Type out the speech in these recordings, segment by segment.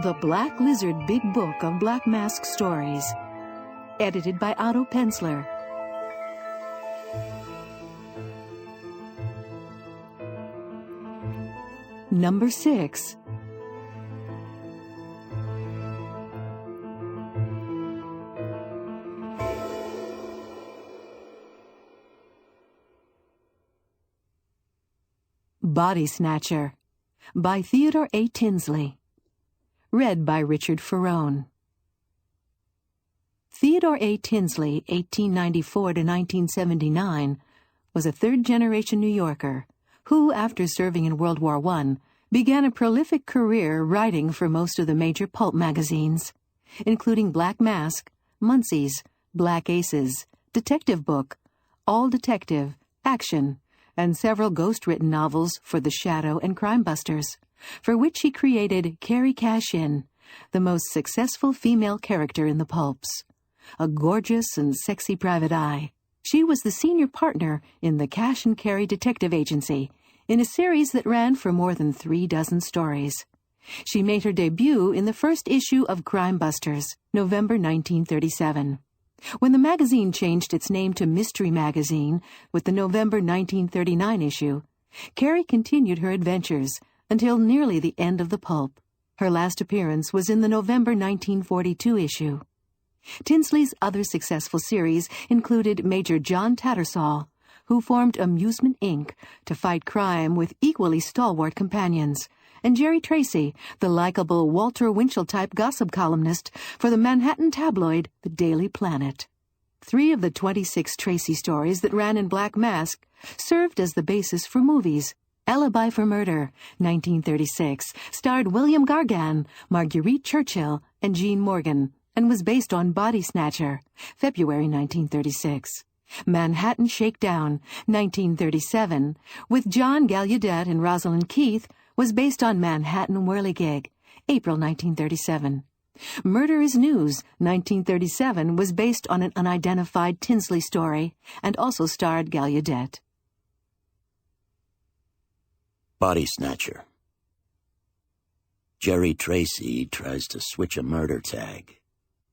The Black Lizard Big Book of Black Mask Stories. Edited by Otto Penzler. Number 6. Body Snatcher by Theodore A. Tinsley. Read by Richard Ferrone. Theodore A. Tinsley, 1894 to 1979, was a third-generation New Yorker who, after serving in World War I, began a prolific career writing for most of the major pulp magazines, including Black Mask, Munsey's, Black Aces, Detective Book, All Detective, Action, and several ghost-written novels for The Shadow and Crime Busters, for which he created Carrie Cash-In, the most successful female character in the pulps. A gorgeous and sexy private eye, she was the senior partner in the Cash and Carrie Detective Agency, in a series that ran for more than 36 stories. She made her debut in the first issue of Crime Busters, November 1937. When the magazine changed its name to Mystery Magazine with the November 1939 issue, Carrie continued her adventures until nearly the end of the pulp. Her last appearance was in the November 1942 issue. Tinsley's other successful series included Major John Tattersall, who formed Amusement, Inc. to fight crime with equally stalwart companions, and Jerry Tracy, the likable Walter Winchell-type gossip columnist for the Manhattan tabloid The Daily Planet. 3 of the 26 Tracy stories that ran in Black Mask served as the basis for movies. Alibi for Murder, 1936, starred William Gargan, Marguerite Churchill, and Jean Morgan, and was based on Body Snatcher, February 1936. Manhattan Shakedown, 1937, with John Gallaudet and Rosalind Keith, was based on Manhattan Whirligig, April 1937. Murder is News, 1937, was based on an unidentified Tinsley story and also starred Gallaudet. Body Snatcher. Jerry Tracy tries to switch a murder tag.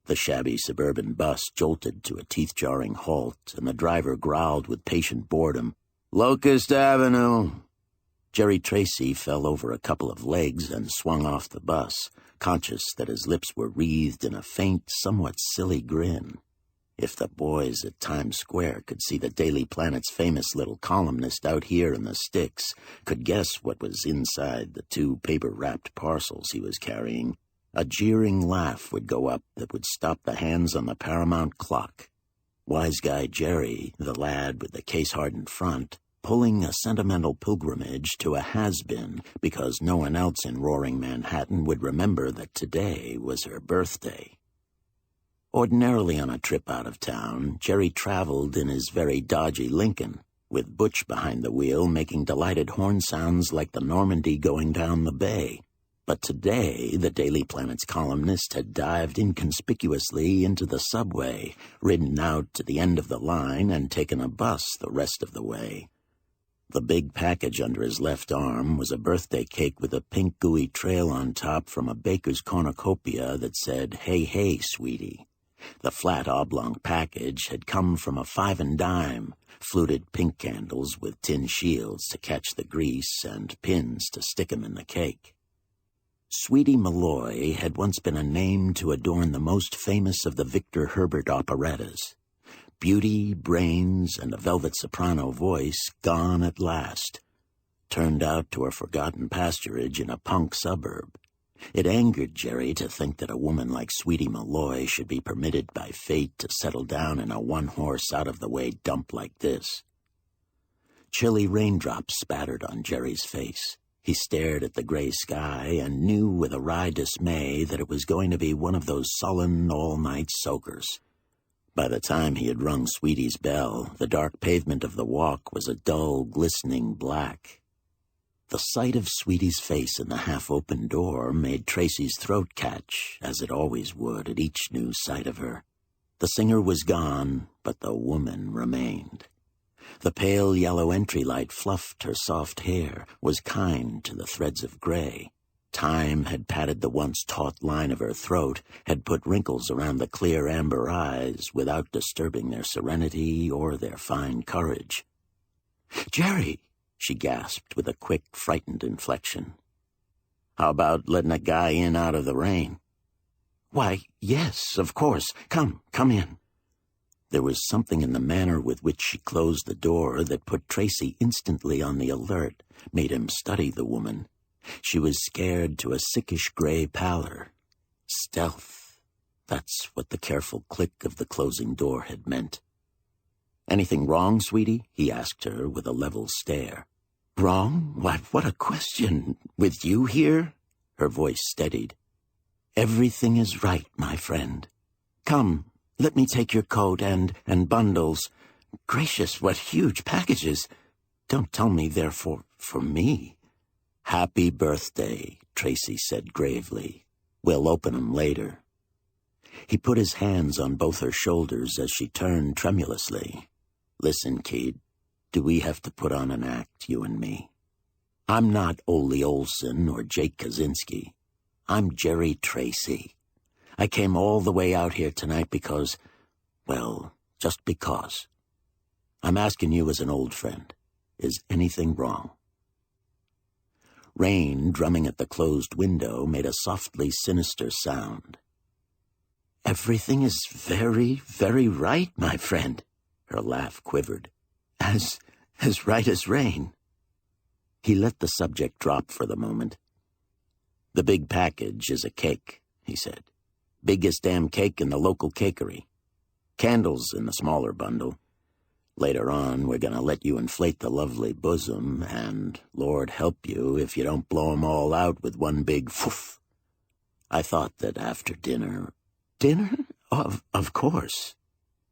The shabby suburban bus jolted to a teeth-jarring halt, and the driver growled with patient boredom, "Locust Avenue!" Jerry Tracy fell over a couple of legs and swung off the bus, conscious that his lips were wreathed in a faint, somewhat silly grin. If the boys at Times Square could see the Daily Planet's famous little columnist out here in the sticks, could guess what was inside the 2 paper-wrapped parcels he was carrying, a jeering laugh would go up that would stop the hands on the Paramount clock. Wise Guy Jerry, the lad with the case-hardened front, pulling a sentimental pilgrimage to a has-been because no one else in roaring Manhattan would remember that today was her birthday. Ordinarily on a trip out of town, Jerry traveled in his very dodgy Lincoln, with Butch behind the wheel making delighted horn sounds like the Normandy going down the bay. But today, the Daily Planet's columnist had dived inconspicuously into the subway, ridden out to the end of the line, and taken a bus the rest of the way. The big package under his left arm was a birthday cake with a pink gooey trail on top from a baker's cornucopia that said, "Hey, hey, sweetie." The flat oblong package had come from a 5 and dime, fluted pink candles with tin shields to catch the grease and pins to stick 'em in the cake. Sweetie Malloy had once been a name to adorn the most famous of the Victor Herbert operettas. Beauty, brains, and a velvet soprano voice gone at last, turned out to a forgotten pasturage in a punk suburb. It angered Jerry to think that a woman like Sweetie Malloy should be permitted by fate to settle down in a one-horse, out-of-the-way dump like this. Chilly raindrops spattered on Jerry's face. He stared at the gray sky and knew with a wry dismay that it was going to be one of those sullen, all-night soakers. By the time he had rung Sweetie's bell, the dark pavement of the walk was a dull, glistening black. The sight of Sweetie's face in the half-open door made Tracy's throat catch, as it always would at each new sight of her. The singer was gone, but the woman remained. The pale yellow entry light fluffed her soft hair, was kind to the threads of gray. Time had patted the once taut line of her throat, had put wrinkles around the clear amber eyes without disturbing their serenity or their fine courage. "Jerry!" she gasped with a quick, frightened inflection. "How about letting a guy in out of the rain?" "Why, yes, of course. Come in." There was something in the manner with which she closed the door that put Tracy instantly on the alert, made him study the woman. She was scared to a sickish gray pallor. Stealth. That's what the careful click of the closing door had meant. "Anything wrong, sweetie?" he asked her with a level stare. "Wrong? Why, what a question! With you here?" Her voice steadied. "Everything is right, my friend. Come, let me take your coat and bundles. Gracious, what huge packages! Don't tell me they're for me." "Happy birthday," Tracy said gravely. "We'll open 'em later." He put his hands on both her shoulders as she turned tremulously. "Listen, kid, do we have to put on an act, you and me? I'm not Ole Olson or Jake Kaczynski. I'm Jerry Tracy. I came all the way out here tonight because, well, just because. I'm asking you as an old friend, is anything wrong?" Rain, drumming at the closed window, made a softly sinister sound. "Everything is very, very right, my friend." Her laugh quivered. As right as rain." He let the subject drop for the moment. "The big package is a cake," he said. "Biggest damn cake in the local cakery. Candles in the smaller bundle. Later on, we're gonna let you inflate the lovely bosom, and Lord help you if you don't blow 'em all out with one big foof. I thought that after dinner—" "Dinner? Of course."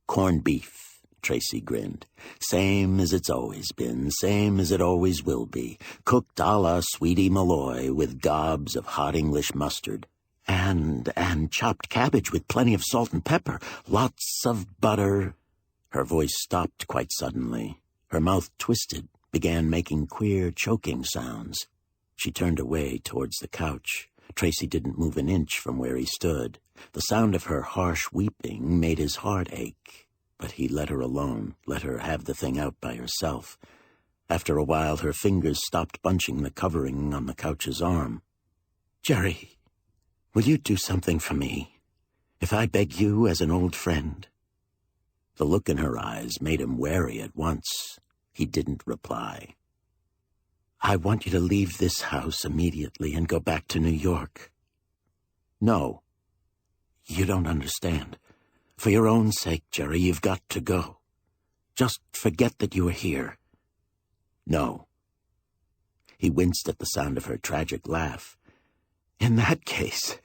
"Corned beef," Tracy grinned. "Same as it's always been, same as it always will be. Cooked a la Sweetie Malloy with gobs of hot English mustard. And chopped cabbage with plenty of salt and pepper. Lots of butter." Her voice stopped quite suddenly. Her mouth twisted, began making queer, choking sounds. She turned away towards the couch. Tracy didn't move an inch from where he stood. The sound of her harsh weeping made his heart ache, but he let her alone, let her have the thing out by herself. After a while, her fingers stopped bunching the covering on the couch's arm. "Jerry, will you do something for me? If I beg you as an old friend?" The look in her eyes made him wary at once. He didn't reply. "I want you to leave this house immediately and go back to New York." "No." "You don't understand. For your own sake, Jerry, you've got to go. Just forget that you are here." "No." He winced at the sound of her tragic laugh. "In that case,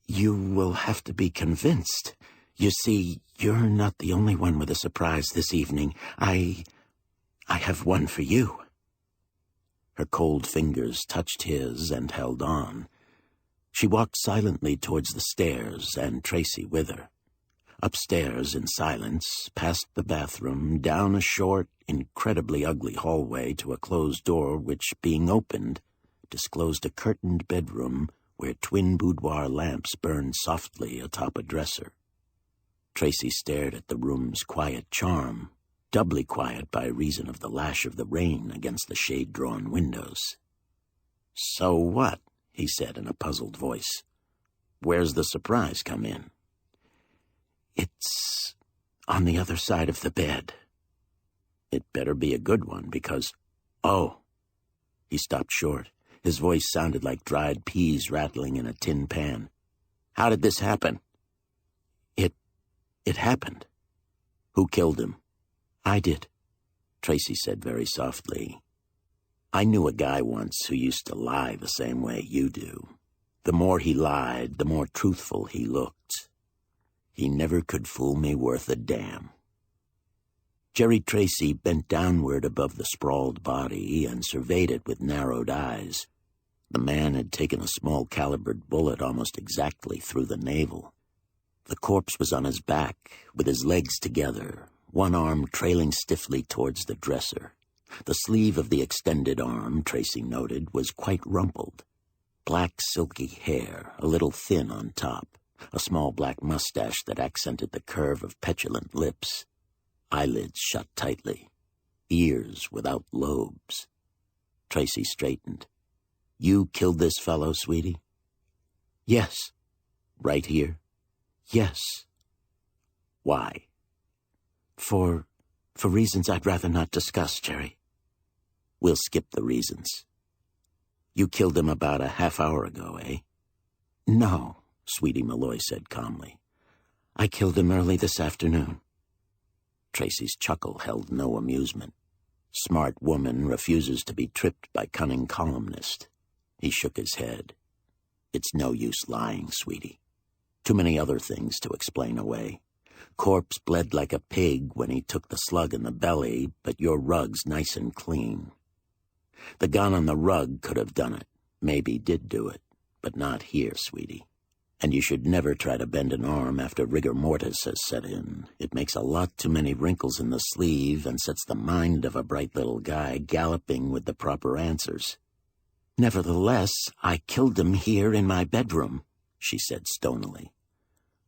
you will have to be convinced. You see, you're not the only one with a surprise this evening. I have one for you." Her cold fingers touched his and held on. She walked silently towards the stairs, and Tracy with her. Upstairs in silence, past the bathroom, down a short, incredibly ugly hallway to a closed door which, being opened, disclosed a curtained bedroom where twin boudoir lamps burned softly atop a dresser. Tracy stared at the room's quiet charm, doubly quiet by reason of the lash of the rain against the shade-drawn windows. "So what?" he said in a puzzled voice. "Where's the surprise come in?" "It's on the other side of the bed." "It better be a good one, because—" "Oh." He stopped short. His voice sounded like dried peas rattling in a tin pan. "How did this happen?" It happened." "Who killed him?" "I did," Tracy said very softly. "I knew a guy once who used to lie the same way you do. The more he lied, the more truthful he looked. He never could fool me worth a damn." Jerry Tracy bent downward above the sprawled body and surveyed it with narrowed eyes. The man had taken a small-calibered bullet almost exactly through the navel. The corpse was on his back, with his legs together, one arm trailing stiffly towards the dresser. The sleeve of the extended arm, Tracy noted, was quite rumpled. black silky hair, a little thin on top, a small black mustache that accented the curve of petulant lips, eyelids shut tightly, ears without lobes. Tracy straightened. "You killed this fellow, sweetie?" "Yes." "Right here?" "Yes." "Why?" For reasons I'd rather not discuss, Jerry." "We'll skip the reasons. You killed him about a half hour ago, eh?" "No," Sweetie Malloy said calmly. "I killed him early this afternoon." Tracy's chuckle held no amusement. Smart woman refuses to be tripped by cunning columnist. He shook his head. "It's no use lying, sweetie. Too many other things to explain away. Corpse bled like a pig when he took the slug in the belly, but your rug's nice and clean. The gun on the rug could have done it. Maybe did do it, but not here, sweetie. And you should never try to bend an arm after rigor mortis has set in. It makes a lot too many wrinkles in the sleeve and sets the mind of a bright little guy galloping with the proper answers." "Nevertheless, I killed him here in my bedroom," she said stonily.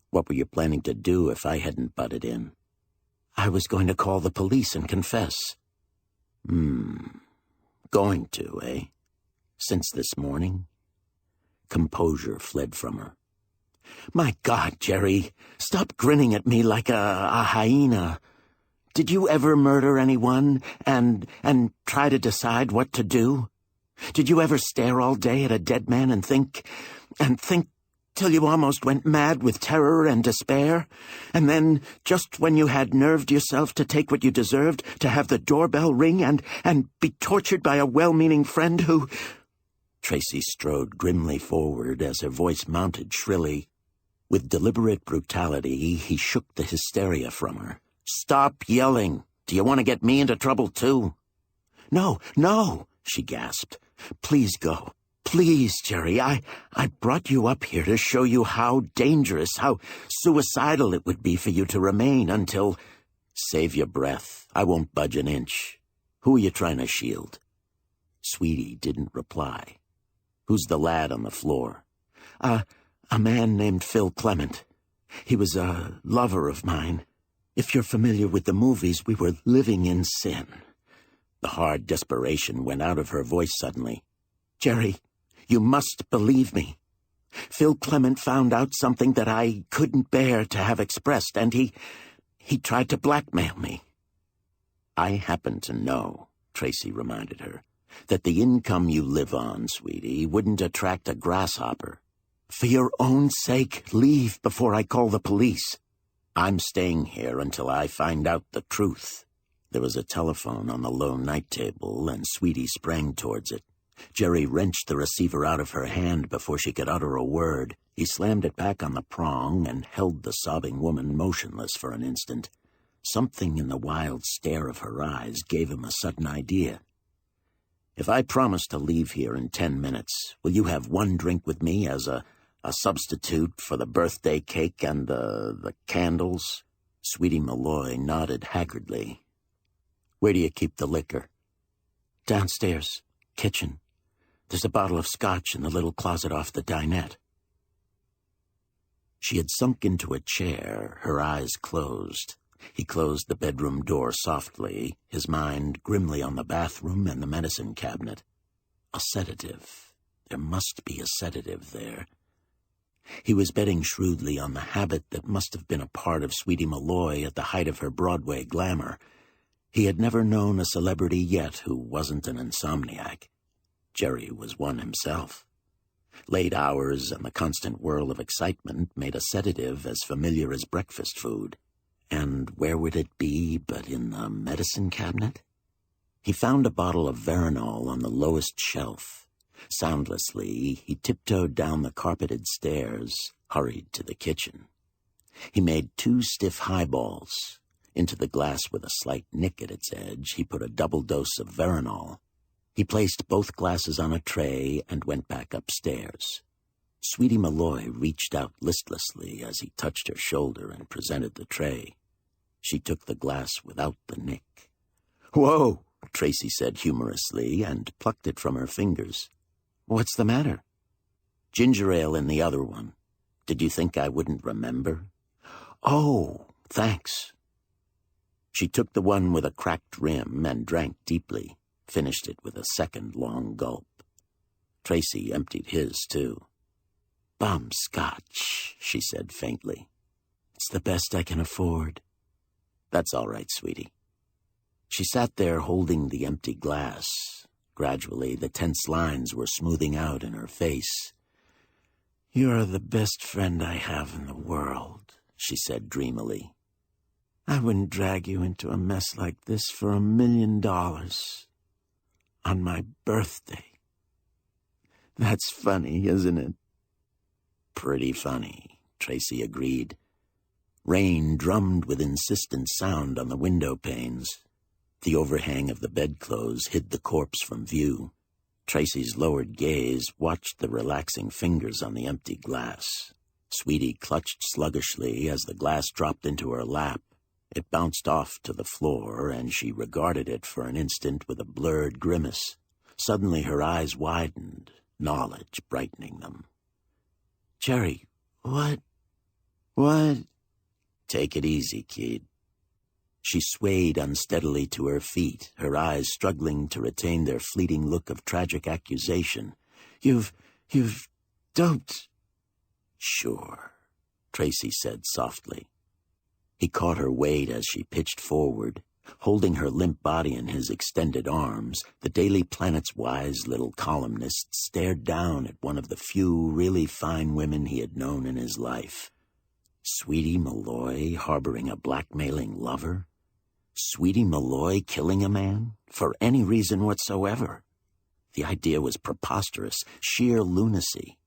"What were you planning to do if I hadn't butted in?" "I was going to call the police and confess." Going to, eh? Since this morning?" Composure fled from her. "My God, Jerry, stop grinning at me like a hyena. Did you ever murder anyone and try to decide what to do? Did you ever stare all day at a dead man and think till you almost went mad with terror and despair? And then, just when you had nerved yourself to take what you deserved, to have the doorbell ring and be tortured by a well-meaning friend who—" Tracy strode grimly forward as her voice mounted shrilly. With deliberate brutality, he shook the hysteria from her. "Stop yelling! Do you want to get me into trouble, too?" No, she gasped. "Please go. Please, Jerry, I brought you up here to show you how dangerous, how suicidal it would be for you to remain until—" "Save your breath. I won't budge an inch. Who are you trying to shield?" Sweetie didn't reply. "Who's the lad on the floor?" A man named Phil Clement. He was a lover of mine. If you're familiar with the movies, we were living in sin." The hard desperation went out of her voice suddenly. "Jerry, you must believe me. Phil Clement found out something that I couldn't bear to have expressed, and he tried to blackmail me." "I happen to know," Tracy reminded her, "that the income you live on, sweetie, wouldn't attract a grasshopper. For your own sake, leave before I call the police." "I'm staying here until I find out the truth." There was a telephone on the low night table, and Sweetie sprang towards it. Jerry wrenched the receiver out of her hand before she could utter a word. He slammed it back on the prong and held the sobbing woman motionless for an instant. Something in the wild stare of her eyes gave him a sudden idea. "If I promise to leave here in 10 minutes, will you have one drink with me as a substitute for the birthday cake and the candles?" Sweetie Malloy nodded haggardly. "Where do you keep the liquor?" "Downstairs. Kitchen. There's a bottle of scotch in the little closet off the dinette." She had sunk into a chair, her eyes closed. He closed the bedroom door softly, his mind grimly on the bathroom and the medicine cabinet. A sedative. There must be a sedative there. He was betting shrewdly on the habit that must have been a part of Sweetie Malloy at the height of her Broadway glamour. He had never known a celebrity yet who wasn't an insomniac. Jerry was one himself. Late hours and the constant whirl of excitement made a sedative as familiar as breakfast food. And where would it be but in the medicine cabinet? He found a bottle of Veronal on the lowest shelf. Soundlessly, he tiptoed down the carpeted stairs, hurried to the kitchen. He made 2 stiff highballs. Into the glass with a slight nick at its edge, he put a double dose of Veronal. He placed both glasses on a tray and went back upstairs. Sweetie Malloy reached out listlessly as he touched her shoulder and presented the tray. She took the glass without the nick. "Whoa!" Tracy said humorously and plucked it from her fingers. "What's the matter?" Ginger ale in the other one. Did you think I wouldn't remember? Oh, thanks. She took the one with a cracked rim and drank deeply, finished it with a second long gulp. Tracy emptied his, too. "Bum scotch," she said faintly. "It's the best I can afford." "That's all right, sweetie." She sat there holding the empty glass. Gradually, the tense lines were smoothing out in her face. "You're the best friend I have in the world," she said dreamily. "I wouldn't drag you into a mess like this for $1 million. On my birthday. That's funny, isn't it?" "Pretty funny," Tracy agreed. Rain drummed with insistent sound on the window panes. The overhang of the bedclothes hid the corpse from view. Tracy's lowered gaze watched the relaxing fingers on the empty glass. Sweetie clutched sluggishly as the glass dropped into her lap. It bounced off to the floor, and she regarded it for an instant with a blurred grimace. Suddenly her eyes widened, knowledge brightening them. "Jerry, what? Take it easy, kid." She swayed unsteadily to her feet, her eyes struggling to retain their fleeting look of tragic accusation. You've doped." "Sure," Tracy said softly. He caught her weight as she pitched forward. Holding her limp body in his extended arms, the Daily Planet's wise little columnist stared down at one of the few really fine women he had known in his life. Sweetie Malloy harboring a blackmailing lover? Sweetie Malloy killing a man? For any reason whatsoever? The idea was preposterous, sheer lunacy.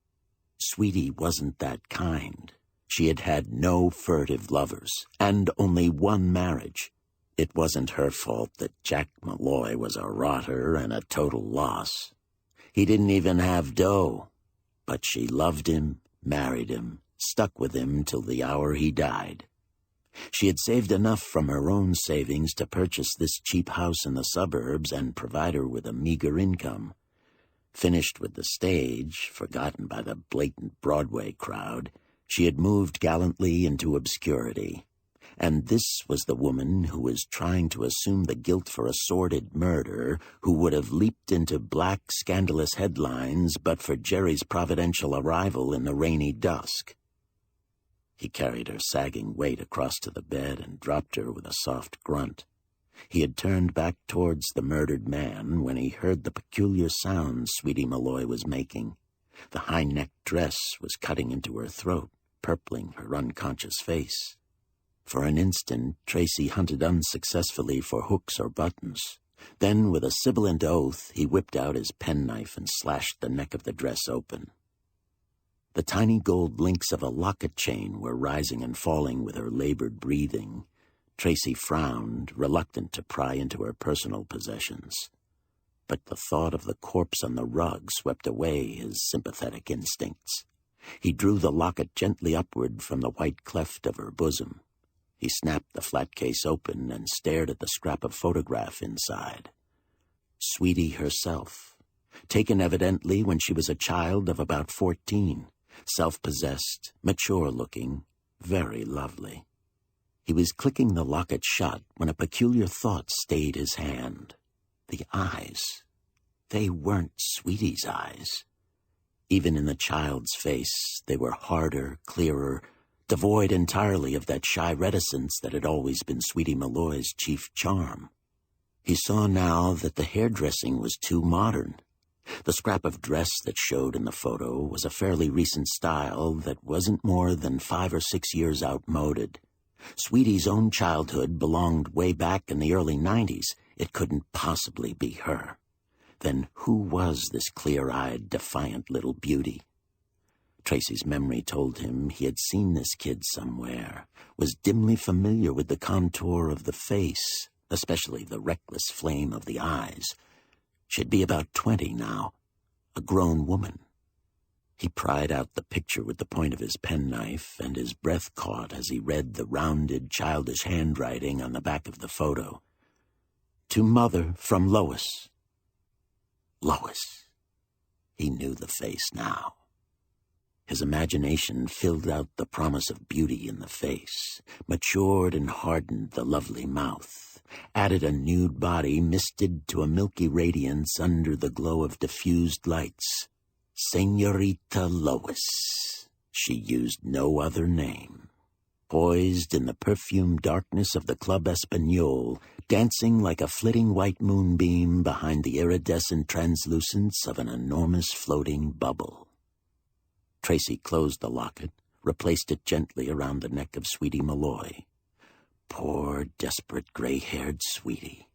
Sweetie wasn't that kind. She had had no furtive lovers, and only one marriage. It wasn't her fault that Jack Malloy was a rotter and a total loss. He didn't even have dough. But she loved him, married him, stuck with him till the hour he died. She had saved enough from her own savings to purchase this cheap house in the suburbs and provide her with a meager income. Finished with the stage, forgotten by the blatant Broadway crowd, she had moved gallantly into obscurity. And this was the woman who was trying to assume the guilt for a sordid murder, who would have leaped into black, scandalous headlines but for Jerry's providential arrival in the rainy dusk. He carried her sagging weight across to the bed and dropped her with a soft grunt. He had turned back towards the murdered man when he heard the peculiar sounds Sweetie Malloy was making. The high-necked dress was cutting into her throat, purpling her unconscious face. For an instant, Tracy hunted unsuccessfully for hooks or buttons. Then, with a sibilant oath, he whipped out his penknife and slashed the neck of the dress open. The tiny gold links of a locket chain were rising and falling with her labored breathing. Tracy frowned, reluctant to pry into her personal possessions. But the thought of the corpse on the rug swept away his sympathetic instincts. He drew the locket gently upward from the white cleft of her bosom. He snapped the flat case open and stared at the scrap of photograph inside. Sweetie herself, taken evidently when she was a child of about 14, self-possessed, mature-looking, very lovely. He was clicking the locket shut when a peculiar thought stayed his hand. The eyes. They weren't Sweetie's eyes. Even in the child's face, they were harder, clearer, devoid entirely of that shy reticence that had always been Sweetie Malloy's chief charm. He saw now that the hairdressing was too modern. The scrap of dress that showed in the photo was a fairly recent style that wasn't more than 5 or 6 years outmoded. Sweetie's own childhood belonged way back in the early 90s. It couldn't possibly be her. Then who was this clear-eyed, defiant little beauty? Tracy's memory told him he had seen this kid somewhere, was dimly familiar with the contour of the face, especially the reckless flame of the eyes. She'd be about 20 now, a grown woman. He pried out the picture with the point of his penknife, and his breath caught as he read the rounded, childish handwriting on the back of the photo. To Mother from Lois. Lois. He knew the face now. His imagination filled out the promise of beauty in the face, matured and hardened the lovely mouth, added a nude body misted to a milky radiance under the glow of diffused lights. Señorita Lois. She used no other name. Poised in the perfumed darkness of the Club Espagnole, dancing like a flitting white moonbeam behind the iridescent translucence of an enormous floating bubble. Tracy closed the locket, replaced it gently around the neck of Sweetie Malloy. Poor, desperate, gray-haired Sweetie.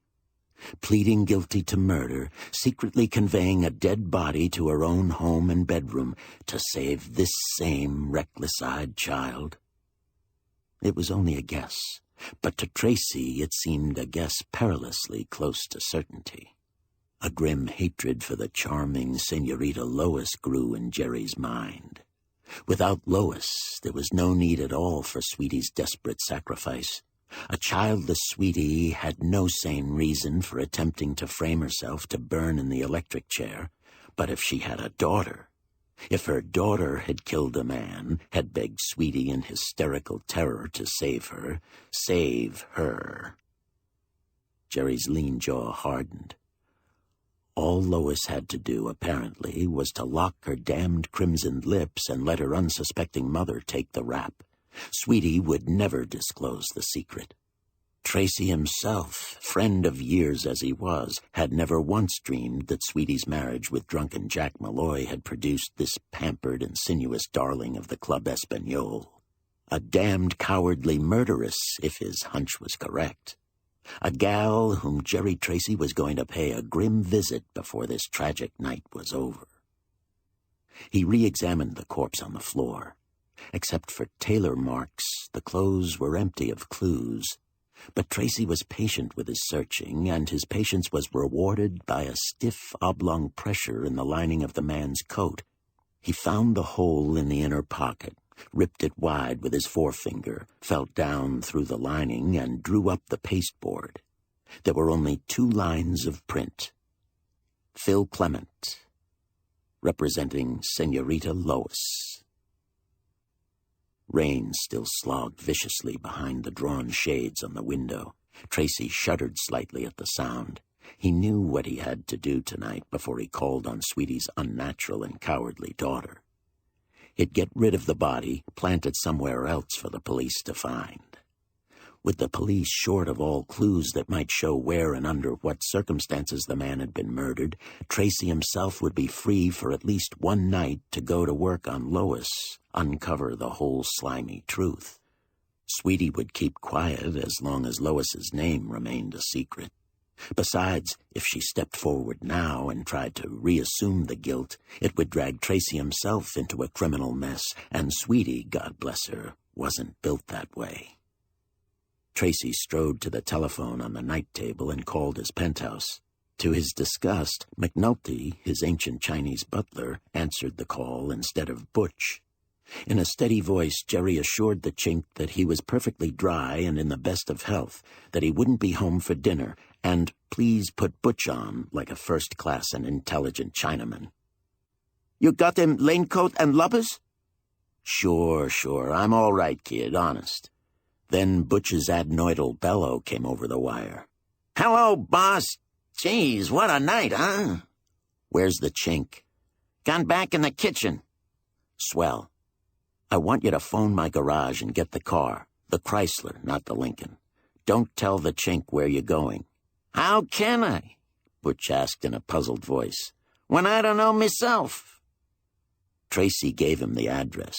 Pleading guilty to murder, secretly conveying a dead body to her own home and bedroom to save this same reckless-eyed child. It was only a guess, but to Tracy it seemed a guess perilously close to certainty. A grim hatred for the charming Señorita Lois grew in Jerry's mind. Without Lois, there was no need at all for Sweetie's desperate sacrifice. A childless Sweetie had no sane reason for attempting to frame herself to burn in the electric chair. But if she had a daughter, if her daughter had killed a man, had begged Sweetie in hysterical terror to save her. Jerry's lean jaw hardened. All Lois had to do, apparently, was to lock her damned crimsoned lips and let her unsuspecting mother take the rap. Sweetie would never disclose the secret. Tracy himself, friend of years as he was, had never once dreamed that Sweetie's marriage with drunken Jack Malloy had produced this pampered and sinuous darling of the Club Espagnole. A damned cowardly murderess, if his hunch was correct. A gal whom Jerry Tracy was going to pay a grim visit before this tragic night was over. He re-examined the corpse on the floor. Except for tailor marks, the clothes were empty of clues. But Tracy was patient with his searching, and his patience was rewarded by a stiff, oblong pressure in the lining of the man's coat. He found the hole in the inner pocket, ripped it wide with his forefinger, felt down through the lining, and drew up the pasteboard. There were only 2 lines of print. Phil Clement, representing Señorita Lois. Rain still slogged viciously behind the drawn shades on the window. Tracy shuddered slightly at the sound. He knew what he had to do tonight before he called on Sweetie's unnatural and cowardly daughter. He'd get rid of the body, plant it somewhere else for the police to find. With the police short of all clues that might show where and under what circumstances the man had been murdered, Tracy himself would be free for at least one night to go to work on Lois, uncover the whole slimy truth. Sweetie would keep quiet as long as Lois's name remained a secret. Besides, if she stepped forward now and tried to reassume the guilt, it would drag Tracy himself into a criminal mess, and Sweetie, God bless her, wasn't built that way. Tracy strode to the telephone on the night table and called his penthouse. To his disgust, McNulty, his ancient Chinese butler, answered the call instead of Butch. In a steady voice, Jerry assured the Chink that he was perfectly dry and in the best of health, that he wouldn't be home for dinner, and please put Butch on like a first-class and intelligent Chinaman. "You got them raincoat and lubbers?" Sure, I'm all right, kid, honest." Then Butch's adenoidal bellow came over the wire. "Hello, boss. Geez, what a night, huh?" "Where's the Chink?" "Gone back in the kitchen." "Swell. I want you to phone my garage and get the car. The Chrysler, not the Lincoln. Don't tell the Chink where you're going." "How can I?" Butch asked in a puzzled voice. "When I don't know myself." Tracy gave him the address.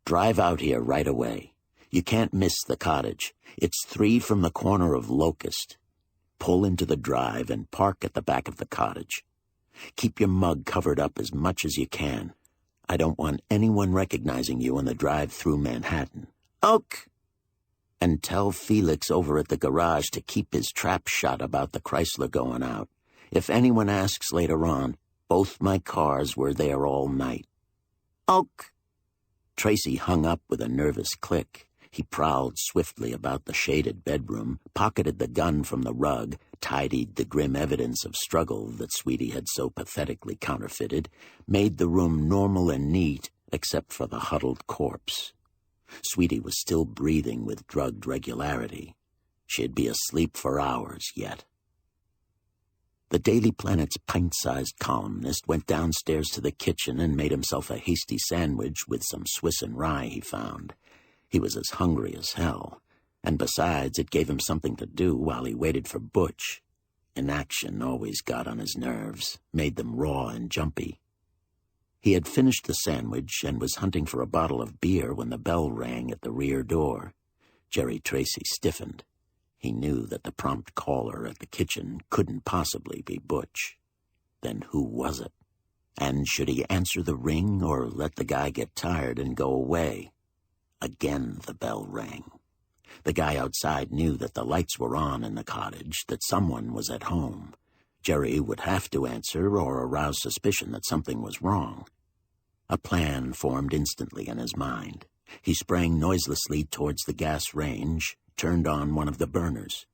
"Drive out here right away. You can't miss the cottage. It's 3 from the corner of Locust. Pull into the drive and park at the back of the cottage. Keep your mug covered up as much as you can. I don't want anyone recognizing you on the drive through Manhattan. "Ok." "And tell Felix over at the garage to keep his trap shut about the Chrysler going out. If anyone asks later on, both my cars were there all night." "Ok." Tracy hung up with a nervous click. He prowled swiftly about the shaded bedroom, pocketed the gun from the rug, tidied the grim evidence of struggle that Sweetie had so pathetically counterfeited, made the room normal and neat, except for the huddled corpse. Sweetie was still breathing with drugged regularity. She'd be asleep for hours yet. The Daily Planet's pint-sized columnist went downstairs to the kitchen and made himself a hasty sandwich with some Swiss and rye he found. He was as hungry as hell, and besides, it gave him something to do while he waited for Butch. Inaction always got on his nerves, made them raw and jumpy. He had finished the sandwich and was hunting for a bottle of beer when the bell rang at the rear door. Jerry Tracy stiffened. He knew that the prompt caller at the kitchen couldn't possibly be Butch. Then who was it? And should he answer the ring or let the guy get tired and go away? Again the bell rang. The guy outside knew that the lights were on in the cottage, that someone was at home. Jerry would have to answer or arouse suspicion that something was wrong. A plan formed instantly in his mind. He sprang noiselessly towards the gas range, turned on one of the burners.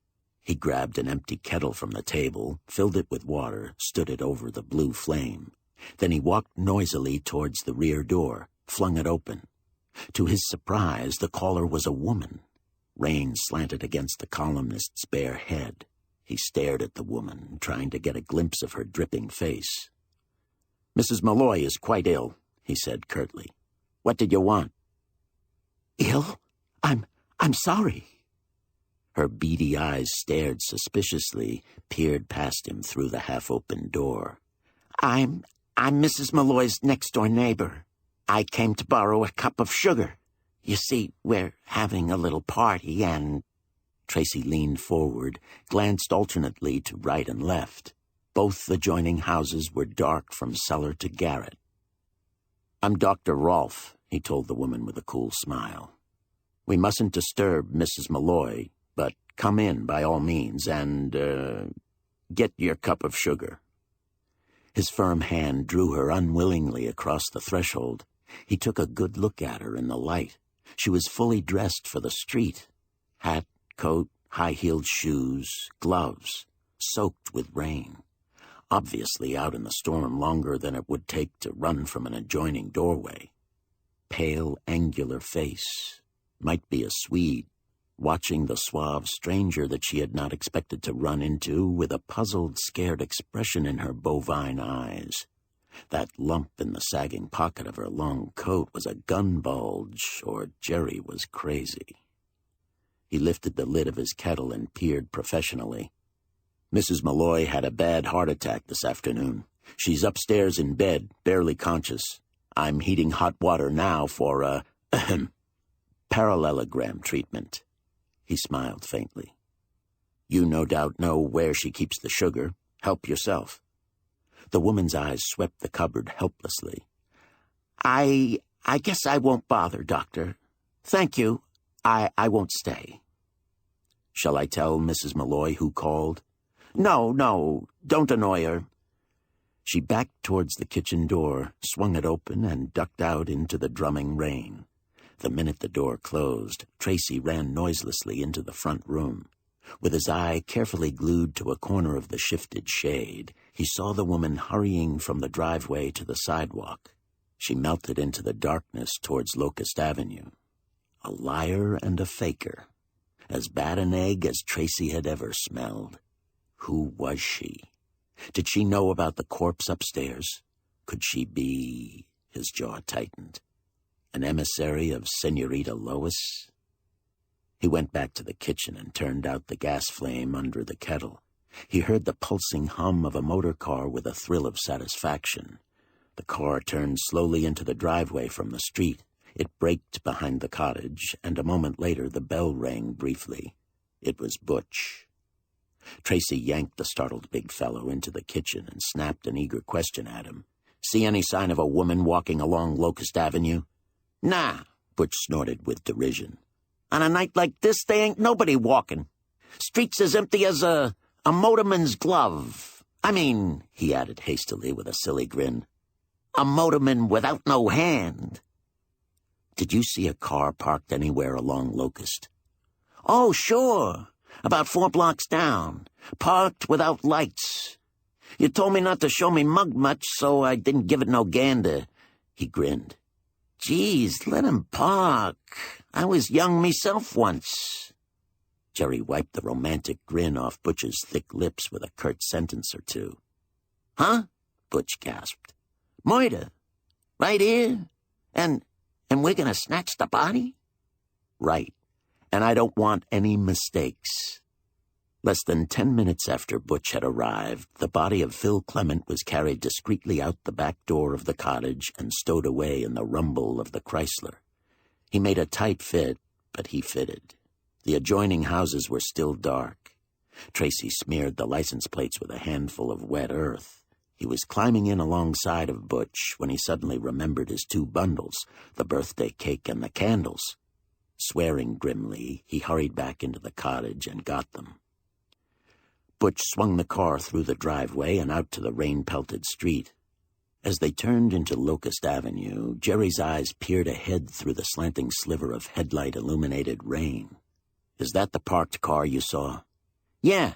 He grabbed an empty kettle from the table, filled it with water, stood it over the blue flame. Then he walked noisily towards the rear door, flung it open. To his surprise, the caller was a woman. Rain slanted against the columnist's bare head. He stared at the woman, trying to get a glimpse of her dripping face. "Mrs. Malloy is quite ill," he said curtly. "What did you want?" "Ill? I'm sorry." Her beady eyes stared suspiciously, peered past him through the half-open door. I'm Mrs. Malloy's next-door neighbor. I came to borrow a cup of sugar. You see, we're having a little party and—" Tracy leaned forward, glanced alternately to right and left. Both adjoining houses were dark from cellar to garret. "I'm Dr. Rolfe," he told the woman with a cool smile. "We mustn't disturb Mrs. Malloy, but come in by all means and, get your cup of sugar." His firm hand drew her unwillingly across the threshold. He took a good look at her in the light. She was fully dressed for the street. Hat, coat, high-heeled shoes, gloves, soaked with rain. Obviously out in the storm longer than it would take to run from an adjoining doorway. Pale, angular face. Might be a Swede, watching the suave stranger that she had not expected to run into with a puzzled, scared expression in her bovine eyes. That lump in the sagging pocket of her long coat was a gun bulge, or Jerry was crazy. He lifted the lid of his kettle and peered professionally. "Mrs. Malloy had a bad heart attack this afternoon. She's upstairs in bed, barely conscious. I'm heating hot water now for a parallelogram treatment." He smiled faintly. "You no doubt know where she keeps the sugar. Help yourself." The woman's eyes swept the cupboard helplessly. I guess I won't bother, Doctor. Thank you. I won't stay." "Shall I tell Mrs. Malloy who called?" No, don't annoy her." She backed towards the kitchen door, swung it open, and ducked out into the drumming rain. The minute the door closed, Tracy ran noiselessly into the front room. With his eye carefully glued to a corner of the shifted shade, he saw the woman hurrying from the driveway to the sidewalk. She melted into the darkness towards Locust Avenue. A liar and a faker. As bad an egg as Tracy had ever smelled. Who was she? Did she know about the corpse upstairs? Could she be— His jaw tightened. An emissary of Senorita Lois? He went back to the kitchen and turned out the gas flame under the kettle. He heard the pulsing hum of a motor car with a thrill of satisfaction. The car turned slowly into the driveway from the street. It braked behind the cottage, and a moment later the bell rang briefly. It was Butch. Tracy yanked the startled big fellow into the kitchen and snapped an eager question at him. "See any sign of a woman walking along Locust Avenue?" "Nah," Butch snorted with derision. "On a night like this, they ain't nobody walking. Street's as empty as a motorman's glove. I mean," he added hastily with a silly grin, "a motorman without no hand." "Did you see a car parked anywhere along Locust?" "Oh, sure. About 4 blocks down. Parked without lights. You told me not to show me mug much, so I didn't give it no gander." He grinned. Geez, let him park. I was young myself once. Jerry wiped the romantic grin off Butch's thick lips with a curt sentence or two. Huh? Butch gasped. Murder? Right here? And we're gonna snatch the body? Right. And I don't want any mistakes. Less than 10 minutes after Butch had arrived, the body of Phil Clement was carried discreetly out the back door of the cottage and stowed away in the rumble of the Chrysler. He made a tight fit, but he fitted. The adjoining houses were still dark. Tracy smeared the license plates with a handful of wet earth. He was climbing in alongside of Butch when he suddenly remembered his 2 bundles, the birthday cake and the candles. Swearing grimly, he hurried back into the cottage and got them. Butch swung the car through the driveway and out to the rain-pelted street. As they turned into Locust Avenue, Jerry's eyes peered ahead through the slanting sliver of headlight-illuminated rain. Is that the parked car you saw? Yeah.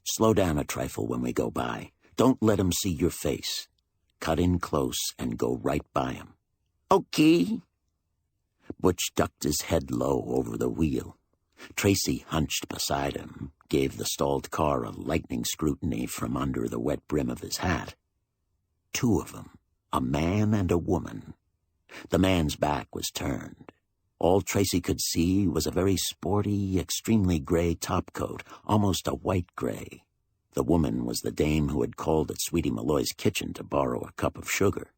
Slow down a trifle when we go by. Don't let 'em see your face. Cut in close and go right by 'em. Okay. Butch ducked his head low over the wheel. Tracy hunched beside him, gave the stalled car a lightning scrutiny from under the wet brim of his hat. 2 of them, a man and a woman. The man's back was turned. All Tracy could see was a very sporty, extremely gray topcoat, almost a white gray. The woman was the dame who had called at Sweetie Malloy's kitchen to borrow a cup of sugar.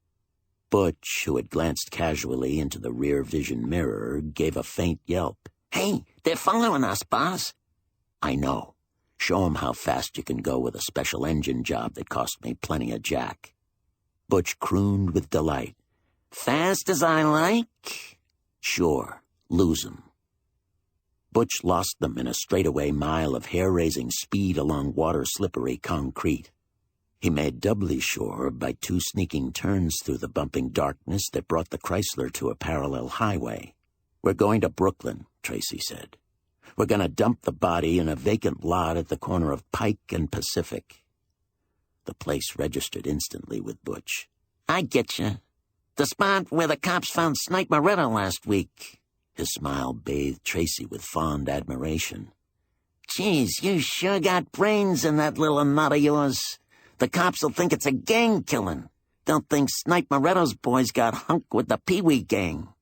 Butch, who had glanced casually into the rear vision mirror, gave a faint yelp. Hey, they're following us, boss. I know. Show 'em how fast you can go with a special engine job that cost me plenty of jack. Butch crooned with delight. Fast as I like? Sure, lose 'em. Butch lost them in a straightaway mile of hair-raising speed along water-slippery concrete. He made doubly sure by 2 sneaking turns through the bumping darkness that brought the Chrysler to a parallel highway. We're going to Brooklyn, Tracy said. We're going to dump the body in a vacant lot at the corner of Pike and Pacific. The place registered instantly with Butch. I get you. The spot where the cops found Snipe Moretta last week. His smile bathed Tracy with fond admiration. Geez, you sure got brains in that little knot of yours. The cops will think it's a gang killing. They'll think Snipe Moretta's boys got hunked with the Pee-wee gang.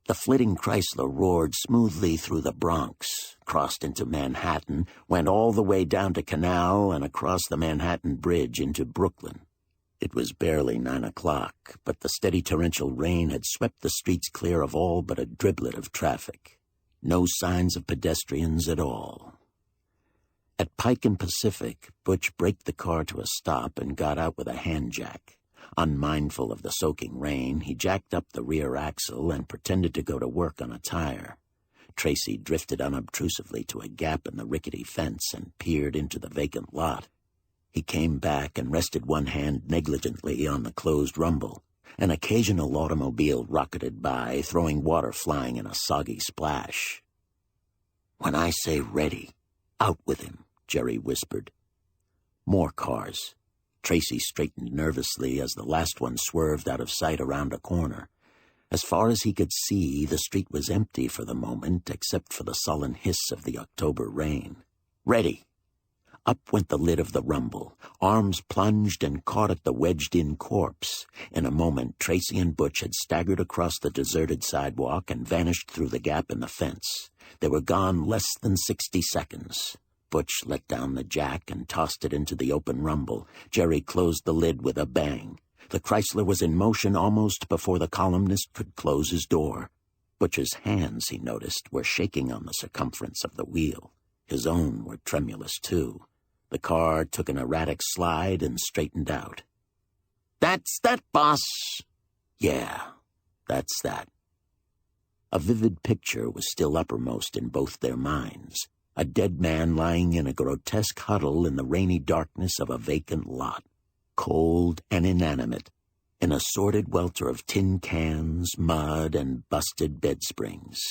The flitting Chrysler roared smoothly through the Bronx, crossed into Manhattan, went all the way down to Canal and across the Manhattan Bridge into Brooklyn. It was barely 9 o'clock, but the steady torrential rain had swept the streets clear of all but a driblet of traffic. No signs of pedestrians at all. At Pike and Pacific, Butch braked the car to a stop and got out with a hand jack. Unmindful of the soaking rain, he jacked up the rear axle and pretended to go to work on a tire. Tracy drifted unobtrusively to a gap in the rickety fence and peered into the vacant lot. He came back and rested one hand negligently on the closed rumble. An occasional automobile rocketed by, throwing water flying in a soggy splash. When I say ready, out with him, Jerry whispered. More cars. Tracy straightened nervously as the last one swerved out of sight around a corner. As far as he could see, the street was empty for the moment, except for the sullen hiss of the October rain. Ready. Up went the lid of the rumble. Arms plunged and caught at the wedged-in corpse. In a moment, Tracy and Butch had staggered across the deserted sidewalk and vanished through the gap in the fence. They were gone less than 60 seconds. Butch let down the jack and tossed it into the open rumble. Jerry closed the lid with a bang. The Chrysler was in motion almost before the columnist could close his door. Butch's hands, he noticed, were shaking on the circumference of the wheel. His own were tremulous, too. The car took an erratic slide and straightened out. That's that, boss. Yeah, that's that. A vivid picture was still uppermost in both their minds. A dead man lying in a grotesque huddle in the rainy darkness of a vacant lot, cold and inanimate, in a sordid welter of tin cans, mud, and busted bed springs.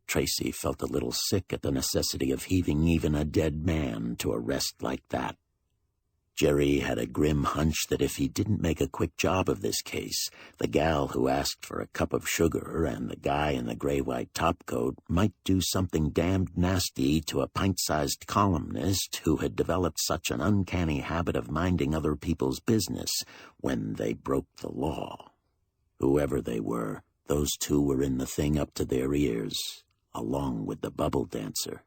Tracy felt a little sick at the necessity of heaving even a dead man to a rest like that. Jerry had a grim hunch that if he didn't make a quick job of this case, the gal who asked for a cup of sugar and the guy in the gray-white topcoat might do something damned nasty to a pint-sized columnist who had developed such an uncanny habit of minding other people's business when they broke the law. Whoever they were, those two were in the thing up to their ears, along with the bubble dancer.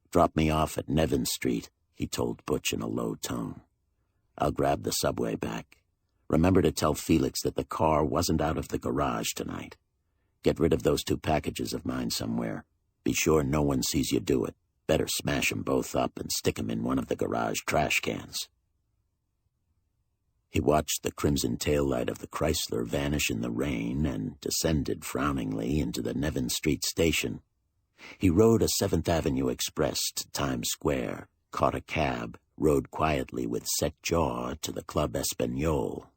"Drop me off at Nevin Street," he told Butch in a low tone. "I'll grab the subway back. Remember to tell Felix that the car wasn't out of the garage tonight. Get rid of those 2 packages of mine somewhere. Be sure no one sees you do it. Better smash 'em both up and stick 'em in one of the garage trash cans." He watched the crimson taillight of the Chrysler vanish in the rain and descended frowningly into the Nevin Street station. He rode a 7th Avenue Express to Times Square, caught a cab, rode quietly with set jaw to the Club Espagnole.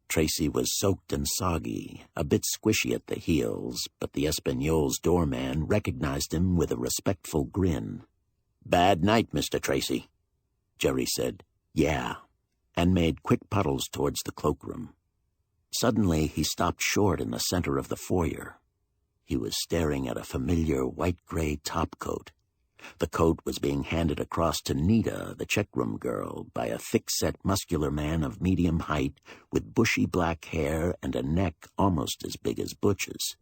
Tracy was soaked and soggy, a bit squishy at the heels, but the Espagnole's doorman recognized him with a respectful grin. "Bad night, Mr. Tracy." Jerry said, "Yeah," and made quick puddles towards the cloakroom. Suddenly he stopped short in the center of the foyer. He was staring at a familiar white-gray topcoat. The coat was being handed across to Nita, the checkroom girl, by a thick-set, muscular man of medium height with bushy black hair and a neck almost as big as Butch's.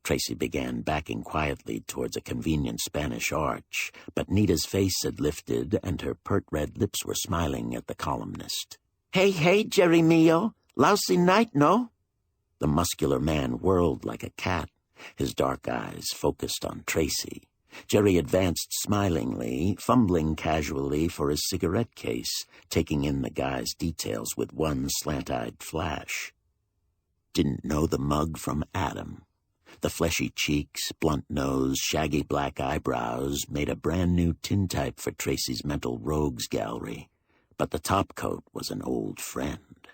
Tracy began backing quietly towards a convenient Spanish arch, but Nita's face had lifted and her pert red lips were smiling at the columnist. Hey, Jerry mio. Lousy night, no?" The muscular man whirled like a cat, his dark eyes focused on Tracy. Jerry advanced smilingly, fumbling casually for his cigarette case, taking in the guy's details with one slant-eyed flash. Didn't know the mug from Adam. The fleshy cheeks, blunt nose, shaggy black eyebrows made a brand-new tintype for Tracy's mental rogues gallery, but the topcoat was an old friend.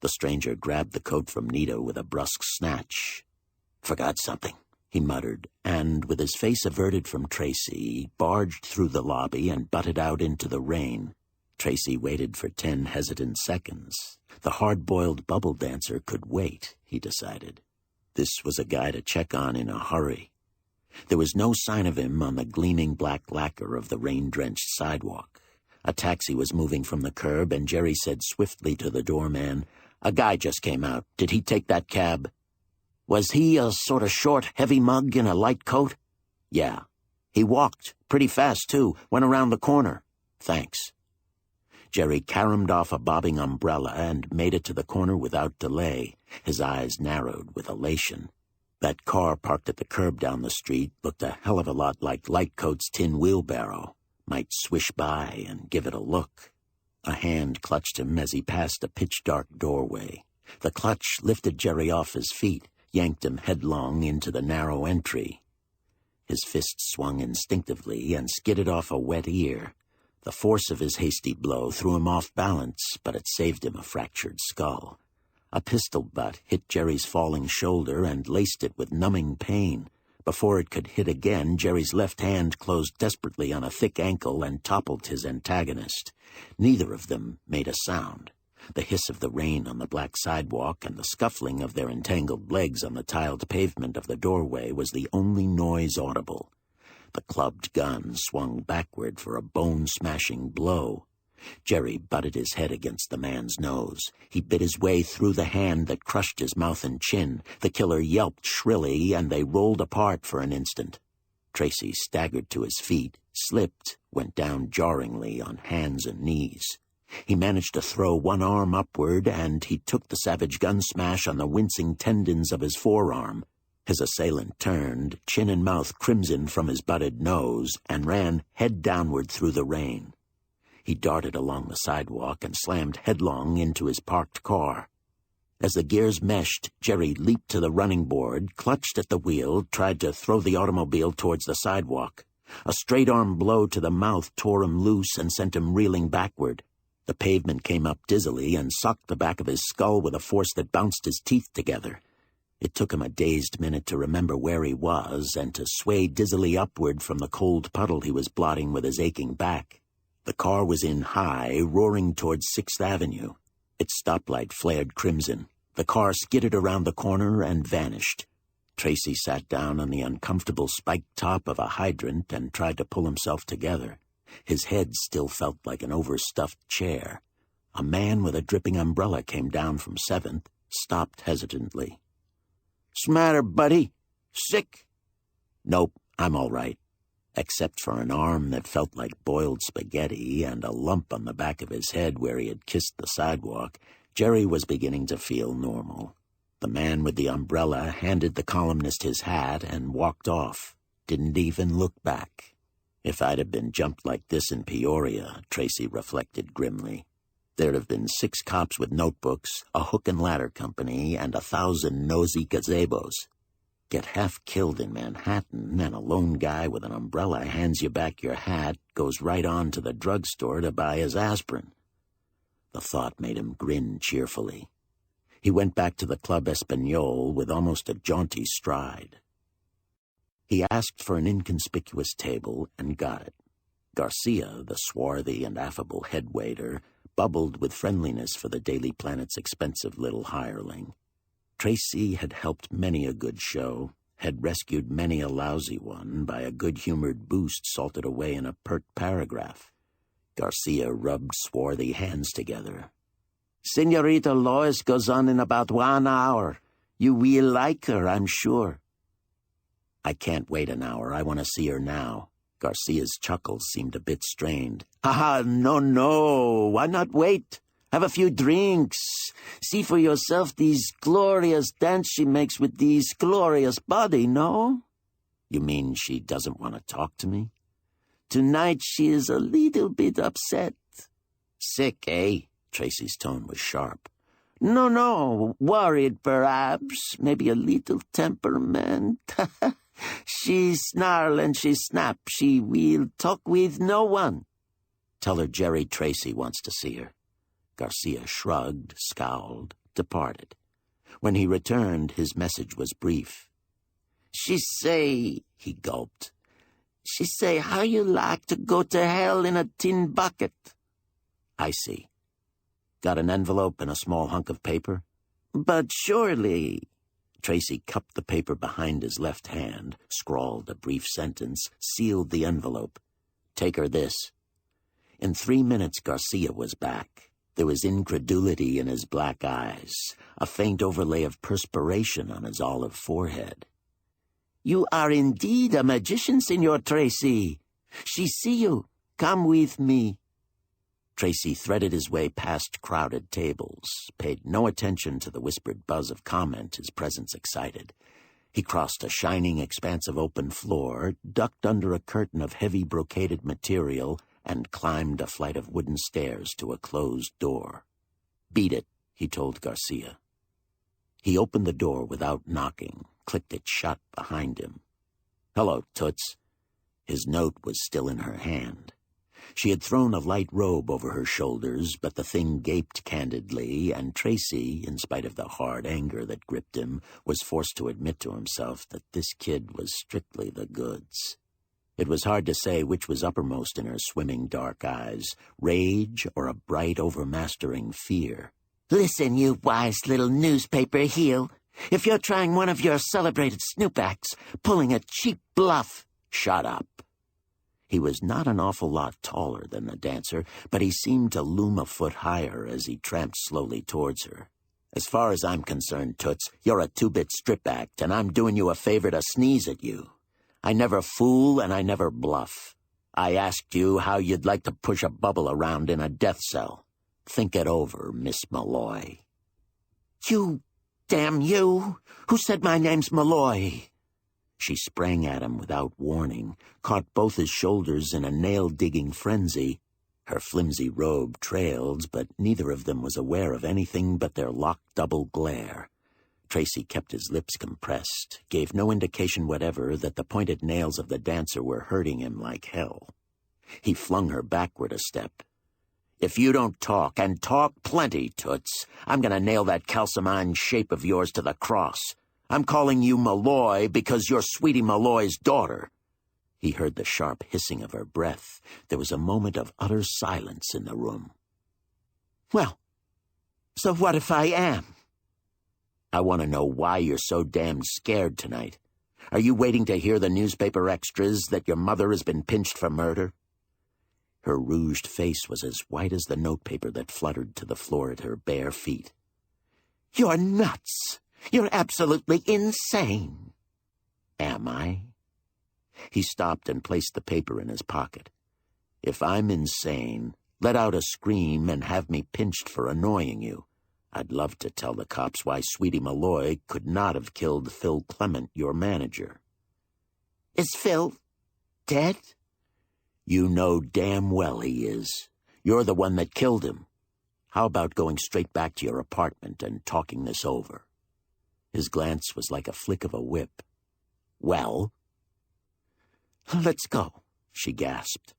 The stranger grabbed the coat from Nita with a brusque snatch. "Forgot something," he muttered, and, with his face averted from Tracy, barged through the lobby and butted out into the rain. Tracy waited for 10 hesitant seconds. The hard-boiled bubble dancer could wait, he decided. This was a guy to check on in a hurry. There was no sign of him on the gleaming black lacquer of the rain-drenched sidewalk. A taxi was moving from the curb, and Jerry said swiftly to the doorman, "A guy just came out. Did he take that cab?" "Was he a sort of short, heavy mug in a light coat?" "Yeah. He walked. Pretty fast, too. Went around the corner." "Thanks." Jerry caromed off a bobbing umbrella and made it to the corner without delay. His eyes narrowed with elation. That car parked at the curb down the street looked a hell of a lot like Lightcoat's tin wheelbarrow. Might swish by and give it a look. A hand clutched him as he passed a pitch-dark doorway. The clutch lifted Jerry off his feet, yanked him headlong into the narrow entry. His fist swung instinctively and skidded off a wet ear. The force of his hasty blow threw him off balance, but it saved him a fractured skull. A pistol butt hit Jerry's falling shoulder and laced it with numbing pain. Before it could hit again, Jerry's left hand closed desperately on a thick ankle and toppled his antagonist. Neither of them made a sound. The hiss of the rain on the black sidewalk and the scuffling of their entangled legs on the tiled pavement of the doorway was the only noise audible. The clubbed gun swung backward for a bone-smashing blow. Jerry butted his head against the man's nose. He bit his way through the hand that crushed his mouth and chin. The killer yelped shrilly, and they rolled apart for an instant. Tracy staggered to his feet, slipped, went down jarringly on hands and knees. He managed to throw one arm upward, and he took the savage gun smash on the wincing tendons of his forearm. His assailant turned, chin and mouth crimson from his butted nose, and ran head downward through the rain. He darted along the sidewalk and slammed headlong into his parked car. As the gears meshed, Jerry leaped to the running board, clutched at the wheel, tried to throw the automobile towards the sidewalk. A straight-arm blow to the mouth tore him loose and sent him reeling backward. The pavement came up dizzily and socked the back of his skull with a force that bounced his teeth together. It took him a dazed minute to remember where he was and to sway dizzily upward from the cold puddle he was blotting with his aching back. The car was in high, roaring towards 6th Avenue. Its stoplight flared crimson. The car skidded around the corner and vanished. Tracy sat down on the uncomfortable spiked top of a hydrant and tried to pull himself together. His head still felt like an overstuffed chair. A man with a dripping umbrella came down from 7th, stopped hesitantly. "'Smatter, buddy? Sick?" "Nope, I'm all right. Except for an arm that felt like boiled spaghetti and a lump on the back of his head where he had kissed the sidewalk, Jerry was beginning to feel normal. The man with the umbrella handed the columnist his hat and walked off. Didn't even look back. If I'd have been jumped like this in Peoria, Tracy reflected grimly, there'd have been 6 cops with notebooks, a hook and ladder company, and 1,000 nosy gazebos. Get half killed in Manhattan, and a lone guy with an umbrella hands you back your hat, goes right on to the drugstore to buy his aspirin. The thought made him grin cheerfully. He went back to the Club Espagnole with almost a jaunty stride. He asked for an inconspicuous table and got it. Garcia, the swarthy and affable head waiter, bubbled with friendliness for the Daily Planet's expensive little hireling. Tracy had helped many a good show, had rescued many a lousy one by a good-humored boost salted away in a pert paragraph. Garcia rubbed swarthy hands together. "Senorita Lois goes on in about 1 hour. You will like her, I'm sure." "I can't wait an hour. I want to see her now." Garcia's chuckles seemed a bit strained. "Ah, no. Why not wait? Have a few drinks. See for yourself these glorious dance she makes with these glorious body, no?" "You mean she doesn't want to talk to me?" "Tonight she is a little bit upset." "Sick, eh?" Tracy's tone was sharp. No, worried perhaps, maybe a little temperament." "She snarl and she snap. She will talk with no one." "Tell her Jerry Tracy wants to see her." Garcia shrugged, scowled, departed. When he returned, his message was brief. "She say," he gulped, "she say, how you like to go to hell in a tin bucket." "I see. Got an envelope and a small hunk of paper?" "But surely." Tracy cupped the paper behind his left hand, scrawled a brief sentence, sealed the envelope. "Take her this." In 3 minutes, Garcia was back. There was incredulity in his black eyes, a faint overlay of perspiration on his olive forehead. "You are indeed a magician, Signor Tracy. She see you. Come with me." Tracy threaded his way past crowded tables, paid no attention to the whispered buzz of comment his presence excited. He crossed a shining expanse of open floor, ducked under a curtain of heavy brocaded material, and climbed a flight of wooden stairs to a closed door. "Beat it," he told Garcia. He opened the door without knocking, clicked it shut behind him. "Hello, Toots." His note was still in her hand. She had thrown a light robe over her shoulders, but the thing gaped candidly, and Tracy, in spite of the hard anger that gripped him, was forced to admit to himself that this kid was strictly the goods. It was hard to say which was uppermost in her swimming dark eyes, rage or a bright, overmastering fear. "Listen, you wise little newspaper heel. If you're trying one of your celebrated snoop acts, pulling a cheap bluff—" "Shut up." He was not an awful lot taller than the dancer, but he seemed to loom a foot higher as he tramped slowly towards her. "As far as I'm concerned, Toots, you're a 2-bit strip act, and I'm doing you a favor to sneeze at you. I never fool and I never bluff. I asked you how you'd like to push a bubble around in a death cell. Think it over, Miss Malloy." "You, damn you! Who said my name's Malloy?" She sprang at him without warning, caught both his shoulders in a nail-digging frenzy. Her flimsy robe trailed, but neither of them was aware of anything but their locked double glare. Tracy kept his lips compressed, gave no indication whatever that the pointed nails of the dancer were hurting him like hell. He flung her backward a step. "If you don't talk, and talk plenty, Toots, I'm going to nail that calcimine shape of yours to the cross. I'm calling you Malloy because you're Sweetie Malloy's daughter." He heard the sharp hissing of her breath. There was a moment of utter silence in the room. "Well, so what if I am?" "I want to know why you're so damned scared tonight. Are you waiting to hear the newspaper extras that your mother has been pinched for murder?" Her rouged face was as white as the notepaper that fluttered to the floor at her bare feet. "You're nuts! You're absolutely insane!" "Am I?" He stopped and placed the paper in his pocket. "If I'm insane, let out a scream and have me pinched for annoying you. I'd love to tell the cops why Sweetie Malloy could not have killed Phil Clement, your manager." "Is Phil dead?" "You know damn well he is. You're the one that killed him. How about going straight back to your apartment and talking this over?" His glance was like a flick of a whip. "Well?" "Let's go," she gasped.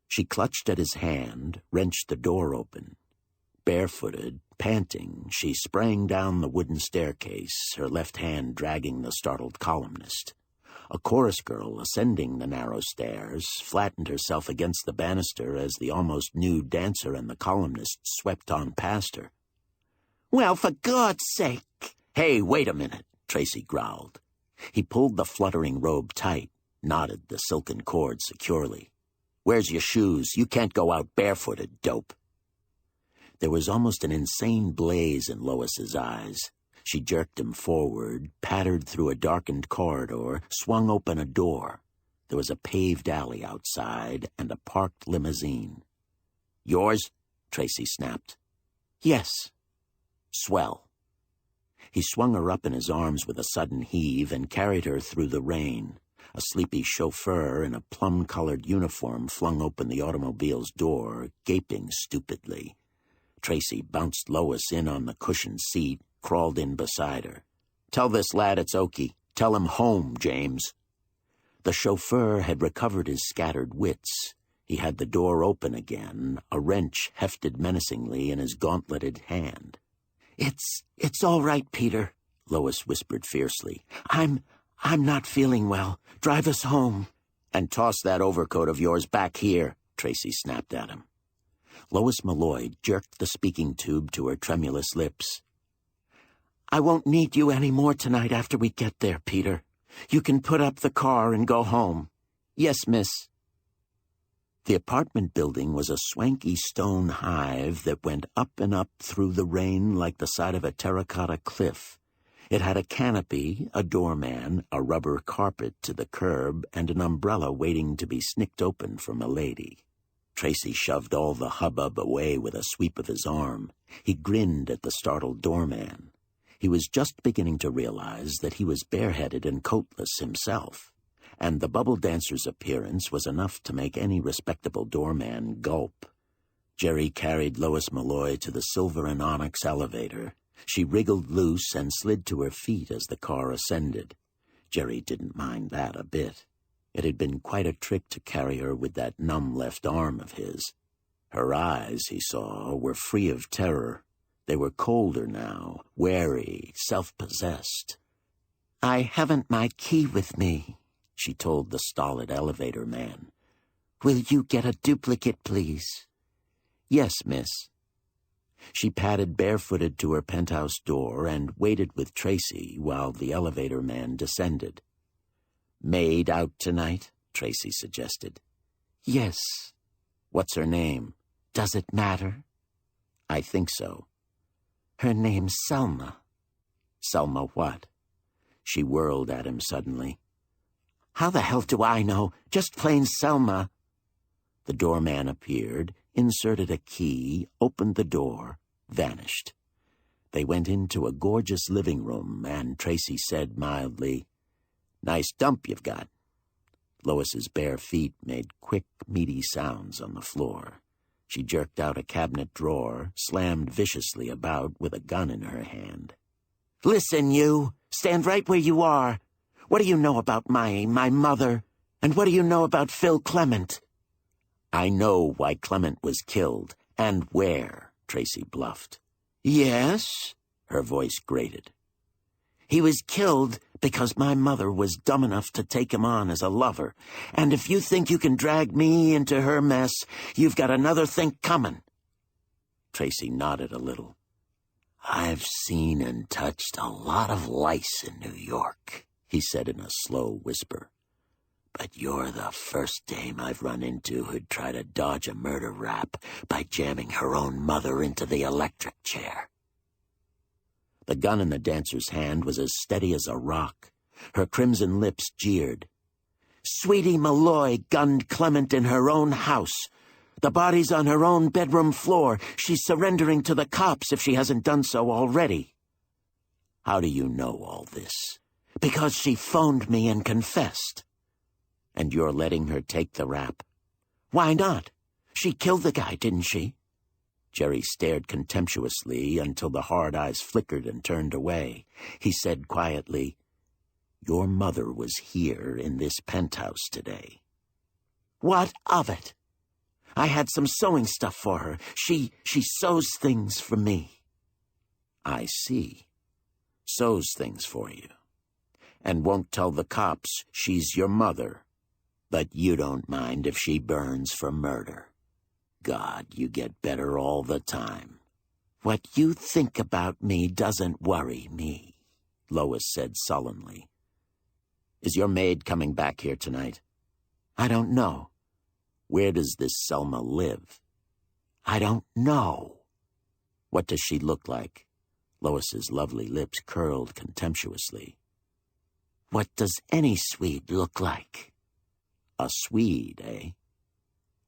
She clutched at his hand, wrenched the door open. Barefooted, panting, she sprang down the wooden staircase, her left hand dragging the startled columnist. A chorus girl ascending the narrow stairs flattened herself against the banister as the almost nude dancer and the columnist swept on past her. "Well, for God's sake!" "Hey, wait a minute," Tracy growled. He pulled the fluttering robe tight, knotted the silken cord securely. "Where's your shoes? You can't go out barefooted, dope." There was almost an insane blaze in Lois's eyes. She jerked him forward, pattered through a darkened corridor, swung open a door. There was a paved alley outside and a parked limousine. "Yours?" Tracy snapped. "Yes." "Swell." He swung her up in his arms with a sudden heave and carried her through the rain. A sleepy chauffeur in a plum-colored uniform flung open the automobile's door, gaping stupidly. Tracy bounced Lois in on the cushioned seat, crawled in beside her. "Tell this lad it's Okie. Tell him home, James." The chauffeur had recovered his scattered wits. He had the door open again, a wrench hefted menacingly in his gauntleted hand. It's all right, Peter," Lois whispered fiercely. I'm not feeling well. Drive us home." "And toss that overcoat of yours back here," Tracy snapped at him. Lois Malloy jerked the speaking tube to her tremulous lips. "I won't need you any more tonight after we get there, Peter. You can put up the car and go home." "Yes, miss." The apartment building was a swanky stone hive that went up and up through the rain like the side of a terracotta cliff. It had a canopy, a doorman, a rubber carpet to the curb, and an umbrella waiting to be snicked open for Milady. Tracy shoved all the hubbub away with a sweep of his arm. He grinned at the startled doorman. He was just beginning to realize that he was bareheaded and coatless himself, and the bubble dancer's appearance was enough to make any respectable doorman gulp. Jerry carried Lois Malloy to the silver and onyx elevator. She wriggled loose and slid to her feet as the car ascended. Jerry didn't mind that a bit. It had been quite a trick to carry her with that numb left arm of his. Her eyes, he saw, were free of terror. They were colder now, wary, self-possessed. "I haven't my key with me," she told the stolid elevator man. "Will you get a duplicate, please?" "Yes, miss." She padded barefooted to her penthouse door and waited with Tracy while the elevator man descended. "Maid out tonight?" Tracy suggested. "Yes." "What's her name?" "Does it matter?" "I think so." "Her name's Selma." "Selma what?" She whirled at him suddenly. "How the hell do I know? Just plain Selma." The doorman appeared, inserted a key, opened the door, vanished. They went into a gorgeous living room, and Tracy said mildly, "Nice dump you've got." Lois's bare feet made quick, meaty sounds on the floor. She jerked out a cabinet drawer, slammed viciously about with a gun in her hand. "Listen, you! Stand right where you are! What do you know about my mother? And what do you know about Phil Clement?" "I know why Clement was killed, and where," Tracy bluffed. "Yes?" Her voice grated. "He was killed Because my mother was dumb enough to take him on as a lover. And if you think you can drag me into her mess, you've got another think coming." Tracy nodded a little. "I've seen and touched a lot of lice in New York," he said in a slow whisper. "But you're the first dame I've run into who'd try to dodge a murder rap by jamming her own mother into the electric chair." The gun in the dancer's hand was as steady as a rock. Her crimson lips jeered. "Sweetie Malloy gunned Clement in her own house. The body's on her own bedroom floor. She's surrendering to the cops if she hasn't done so already." "How do you know all this?" "Because she phoned me and confessed." "And you're letting her take the rap?" "Why not? She killed the guy, didn't she?" Jerry stared contemptuously until the hard eyes flickered and turned away. He said quietly, "Your mother was here in this penthouse today." "What of it? I had some sewing stuff for her. She sews things for me." "I see. Sews things for you. And won't tell the cops she's your mother. But you don't mind if she burns for murder. God, you get better all the time." "What you think about me doesn't worry me," Lois said sullenly. "Is your maid coming back here tonight?" "I don't know." "Where does this Selma live?" "I don't know." "What does she look like?" Lois's lovely lips curled contemptuously. "What does any Swede look like?" "A Swede, eh?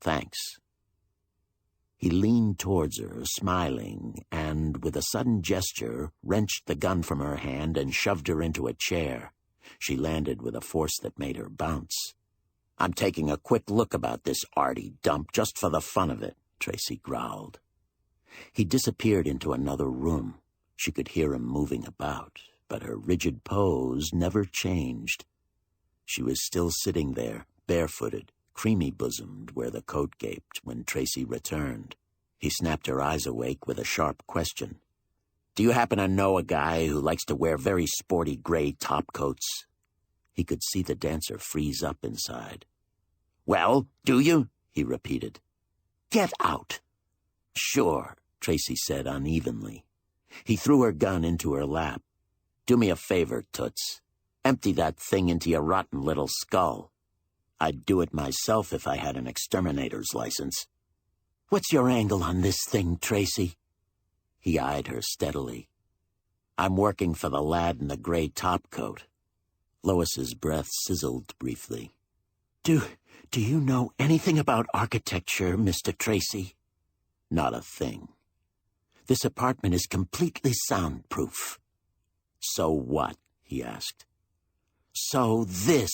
Thanks." He leaned towards her, smiling, and, with a sudden gesture, wrenched the gun from her hand and shoved her into a chair. She landed with a force that made her bounce. "I'm taking a quick look about this arty dump just for the fun of it," Tracy growled. He disappeared into another room. She could hear him moving about, but her rigid pose never changed. She was still sitting there, barefooted, creamy-bosomed where the coat gaped when Tracy returned. He snapped her eyes awake with a sharp question. "Do you happen to know a guy who likes to wear very sporty gray topcoats?" He could see the dancer freeze up inside. "Well, do you?" he repeated. "Get out." "Sure," Tracy said unevenly. He threw her gun into her lap. "Do me a favor, Toots. Empty that thing into your rotten little skull. I'd do it myself if I had an exterminator's license." "What's your angle on this thing, Tracy?" He eyed her steadily. "I'm working for the lad in the gray topcoat." Lois's breath sizzled briefly. Do you know anything about architecture, Mr. Tracy?" "Not a thing." "This apartment is completely soundproof." "So what?" he asked. "So this."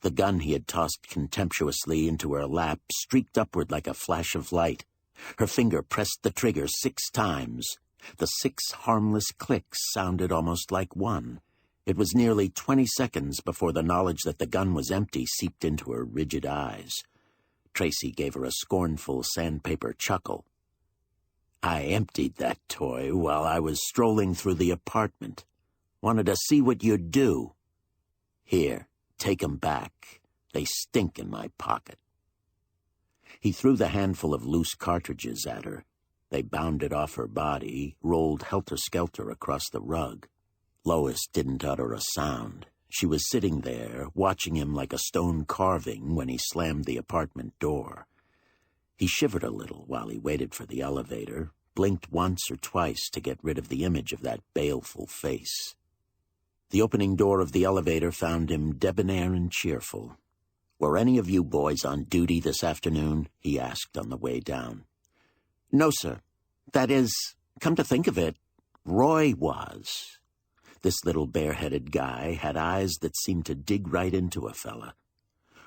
The gun he had tossed contemptuously into her lap streaked upward like a flash of light. Her finger pressed the trigger 6 times. The 6 harmless clicks sounded almost like one. It was nearly 20 seconds before the knowledge that the gun was empty seeped into her rigid eyes. Tracy gave her a scornful sandpaper chuckle. "I emptied that toy while I was strolling through the apartment. Wanted to see what you'd do. Here. Take 'em back. They stink in my pocket." He threw the handful of loose cartridges at her. They bounded off her body, rolled helter-skelter across the rug. Lois didn't utter a sound. She was sitting there, watching him like a stone carving when he slammed the apartment door. He shivered a little while he waited for the elevator, blinked once or twice to get rid of the image of that baleful face. The opening door of the elevator found him debonair and cheerful. "Were any of you boys on duty this afternoon?" he asked on the way down. "No, sir. That is, come to think of it, Roy was." This little bare-headed guy had eyes that seemed to dig right into a fella.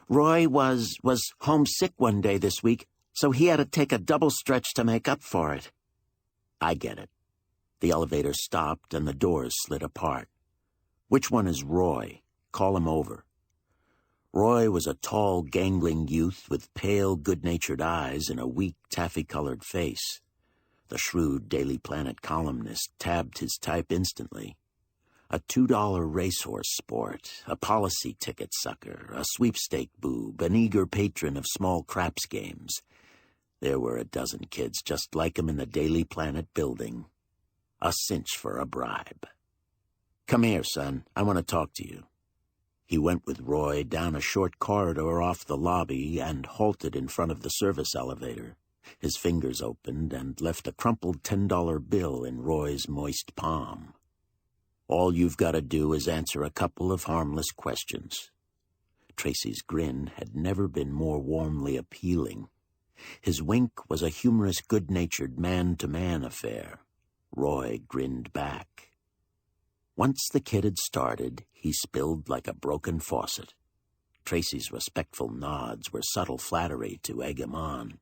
"Roy was homesick one day this week, so he had to take a double stretch to make up for it." "I get it." The elevator stopped and the doors slid apart. "Which one is Roy? Call him over." Roy was a tall, gangling youth with pale, good-natured eyes and a weak, taffy-colored face. The shrewd Daily Planet columnist tabbed his type instantly. A $2 racehorse sport, a policy ticket sucker, a sweepstake boob, an eager patron of small craps games. There were a dozen kids just like him in the Daily Planet building. A cinch for a bribe. "Come here, son. I want to talk to you." He went with Roy down a short corridor off the lobby and halted in front of the service elevator. His fingers opened and left a crumpled $10 bill in Roy's moist palm. "All you've got to do is answer a couple of harmless questions." Tracy's grin had never been more warmly appealing. His wink was a humorous, good-natured man-to-man affair. Roy grinned back. Once the kid had started, he spilled like a broken faucet. Tracy's respectful nods were subtle flattery to egg him on.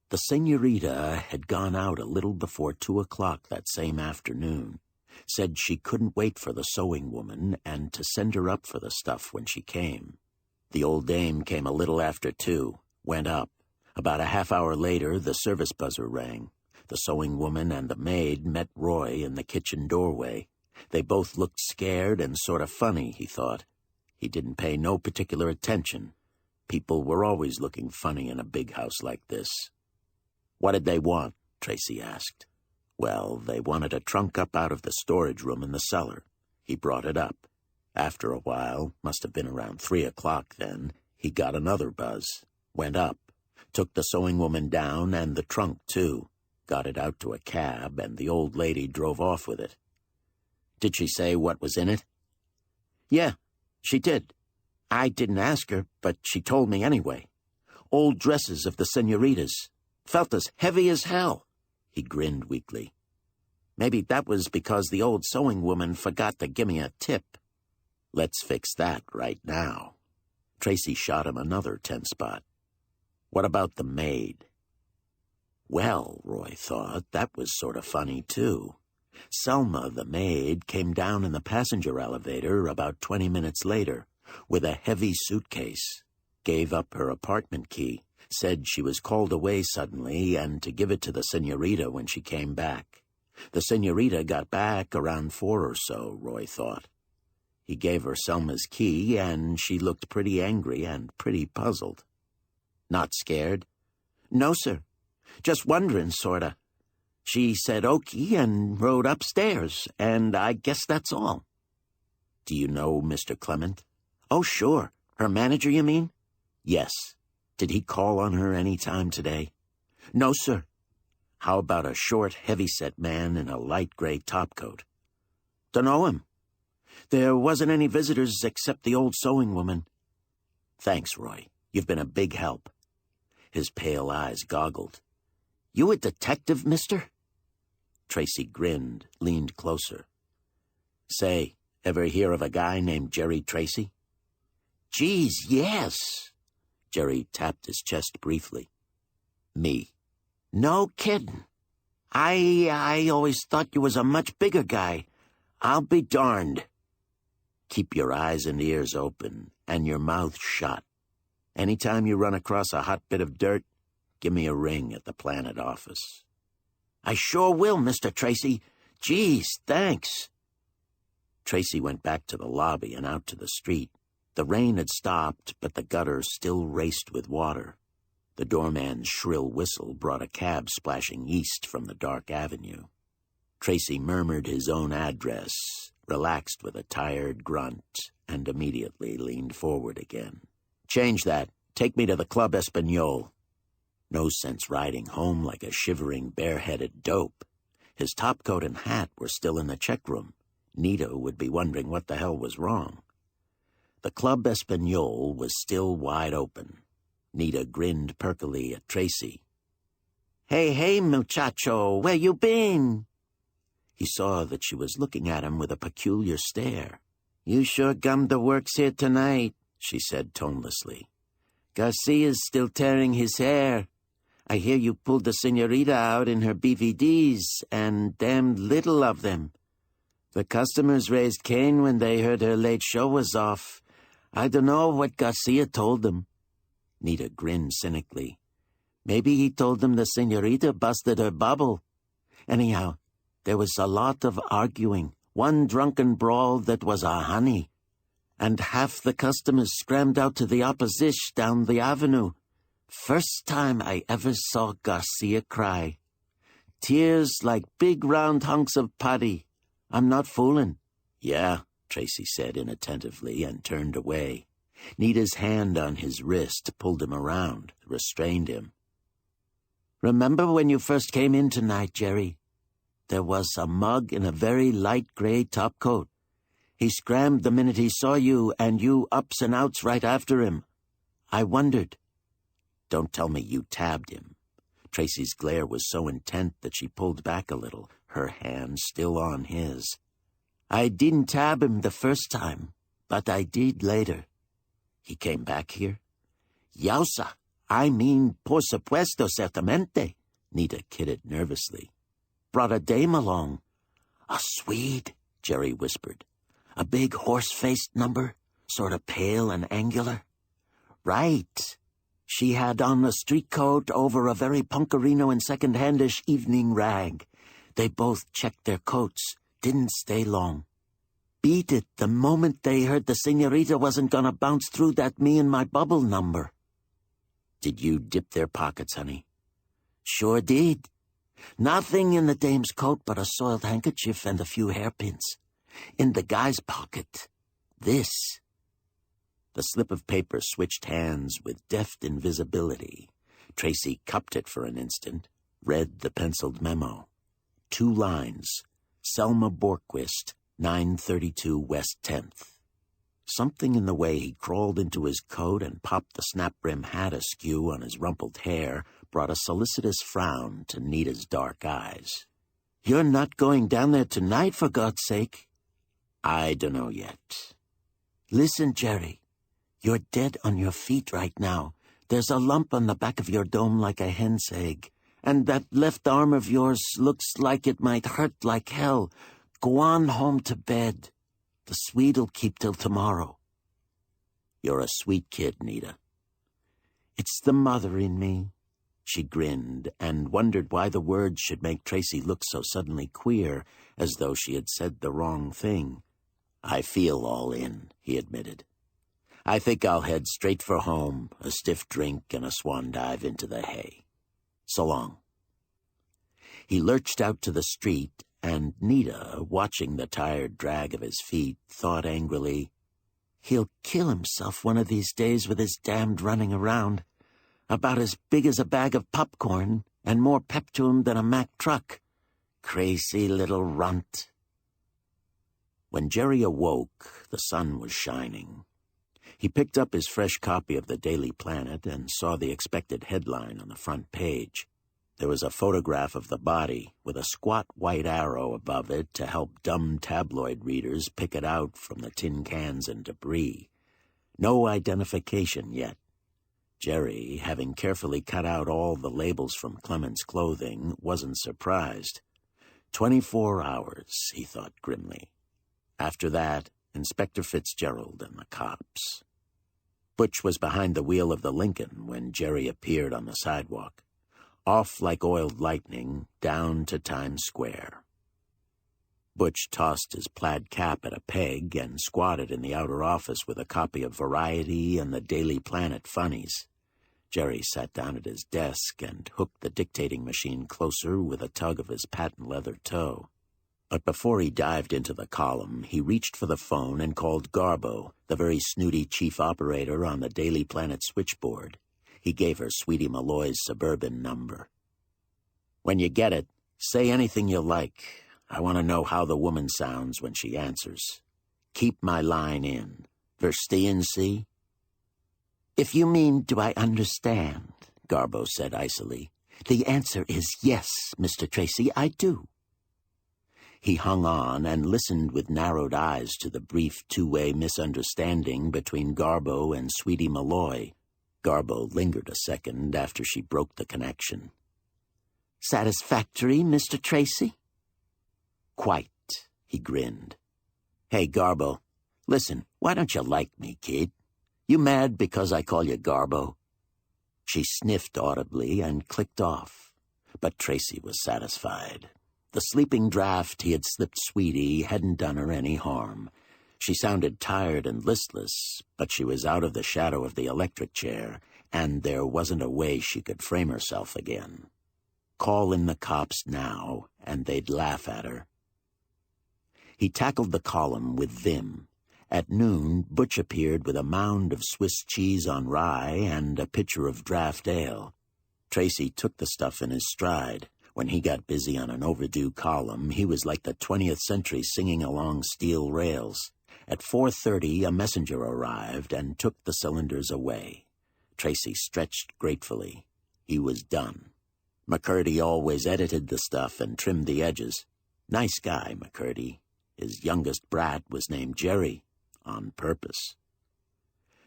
The senorita had gone out a little before 2 o'clock that same afternoon, said she couldn't wait for the sewing woman and to send her up for the stuff when she came. The old dame came a little after 2, went up. About a half hour later, the service buzzer rang. The sewing woman and the maid met Roy in the kitchen doorway. They both looked scared and sort of funny, he thought. He didn't pay no particular attention. People were always looking funny in a big house like this. "What did they want?" Tracy asked. "Well, they wanted a trunk up out of the storage room in the cellar." He brought it up. After a while, must have been around 3 o'clock then, he got another buzz. Went up. Took the sewing woman down and the trunk, too. Got it out to a cab, and the old lady drove off with it. "Did she say what was in it?" "Yeah, she did. I didn't ask her, but she told me anyway. Old dresses of the senoritas. Felt as heavy as hell." He grinned weakly. "Maybe that was because the old sewing woman forgot to give me a tip." "Let's fix that right now." Tracy shot him another 10-spot. "What about the maid?" Well, Roy thought, that was sort of funny, too. Selma, the maid, came down in the passenger elevator about 20 minutes later with a heavy suitcase, gave up her apartment key, said she was called away suddenly and to give it to the senorita when she came back. The senorita got back around 4 or so, Roy thought. He gave her Selma's key, and she looked pretty angry and pretty puzzled. "Not scared?" "No, sir. Just wondering, sorta. She said okie and rode upstairs, and I guess that's all." "Do you know Mr. Clement?" "Oh, sure. Her manager, you mean?" "Yes. Did he call on her any time today?" "No, sir." "How about a short, heavy-set man in a light gray topcoat?" "Dunno him. There wasn't any visitors except the old sewing woman." "Thanks, Roy. You've been a big help." His pale eyes goggled. "You a detective, mister?" Tracy grinned, leaned closer. "Say, ever hear of a guy named Jerry Tracy?" "Geez, yes." Jerry tapped his chest briefly. "Me." "No kiddin'. I always thought you was a much bigger guy. I'll be darned." "Keep your eyes and ears open, and your mouth shut. Anytime you run across a hot bit of dirt, give me a ring at the Planet office." "I sure will, Mr. Tracy. Geez, thanks." Tracy went back to the lobby and out to the street. The rain had stopped, but the gutter still raced with water. The doorman's shrill whistle brought a cab splashing east from the dark avenue. Tracy murmured his own address, relaxed with a tired grunt, and immediately leaned forward again. "Change that. Take me to the Club Espagnole." No sense riding home like a shivering, bareheaded dope. His topcoat and hat were still in the check room. Nita would be wondering what the hell was wrong. The Club Espagnole was still wide open. Nita grinned perkily at Tracy. Hey, muchacho, where you been?" He saw that she was looking at him with a peculiar stare. "You sure gummed the works here tonight," she said tonelessly. "Garcia's still tearing his hair. I hear you pulled the senorita out in her BVDs, and damned little of them. The customers raised Cain when they heard her late show was off. I don't know what Garcia told them." Nita grinned cynically. "Maybe he told them the senorita busted her bubble. Anyhow, there was a lot of arguing, One drunken brawl that was a honey. And half the customers scrammed out to the opposition down the avenue. First time I ever saw Garcia cry. Tears like big round hunks of putty. I'm not fooling. Yeah, Tracy said inattentively and turned away. Nita's hand on his wrist pulled him around, restrained him. Remember when you first came in tonight, Jerry? There was a mug in a very light gray topcoat. He scrammed the minute he saw you, and you ups and outs right after him. I wondered. Don't tell me you tabbed him. Tracy's glare was so intent that she pulled back a little, her hand still on his. I didn't tab him the first time, but I did later. He came back here? Yausa, I mean, por supuesto, certamente, Nita kidded nervously. Brought a dame along. A Swede, Jerry whispered. A big horse-faced number, sort of pale and angular. Right. She had on a street coat over a very punkerino and second-handish evening rag. They both checked their coats, didn't stay long. Beat it the moment they heard the senorita wasn't gonna bounce through that me and my bubble number. Did you dip their pockets, honey? Sure did. Nothing in the dame's coat but a soiled handkerchief and a few hairpins. In the guy's pocket, this. The slip of paper switched hands with deft invisibility. Tracy cupped it for an instant, read the penciled memo. 2 lines. Selma Borquist, 932 West 10th. Something in the way he crawled into his coat and popped the snap-brim hat askew on his rumpled hair brought a solicitous frown to Nita's dark eyes. You're not going down there tonight, for God's sake? I dunno yet. Listen, Jerry. You're dead on your feet right now. There's a lump on the back of your dome like a hen's egg. And that left arm of yours looks like it might hurt like hell. Go on home to bed. The Swede'll keep till tomorrow. You're a sweet kid, Nita. It's the mother in me. She grinned and wondered why the words should make Tracy look so suddenly queer, as though she had said the wrong thing. I feel all in, he admitted. I think I'll head straight for home, a stiff drink and a swan dive into the hay. So long. He lurched out to the street, and Nita, watching the tired drag of his feet, thought angrily, he'll kill himself one of these days with his damned running around. About as big as a bag of popcorn, and more pep to him than a Mack truck. Crazy little runt. When Jerry awoke, the sun was shining. He picked up his fresh copy of the Daily Planet and saw the expected headline on the front page. There was a photograph of the body, with a squat white arrow above it to help dumb tabloid readers pick it out from the tin cans and debris. No identification yet. Jerry, having carefully cut out all the labels from Clement's clothing, wasn't surprised. 24 hours, he thought grimly. After that, Inspector Fitzgerald and the cops. Butch was behind the wheel of the Lincoln when Jerry appeared on the sidewalk. Off like oiled lightning, down to Times Square. Butch tossed his plaid cap at a peg and squatted in the outer office with a copy of Variety and the Daily Planet funnies. Jerry sat down at his desk and hooked the dictating machine closer with a tug of his patent leather toe. But before he dived into the column, he reached for the phone and called Garbo, the very snooty chief operator on the Daily Planet switchboard. He gave her Sweetie Malloy's suburban number. When you get it, say anything you like. I want to know how the woman sounds when she answers. Keep my line in. Verstehen Sie? If you mean, do I understand, Garbo said icily, the answer is yes, Mr. Tracy, I do. He hung on and listened with narrowed eyes to the brief two-way misunderstanding between Garbo and Sweetie Malloy. Garbo lingered a second after she broke the connection. Satisfactory, Mr. Tracy? Quite, he grinned. Hey, Garbo, listen, why don't you like me, kid? You mad because I call you Garbo? She sniffed audibly and clicked off, but Tracy was satisfied. The sleeping draft he had slipped Sweetie hadn't done her any harm. She sounded tired and listless, but she was out of the shadow of the electric chair, and there wasn't a way she could frame herself again. Call in the cops now, and they'd laugh at her. He tackled the column with vim. At noon, Butch appeared with a mound of Swiss cheese on rye and a pitcher of draft ale. Tracy took the stuff in his stride. When he got busy on an overdue column, he was like the 20th century singing along steel rails. At 4:30, a messenger arrived and took the cylinders away. Tracy stretched gratefully. He was done. McCurdy always edited the stuff and trimmed the edges. Nice guy, McCurdy. His youngest brat was named Jerry, on purpose.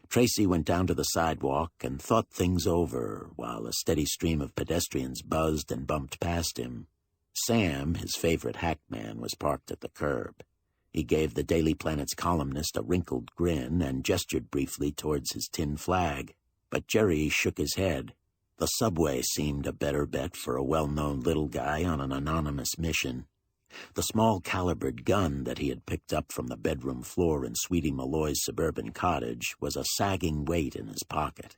Tracy went down to the sidewalk and thought things over while a steady stream of pedestrians buzzed and bumped past him. Sam, his favorite hackman, was parked at the curb. He gave the Daily Planet's columnist a wrinkled grin and gestured briefly towards his tin flag, but Jerry shook his head. The subway seemed a better bet for a well-known little guy on an anonymous mission. The small-calibered gun that he had picked up from the bedroom floor in Sweetie Malloy's suburban cottage was a sagging weight in his pocket.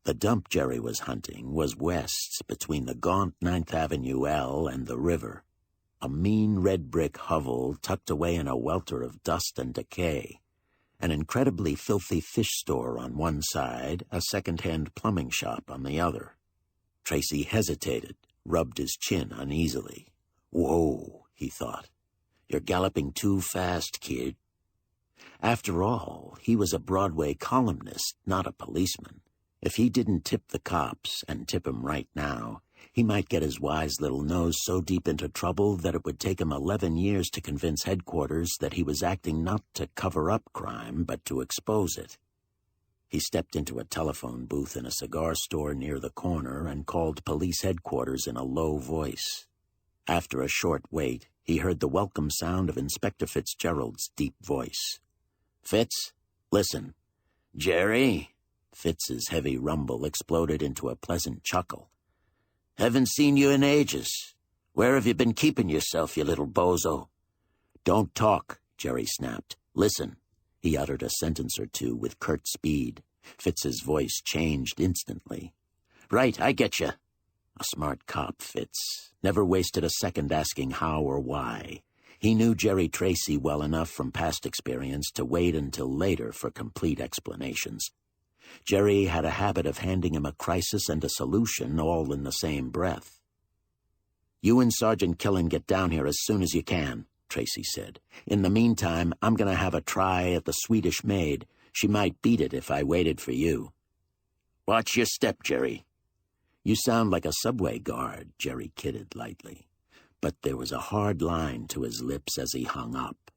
The dump Jerry was hunting was west, between the gaunt 9th Avenue L and the river. A mean red-brick hovel tucked away in a welter of dust and decay. An incredibly filthy fish store on one side, a second-hand plumbing shop on the other. Tracy hesitated, rubbed his chin uneasily. Whoa, he thought. You're galloping too fast, kid. After all, he was a Broadway columnist, not a policeman. If he didn't tip the cops, and tip 'em right now, he might get his wise little nose so deep into trouble that it would take him 11 years to convince headquarters that he was acting not to cover up crime, but to expose it. He stepped into a telephone booth in a cigar store near the corner and called police headquarters in a low voice. After a short wait, he heard the welcome sound of Inspector Fitzgerald's deep voice. "Fitz, listen. Jerry?" Fitz's heavy rumble exploded into a pleasant chuckle. "Haven't seen you in ages. Where have you been keeping yourself, you little bozo?" "Don't talk," Jerry snapped. "Listen." He uttered a sentence or two with curt speed. Fitz's voice changed instantly. "Right, I get you." A smart cop, Fitz. Never wasted a second asking how or why. He knew Jerry Tracy well enough from past experience to wait until later for complete explanations. Jerry had a habit of handing him a crisis and a solution all in the same breath. "You and Sergeant Killen get down here as soon as you can," Tracy said. "In the meantime, I'm going to have a try at the Swedish maid. She might beat it if I waited for you." "Watch your step, Jerry." "You sound like a subway guard," Jerry kidded lightly. But there was a hard line to his lips as he hung up.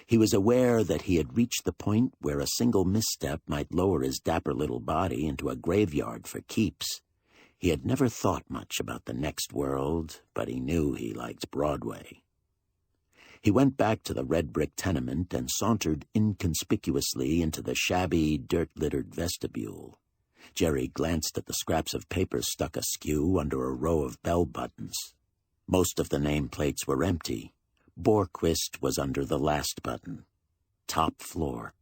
He was aware that he had reached the point where a single misstep might lower his dapper little body into a graveyard for keeps. He had never thought much about the next world, but he knew he liked Broadway. He went back to the red-brick tenement and sauntered inconspicuously into the shabby, dirt-littered vestibule. Jerry glanced at the scraps of paper stuck askew under a row of bell buttons. Most of the nameplates were empty. Borquist was under the last button. Top floor.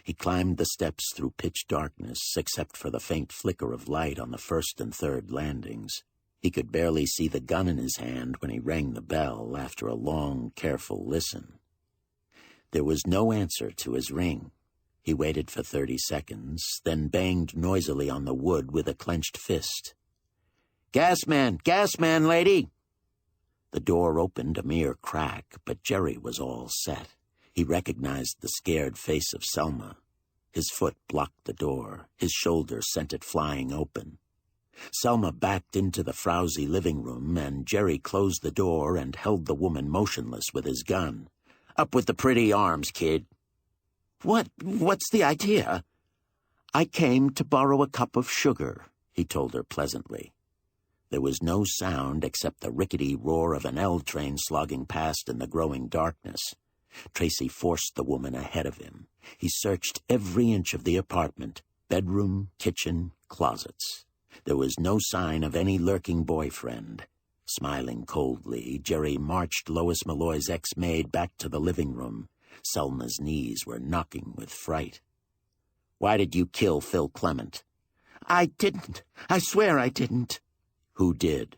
He climbed the steps through pitch darkness, except for the faint flicker of light on the first and third landings. He could barely see the gun in his hand when he rang the bell after a long, careful listen. There was no answer to his ring. He waited for 30 seconds, then banged noisily on the wood with a clenched fist. Gasman, lady!" The door opened a mere crack, but Jerry was all set. He recognized the scared face of Selma. His foot blocked the door. His shoulder sent it flying open. Selma backed into the frowsy living room, and Jerry closed the door and held the woman motionless with his gun. "Up with the pretty arms, kid." What's the idea?" "I came to borrow a cup of sugar," he told her pleasantly. There was no sound except the rickety roar of an L train slogging past in the growing darkness. Tracy forced the woman ahead of him. He searched every inch of the apartment, bedroom, kitchen, closets. There was no sign of any lurking boyfriend. Smiling coldly, Jerry marched Lois Malloy's ex-maid back to the living room. Selma's knees were knocking with fright. "Why did you kill Phil Clement?" "I didn't. I swear I didn't." "Who did?"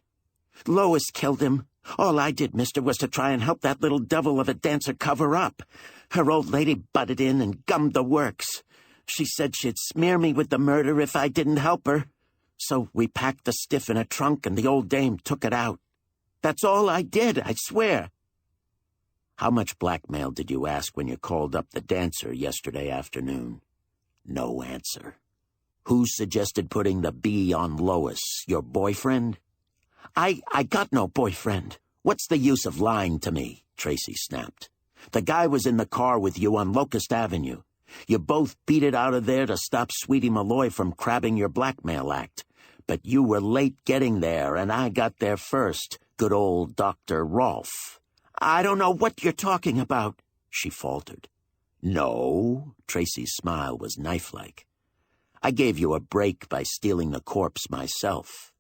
"Lois killed him. All I did, mister, was to try and help that little devil of a dancer cover up. Her old lady butted in and gummed the works. She said she'd smear me with the murder if I didn't help her. So we packed the stiff in a trunk and the old dame took it out. That's all I did, I swear." "How much blackmail did you ask when you called up the dancer yesterday afternoon?" No answer. "Who suggested putting the B on Lois? Your boyfriend?" I got no boyfriend. What's the use of lying to me?" Tracy snapped. "The guy was in the car with you on Locust Avenue. You both beat it out of there to stop Sweetie Malloy from crabbing your blackmail act. But you were late getting there, and I got there first. Good old Dr. Rolfe." "I don't know what you're talking about," she faltered. "No?" Tracy's smile was knife-like. "I gave you a break by stealing the corpse myself.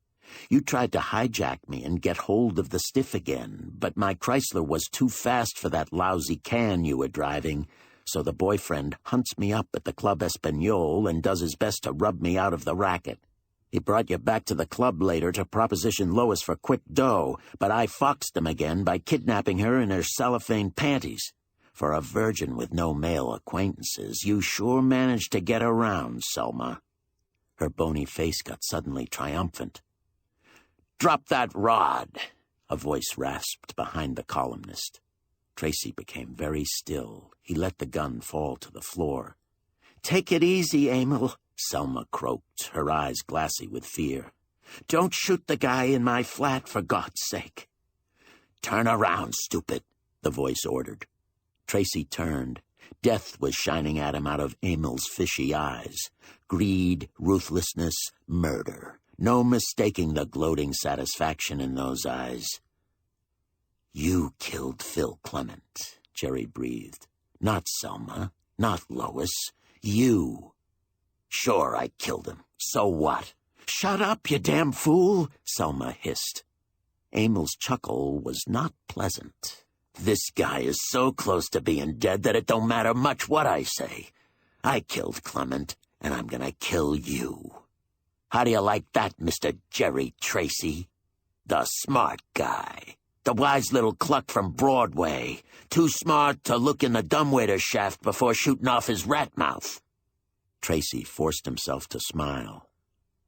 You tried to hijack me and get hold of the stiff again, but my Chrysler was too fast for that lousy can you were driving, so the boyfriend hunts me up at the Club Espanol and does his best to rub me out of the racket. He brought you back to the club later to proposition Lois for quick dough, but I foxed him again by kidnapping her in her cellophane panties. For a virgin with no male acquaintances, you sure managed to get around, Selma." Her bony face got suddenly triumphant. "Drop that rod," a voice rasped behind the columnist. Tracy became very still. He let the gun fall to the floor. "Take it easy, Emil," Selma croaked, her eyes glassy with fear. "Don't shoot the guy in my flat, for God's sake." "Turn around, stupid," the voice ordered. Tracy turned. Death was shining at him out of Emil's fishy eyes. Greed, ruthlessness, murder. No mistaking the gloating satisfaction in those eyes. "You killed Phil Clement," Jerry breathed. "Not Selma, not Lois. You." "Sure, I killed him. So what?" "Shut up, you damn fool," Selma hissed. Emil's chuckle was not pleasant. "This guy is so close to being dead that it don't matter much what I say. I killed Clement, and I'm gonna kill you. How do you like that, Mr. Jerry Tracy? The smart guy. The wise little cluck from Broadway. Too smart to look in the dumbwaiter shaft before shooting off his rat mouth." Tracy forced himself to smile.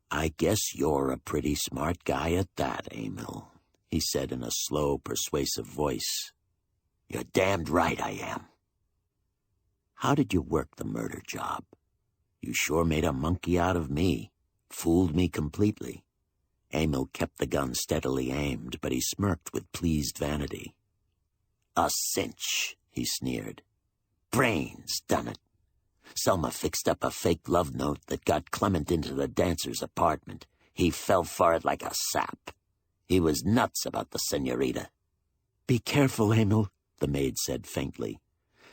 "I guess you're a pretty smart guy at that, Emil," he said in a slow, persuasive voice. "You're damned right I am." "How did you work the murder job? You sure made a monkey out of me. Fooled me completely." Emil kept the gun steadily aimed, but he smirked with pleased vanity. "A cinch," he sneered. "Brains done it. Selma fixed up a fake love note that got Clement into the dancer's apartment. He fell for it like a sap. He was nuts about the senorita." "Be careful, Emil," the maid said faintly.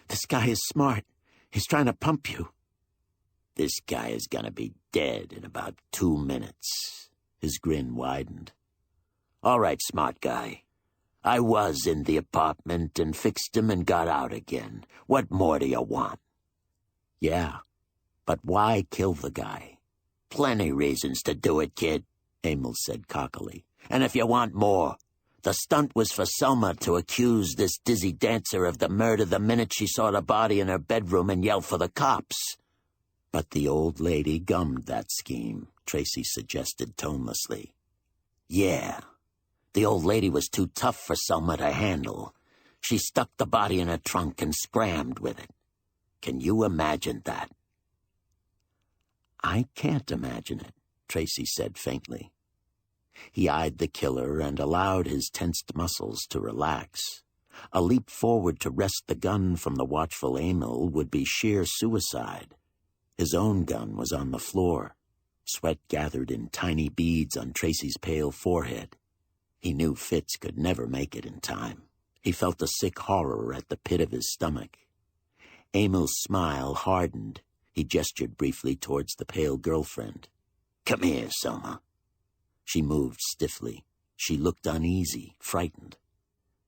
"This guy is smart. He's trying to pump you." "This guy is gonna be dead in about 2 minutes. His grin widened. "All right, smart guy. I was in the apartment and fixed him and got out again. What more do you want?" "Yeah, but why kill the guy?" "Plenty reasons to do it, kid," Emil said cockily. "And if you want more, the stunt was for Selma to accuse this dizzy dancer of the murder the minute she saw the body in her bedroom and yell for the cops." "But the old lady gummed that scheme," Tracy suggested tonelessly. "Yeah. The old lady was too tough for Selma to handle. She stuck the body in her trunk and scrammed with it. Can you imagine that?" "I can't imagine it," Tracy said faintly. He eyed the killer and allowed his tensed muscles to relax. A leap forward to wrest the gun from the watchful Emil would be sheer suicide. His own gun was on the floor. Sweat gathered in tiny beads on Tracy's pale forehead. He knew Fitz could never make it in time. He felt a sick horror at the pit of his stomach. Emil's smile hardened. He gestured briefly towards the pale girlfriend. "Come here, Selma." She moved stiffly. She looked uneasy, frightened.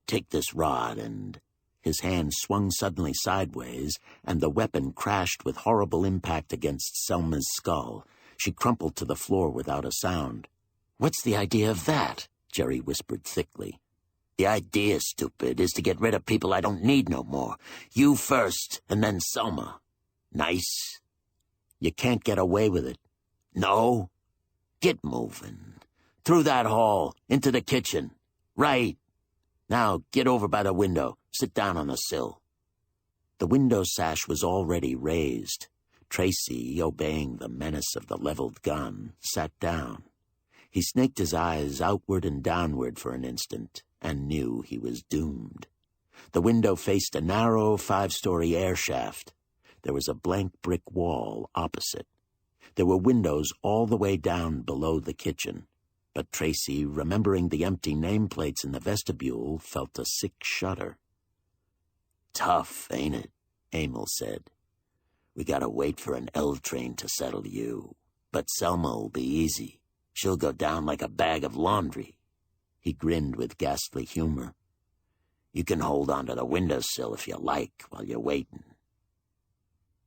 "Take this rod and—" His hand swung suddenly sideways, and the weapon crashed with horrible impact against Selma's skull. She crumpled to the floor without a sound. "What's the idea of that?" Jerry whispered thickly. "The idea, stupid, is to get rid of people I don't need no more. You first, and then Selma. Nice? You can't get away with it. No? Get moving. Through that hall, into the kitchen. Right. Now get over by the window. Sit down on the sill." The window sash was already raised. Tracy, obeying the menace of the leveled gun, sat down. He snaked his eyes outward and downward for an instant, and knew he was doomed. The window faced a narrow 5-story air shaft. There was a blank brick wall opposite. There were windows all the way down below the kitchen, but Tracy, remembering the empty nameplates in the vestibule, felt a sick shudder. "Tough, ain't it?" Emil said. "We gotta wait for an L train to settle you, but Selma'll be easy. She'll go down like a bag of laundry." He grinned with ghastly humor. "You can hold onto the windowsill if you like while you're waiting."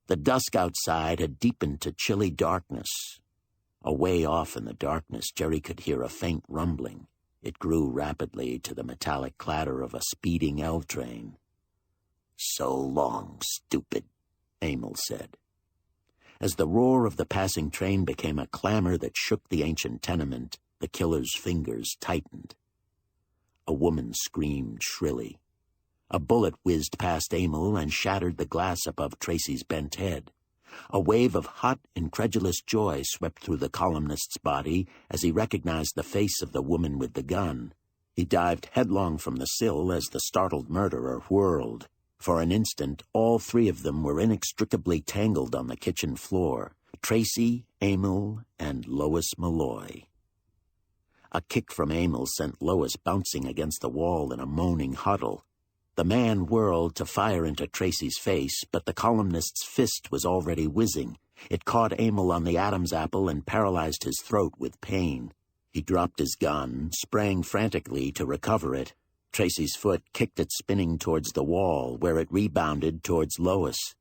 The dusk outside had deepened to chilly darkness. Away off in the darkness, Jerry could hear a faint rumbling. It grew rapidly to the metallic clatter of a speeding L train. "So long, stupid," Emil said. As the roar of the passing train became a clamor that shook the ancient tenement, the killer's fingers tightened. A woman screamed shrilly. A bullet whizzed past Emil and shattered the glass above Tracy's bent head. A wave of hot, incredulous joy swept through the columnist's body as he recognized the face of the woman with the gun. He dived headlong from the sill as the startled murderer whirled. For an instant, all three of them were inextricably tangled on the kitchen floor: Tracy, Emil, and Lois Malloy. A kick from Emil sent Lois bouncing against the wall in a moaning huddle. The man whirled to fire into Tracy's face, but the columnist's fist was already whizzing. It caught Emil on the Adam's apple and paralyzed his throat with pain. He dropped his gun, sprang frantically to recover it. Tracy's foot kicked it spinning towards the wall, where it rebounded towards Lois.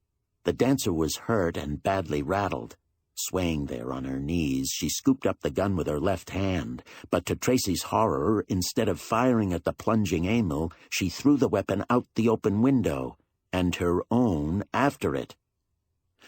The dancer was hurt and badly rattled. Swaying there on her knees, she scooped up the gun with her left hand, but to Tracy's horror, instead of firing at the plunging Emil, she threw the weapon out the open window, and her own after it.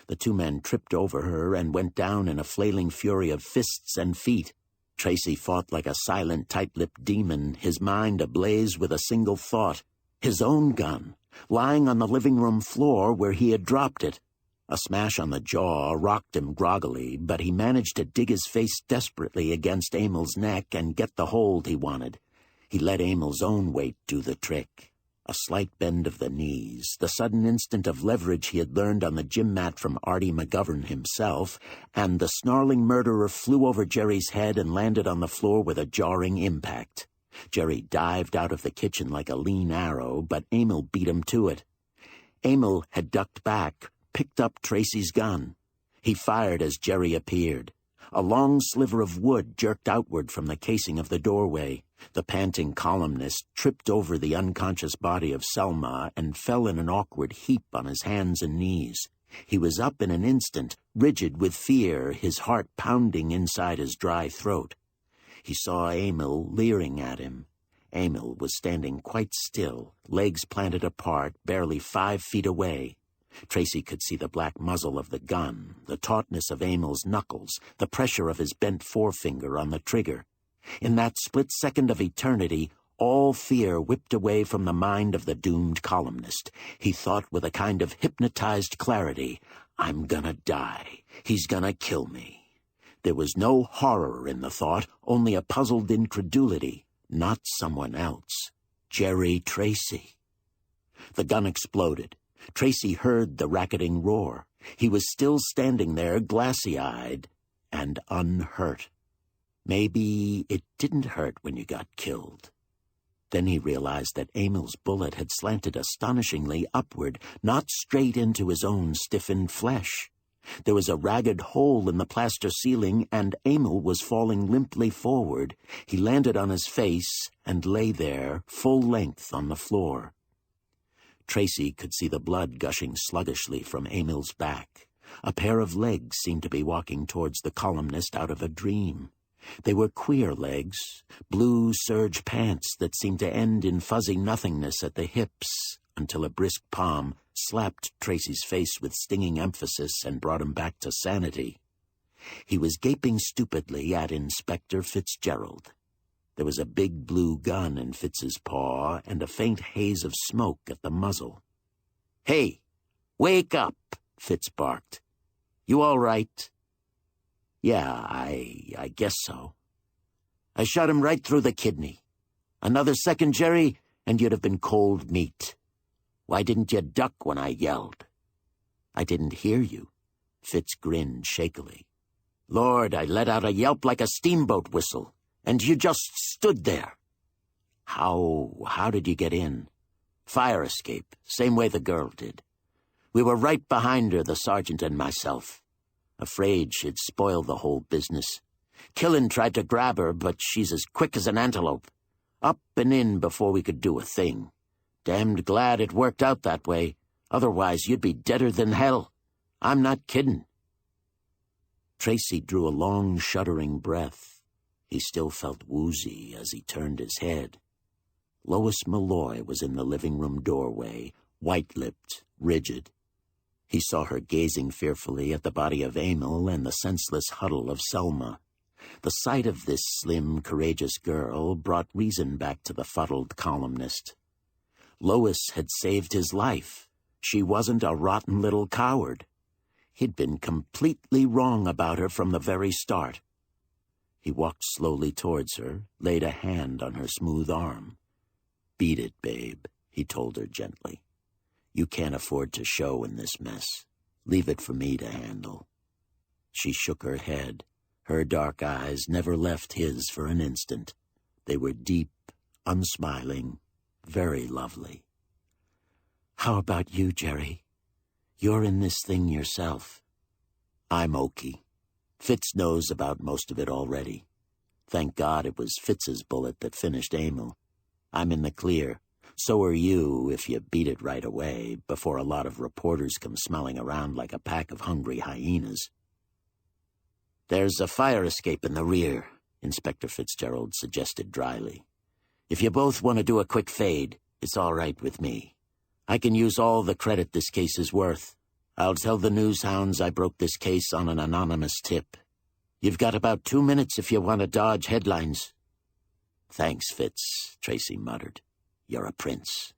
The two men tripped over her and went down in a flailing fury of fists and feet. Tracy fought like a silent, tight-lipped demon, his mind ablaze with a single thought: his own gun, lying on the living room floor where he had dropped it. A smash on the jaw rocked him groggily, but he managed to dig his face desperately against Emil's neck and get the hold he wanted. He let Emil's own weight do the trick. A slight bend of the knees, the sudden instant of leverage he had learned on the gym mat from Artie McGovern himself, and the snarling murderer flew over Jerry's head and landed on the floor with a jarring impact. Jerry dived out of the kitchen like a lean arrow, but Emil beat him to it. Emil had ducked back, picked up Tracy's gun. He fired as Jerry appeared. A long sliver of wood jerked outward from the casing of the doorway. The panting columnist tripped over the unconscious body of Selma and fell in an awkward heap on his hands and knees. He was up in an instant, rigid with fear, his heart pounding inside his dry throat. He saw Emil leering at him. Emil was standing quite still, legs planted apart, barely 5 feet away. Tracy could see the black muzzle of the gun, the tautness of Emil's knuckles, the pressure of his bent forefinger on the trigger. In that split second of eternity, all fear whipped away from the mind of the doomed columnist. He thought with a kind of hypnotized clarity, "I'm gonna die. He's gonna kill me." There was no horror in the thought, only a puzzled incredulity. Not someone else. Jerry Tracy. The gun exploded. Tracy heard the racketing roar. He was still standing there, glassy-eyed and unhurt. Maybe it didn't hurt when you got killed. Then he realized that Emil's bullet had slanted astonishingly upward, not straight into his own stiffened flesh. There was a ragged hole in the plaster ceiling, and Emil was falling limply forward. He landed on his face and lay there, full length on the floor. Tracy could see the blood gushing sluggishly from Emil's back. A pair of legs seemed to be walking towards the columnist out of a dream. They were queer legs, blue serge pants that seemed to end in fuzzy nothingness at the hips, until a brisk palm slapped Tracy's face with stinging emphasis and brought him back to sanity. He was gaping stupidly at Inspector Fitzgerald. There was a big blue gun in Fitz's paw and a faint haze of smoke at the muzzle. "Hey, wake up," Fitz barked. "You all right?" "Yeah, I guess so. I shot him right through the kidney. Another second, Jerry, and you'd have been cold meat. Why didn't you duck when I yelled?" "I didn't hear you." Fitz grinned shakily. "Lord, I let out a yelp like a steamboat whistle, and you just stood there." How did you get in?" "Fire escape, same way the girl did. We were right behind her, the sergeant and myself. Afraid she'd spoil the whole business. Killen tried to grab her, but she's as quick as an antelope. Up and in before we could do a thing. Damned glad it worked out that way. Otherwise, you'd be deader than hell. I'm not kidding." Tracy drew a long, shuddering breath. He still felt woozy as he turned his head. Lois Malloy was in the living room doorway, white-lipped, rigid. He saw her gazing fearfully at the body of Emil and the senseless huddle of Selma. The sight of this slim, courageous girl brought reason back to the fuddled columnist. Lois had saved his life. She wasn't a rotten little coward. He'd been completely wrong about her from the very start. He walked slowly towards her, laid a hand on her smooth arm. "Beat it, babe," he told her gently. "You can't afford to show in this mess. Leave it for me to handle." She shook her head. Her dark eyes never left his for an instant. They were deep, unsmiling, very lovely. "How about you, Jerry? You're in this thing yourself." "I'm okie. Fitz knows about most of it already. Thank God it was Fitz's bullet that finished Emil. I'm in the clear. So are you if you beat it right away, before a lot of reporters come smelling around like a pack of hungry hyenas." "There's a fire escape in the rear," Inspector Fitzgerald suggested dryly. "If you both want to do a quick fade, it's all right with me. I can use all the credit this case is worth. I'll tell the news hounds I broke this case on an anonymous tip. You've got about 2 minutes if you want to dodge headlines." "Thanks, Fitz," Tracy muttered. "You're a prince."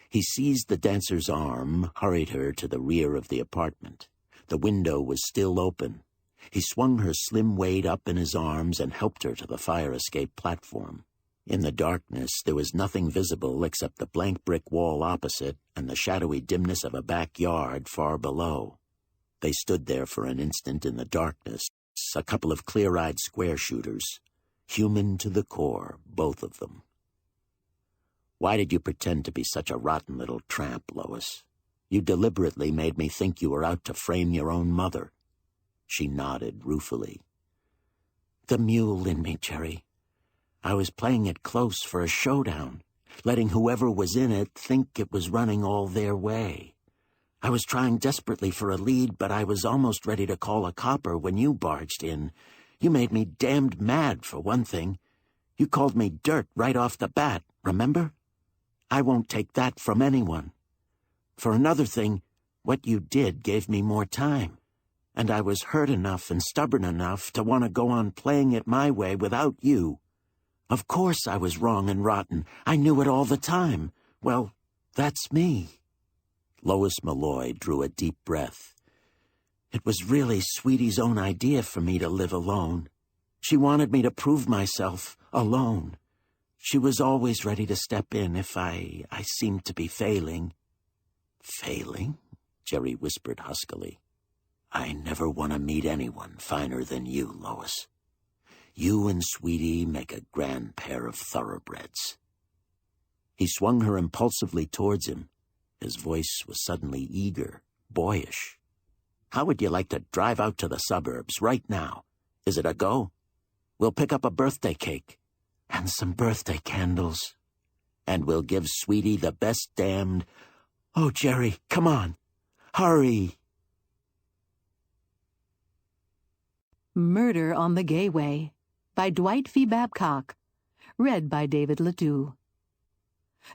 He seized the dancer's arm, hurried her to the rear of the apartment. The window was still open. He swung her slim weight up in his arms and helped her to the fire escape platform. In the darkness, there was nothing visible except the blank brick wall opposite and the shadowy dimness of a backyard far below. They stood there for an instant in the darkness, a couple of clear-eyed square shooters, human to the core, both of them. "Why did you pretend to be such a rotten little tramp, Lois? You deliberately made me think you were out to frame your own mother." She nodded ruefully. "The mule in me, Jerry. I was playing it close for a showdown, letting whoever was in it think it was running all their way. I was trying desperately for a lead, but I was almost ready to call a copper when you barged in. You made me damned mad, for one thing. You called me dirt right off the bat, remember? I won't take that from anyone. For another thing, what you did gave me more time, and I was hurt enough and stubborn enough to want to go on playing it my way without you. Of course I was wrong and rotten. I knew it all the time. Well, that's me." Lois Malloy drew a deep breath. "It was really Sweetie's own idea for me to live alone. She wanted me to prove myself, alone. She was always ready to step in if I seemed to be failing." "Failing?" Jerry whispered huskily. "I never want to meet anyone finer than you, Lois. You and Sweetie make a grand pair of thoroughbreds." He swung her impulsively towards him. His voice was suddenly eager, boyish. How would you like to drive out to the suburbs right now? Is it a go? We'll pick up a birthday cake and some birthday candles. And we'll give Sweetie the best damned... Oh, Jerry, come on. Hurry. Murder on the Gay Way by Dwight V. Babcock. Read by David Ledoux.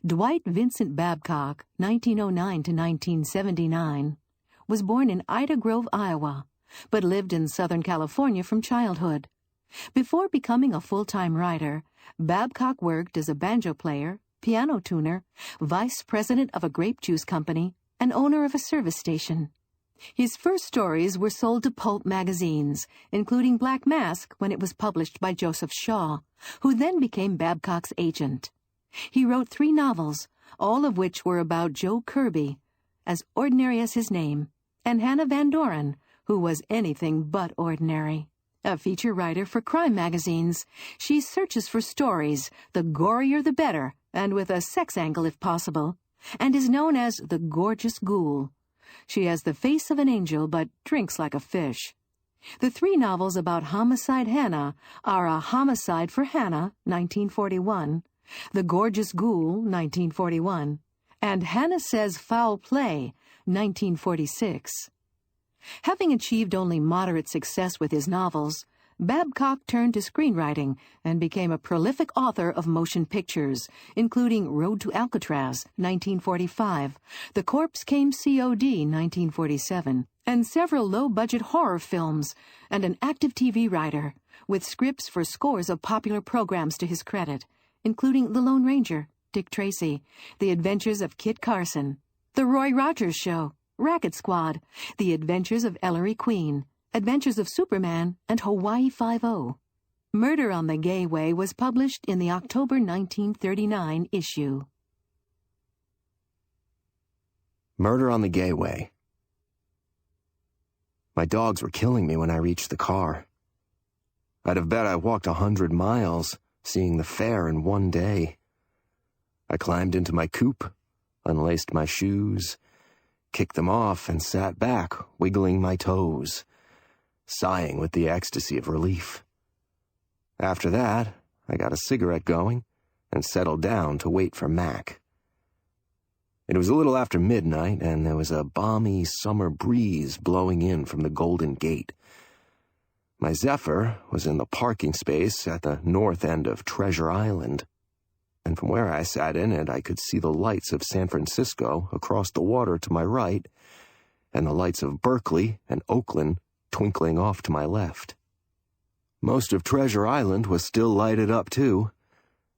Dwight Vincent Babcock, 1909 to 1979, was born in Ida Grove, Iowa, but lived in Southern California from childhood. Before becoming a full-time writer, Babcock worked as a banjo player, piano tuner, vice president of a grape juice company, and owner of a service station. His first stories were sold to pulp magazines, including Black Mask when it was published by Joseph Shaw, who then became Babcock's agent. He wrote 3 novels, all of which were about Joe Kirby, As Ordinary as His Name, and Hannah Van Doren, who was anything but ordinary. A feature writer for crime magazines, she searches for stories, the gorier the better, and with a sex angle if possible, and is known as the Gorgeous Ghoul. She has the face of an angel but drinks like a fish. The 3 novels about Homicide Hannah are A Homicide for Hannah, 1941, The Gorgeous Ghoul, 1941, and Hannah Says Foul Play, 1946. Having achieved only moderate success with his novels, Babcock turned to screenwriting and became a prolific author of motion pictures, including Road to Alcatraz, 1945, The Corpse Came C.O.D., 1947, and several low-budget horror films, and an active TV writer, with scripts for scores of popular programs to his credit, including The Lone Ranger, Dick Tracy, The Adventures of Kit Carson, The Roy Rogers Show, Racket Squad, The Adventures of Ellery Queen, Adventures of Superman, and Hawaii Five-0. Murder on the Gay Way was published in the October 1939 issue. Murder on the Gay Way. My dogs were killing me when I reached the car. I'd have bet I walked 100 miles, seeing the fair in one day. I climbed into my coupe, unlaced my shoes, kicked them off, and sat back, wiggling my toes, sighing with the ecstasy of relief. After that, I got a cigarette going and settled down to wait for Mac. It was a little after midnight, and there was a balmy summer breeze blowing in from the Golden Gate. My Zephyr was in the parking space at the north end of Treasure Island, and from where I sat in it, I could see the lights of San Francisco across the water to my right, and the lights of Berkeley and Oakland twinkling off to my left. Most of Treasure Island was still lighted up, too,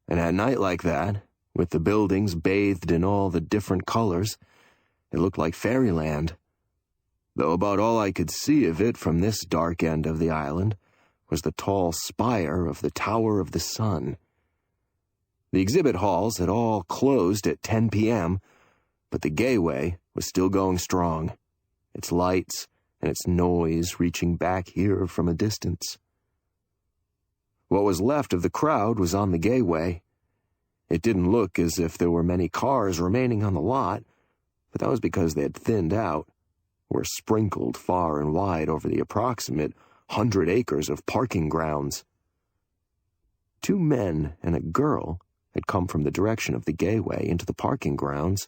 and at night like that, with the buildings bathed in all the different colors, it looked like fairyland, though about all I could see of it from this dark end of the island was the tall spire of the Tower of the Sun. The exhibit halls had all closed at 10 p.m., but the Gay Way was still going strong, its lights and its noise reaching back here from a distance. What was left of the crowd was on the Gay Way. It didn't look as if there were many cars remaining on the lot, but that was because they had thinned out, were sprinkled far and wide over the approximate 100 acres of parking grounds. 2 men and a girl had come from the direction of the Gay Way into the parking grounds,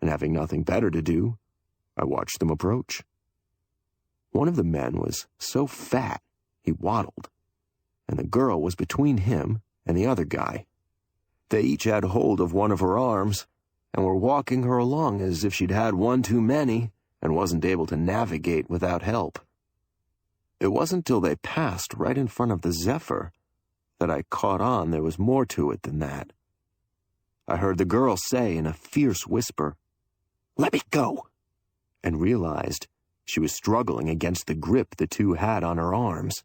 and having nothing better to do, I watched them approach. One of the men was so fat he waddled, and the girl was between him and the other guy. They each had hold of one of her arms and were walking her along as if she'd had one too many and wasn't able to navigate without help. It wasn't till they passed right in front of the Zephyr that I caught on there was more to it than that. I heard the girl say in a fierce whisper, "Let me go," and realized she was struggling against the grip the 2 had on her arms.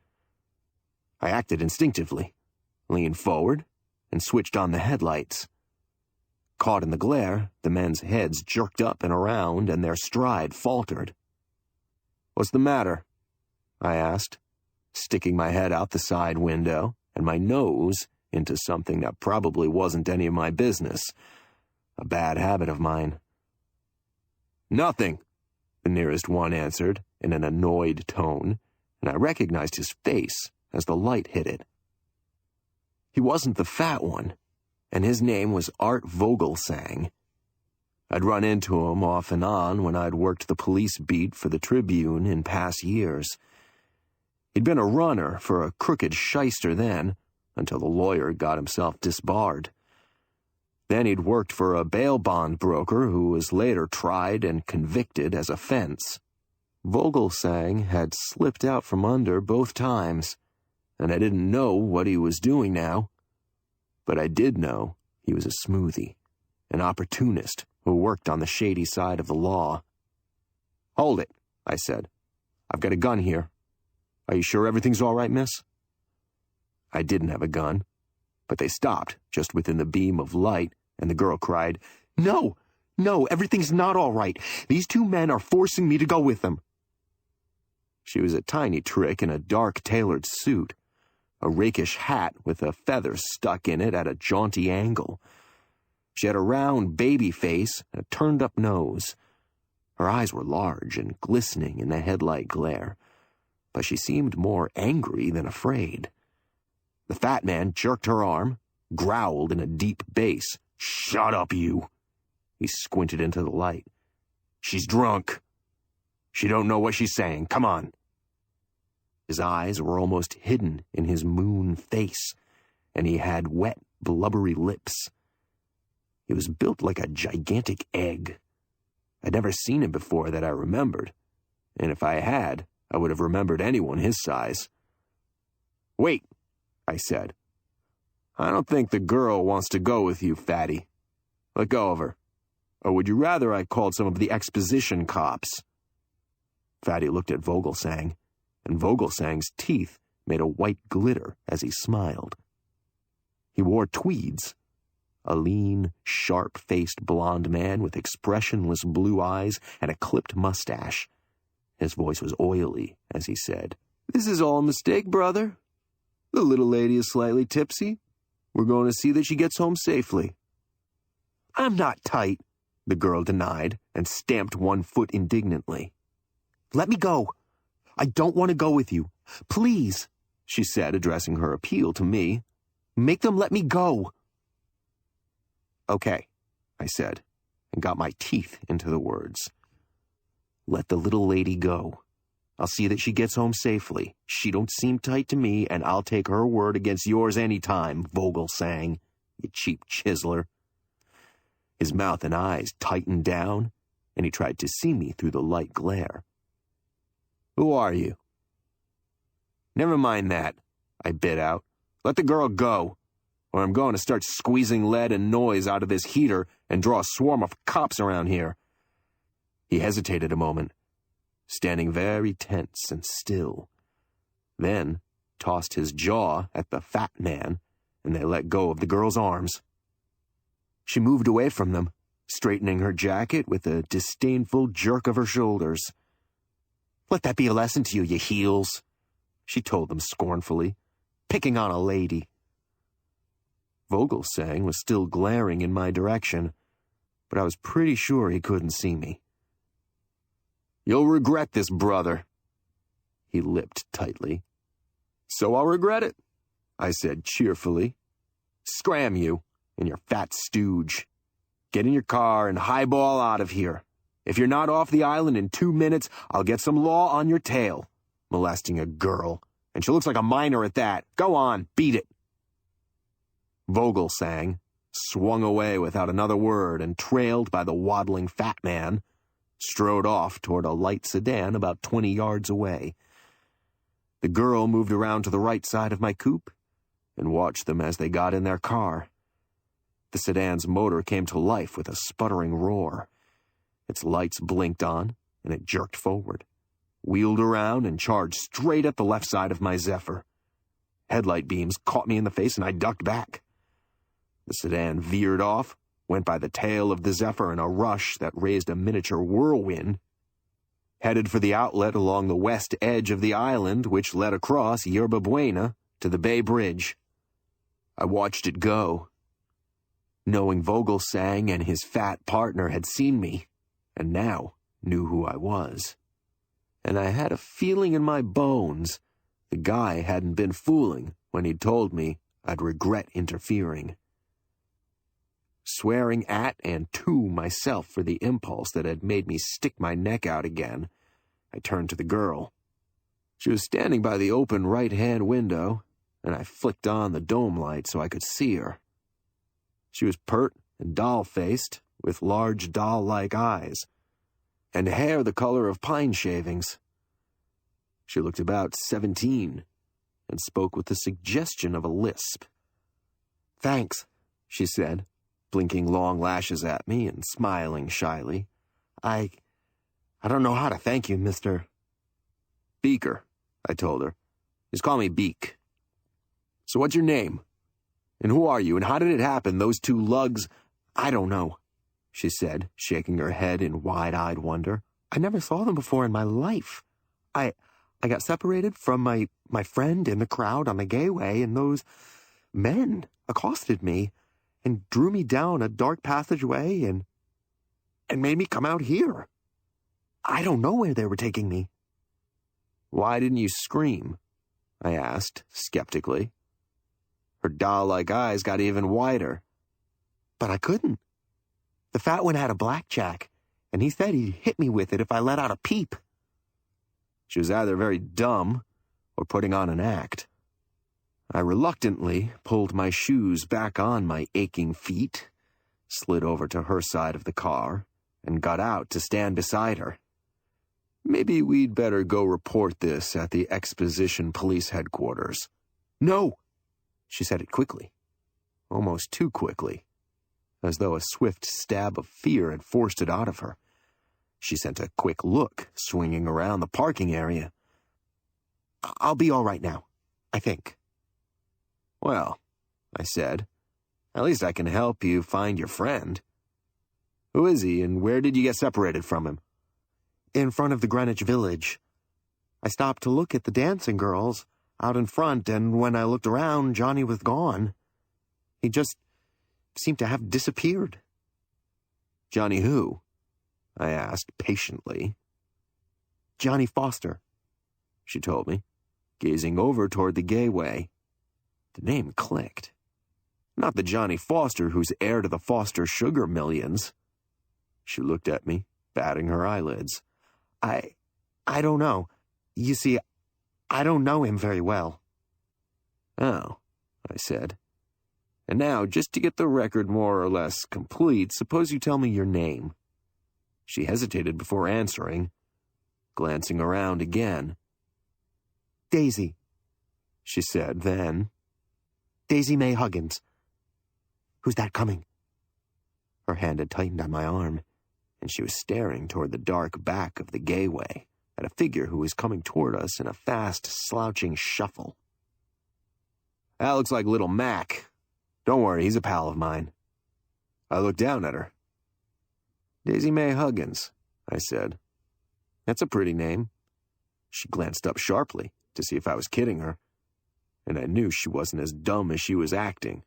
I acted instinctively, leaned forward, and switched on the headlights. Caught in the glare, the men's heads jerked up and around, and their stride faltered. "What's the matter?" I asked, sticking my head out the side window and my nose into something that probably wasn't any of my business, a bad habit of mine. "Nothing," the nearest one answered, in an annoyed tone, and I recognized his face as the light hit it. He wasn't the fat one, and his name was Art Vogelsang. I'd run into him off and on when I'd worked the police beat for the Tribune in past years. He'd been a runner for a crooked shyster then, until the lawyer got himself disbarred. Then he'd worked for a bail bond broker who was later tried and convicted as a fence. Vogelsang had slipped out from under both times, and I didn't know what he was doing now. But I did know he was a smoothie, an opportunist who worked on the shady side of the law. "Hold it," I said. "I've got a gun here. Are you sure everything's all right, miss?" I didn't have a gun, but they stopped just within the beam of light, and the girl cried, No, everything's not all right. These two men are forcing me to go with them." She was a tiny trick in a dark tailored suit, a rakish hat with a feather stuck in it at a jaunty angle. She had a round baby face and a turned-up nose. Her eyes were large and glistening in the headlight glare, but she seemed more angry than afraid. The fat man jerked her arm, growled in a deep bass. "Shut up, you!" He squinted into the light. "She's drunk. She don't know what she's saying. Come on." His eyes were almost hidden in his moon face, and he had wet, blubbery lips. He was built like a gigantic egg. I'd never seen him before that I remembered, and if I had, I would have remembered anyone his size. "Wait," I said. "I don't think the girl wants to go with you, fatty. Let go of her. Or would you rather I called some of the exposition cops?" Fatty looked at Vogelsang, and Vogelsang's teeth made a white glitter as he smiled. He wore tweeds, a lean, sharp-faced blond man with expressionless blue eyes and a clipped mustache. His voice was oily as he said, "This is all a mistake, brother. The little lady is slightly tipsy. We're going to see that she gets home safely." "I'm not tight," the girl denied and stamped one foot indignantly. "Let me go. I don't want to go with you. Please," she said, addressing her appeal to me. "Make them let me go." "Okay," I said, and got my teeth into the words. "Let the little lady go. I'll see that she gets home safely. She don't seem tight to me, and I'll take her word against yours any time, Vogelsang, you cheap chiseler." His mouth and eyes tightened down, and he tried to see me through the light glare. "Who are you?" "Never mind that," I bit out. "Let the girl go, or I'm going to start squeezing lead and noise out of this heater and draw a swarm of cops around here." He hesitated a moment, standing very tense and still, then tossed his jaw at the fat man, and they let go of the girl's arms. She moved away from them, straightening her jacket with a disdainful jerk of her shoulders. "Let that be a lesson to you, you heels," she told them scornfully, "picking on a lady." Vogelsang was still glaring in my direction, but I was pretty sure he couldn't see me. "You'll regret this, brother." He lipped tightly. "So I'll regret it," I said cheerfully. "Scram you and your fat stooge. Get in your car and highball out of here. If you're not off the island in 2 minutes, I'll get some law on your tail. Molesting a girl, and she looks like a minor at that. Go on, beat it." Vogelsang swung away without another word and, trailed by the waddling fat man, strode off toward a light sedan about 20 yards away. The girl moved around to the right side of my coupe and watched them as they got in their car. The sedan's motor came to life with a sputtering roar. Its lights blinked on, and it jerked forward, wheeled around, and charged straight at the left side of my Zephyr. Headlight beams caught me in the face, and I ducked back. The sedan veered off, went by the tail of the Zephyr in a rush that raised a miniature whirlwind, headed for the outlet along the west edge of the island, which led across Yerba Buena to the Bay Bridge. I watched it go, knowing Vogelsang and his fat partner had seen me, and now knew who I was. and I had a feeling in my bones the guy hadn't been fooling when he'd told me I'd regret interfering. Swearing at and to myself for the impulse that had made me stick my neck out again, I turned to the girl. She was standing by the open right-hand window, and I flicked on the dome light so I could see her. She was pert and doll-faced, with large doll-like eyes, and hair the color of pine shavings. She looked about 17, and spoke with the suggestion of a lisp. "Thanks," she said, blinking long lashes at me and smiling shyly. I don't know how to thank you, Mr. Beaker, I told her. Just call me Beak. So what's your name? And who are you, and how did it happen, those two lugs? I don't know, she said, shaking her head in wide-eyed wonder. I never saw them before in my life. I got separated from my friend in the crowd on the gateway, and those men accosted me and drew me down a dark passageway and made me come out here. I don't know where they were taking me. Why didn't you scream? I asked, skeptically. Her doll-like eyes got even wider. But I couldn't. The fat one had a blackjack, and he said he'd hit me with it if I let out a peep. She was either very dumb or putting on an act. I reluctantly pulled my shoes back on my aching feet, slid over to her side of the car, and got out to stand beside her. Maybe we'd better go report this at the Exposition Police Headquarters. No! She said it quickly, almost too quickly, as though a swift stab of fear had forced it out of her. She sent a quick look, swinging around the parking area. I'll be all right now, I think. Well, I said, at least I can help you find your friend. Who is he, and where did you get separated from him? In front of the Greenwich Village. I stopped to look at the dancing girls out in front, and when I looked around, Johnny was gone. He just seemed to have disappeared. Johnny who? I asked patiently. Johnny Foster, she told me, gazing over toward the gateway. The name clicked. Not the Johnny Foster who's heir to the Foster sugar millions. She looked at me, batting her eyelids. I don't know. You see, I don't know him very well. Oh, I said. And now, just to get the record more or less complete, suppose you tell me your name. She hesitated before answering, glancing around again. Daisy, she said then. Daisy May Huggins. Who's that coming? Her hand had tightened on my arm, and she was staring toward the dark back of the gateway at a figure who was coming toward us in a fast, slouching shuffle. That looks like little Mac. Don't worry, he's a pal of mine. I looked down at her. Daisy May Huggins, I said. That's a pretty name. She glanced up sharply to see if I was kidding her, and I knew she wasn't as dumb as she was acting.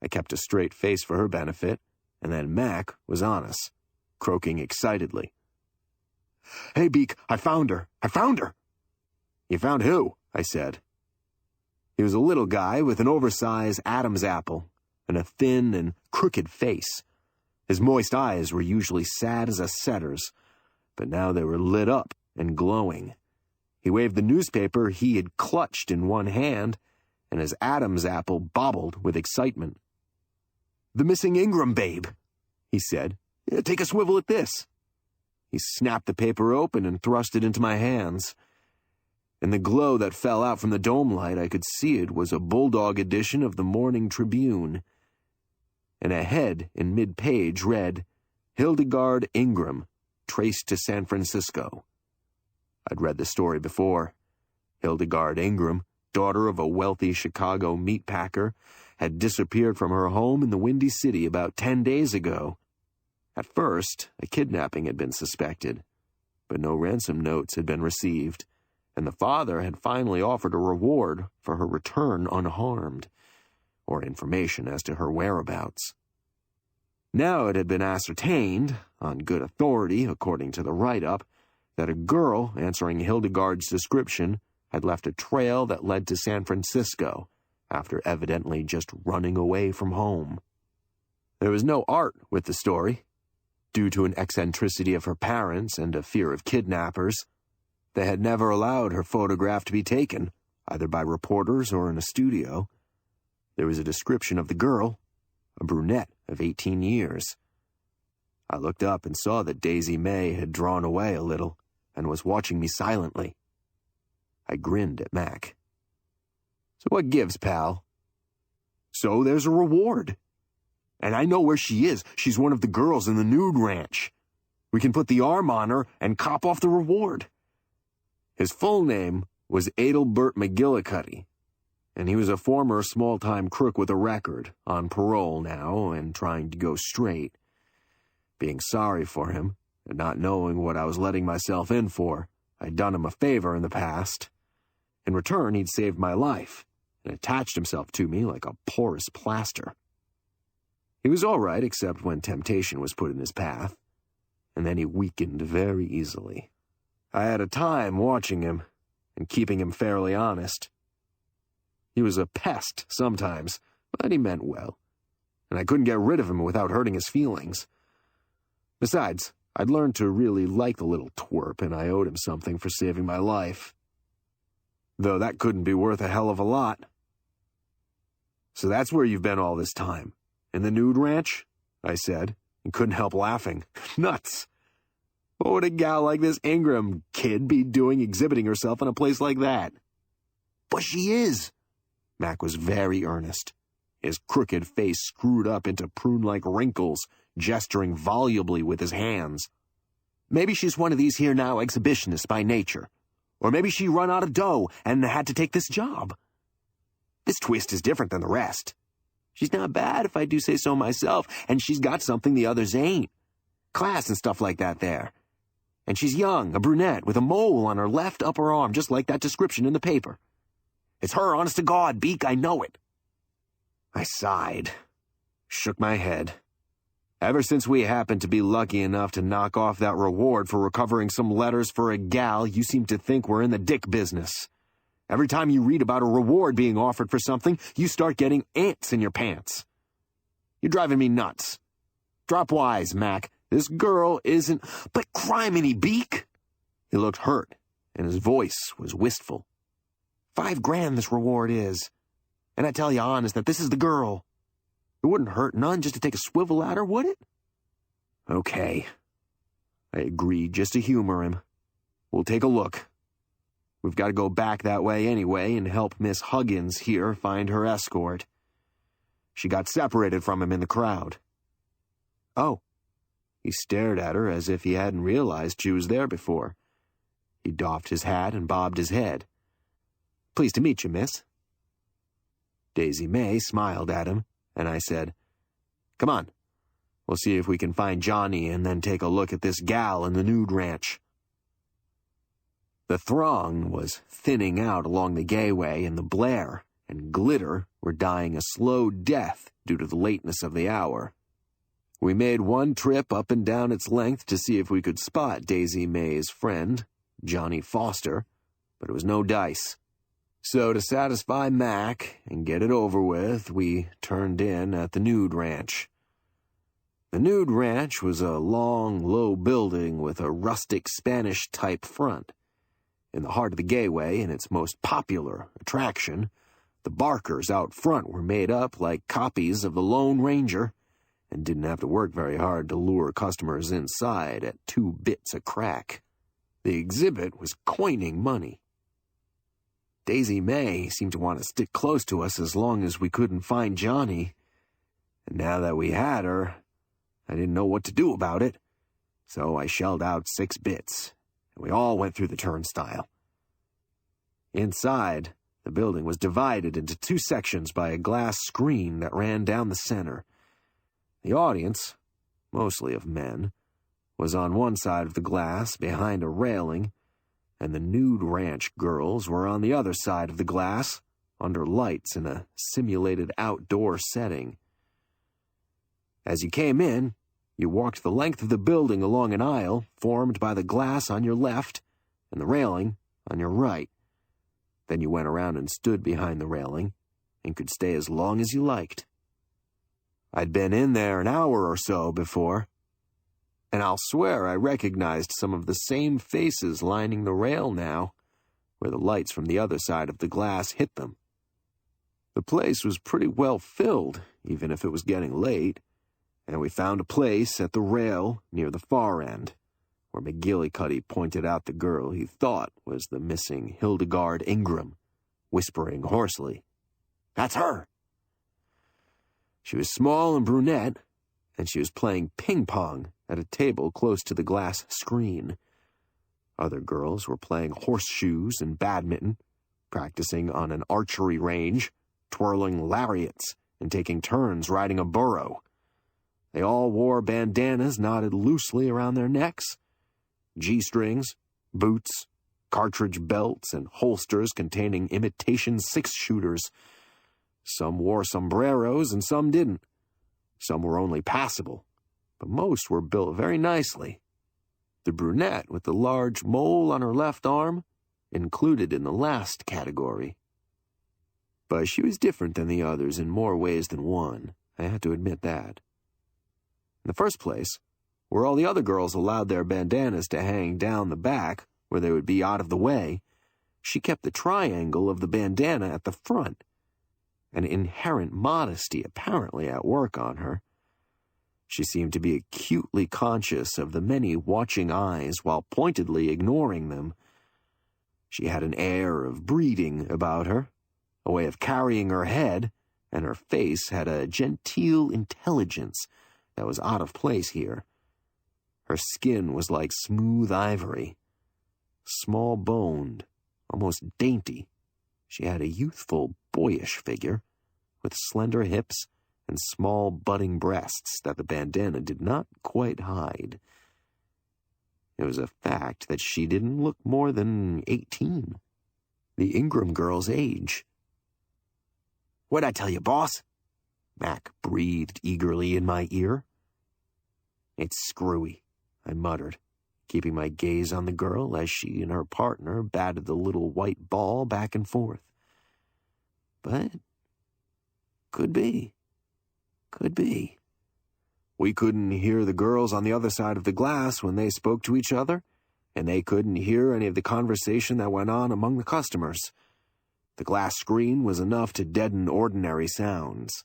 I kept a straight face for her benefit, and then Mac was on us, croaking excitedly. Hey, Beak, I found her! I found her! You found who? I said. He was a little guy with an oversized Adam's apple and a thin and crooked face. His moist eyes were usually sad as a setter's, but now they were lit up and glowing. He waved the newspaper he had clutched in one hand, and his Adam's apple bobbled with excitement. The missing Ingram babe, he said. Take a swivel at this. He snapped the paper open and thrust it into my hands. In the glow that fell out from the dome light, I could see it was a bulldog edition of the Morning Tribune. And ahead, in mid-page, read, Hildegard Ingram, traced to San Francisco. I'd read the story before. Hildegard Ingram, daughter of a wealthy Chicago meatpacker, had disappeared from her home in the Windy City about 10 days ago. At first, a kidnapping had been suspected, but no ransom notes had been received, and the father had finally offered a reward for her return unharmed, or information as to her whereabouts. Now it had been ascertained, on good authority according to the write-up, that a girl answering Hildegard's description had left a trail that led to San Francisco after evidently just running away from home. There was no art with the story. Due to an eccentricity of her parents and a fear of kidnappers, they had never allowed her photograph to be taken, either by reporters or in a studio. There was a description of the girl, a brunette of 18 years. I looked up and saw that Daisy May had drawn away a little and was watching me silently. I grinned at Mac. So what gives, pal? So there's a reward. And I know where she is. She's one of the girls in the nude ranch. We can put the arm on her and cop off the reward. His full name was Adelbert McGillicuddy, and he was a former small-time crook with a record, on parole now and trying to go straight. Being sorry for him, and not knowing what I was letting myself in for, I'd done him a favor in the past. In return, he'd saved my life, and attached himself to me like a porous plaster. He was all right, except when temptation was put in his path, and then he weakened very easily. I had a time watching him, and keeping him fairly honest. He was a pest sometimes, but he meant well, and I couldn't get rid of him without hurting his feelings. Besides, I'd learned to really like the little twerp, and I owed him something for saving my life. Though that couldn't be worth a hell of a lot. So that's where you've been all this time. In the nude ranch? I said, and couldn't help laughing. Nuts! What would a gal like this Ingram kid be doing exhibiting herself in a place like that? But she is! Mac was very earnest, his crooked face screwed up into prune-like wrinkles, gesturing volubly with his hands. Maybe she's one of these here now exhibitionists by nature. Or maybe she run out of dough and had to take this job. This twist is different than the rest. She's not bad if I do say so myself, and she's got something the others ain't. Class and stuff like that there. And she's young, a brunette, with a mole on her left upper arm, just like that description in the paper. It's her, honest to God, Beak, I know it. I sighed, shook my head. Ever since we happened to be lucky enough to knock off that reward for recovering some letters for a gal, you seem to think we're in the dick business. Every time you read about a reward being offered for something, you start getting ants in your pants. You're driving me nuts. Drop wise, Mac. This girl isn't... But criminy, Beak! He looked hurt, and his voice was wistful. $5,000 this reward is. And I tell you honest that this is the girl. It wouldn't hurt none just to take a swivel at her, would it? Okay. I agreed just to humor him. We'll take a look. We've got to go back that way anyway and help Miss Huggins here find her escort. She got separated from him in the crowd. Oh. He stared at her as if he hadn't realized she was there before. He doffed his hat and bobbed his head. Pleased to meet you, miss. Daisy May smiled at him, and I said, Come on. We'll see if we can find Johnny and then take a look at this gal in the nude ranch. The throng was thinning out along the gateway, and the blare and glitter were dying a slow death due to the lateness of the hour. We made one trip up and down its length to see if we could spot Daisy May's friend, Johnny Foster, but it was no dice. So to satisfy Mac and get it over with, we turned in at the nude ranch. The nude ranch was a long, low building with a rustic Spanish-type front. In the heart of the gateway, and its most popular attraction, the barkers out front were made up like copies of the Lone Ranger and didn't have to work very hard to lure customers inside at 2 bits a crack. The exhibit was coining money. Daisy May seemed to want to stick close to us as long as we couldn't find Johnny, and now that we had her, I didn't know what to do about it, so I shelled out 6 bits. We all went through the turnstile. Inside, the building was divided into 2 sections by a glass screen that ran down the center. The audience, mostly of men, was on one side of the glass behind a railing, and the nude ranch girls were on the other side of the glass, under lights in a simulated outdoor setting. As you came in, You walked the length of the building along an aisle formed by the glass on your left and the railing on your right. Then you went around and stood behind the railing and could stay as long as you liked. I'd been in there an hour or so before, and I'll swear I recognized some of the same faces lining the rail now, where the lights from the other side of the glass hit them. The place was pretty well filled, even if it was getting late, and we found a place at the rail near the far end, where McGillicuddy pointed out the girl he thought was the missing Hildegard Ingram, whispering hoarsely, "That's her!" She was small and brunette, and she was playing ping-pong at a table close to the glass screen. Other girls were playing horseshoes and badminton, practicing on an archery range, twirling lariats, and taking turns riding a burro. They all wore bandanas knotted loosely around their necks, G-strings, boots, cartridge belts, and holsters containing imitation six-shooters. Some wore sombreros and some didn't. Some were only passable, but most were built very nicely. The brunette with the large mole on her left arm included in the last category. But she was different than the others in more ways than one, I had to admit that. In the first place, where all the other girls allowed their bandanas to hang down the back, where they would be out of the way, she kept the triangle of the bandana at the front, an inherent modesty apparently at work on her. She seemed to be acutely conscious of the many watching eyes while pointedly ignoring them. She had an air of breeding about her, a way of carrying her head, and her face had a genteel intelligence that was out of place here. Her skin was like smooth ivory, small-boned, almost dainty. She had a youthful, boyish figure, with slender hips and small budding breasts that the bandana did not quite hide. It was a fact that she didn't look more than 18, the Ingram girl's age. "What'd I tell you, boss?" Mac breathed eagerly in my ear. "It's screwy," I muttered, keeping my gaze on the girl as she and her partner batted the little white ball back and forth. But could be. We couldn't hear the girls on the other side of the glass when they spoke to each other, and they couldn't hear any of the conversation that went on among the customers. The glass screen was enough to deaden ordinary sounds.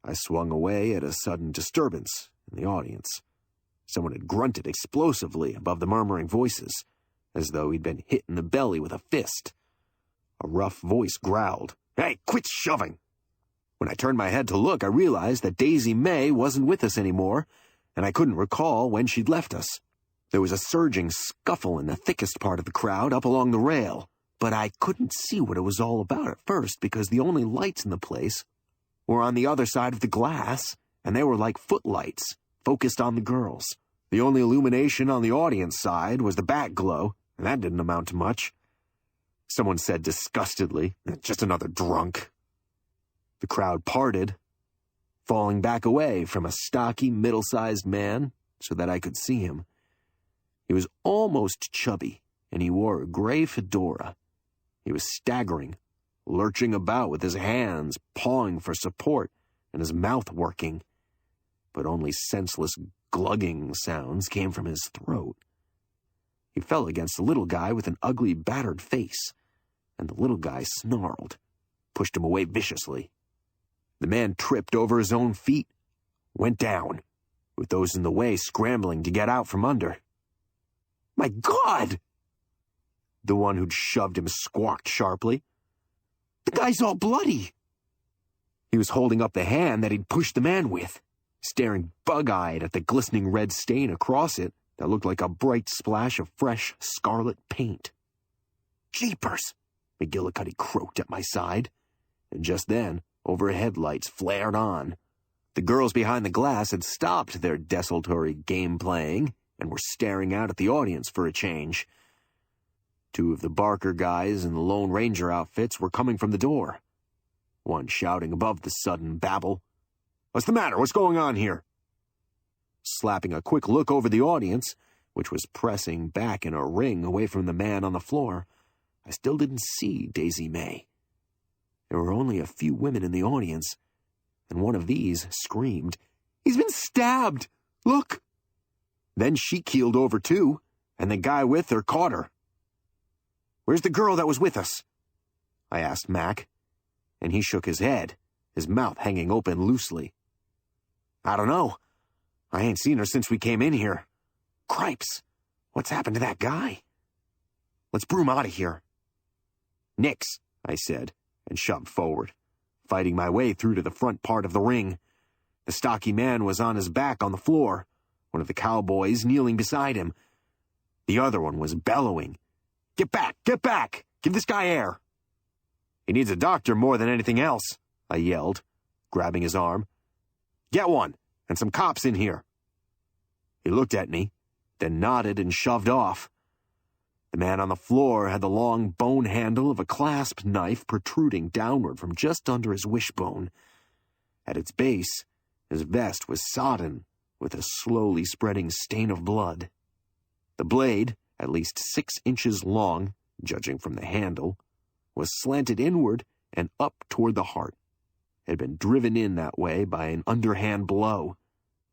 I swung away at a sudden disturbance in the audience. Someone had grunted explosively above the murmuring voices, as though he'd been hit in the belly with a fist. A rough voice growled, "Hey, quit shoving!" When I turned my head to look, I realized that Daisy May wasn't with us anymore, and I couldn't recall when she'd left us. There was a surging scuffle in the thickest part of the crowd up along the rail, but I couldn't see what it was all about at first because the only lights in the place were on the other side of the glass, and they were like footlights, focused on the girls. The only illumination on the audience side was the back glow, and that didn't amount to much. Someone said disgustedly, "Just another drunk." The crowd parted, falling back away from a stocky, middle-sized man so that I could see him. He was almost chubby, and he wore a gray fedora. He was staggering, lurching about with his hands pawing for support and his mouth working, but only senseless glugging sounds came from his throat. He fell against the little guy with an ugly, battered face, and the little guy snarled, pushed him away viciously. The man tripped over his own feet, went down, with those in the way scrambling to get out from under. "My God!" The one who'd shoved him squawked sharply. "The guy's all bloody!" He was holding up the hand that he'd pushed the man with, staring bug-eyed at the glistening red stain across it that looked like a bright splash of fresh scarlet paint. "Jeepers!" McGillicuddy croaked at my side, and just then, overhead lights flared on. The girls behind the glass had stopped their desultory game playing and were staring out at the audience for a change. Two of the Barker guys in the Lone Ranger outfits were coming from the door, one shouting above the sudden babble, "What's the matter? What's going on here?" slapping a quick look over the audience, which was pressing back in a ring away from the man on the floor, I still didn't see Daisy May. There were only a few women in the audience, and one of these screamed, "He's been stabbed! Look!" Then she keeled over too, and the guy with her caught her. "Where's the girl that was with us?" I asked Mac, and he shook his head, his mouth hanging open loosely. "I don't know. I ain't seen her since we came in here. Cripes, what's happened to that guy? Let's broom out of here." "Nix," I said, and shoved forward, fighting my way through to the front part of the ring. The stocky man was on his back on the floor, one of the cowboys kneeling beside him. The other one was bellowing, "Get back! Get back! Give this guy air!" "He needs a doctor more than anything else," I yelled, grabbing his arm. "Get one, and some cops in here." He looked at me, then nodded and shoved off. The man on the floor had the long bone handle of a clasp knife protruding downward from just under his wishbone. At its base, his vest was sodden with a slowly spreading stain of blood. The blade, at least 6 inches long, judging from the handle, was slanted inward and up toward the heart. It had been driven in that way by an underhand blow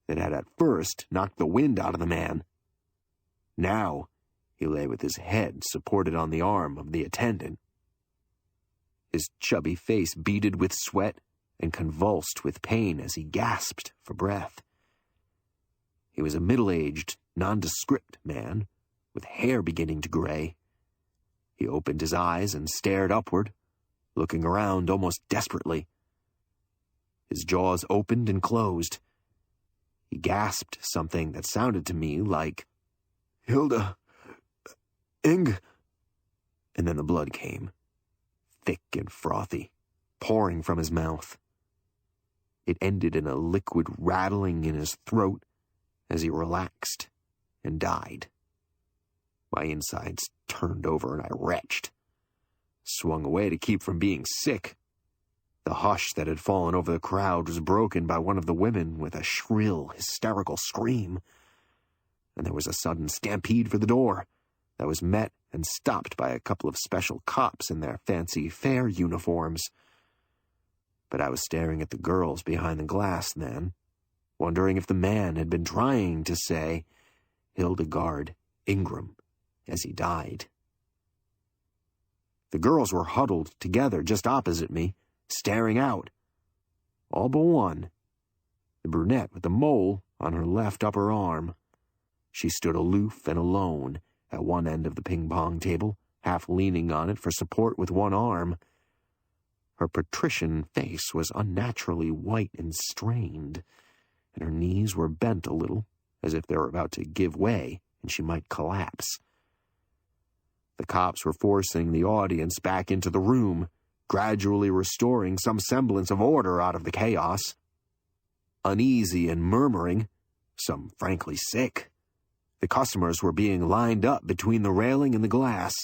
that had at first knocked the wind out of the man. Now, he lay with his head supported on the arm of the attendant. His chubby face beaded with sweat and convulsed with pain as he gasped for breath. He was a middle-aged, nondescript man, with hair beginning to gray. He opened his eyes and stared upward, looking around almost desperately. His jaws opened and closed. He gasped something that sounded to me like, "Hilda, and then the blood came, thick and frothy, pouring from his mouth. It ended in a liquid rattling in his throat as he relaxed and died. My insides turned over and I retched, swung away to keep from being sick. The hush that had fallen over the crowd was broken by one of the women with a shrill, hysterical scream, and there was a sudden stampede for the door that was met and stopped by a couple of special cops in their fancy fair uniforms. But I was staring at the girls behind the glass then, wondering if the man had been trying to say Hildegard Ingram as he died. The girls were huddled together just opposite me, staring out. All but one, the brunette with the mole on her left upper arm. She stood aloof and alone at one end of the ping-pong table, half leaning on it for support with one arm. Her patrician face was unnaturally white and strained, and her knees were bent a little, as if they were about to give way and she might collapse. The cops were forcing the audience back into the room, gradually restoring some semblance of order out of the chaos. Uneasy and murmuring, some frankly sick, the customers were being lined up between the railing and the glass,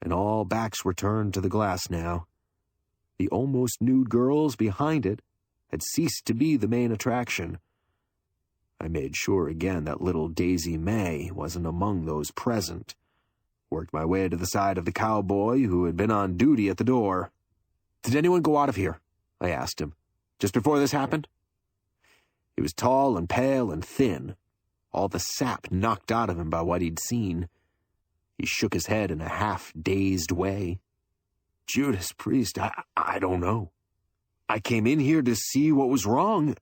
and all backs were turned to the glass now. The almost nude girls behind it had ceased to be the main attraction. I made sure again that little Daisy May wasn't among those present. Worked my way to the side of the cowboy who had been on duty at the door. "Did anyone go out of here?" I asked him, "just before this happened?" He was tall and pale and thin, all the sap knocked out of him by what he'd seen. He shook his head in a half-dazed way. "Judas Priest, I don't know. I came in here to see what was wrong,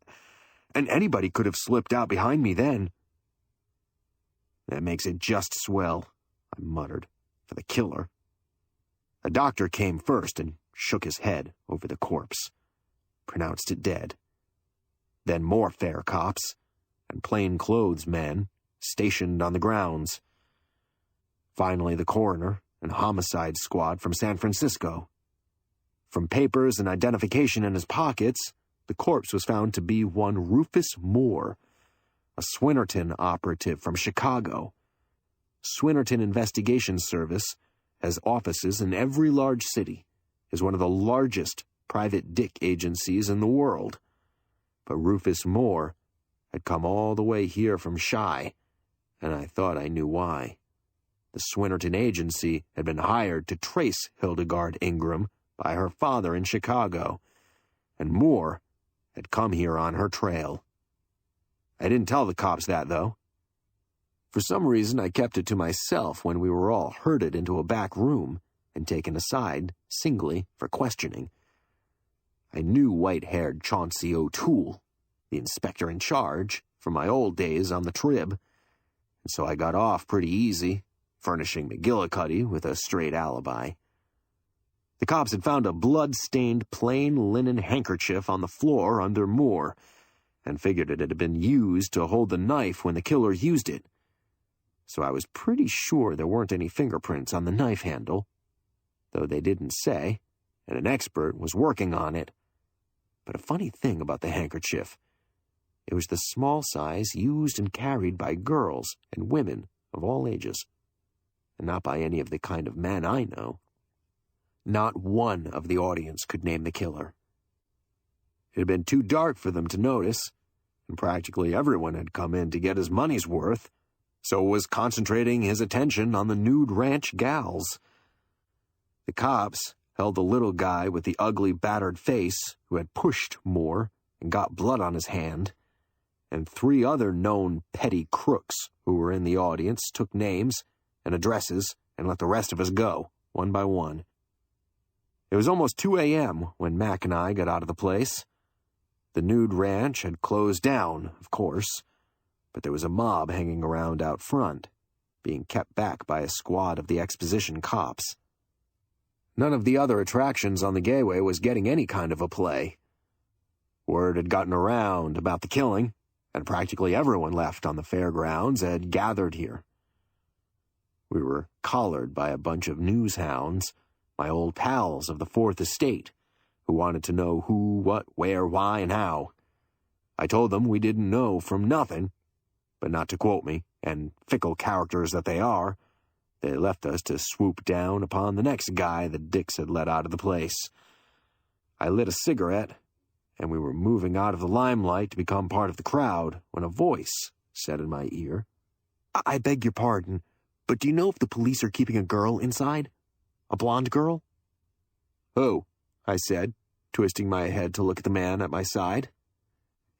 and anybody could have slipped out behind me then." "That makes it just swell," I muttered, "for the killer." A doctor came first and shook his head over the corpse, pronounced it dead. Then more fair cops and plainclothes men stationed on the grounds. Finally, the coroner and homicide squad from San Francisco. From papers and identification in his pockets, the corpse was found to be one Rufus Moore, a Swinnerton operative from Chicago. Swinnerton Investigation Service has offices in every large city, is one of the largest private dick agencies in the world. But Rufus Moore had come all the way here from Chi, and I thought I knew why. The Swinnerton agency had been hired to trace Hildegard Ingram by her father in Chicago, and Moore had come here on her trail. I didn't tell the cops that, though. For some reason, I kept it to myself when we were all herded into a back room and taken aside, singly, for questioning. I knew white-haired Chauncey O'Toole, the inspector in charge, from my old days on the Trib, and so I got off pretty easy, furnishing McGillicuddy with a straight alibi. The cops had found a blood-stained plain linen handkerchief on the floor under Moore, and figured it had been used to hold the knife when the killer used it. So I was pretty sure there weren't any fingerprints on the knife handle, though they didn't say, and an expert was working on it. But a funny thing about the handkerchief, it was the small size used and carried by girls and women of all ages, and not by any of the kind of men I know. Not one of the audience could name the killer. It had been too dark for them to notice, and practically everyone had come in to get his money's worth, so was concentrating his attention on the nude ranch gals. The cops held the little guy with the ugly, battered face who had pushed Moore and got blood on his hand, and 3 other known petty crooks who were in the audience took names and addresses and let the rest of us go, one by one. It was almost 2 a.m. when Mac and I got out of the place. The nude ranch had closed down, of course, but there was a mob hanging around out front, being kept back by a squad of the exposition cops. None of the other attractions on the gateway was getting any kind of a play. Word had gotten around about the killing, and practically everyone left on the fairgrounds had gathered here. We were collared by a bunch of news hounds, my old pals of the Fourth Estate, who wanted to know who, what, where, why, and how. I told them we didn't know from nothing, but not to quote me, and fickle characters that they are, they left us to swoop down upon the next guy the Dicks had let out of the place. I lit a cigarette, and we were moving out of the limelight to become part of the crowd when a voice said in my ear, "I beg your pardon, but do you know if the police are keeping a girl inside? A blonde girl?" "Who?" I said, twisting my head to look at the man at my side.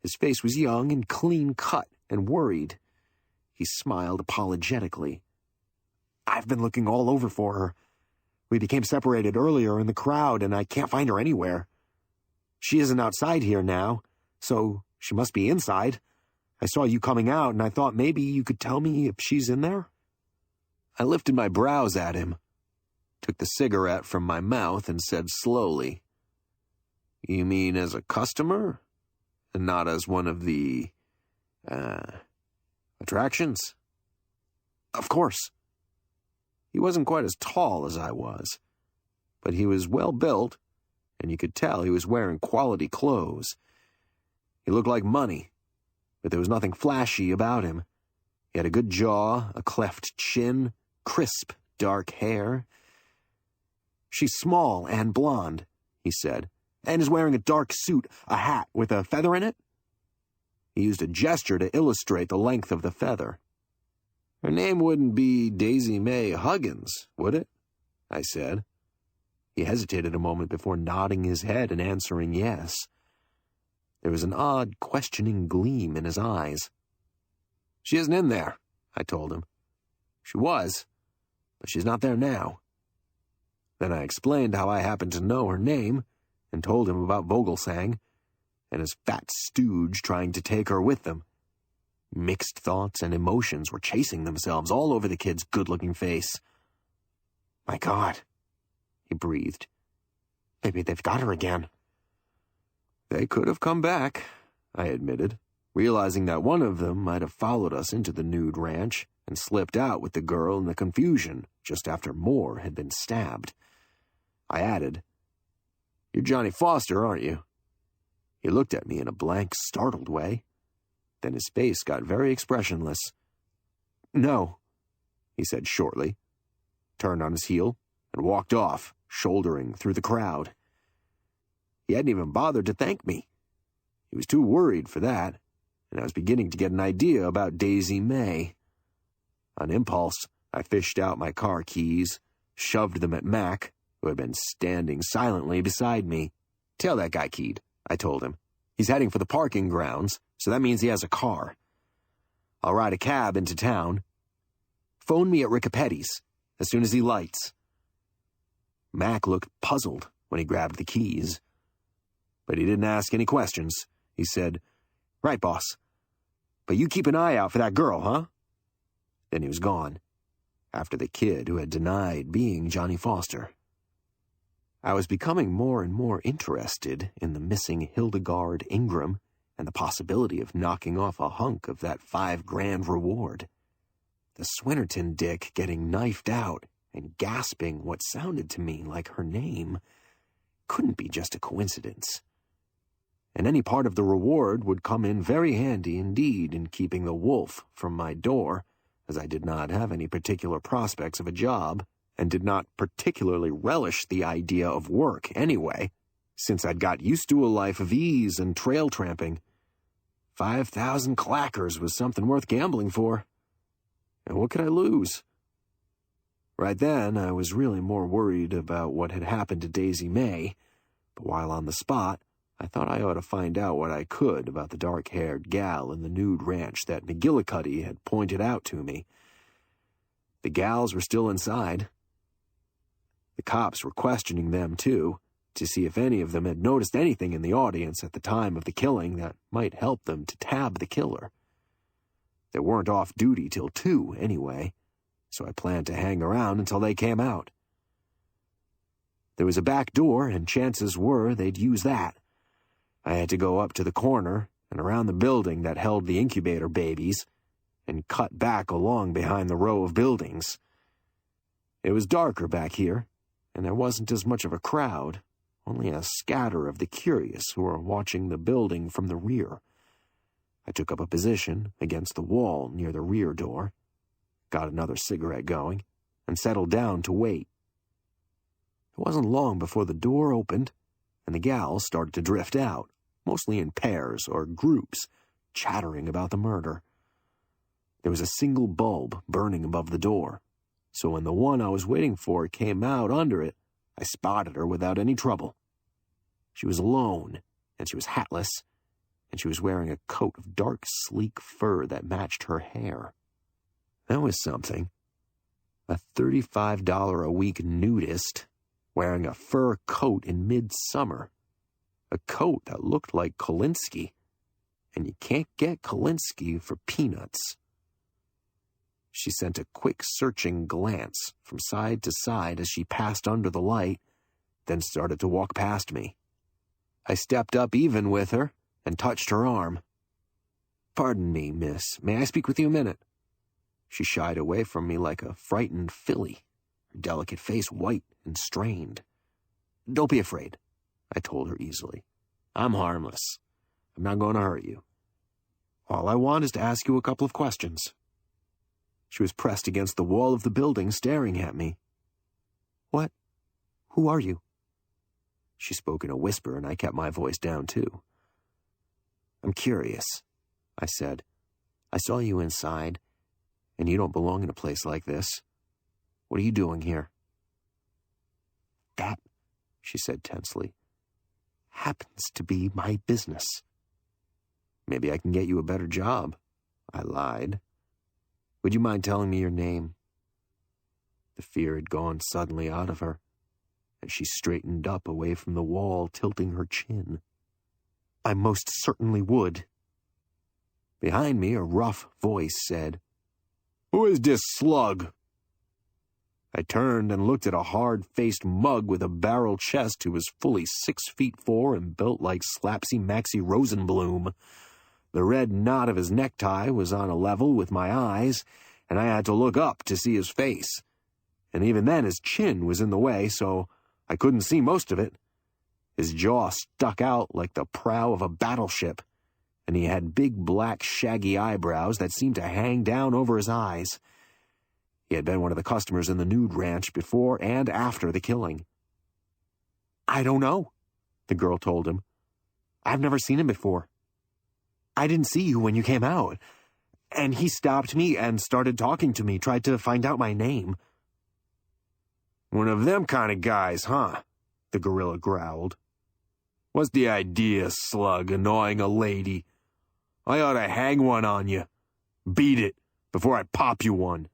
His face was young and clean-cut and worried. He smiled apologetically. "I've been looking all over for her. We became separated earlier in the crowd, and I can't find her anywhere. She isn't outside here now, so she must be inside. I saw you coming out, and I thought maybe you could tell me if she's in there." I lifted my brows at him, took the cigarette from my mouth, and said slowly, "You mean as a customer, and not as one of the, attractions?" "Of course." He wasn't quite as tall as I was, but he was well built, and you could tell he was wearing quality clothes. He looked like money, but there was nothing flashy about him. He had a good jaw, a cleft chin, crisp, dark hair. "She's small and blonde," he said, "and is wearing a dark suit, a hat with a feather in it." He used a gesture to illustrate the length of the feather. "Her name wouldn't be Daisy May Huggins, would it?" I said. He hesitated a moment before nodding his head and answering yes. There was an odd, questioning gleam in his eyes. "She isn't in there," I told him. "She was, but she's not there now." Then I explained how I happened to know her name, and told him about Vogelsang, and his fat stooge trying to take her with them. Mixed thoughts and emotions were chasing themselves all over the kid's good-looking face. "My God," he breathed. "Maybe they've got her again." "They could have come back," I admitted, realizing that one of them might have followed us into the nude ranch and slipped out with the girl in the confusion just after Moore had been stabbed. I added, "You're Johnny Foster, aren't you?" He looked at me in a blank, startled way. Then his face got very expressionless. "No," he said shortly, turned on his heel, and walked off, shouldering through the crowd. He hadn't even bothered to thank me. He was too worried for that, and I was beginning to get an idea about Daisy May. On impulse, I fished out my car keys, shoved them at Mac, who had been standing silently beside me. "Tell that guy, Keed," I told him. "He's heading for the parking grounds, so that means he has a car. I'll ride a cab into town. Phone me at Riccopetti's as soon as he lights." Mac looked puzzled when he grabbed the keys, but he didn't ask any questions. He said, "Right, boss. But you keep an eye out for that girl, huh?" Then he was gone, after the kid who had denied being Johnny Foster. I was becoming more and more interested in the missing Hildegard Ingram and the possibility of knocking off a hunk of that $5,000 reward. The Swinnerton dick getting knifed out and gasping what sounded to me like her name couldn't be just a coincidence. And any part of the reward would come in very handy indeed in keeping the wolf from my door, as I did not have any particular prospects of a job, and did not particularly relish the idea of work anyway, since I'd got used to a life of ease and trail tramping. 5,000 clackers was something worth gambling for. And what could I lose? Right then, I was really more worried about what had happened to Daisy May, but while on the spot, I thought I ought to find out what I could about the dark-haired gal in the nude ranch that McGillicuddy had pointed out to me. The gals were still inside. The cops were questioning them, too, to see if any of them had noticed anything in the audience at the time of the killing that might help them to tab the killer. They weren't off duty till 2, anyway, so I planned to hang around until they came out. There was a back door, and chances were they'd use that. I had to go up to the corner and around the building that held the incubator babies and cut back along behind the row of buildings. It was darker back here, and there wasn't as much of a crowd, only a scatter of the curious who were watching the building from the rear. I took up a position against the wall near the rear door, got another cigarette going, and settled down to wait. It wasn't long before the door opened, and the gals started to drift out, mostly in pairs or groups, chattering about the murder. There was a single bulb burning above the door, so when the one I was waiting for came out under it, I spotted her without any trouble. She was alone, and she was hatless, and she was wearing a coat of dark, sleek fur that matched her hair. That was something. A $35 a week nudist wearing a fur coat in midsummer. A coat that looked like Kolinsky, and you can't get Kolinsky for peanuts. She sent a quick searching glance from side to side as she passed under the light, then started to walk past me. I stepped up even with her and touched her arm. "Pardon me, miss. May I speak with you a minute?" She shied away from me like a frightened filly, her delicate face white and strained. "Don't be afraid," I told her easily. "I'm harmless. I'm not going to hurt you. All I want is to ask you a couple of questions." She was pressed against the wall of the building, staring at me. "What? Who are you?" She spoke in a whisper, and I kept my voice down, too. "I'm curious," I said. "I saw you inside, and you don't belong in a place like this. What are you doing here?" "That," she said tensely, "happens to be my business." "Maybe I can get you a better job," I lied. "Would you mind telling me your name?" The fear had gone suddenly out of her, and she straightened up away from the wall, tilting her chin. "I most certainly would." Behind me, a rough voice said, "Who is this slug?" I turned and looked at a hard-faced mug with a barrel chest who was fully 6'4" and built like Slapsy Maxie Rosenblum. The red knot of his necktie was on a level with my eyes, and I had to look up to see his face. And even then his chin was in the way, so I couldn't see most of it. His jaw stuck out like the prow of a battleship, and he had big black shaggy eyebrows that seemed to hang down over his eyes. He had been one of the customers in the nude ranch before and after the killing. "I don't know," the girl told him. "I've never seen him before." I didn't see you when you came out. And he stopped me and started talking to me, tried to find out my name. One of them kind of guys, huh? The gorilla growled. What's the idea, slug, annoying a lady? I ought to hang one on you. Beat it, before I pop you one.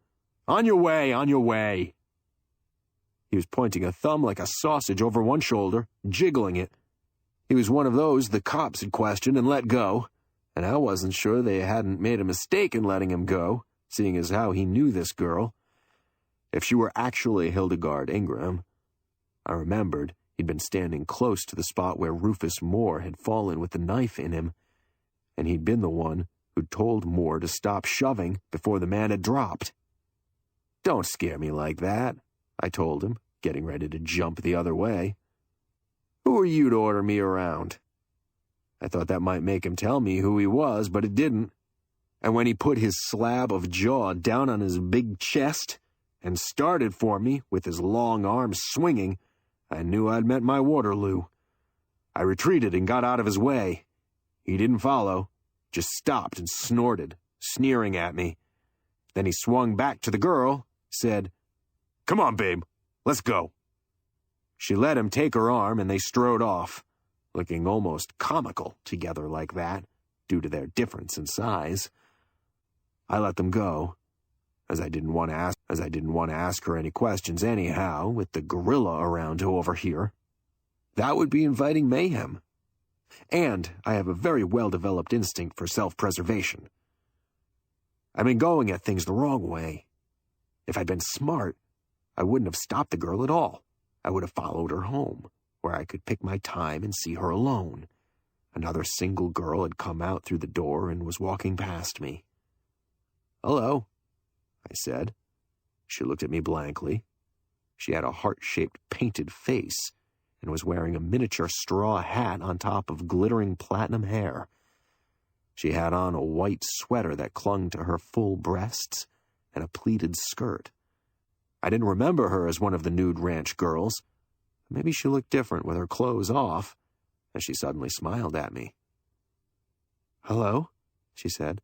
On your way, on your way. He was pointing a thumb like a sausage over one shoulder, jiggling it. He was one of those the cops had questioned and let go, and I wasn't sure they hadn't made a mistake in letting him go, seeing as how he knew this girl. If she were actually Hildegard Ingram, I remembered he'd been standing close to the spot where Rufus Moore had fallen with the knife in him, and he'd been the one who'd told Moore to stop shoving before the man had dropped. Don't scare me like that, I told him, getting ready to jump the other way. Who are you to order me around? I thought that might make him tell me who he was, but it didn't. And when he put his slab of jaw down on his big chest and started for me with his long arms swinging, I knew I'd met my Waterloo. I retreated and got out of his way. He didn't follow, just stopped and snorted, sneering at me. Then he swung back to the girl, said, "Come on, babe, let's go." She let him take her arm and they strode off, looking almost comical together like that, due to their difference in size. I let them go, as I didn't want to ask her any questions anyhow, with the gorilla around to overhear. That would be inviting mayhem. And I have a very well-developed instinct for self-preservation. I've been going at things the wrong way. If I'd been smart, I wouldn't have stopped the girl at all. I would have followed her home, where I could pick my time and see her alone. Another single girl had come out through the door and was walking past me. "Hello," I said. She looked at me blankly. She had a heart-shaped painted face and was wearing a miniature straw hat on top of glittering platinum hair. She had on a white sweater that clung to her full breasts and a pleated skirt. I didn't remember her as one of the nude ranch girls. Maybe she looked different with her clothes off, as she suddenly smiled at me. "Hello," she said.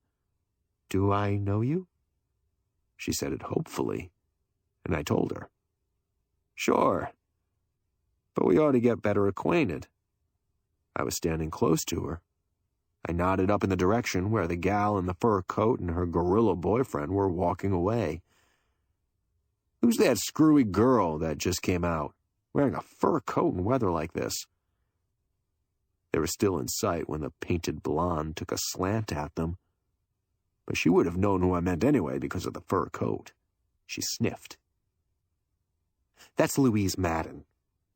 "Do I know you?" She said it hopefully, and I told her. "Sure, but we ought to get better acquainted." I was standing close to her. I nodded up in the direction where the gal in the fur coat and her gorilla boyfriend were walking away. "Who's that screwy girl that just came out, wearing a fur coat in weather like this?" They were still in sight when the painted blonde took a slant at them. But she would have known who I meant anyway because of the fur coat. She sniffed. "That's Louise Madden.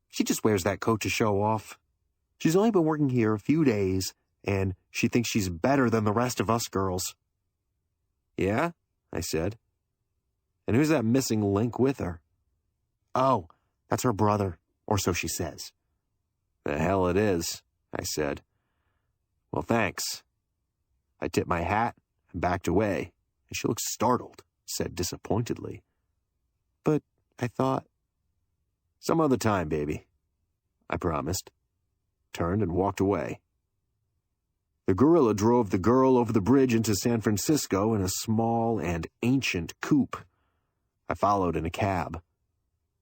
She just wears that coat to show off. She's only been working here a few days, and she thinks she's better than the rest of us girls." "Yeah?" I said. "And who's that missing link with her?" "Oh, that's her brother, or so she says." "The hell it is," I said. "Well, thanks." I tipped my hat and backed away, and she looked startled, said disappointedly, "But I thought—" "Some other time, baby," I promised, turned and walked away. The gorilla drove the girl over the bridge into San Francisco in a small and ancient coupe. I followed in a cab.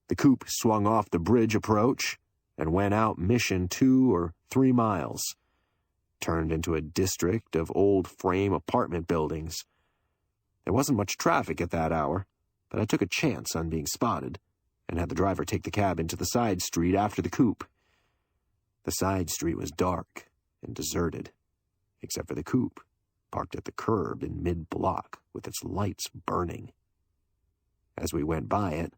The coupe swung off the bridge approach and went out Mission 2 or 3 miles, turned into a district of old frame apartment buildings. There wasn't much traffic at that hour, but I took a chance on being spotted and had the driver take the cab into the side street after the coupe. The side street was dark and deserted, except for the coupe, parked at the curb in mid-block with its lights burning. As we went by it,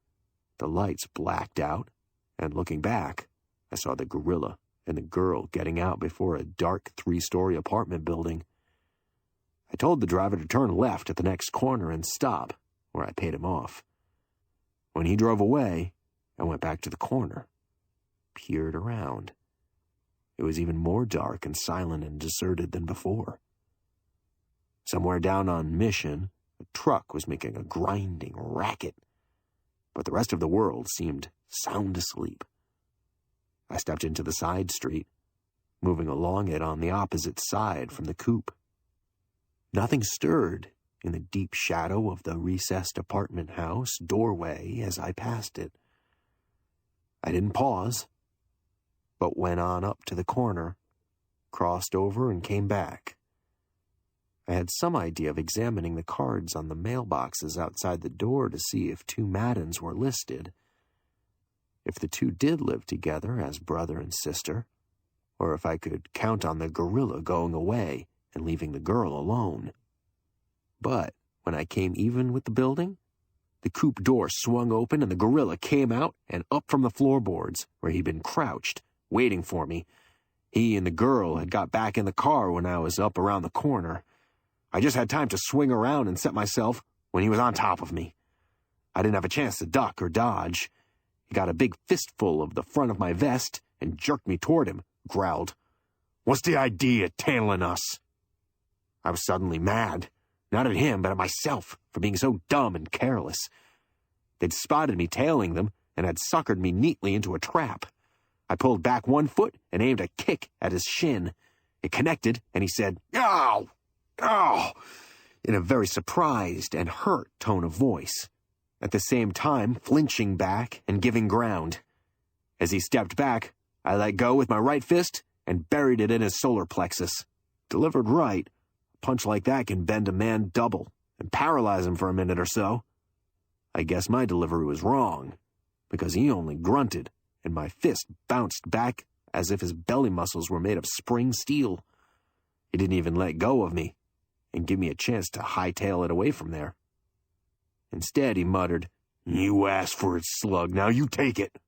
the lights blacked out, and looking back, I saw the gorilla and the girl getting out before a dark 3-story apartment building. I told the driver to turn left at the next corner and stop, where I paid him off. When he drove away, I went back to the corner, peered around. It was even more dark and silent and deserted than before. Somewhere down on Mission, a truck was making a grinding racket, but the rest of the world seemed sound asleep. I stepped into the side street, moving along it on the opposite side from the coupe. Nothing stirred in the deep shadow of the recessed apartment house doorway as I passed it. I didn't pause, but went on up to the corner, crossed over, and came back. I had some idea of examining the cards on the mailboxes outside the door to see if 2 Maddens were listed, if the 2 did live together as brother and sister, or if I could count on the gorilla going away and leaving the girl alone. But when I came even with the building, the coop door swung open and the gorilla came out and up from the floorboards where he'd been crouched, waiting for me. He and the girl had got back in the car when I was up around the corner. I just had time to swing around and set myself when he was on top of me. I didn't have a chance to duck or dodge. He got a big fistful of the front of my vest and jerked me toward him, growled, "What's the idea, tailing us?" I was suddenly mad, not at him, but at myself for being so dumb and careless. They'd spotted me tailing them and had suckered me neatly into a trap. I pulled back 1 foot and aimed a kick at his shin. It connected, and he said, "Ow! Ow!" in a very surprised and hurt tone of voice, at the same time flinching back and giving ground. As he stepped back, I let go with my right fist and buried it in his solar plexus. Delivered right, a punch like that can bend a man double and paralyze him for a minute or so. I guess my delivery was wrong, because he only grunted, and my fist bounced back as if his belly muscles were made of spring steel. He didn't even let go of me and give me a chance to hightail it away from there. Instead, he muttered, "You asked for it, slug, now you take it."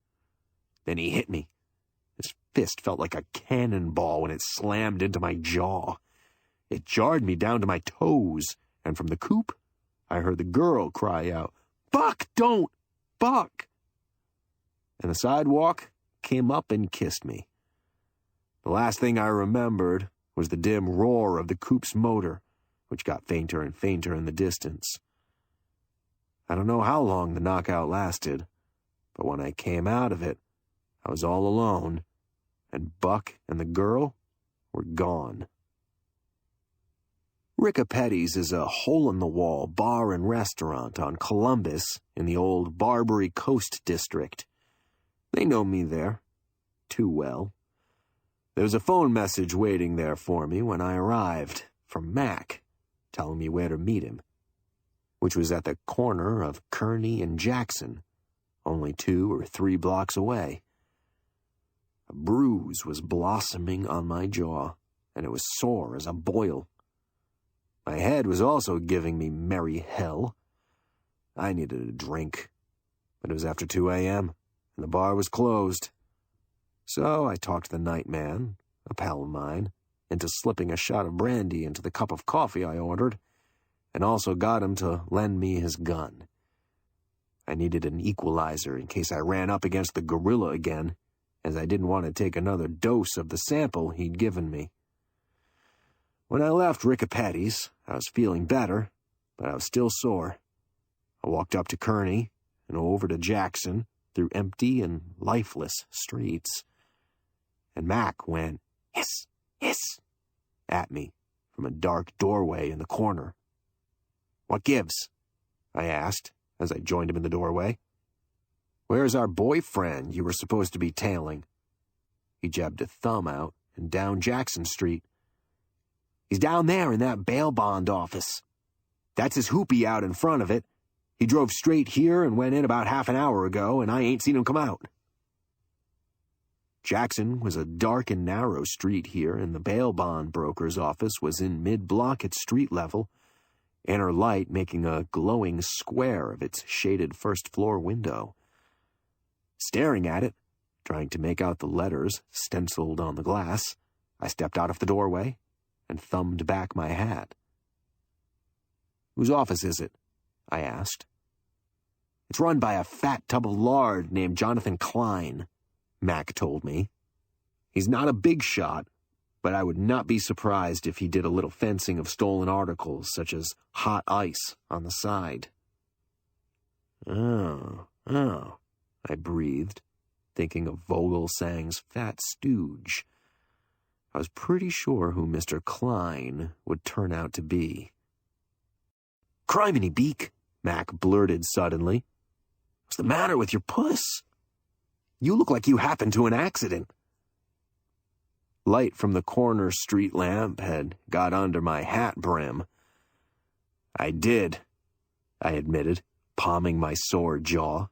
Then he hit me. His fist felt like a cannonball when it slammed into my jaw. It jarred me down to my toes, and from the coop, I heard the girl cry out, "Buck, don't! Buck!" And the sidewalk came up and kissed me. The last thing I remembered was the dim roar of the coop's motor, which got fainter and fainter in the distance. I don't know how long the knockout lasted, but when I came out of it, I was all alone, and Buck and the girl were gone. Riccapetti's is a hole-in-the-wall bar and restaurant on Columbus in the old Barbary Coast district. They know me there, too well. There was a phone message waiting there for me when I arrived, from Mac, telling me where to meet him, which was at the corner of Kearney and Jackson, only 2 or 3 blocks away. A bruise was blossoming on my jaw, and it was sore as a boil. My head was also giving me merry hell. I needed a drink, but it was after 2 a.m., and the bar was closed. So I talked the night man, a pal of mine, into slipping a shot of brandy into the cup of coffee I ordered, and also got him to lend me his gun. I needed an equalizer in case I ran up against the gorilla again, as I didn't want to take another dose of the sample he'd given me. When I left Riccapetti's, I was feeling better, but I was still sore. I walked up to Kearney and over to Jackson through empty and lifeless streets. And Mac went, "Hiss, hiss," at me from a dark doorway in the corner. "What gives?" I asked as I joined him in the doorway. "Where's our boyfriend you were supposed to be tailing?" He jabbed a thumb out and down Jackson Street. "He's down there in that bail bond office. That's his hoopy out in front of it. He drove straight here and went in about half an hour ago, and I ain't seen him come out." Jackson was a dark and narrow street here, and the bail bond broker's office was in mid-block at street level, inner light making a glowing square of its shaded first-floor window. Staring at it, trying to make out the letters stenciled on the glass, I stepped out of the doorway and thumbed back my hat. "Whose office is it?" I asked. "It's run by a fat tub of lard named Jonathan Klein," Mac told me. "He's not a big shot, but I would not be surprised if he did a little fencing of stolen articles, such as hot ice, on the side." Oh, I breathed, thinking of Vogelsang's fat stooge. I was pretty sure who Mr. Klein would turn out to be. "Criminy beak," Mac blurted suddenly. "What's the matter with your puss? You look like you happened to an accident." Light from the corner street lamp had got under my hat brim. "I did," I admitted, palming my sore jaw.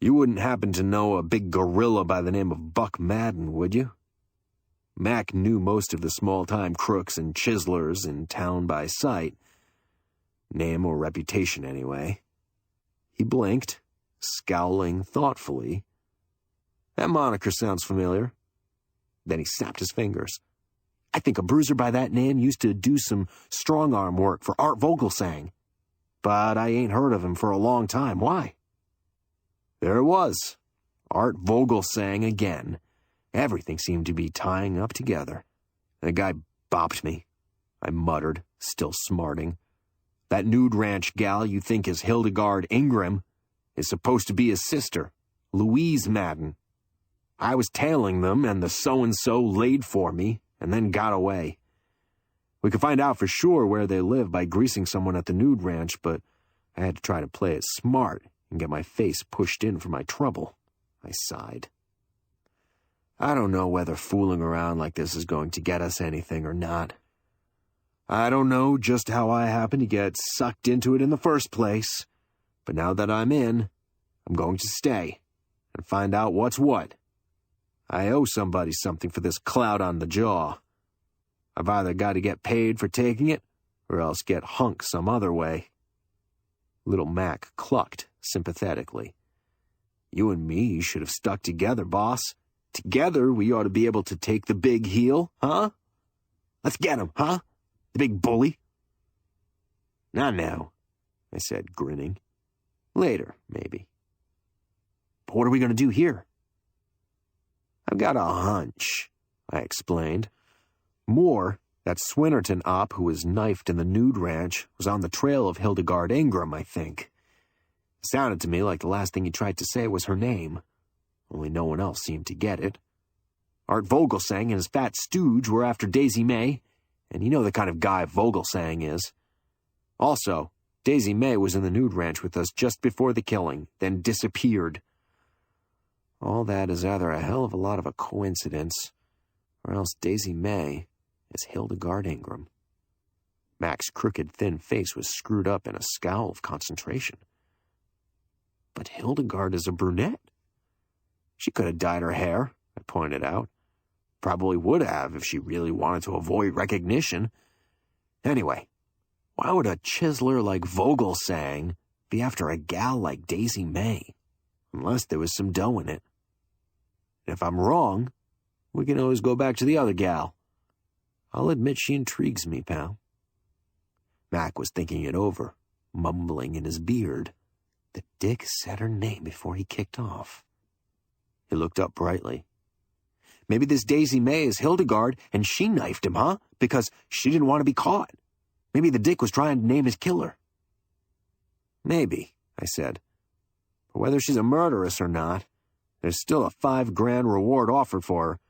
"You wouldn't happen to know a big gorilla by the name of Buck Madden, would you?" Mac knew most of the small-time crooks and chiselers in town by sight. Name or reputation, anyway. He blinked, scowling thoughtfully. "That moniker sounds familiar." Then he snapped his fingers. "I think a bruiser by that name used to do some strong-arm work for Art Vogelsang. But I ain't heard of him for a long time. Why?" There it was. Art Vogelsang again. Everything seemed to be tying up together. The guy bopped me. I muttered, still smarting. "That nude ranch gal you think is Hildegard Ingram is supposed to be his sister, Louise Madden. I was tailing them, and the so-and-so laid for me, and then got away. We could find out for sure where they live by greasing someone at the nude ranch, but I had to try to play it smart and get my face pushed in for my trouble." I sighed. "I don't know whether fooling around like this is going to get us anything or not. I don't know just how I happened to get sucked into it in the first place, but now that I'm in, I'm going to stay and find out what's what. I owe somebody something for this clout on the jaw. I've either got to get paid for taking it, or else get hunk some other way." Little Mac clucked sympathetically. "You and me should have stuck together, boss. Together, we ought to be able to take the big heel, huh? Let's get him, huh? The big bully." "Not now," I said, grinning. "Later, maybe." "But what are we going to do here?" "I've got a hunch," I explained. "Moore, that Swinnerton op who was knifed in the nude ranch, was on the trail of Hildegard Ingram, I think. It sounded to me like the last thing he tried to say was her name, only no one else seemed to get it. Art Vogelsang and his fat stooge were after Daisy May, and you know the kind of guy Vogelsang is. Also, Daisy May was in the nude ranch with us just before the killing, then disappeared. All that is either a hell of a lot of a coincidence, or else Daisy May is Hildegard Ingram." Mac's crooked, thin face was screwed up in a scowl of concentration. "But Hildegard is a brunette." "She could have dyed her hair," I pointed out. "Probably would have if she really wanted to avoid recognition. Anyway, why would a chiseler like Vogelsang be after a gal like Daisy May? Unless there was some dough in it. And if I'm wrong, we can always go back to the other gal. I'll admit she intrigues me, pal." Mac was thinking it over, mumbling in his beard. The dick said her name before he kicked off. He looked up brightly. "Maybe this Daisy May is Hildegard, and she knifed him, huh? Because she didn't want to be caught. Maybe the dick was trying to name his killer." "Maybe," I said. "But whether she's a murderess or not, there's still a $5,000 reward offered for her,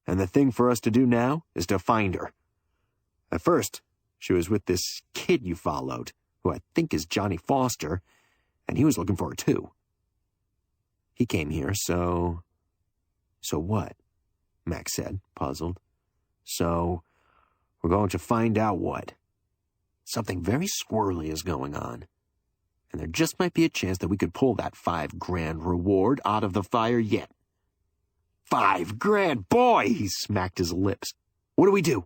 and the thing for us to do now is to find her. At first, she was with this kid you followed, who I think is Johnny Foster, and he was looking for her too. He came here, so..." "So what?" Mac said, puzzled. "So, we're going to find out what. Something very squirrely is going on, and there just might be a chance that we could pull that $5,000 reward out of the fire yet." $5,000, boy! He smacked his lips. "What do we do?"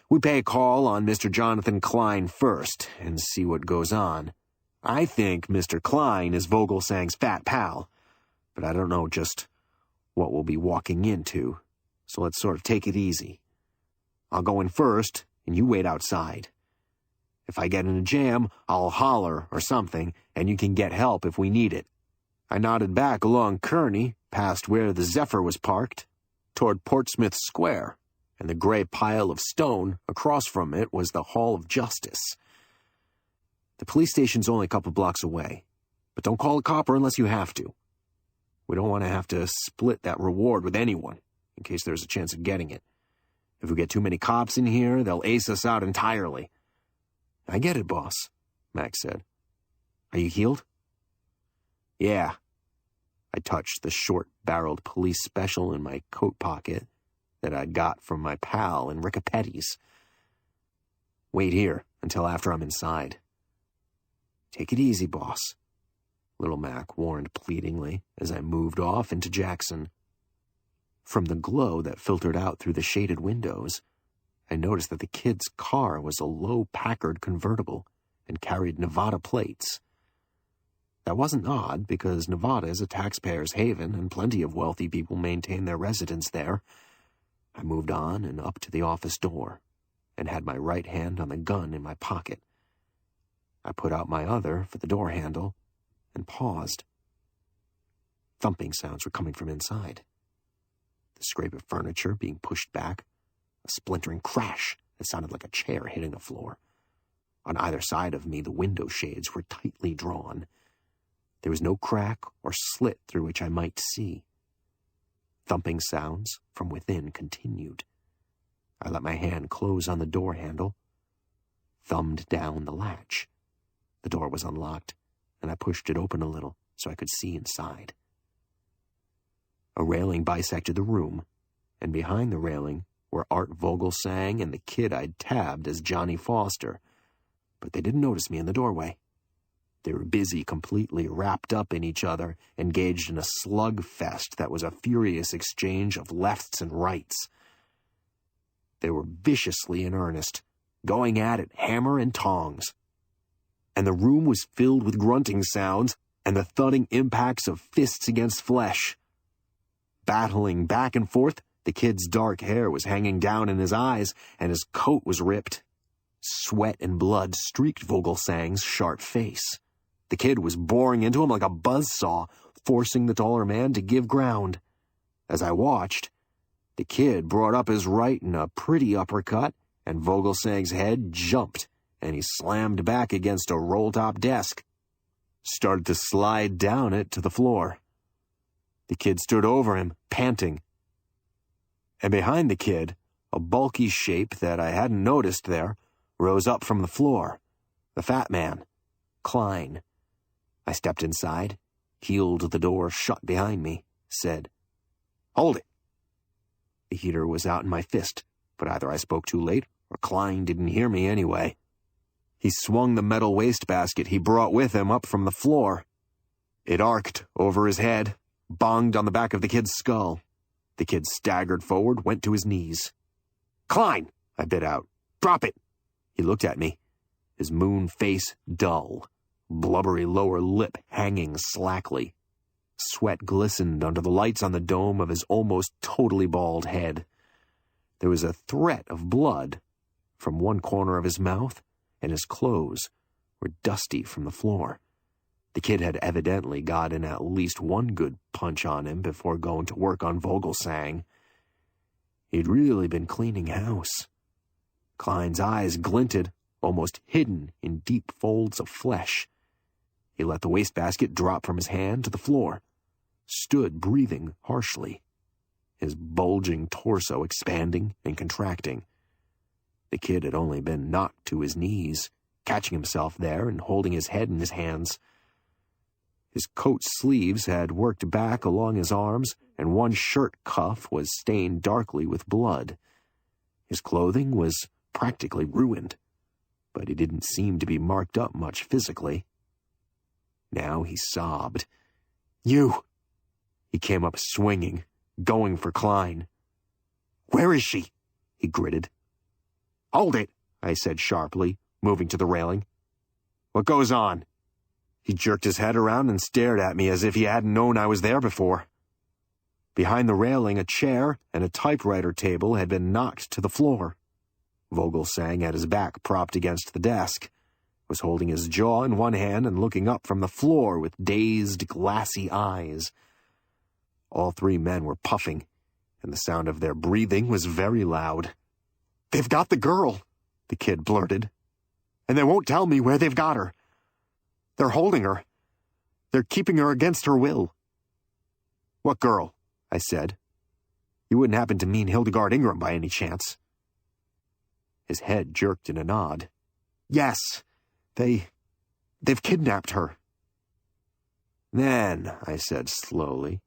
"We pay a call on Mr. Jonathan Klein first and see what goes on. I think Mr. Klein is Vogelsang's fat pal, but I don't know just what we'll be walking into, so let's sort of take it easy. I'll go in first, and you wait outside. If I get in a jam, I'll holler or something, and you can get help if we need it." I nodded back along Kearny, past where the Zephyr was parked, toward Portsmouth Square, and the gray pile of stone across from it was the Hall of Justice. The police station's only a couple blocks away, but don't call a copper unless you have to. We don't want to have to split that reward with anyone, in case there's a chance of getting it. If we get too many cops in here, they'll ace us out entirely. I get it, boss, Max said. Are you healed? Yeah. I touched the short-barreled police special in my coat pocket that I'd got from my pal in Riccapetti's. Wait here until after I'm inside. Take it easy, boss, Little Mac warned pleadingly as I moved off into Jackson. From the glow that filtered out through the shaded windows, I noticed that the kid's car was a low Packard convertible and carried Nevada plates. That wasn't odd, because Nevada is a taxpayer's haven and plenty of wealthy people maintain their residence there. I moved on and up to the office door and had my right hand on the gun in my pocket. I put out my other for the door handle and paused. Thumping sounds were coming from inside. The scrape of furniture being pushed back, a splintering crash that sounded like a chair hitting the floor. On either side of me, the window shades were tightly drawn. There was no crack or slit through which I might see. Thumping sounds from within continued. I let my hand close on the door handle, thumbed down the latch. The door was unlocked, and I pushed it open a little so I could see inside. A railing bisected the room, and behind the railing were Art Vogelsang and the kid I'd tabbed as Johnny Foster. But they didn't notice me in the doorway. They were busy, completely wrapped up in each other, engaged in a slugfest that was a furious exchange of lefts and rights. They were viciously in earnest, going at it hammer and tongs. And the room was filled with grunting sounds and the thudding impacts of fists against flesh. Battling back and forth, the kid's dark hair was hanging down in his eyes, and his coat was ripped. Sweat and blood streaked Vogelsang's sharp face. The kid was boring into him like a buzzsaw, forcing the taller man to give ground. As I watched, the kid brought up his right in a pretty uppercut, and Vogelsang's head jumped, and he slammed back against a roll-top desk. Started to slide down it to the floor. The kid stood over him, panting. And behind the kid, a bulky shape that I hadn't noticed there rose up from the floor. The fat man, Klein. I stepped inside, heeled the door shut behind me, said, "Hold it." The heater was out in my fist, but either I spoke too late or Klein didn't hear me anyway. He swung the metal wastebasket he brought with him up from the floor. It arced over his head, bonged on the back of the kid's skull. The kid staggered forward, went to his knees. "Klein!" I bit out. "Drop it!" He looked at me, his moon face dull, blubbery lower lip hanging slackly. Sweat glistened under the lights on the dome of his almost totally bald head. There was a threat of blood from one corner of his mouth, and his clothes were dusty from the floor. The kid had evidently gotten at least one good punch on him before going to work on Vogelsang. He'd really been cleaning house. Klein's eyes glinted, almost hidden in deep folds of flesh. He let the wastebasket drop from his hand to the floor, stood breathing harshly, his bulging torso expanding and contracting. The kid had only been knocked to his knees, catching himself there and holding his head in his hands. His coat sleeves had worked back along his arms, and one shirt cuff was stained darkly with blood. His clothing was practically ruined, but he didn't seem to be marked up much physically. Now he sobbed. "You!" He came up swinging, going for Klein. "Where is she?" he gritted. "Hold it," I said sharply, moving to the railing. "What goes on?" He jerked his head around and stared at me as if he hadn't known I was there before. Behind the railing, a chair and a typewriter table had been knocked to the floor. Vogelsang had his back propped against the desk, was holding his jaw in one hand and looking up from the floor with dazed, glassy eyes. All three men were puffing, and the sound of their breathing was very loud. "They've got the girl," the kid blurted. "And they won't tell me where they've got her. They're holding her. They're keeping her against her will." "What girl?" I said. "You wouldn't happen to mean Hildegard Ingram by any chance?" His head jerked in a nod. Yes, they've kidnapped her. Then, I said slowly,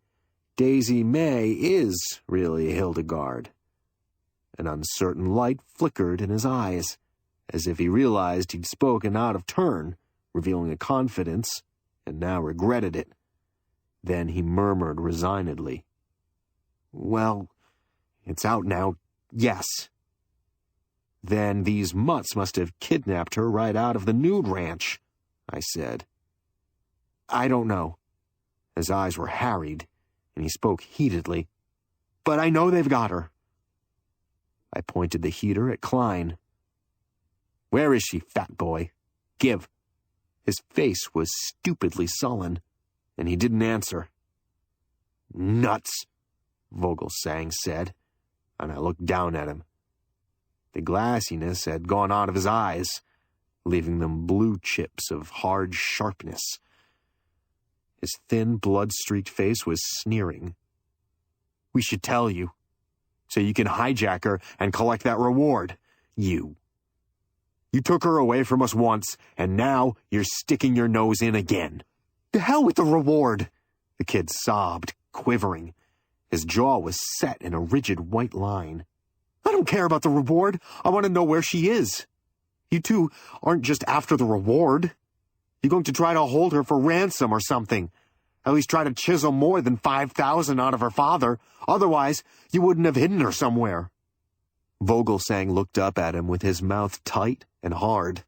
Daisy May is really Hildegard. An uncertain light flickered in his eyes, as if he realized he'd spoken out of turn, revealing a confidence, and now regretted it. Then he murmured resignedly, "Well, it's out now, yes." "Then these mutts must have kidnapped her right out of the nude ranch," I said. "I don't know." His eyes were harried, and he spoke heatedly. "But I know they've got her." I pointed the heater at Klein. "Where is she, fat boy? Give." His face was stupidly sullen, and he didn't answer. "Nuts," Vogelsang said, and I looked down at him. The glassiness had gone out of his eyes, leaving them blue chips of hard sharpness. His thin, blood-streaked face was sneering. "We should tell you, so you can hijack her and collect that reward. You took her away from us once, and now you're sticking your nose in again." "To hell with the reward!" the kid sobbed, quivering. His jaw was set in a rigid white line. "I don't care about the reward. I want to know where she is. You two aren't just after the reward. You're going to try to hold her for ransom or something. At least try to chisel more than 5,000 out of her father. Otherwise, you wouldn't have hidden her somewhere." Vogelsang looked up at him with his mouth tight and hard,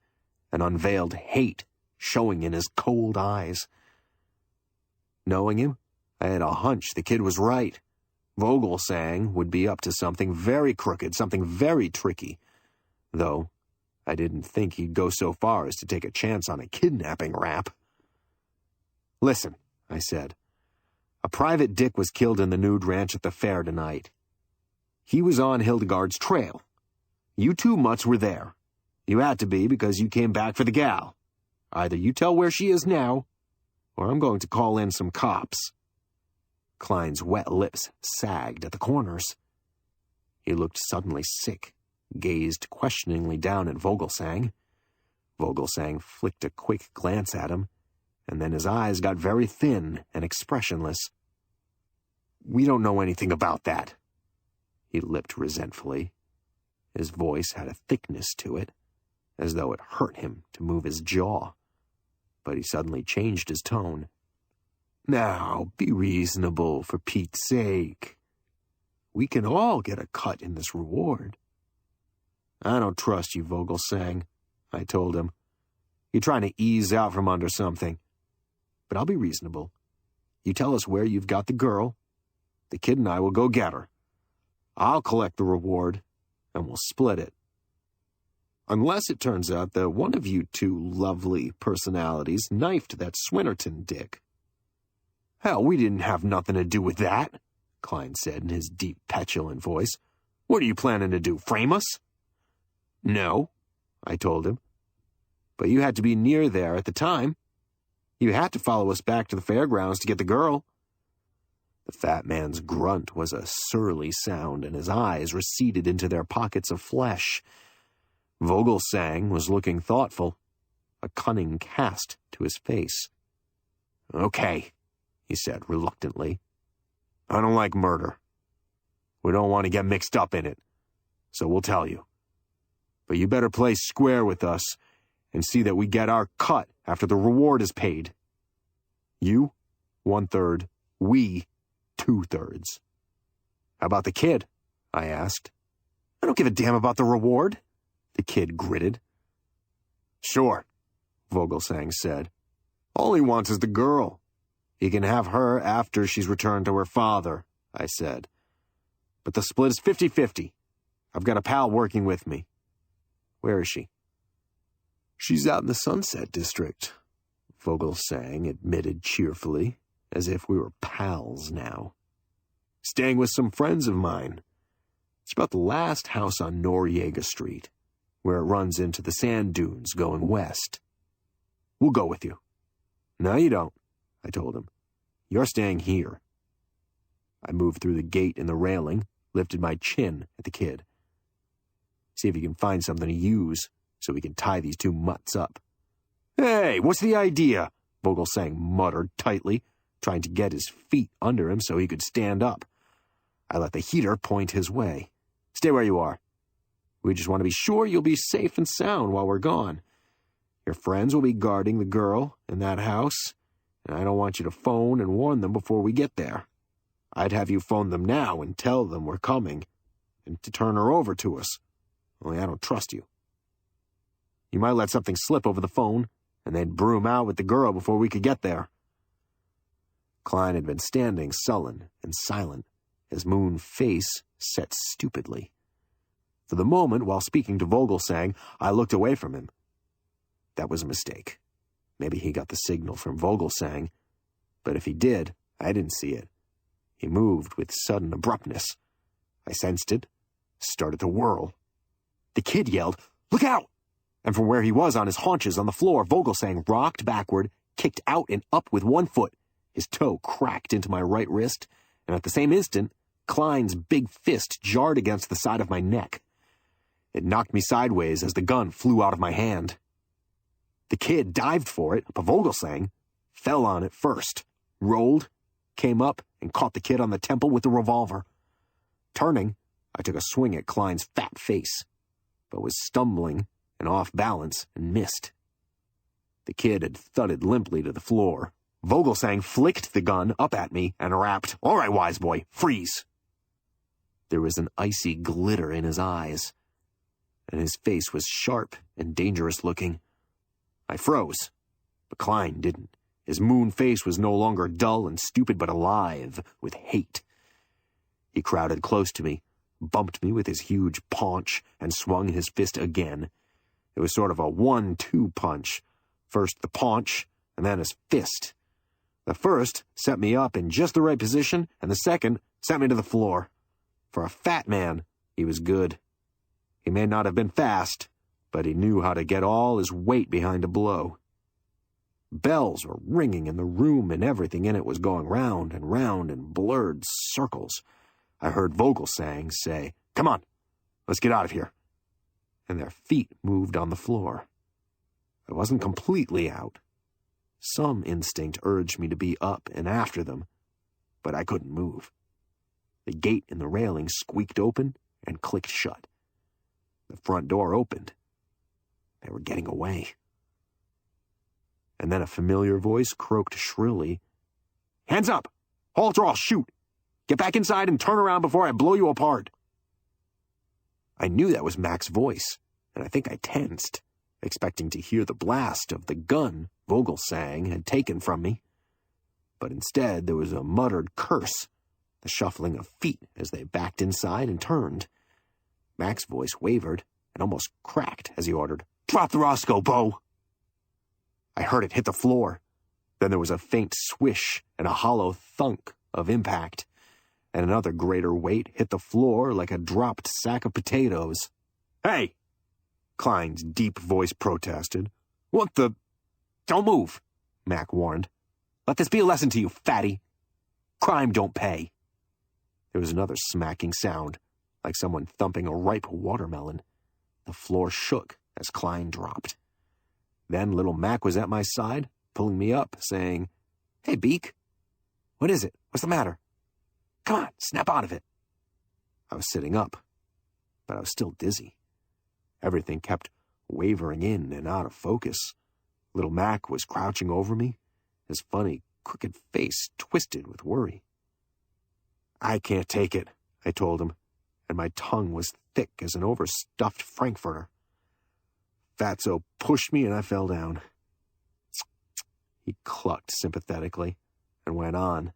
an unveiled hate showing in his cold eyes. Knowing him, I had a hunch the kid was right. Vogelsang would be up to something very crooked, something very tricky. Though I didn't think he'd go so far as to take a chance on a kidnapping rap. "Listen," I said. "A private dick was killed in the nude ranch at the fair tonight. He was on Hildegard's trail. You two mutts were there. You had to be because you came back for the gal. Either you tell where she is now, or I'm going to call in some cops." Klein's wet lips sagged at the corners. He looked suddenly sick, gazed questioningly down at Vogelsang. Vogelsang flicked a quick glance at him, and then his eyes got very thin and expressionless. "We don't know anything about that," he lipped resentfully. His voice had a thickness to it, as though it hurt him to move his jaw. But he suddenly changed his tone. "Now, be reasonable, for Pete's sake. We can all get a cut in this reward." "I don't trust you, Vogelsang," I told him. "You're trying to ease out from under something. But I'll be reasonable. You tell us where you've got the girl. The kid and I will go get her. I'll collect the reward, and we'll split it. Unless it turns out that one of you two lovely personalities knifed that Swinnerton dick." "Hell, we didn't have nothing to do with that," Klein said in his deep, petulant voice. "What are you planning to do, frame us?" "No," I told him. "But you had to be near there at the time. You had to follow us back to the fairgrounds to get the girl." The fat man's grunt was a surly sound, and his eyes receded into their pockets of flesh. Vogelsang was looking thoughtful, a cunning cast to his face. "Okay," he said reluctantly. "I don't like murder. We don't want to get mixed up in it, so we'll tell you. But you better play square with us and see that we get our cut after the reward is paid. You, 1/3, we, 2/3. "How about the kid?" I asked. "I don't give a damn about the reward," the kid gritted. "Sure," Vogelsang said. "All he wants is the girl. He can have her after she's returned to her father," I said. "But the split is 50-50. I've got a pal working with me." "Where is she?" "She's out in the Sunset District," Vogelsang admitted cheerfully, as if we were pals now. "Staying with some friends of mine. It's about the last house on Noriega Street, where it runs into the sand dunes going west. We'll go with you." "No, you don't," I told him. "You're staying here." I moved through the gate in the railing, lifted my chin at the kid. "See if you can find something to use," so we could tie these two mutts up. "Hey, what's the idea?" Vogelsang muttered tightly, trying to get his feet under him so he could stand up. I let the heater point his way. "Stay where you are. We just want to be sure you'll be safe and sound while we're gone. Your friends will be guarding the girl in that house, and I don't want you to phone and warn them before we get there. I'd have you phone them now and tell them we're coming, and to turn her over to us, only I don't trust you. You might let something slip over the phone, and they'd broom out with the girl before we could get there." Klein had been standing sullen and silent, his moon face set stupidly. For the moment, while speaking to Vogelsang, I looked away from him. That was a mistake. Maybe he got the signal from Vogelsang, but if he did, I didn't see it. He moved with sudden abruptness. I sensed it, started to whirl. The kid yelled, "Look out!" And from where he was on his haunches on the floor, Vogelsang rocked backward, kicked out and up with one foot. His toe cracked into my right wrist, and at the same instant, Klein's big fist jarred against the side of my neck. It knocked me sideways as the gun flew out of my hand. The kid dived for it, but Vogelsang fell on it first, rolled, came up, and caught the kid on the temple with the revolver. Turning, I took a swing at Klein's fat face, but was stumbling and off balance and missed. The kid had thudded limply to the floor. Vogelsang flicked the gun up at me and rapped, "All right, wise boy, freeze." There was an icy glitter in his eyes, and his face was sharp and dangerous looking. I froze, but Klein didn't. His moon face was no longer dull and stupid, but alive with hate. He crowded close to me, bumped me with his huge paunch, and swung his fist again. It was sort of a 1-2 punch. First the paunch, and then his fist. The first set me up in just the right position, and the second sent me to the floor. For a fat man, he was good. He may not have been fast, but he knew how to get all his weight behind a blow. Bells were ringing in the room, and everything in it was going round and round in blurred circles. I heard Vogelsang say, "Come on, let's get out of here." And their feet moved on the floor. I wasn't completely out. Some instinct urged me to be up and after them, but I couldn't move. The gate in the railing squeaked open and clicked shut. The front door opened. They were getting away. And then a familiar voice croaked shrilly, "Hands up! Halt or I'll shoot! Get back inside and turn around before I blow you apart!" I knew that was Mac's voice, and I think I tensed, expecting to hear the blast of the gun Vogelsang had taken from me. But instead there was a muttered curse, the shuffling of feet as they backed inside and turned. Mac's voice wavered and almost cracked as he ordered, "Drop the Roscoe, Bo!" I heard it hit the floor. Then there was a faint swish and a hollow thunk of impact, and another greater weight hit the floor like a dropped sack of potatoes. "Hey!" Klein's deep voice protested. "What the—" "Don't move," Mac warned. "Let this be a lesson to you, fatty. Crime don't pay." There was another smacking sound, like someone thumping a ripe watermelon. The floor shook as Klein dropped. Then little Mac was at my side, pulling me up, saying, "Hey, Beak. What is it? What's the matter? Come on, snap out of it." I was sitting up, but I was still dizzy. Everything kept wavering in and out of focus. Little Mac was crouching over me, his funny, crooked face twisted with worry. "I can't take it," I told him, and my tongue was thick as an overstuffed frankfurter. Fatso pushed me and I fell down. He clucked sympathetically and went on.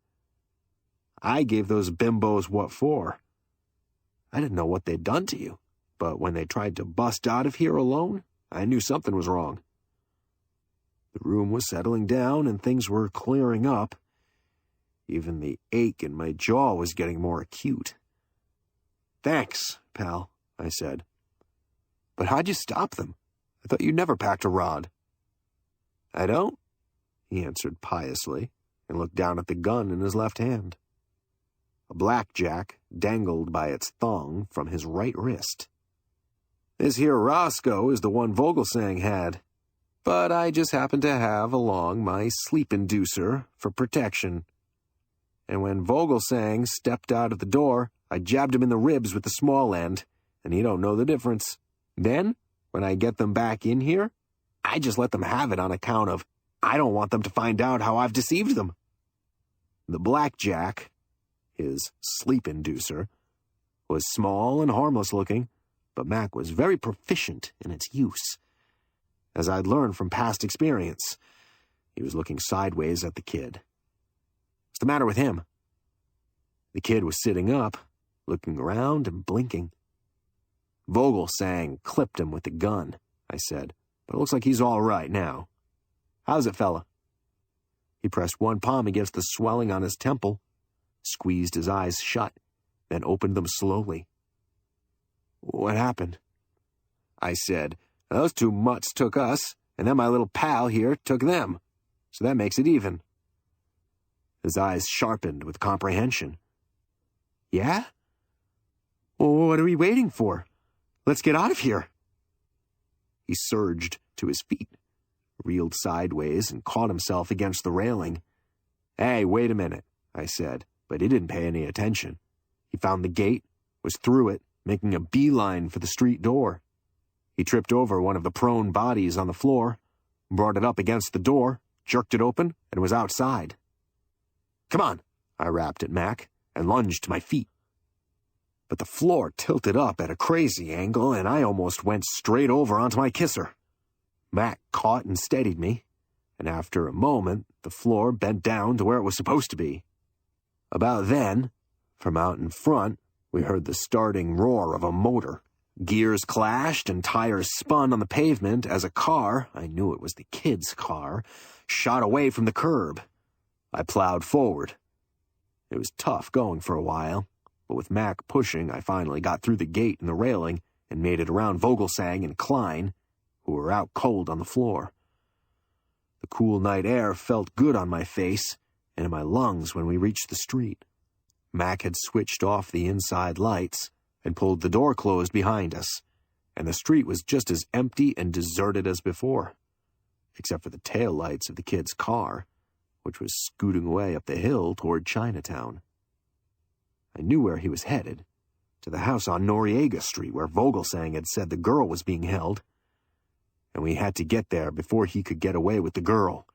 "I gave those bimbos what for. I didn't know what they'd done to you, but when they tried to bust out of here alone, I knew something was wrong." The room was settling down and things were clearing up. Even the ache in my jaw was getting more acute. "Thanks, pal," I said. "But how'd you stop them? I thought you never packed a rod." "I don't," he answered piously, and looked down at the gun in his left hand. A blackjack dangled by its thong from his right wrist. This here Roscoe is the one Vogelsang had, but I just happened to have along my sleep inducer for protection. And when Vogelsang stepped out of the door, I jabbed him in the ribs with the small end, and he don't know the difference. Then, when I get them back in here, I just let them have it on account of I don't want them to find out how I've deceived them. The blackjack, his sleep inducer, was small and harmless looking, but Mac was very proficient in its use. As I'd learned from past experience, he was looking sideways at the kid. What's the matter with him? The kid was sitting up, looking around and blinking. Vogelsang clipped him with the gun, I said, but it looks like he's all right now. How's it, fella? He pressed one palm against the swelling on his temple, squeezed his eyes shut, then opened them slowly. What happened? I said, those two mutts took us, and then my little pal here took them, so that makes it even. His eyes sharpened with comprehension. Yeah? Well, what are we waiting for? Let's get out of here. He surged to his feet, reeled sideways, and caught himself against the railing. Hey, wait a minute, I said, but he didn't pay any attention. He found the gate, was through it, making a beeline for the street door. He tripped over one of the prone bodies on the floor, brought it up against the door, jerked it open, and was outside. Come on, I rapped at Mac, and lunged to my feet. But the floor tilted up at a crazy angle, and I almost went straight over onto my kisser. Mac caught and steadied me, and after a moment, the floor bent down to where it was supposed to be. About then, from out in front, we heard the starting roar of a motor. Gears clashed and tires spun on the pavement as a car, I knew it was the kid's car, shot away from the curb. I plowed forward. It was tough going for a while, but with Mac pushing, I finally got through the gate and the railing and made it around Vogelsang and Klein, who were out cold on the floor. The cool night air felt good on my face and in my lungs when we reached the street. Mac had switched off the inside lights and pulled the door closed behind us, and the street was just as empty and deserted as before, except for the tail lights of the kid's car, which was scooting away up the hill toward Chinatown. I knew where he was headed, to the house on Noriega Street where Vogelsang had said the girl was being held, and we had to get there before he could get away with the girl.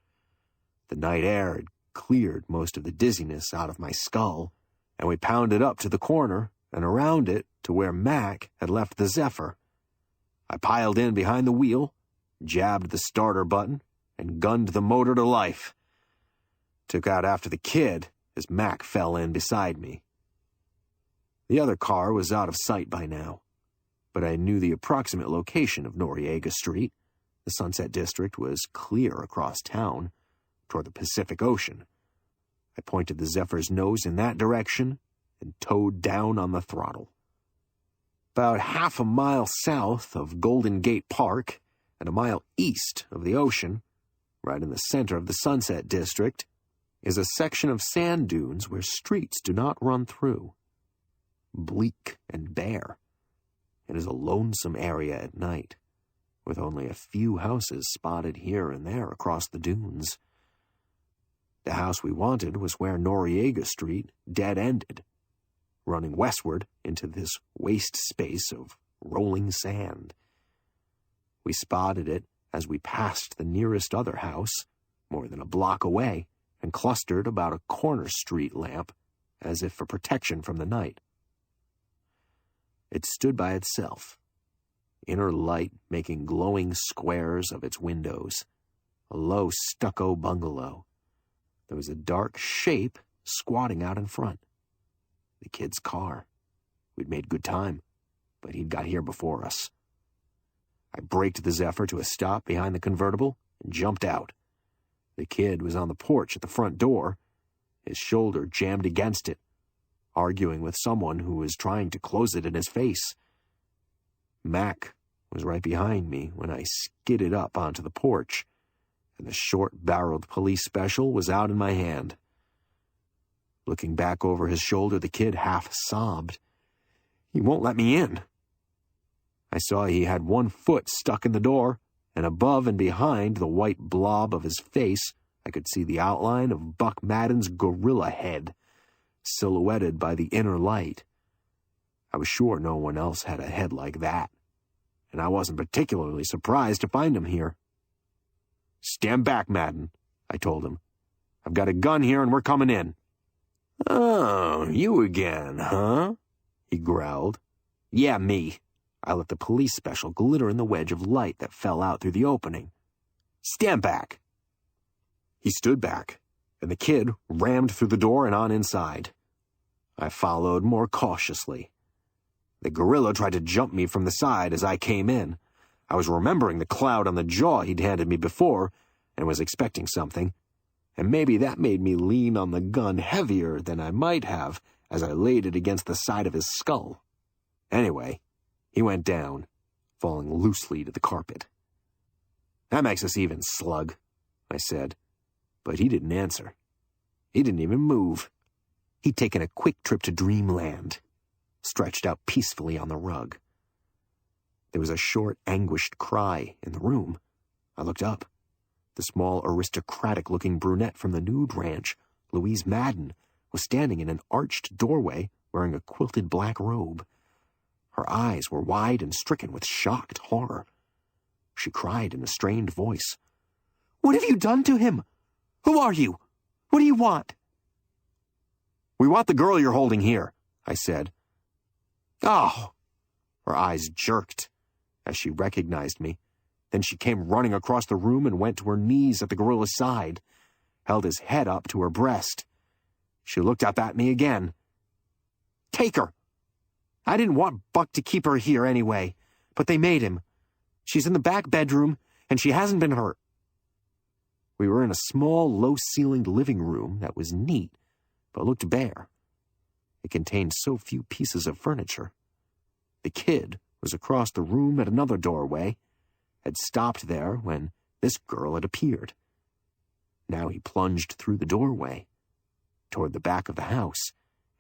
The night air had cleared most of the dizziness out of my skull, and we pounded up to the corner and around it to where Mac had left the Zephyr. I piled in behind the wheel, jabbed the starter button, and gunned the motor to life. Took out after the kid as Mac fell in beside me. The other car was out of sight by now, but I knew the approximate location of Noriega Street. The Sunset District was clear across town, toward the Pacific Ocean. I pointed the Zephyr's nose in that direction and towed down on the throttle. About half a mile south of Golden Gate Park and a mile east of the ocean, right in the center of the Sunset District, is a section of sand dunes where streets do not run through. Bleak and bare. It is a lonesome area at night, with only a few houses spotted here and there across the dunes. The house we wanted was where Noriega Street dead-ended, running westward into this waste space of rolling sand. We spotted it as we passed the nearest other house, more than a block away, and clustered about a corner street lamp, as if for protection from the night. It stood by itself, inner light making glowing squares of its windows, a low stucco bungalow. There was a dark shape squatting out in front. The kid's car. We'd made good time, but he'd got here before us. I braked the Zephyr to a stop behind the convertible and jumped out. The kid was on the porch at the front door, his shoulder jammed against it, arguing with someone who was trying to close it in his face. Mac was right behind me when I skidded up onto the porch, and the short-barreled police special was out in my hand. Looking back over his shoulder, the kid half sobbed. "He won't let me in." I saw he had one foot stuck in the door, and above and behind the white blob of his face, I could see the outline of Buck Madden's gorilla head, silhouetted by the inner light. I was sure no one else had a head like that, and I wasn't particularly surprised to find him here. "Stand back, Madden," I told him. "I've got a gun here and we're coming in." "Oh, you again, huh?" he growled. "Yeah, me." I let the police special glitter in the wedge of light that fell out through the opening. "Stand back." He stood back, and the kid rammed through the door and on inside. I followed more cautiously. The gorilla tried to jump me from the side as I came in. I was remembering the cloud on the jaw he'd handed me before and was expecting something, and maybe that made me lean on the gun heavier than I might have as I laid it against the side of his skull. Anyway, he went down, falling loosely to the carpet. "That makes us even, slug," I said, but he didn't answer. He didn't even move. He'd taken a quick trip to dreamland, stretched out peacefully on the rug. There was a short, anguished cry in the room. I looked up. The small, aristocratic-looking brunette from the nude ranch, Louise Madden, was standing in an arched doorway wearing a quilted black robe. Her eyes were wide and stricken with shocked horror. She cried in a strained voice, "What have you done to him? Who are you? What do you want?" "We want the girl you're holding here," I said. "Oh!" Her eyes jerked as she recognized me. Then she came running across the room and went to her knees at the gorilla's side, held his head up to her breast. She looked up at me again. "Take her! I didn't want Buck to keep her here anyway, but they made him. She's in the back bedroom, and she hasn't been hurt." We were in a small, low-ceilinged living room that was neat, but looked bare. It contained so few pieces of furniture. The kid was across the room at another doorway, had stopped there when this girl had appeared. Now he plunged through the doorway, toward the back of the house,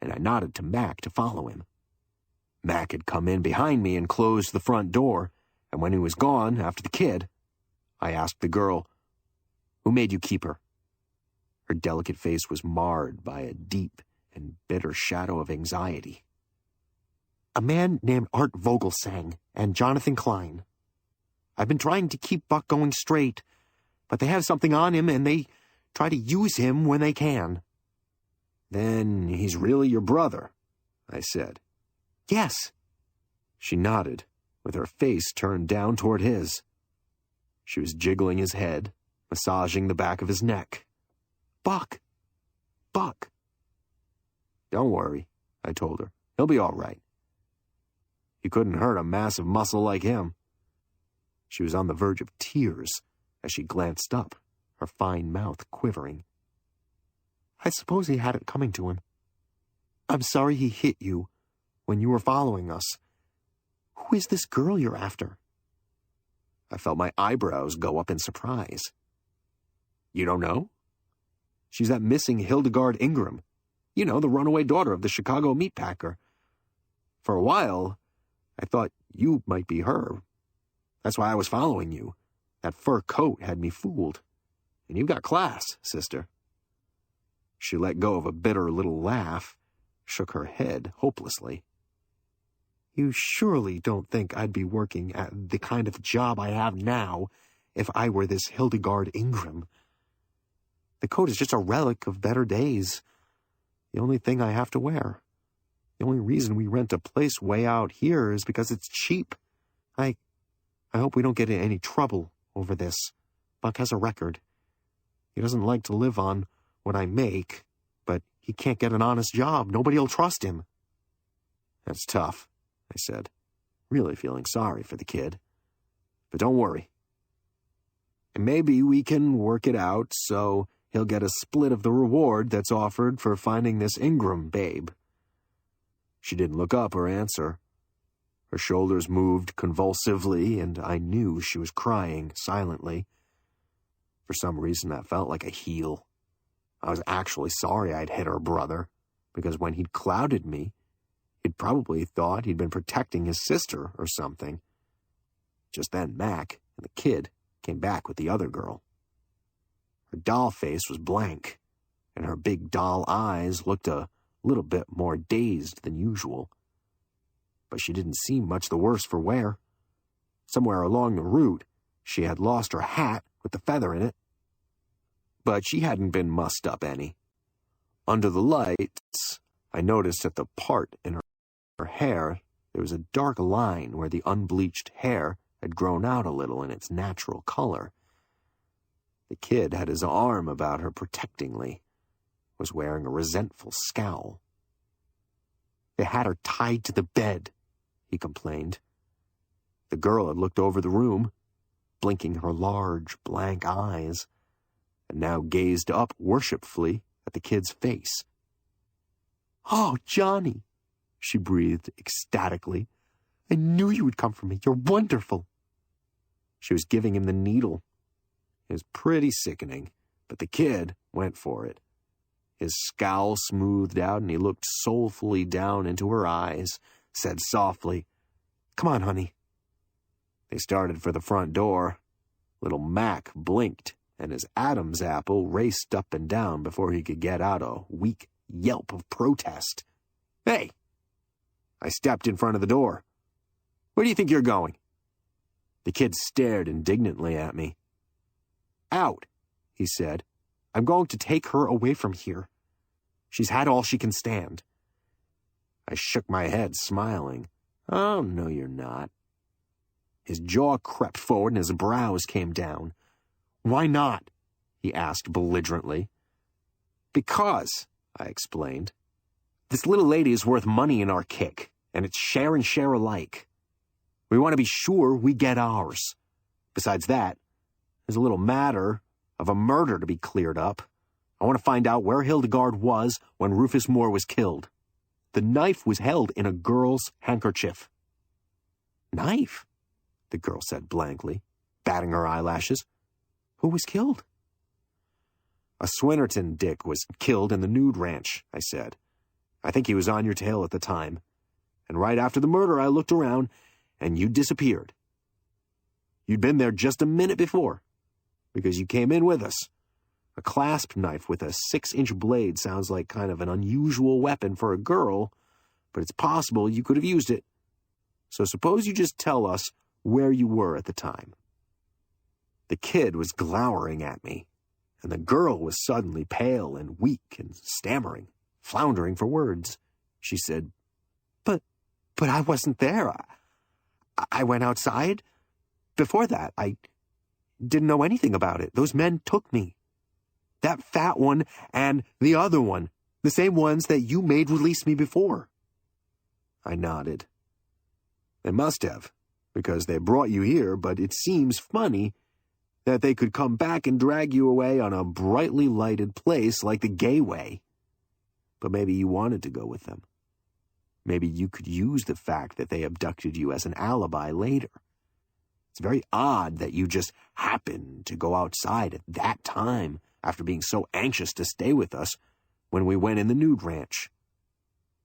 and I nodded to Mac to follow him. Mac had come in behind me and closed the front door, and when he was gone after the kid, I asked the girl, "Who made you keep her?" Her delicate face was marred by a deep and bitter shadow of anxiety. "A man named Art Vogelsang and Jonathan Klein. I've been trying to keep Buck going straight, but they have something on him and they try to use him when they can." "Then he's really your brother," I said. "Yes." She nodded, with her face turned down toward his. She was jiggling his head, massaging the back of his neck. "Buck! Buck!" "Don't worry," I told her. "He'll be all right. You couldn't hurt a massive muscle like him." She was on the verge of tears as she glanced up, her fine mouth quivering. "I suppose he had it coming to him. I'm sorry he hit you when you were following us. Who is this girl you're after?" I felt my eyebrows go up in surprise. "You don't know? She's that missing Hildegard Ingram. You know, the runaway daughter of the Chicago meatpacker. For a while, I thought you might be her. That's why I was following you. That fur coat had me fooled. And you've got class, sister." She let go of a bitter little laugh, shook her head hopelessly. "You surely don't think I'd be working at the kind of job I have now if I were this Hildegard Ingram. The coat is just a relic of better days. The only thing I have to wear. The only reason we rent a place way out here is because it's cheap. I hope we don't get in any trouble over this. Buck has a record. He doesn't like to live on what I make, but he can't get an honest job. Nobody'll trust him." "That's tough," I said, really feeling sorry for the kid. "But don't worry. And maybe we can work it out so he'll get a split of the reward that's offered for finding this Ingram babe." She didn't look up or answer. Her shoulders moved convulsively, and I knew she was crying silently. For some reason, that felt like a heal. I was actually sorry I'd hit her brother, because when he'd clouded me, he'd probably thought he'd been protecting his sister or something. Just then Mac and the kid came back with the other girl. Her doll face was blank, and her big doll eyes looked a little bit more dazed than usual. But she didn't seem much the worse for wear. Somewhere along the route, she had lost her hat with the feather in it. But she hadn't been mussed up any. Under the lights, I noticed at the part in her hair there was a dark line where the unbleached hair had grown out a little in its natural color. The kid had his arm about her protectingly, was wearing a resentful scowl. "They had her tied to the bed," he complained. The girl had looked over the room, blinking her large, blank eyes, and now gazed up worshipfully at the kid's face. "Oh, Johnny," she breathed ecstatically. "I knew you would come for me. You're wonderful." She was giving him the needle. It was pretty sickening, but the kid went for it. His scowl smoothed out, and he looked soulfully down into her eyes, said softly, "Come on, honey." They started for the front door. Little Mac blinked, and his Adam's apple raced up and down before he could get out a weak yelp of protest. "Hey!" I stepped in front of the door. "Where do you think you're going?" The kid stared indignantly at me. "Out," he said. "I'm going to take her away from here. She's had all she can stand." I shook my head, smiling. "Oh, no, you're not." His jaw crept forward and his brows came down. "Why not?" he asked belligerently. "Because," I explained, "this little lady is worth money in our kick, and it's share and share alike. We want to be sure we get ours. Besides that, there's a little matter of a murder to be cleared up. I want to find out where Hildegard was when Rufus Moore was killed. The knife was held in a girl's handkerchief." "Knife?" the girl said blankly, batting her eyelashes. "Who was killed?" "A Swinnerton Dick was killed in the nude ranch," I said. "I think he was on your tail at the time. And right after the murder I looked around, and you disappeared. You'd been there just a minute before, because you came in with us. A clasp knife with a 6-inch blade sounds like kind of an unusual weapon for a girl, but it's possible you could have used it. So suppose you just tell us where you were at the time." The kid was glowering at me, and the girl was suddenly pale and weak and stammering, floundering for words. She said, But I wasn't there. I went outside. Before that, I didn't know anything about it. Those men took me. That fat one and the other one, the same ones that you made release me before." I nodded. "They must have, because they brought you here, but it seems funny that they could come back and drag you away on a brightly lighted place like the Gayway. But maybe you wanted to go with them. Maybe you could use the fact that they abducted you as an alibi later. It's very odd that you just happened to go outside at that time after being so anxious to stay with us when we went in the nude ranch.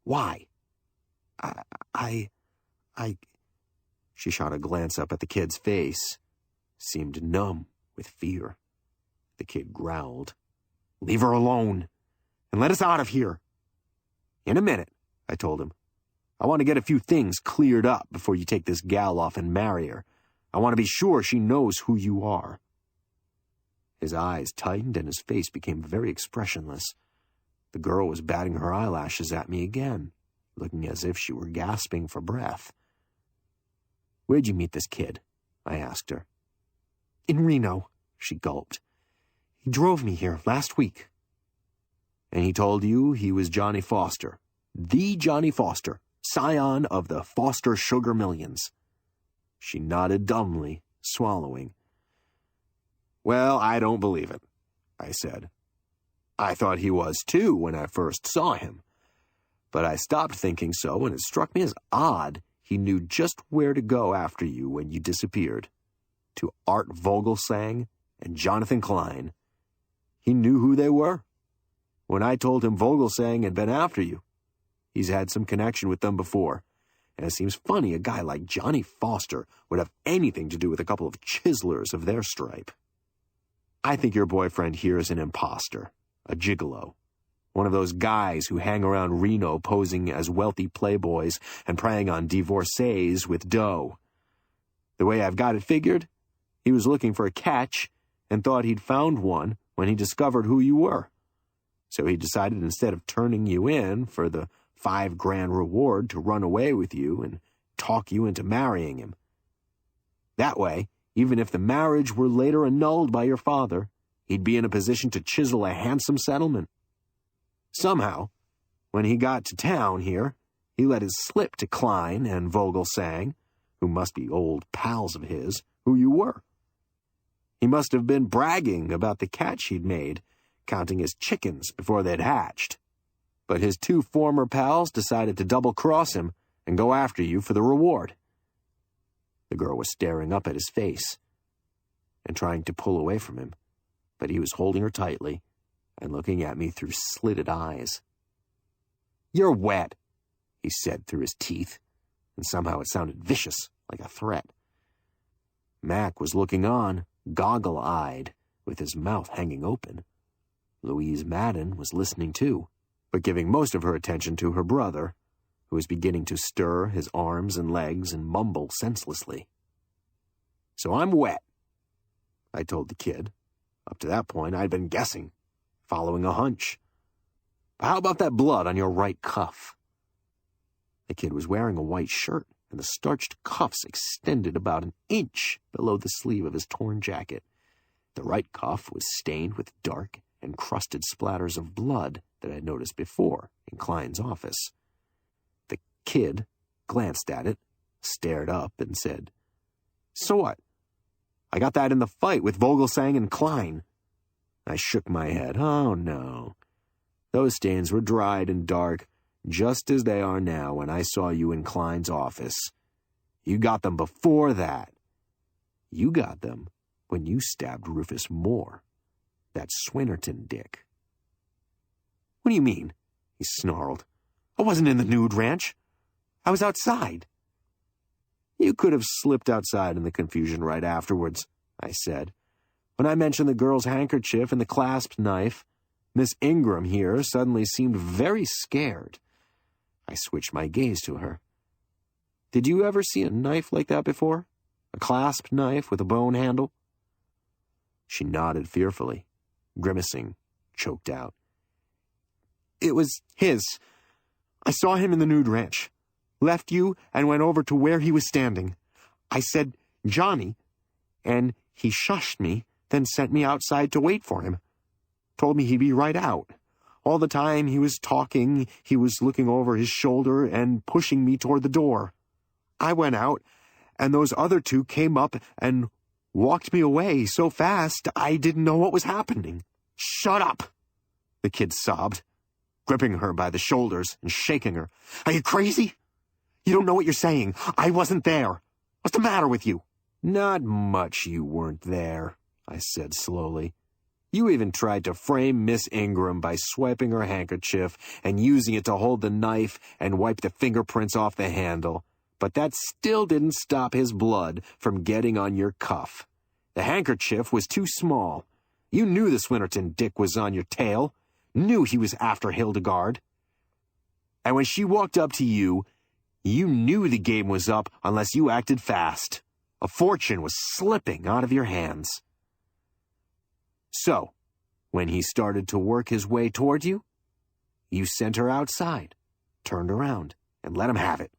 Why?" She shot a glance up at the kid's face, seemed numb with fear. The kid growled, "Leave her alone, and let us out of here." "In a minute," I told him. "I want to get a few things cleared up before you take this gal off and marry her. I want to be sure she knows who you are." His eyes tightened and his face became very expressionless. The girl was batting her eyelashes at me again, looking as if she were gasping for breath. "Where'd you meet this kid?" I asked her. "In Reno," she gulped. "He drove me here last week." "And he told you he was Johnny Foster, the Johnny Foster, scion of the Foster Sugar Millions?" She nodded dumbly, swallowing. "Well, I don't believe it," I said. "I thought he was too when I first saw him. But I stopped thinking so, and it struck me as odd he knew just where to go after you when you disappeared. To Art Vogelsang and Jonathan Klein. He knew who they were. When I told him Vogelsang had been after you, he's had some connection with them before, and it seems funny a guy like Johnny Foster would have anything to do with a couple of chiselers of their stripe. I think your boyfriend here is an imposter, a gigolo. One of those guys who hang around Reno posing as wealthy playboys and preying on divorcees with dough. The way I've got it figured, he was looking for a catch and thought he'd found one when he discovered who you were. So he decided instead of turning you in for the $5,000 reward to run away with you and talk you into marrying him. That way, even if the marriage were later annulled by your father, he'd be in a position to chisel a handsome settlement. Somehow, when he got to town here, he let it slip to Klein and Vogelsang, who must be old pals of his, who you were. He must have been bragging about the catch he'd made, counting his chickens before they'd hatched. But his two former pals decided to double-cross him and go after you for the reward. The girl was staring up at his face and trying to pull away from him, but he was holding her tightly and looking at me through slitted eyes. "You're wet," he said through his teeth, and somehow it sounded vicious, like a threat. Mac was looking on, goggle-eyed, with his mouth hanging open. Louise Madden was listening too, but giving most of her attention to her brother, who was beginning to stir his arms and legs and mumble senselessly. "So I'm wet," I told the kid. Up to that point, I'd been guessing, following a hunch. "But how about that blood on your right cuff?" The kid was wearing a white shirt, and the starched cuffs extended about an inch below the sleeve of his torn jacket. The right cuff was stained with dark and crusted splatters of blood that I'd noticed before in Klein's office. The kid glanced at it, stared up, and said, "So what? I got that in the fight with Vogelsang and Klein." I shook my head. "Oh, no. Those stains were dried and dark, just as they are now when I saw you in Klein's office. You got them before that. You got them when you stabbed Rufus Moore, that Swinnerton dick." "What do you mean?" he snarled. "I wasn't in the nude ranch. I was outside." "You could have slipped outside in the confusion right afterwards," I said. "When I mentioned the girl's handkerchief and the clasp knife, Miss Ingram here suddenly seemed very scared." I switched my gaze to her. "Did you ever see a knife like that before? A clasp knife with a bone handle?" She nodded fearfully, grimacing, choked out. "It was his. I saw him in the nude ranch. Left you and went over to where he was standing. I said, 'Johnny,' and he shushed me, then sent me outside to wait for him. Told me he'd be right out. All the time he was talking, he was looking over his shoulder and pushing me toward the door. I went out, and those other two came up and walked me away so fast I didn't know what was happening." "Shut up!" the kid sobbed, gripping her by the shoulders and shaking her. "Are you crazy? You don't know what you're saying. I wasn't there. What's the matter with you?" "Not much you weren't there," I said slowly. "You even tried to frame Miss Ingram by swiping her handkerchief and using it to hold the knife and wipe the fingerprints off the handle. But that still didn't stop his blood from getting on your cuff. The handkerchief was too small. You knew the Swinnerton dick was on your tail. Knew he was after Hildegard. And when she walked up to you, you knew the game was up unless you acted fast. A fortune was slipping out of your hands. So, when he started to work his way toward you, you sent her outside, turned around, and let him have it.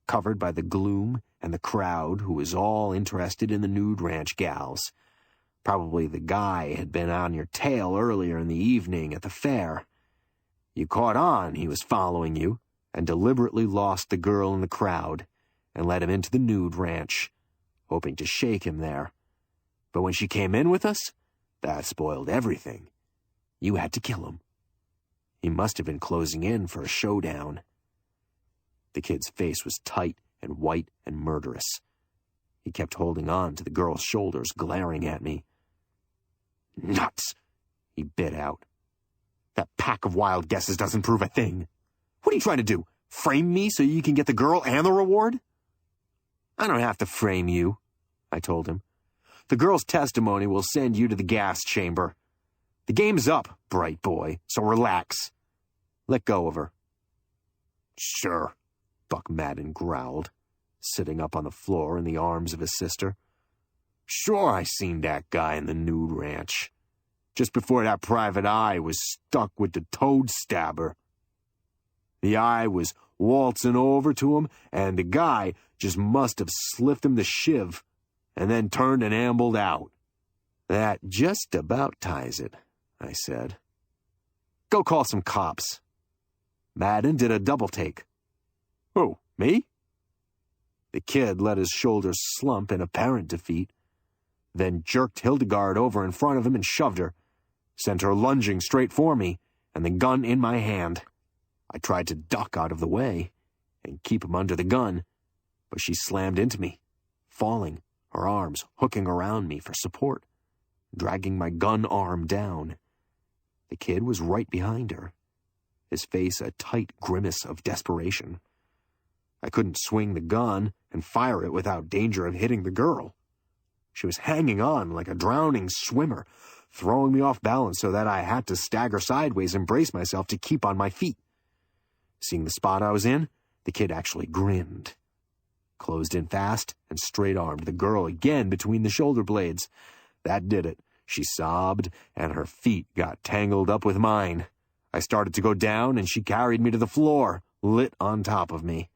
Covered by the gloom and the crowd who was all interested in the nude ranch gals. Probably the guy had been on your tail earlier in the evening at the fair. You caught on he was following you, and deliberately lost the girl in the crowd, and let him into the nude ranch, hoping to shake him there. But when she came in with us, that spoiled everything. You had to kill him. He must have been closing in for a showdown." The kid's face was tight and white and murderous. He kept holding on to the girl's shoulders, glaring at me. "Nuts," he bit out. "That pack of wild guesses doesn't prove a thing. What are you trying to do? Frame me so you can get the girl and the reward? I don't have to frame you, I told him. The girl's testimony will send you to the gas chamber. The game's up, bright boy, so relax. Let go of her. Sure, Buck Madden growled, sitting up on the floor in the arms of his sister. Sure, I seen that guy in the nude ranch. Just before that private eye was stuck with the toad stabber. The eye was waltzing over to him, and the guy just must have slipped him the shiv, and then turned and ambled out. That just about ties it, I said. Go call some cops. Madden did a double take. Who, me? The kid let his shoulders slump in apparent defeat, then jerked Hildegard over in front of him and shoved her, sent her lunging straight for me, and the gun in my hand. I tried to duck out of the way and keep him under the gun, but she slammed into me, falling, her arms hooking around me for support, dragging my gun arm down. The kid was right behind her, his face a tight grimace of desperation. I couldn't swing the gun and fire it without danger of hitting the girl. She was hanging on like a drowning swimmer, throwing me off balance so that I had to stagger sideways and brace myself to keep on my feet. Seeing the spot I was in, the kid actually grinned. Closed in fast and straight-armed the girl again between the shoulder blades. That did it. She sobbed, and her feet got tangled up with mine. I started to go down, and she carried me to the floor, lit on top of me.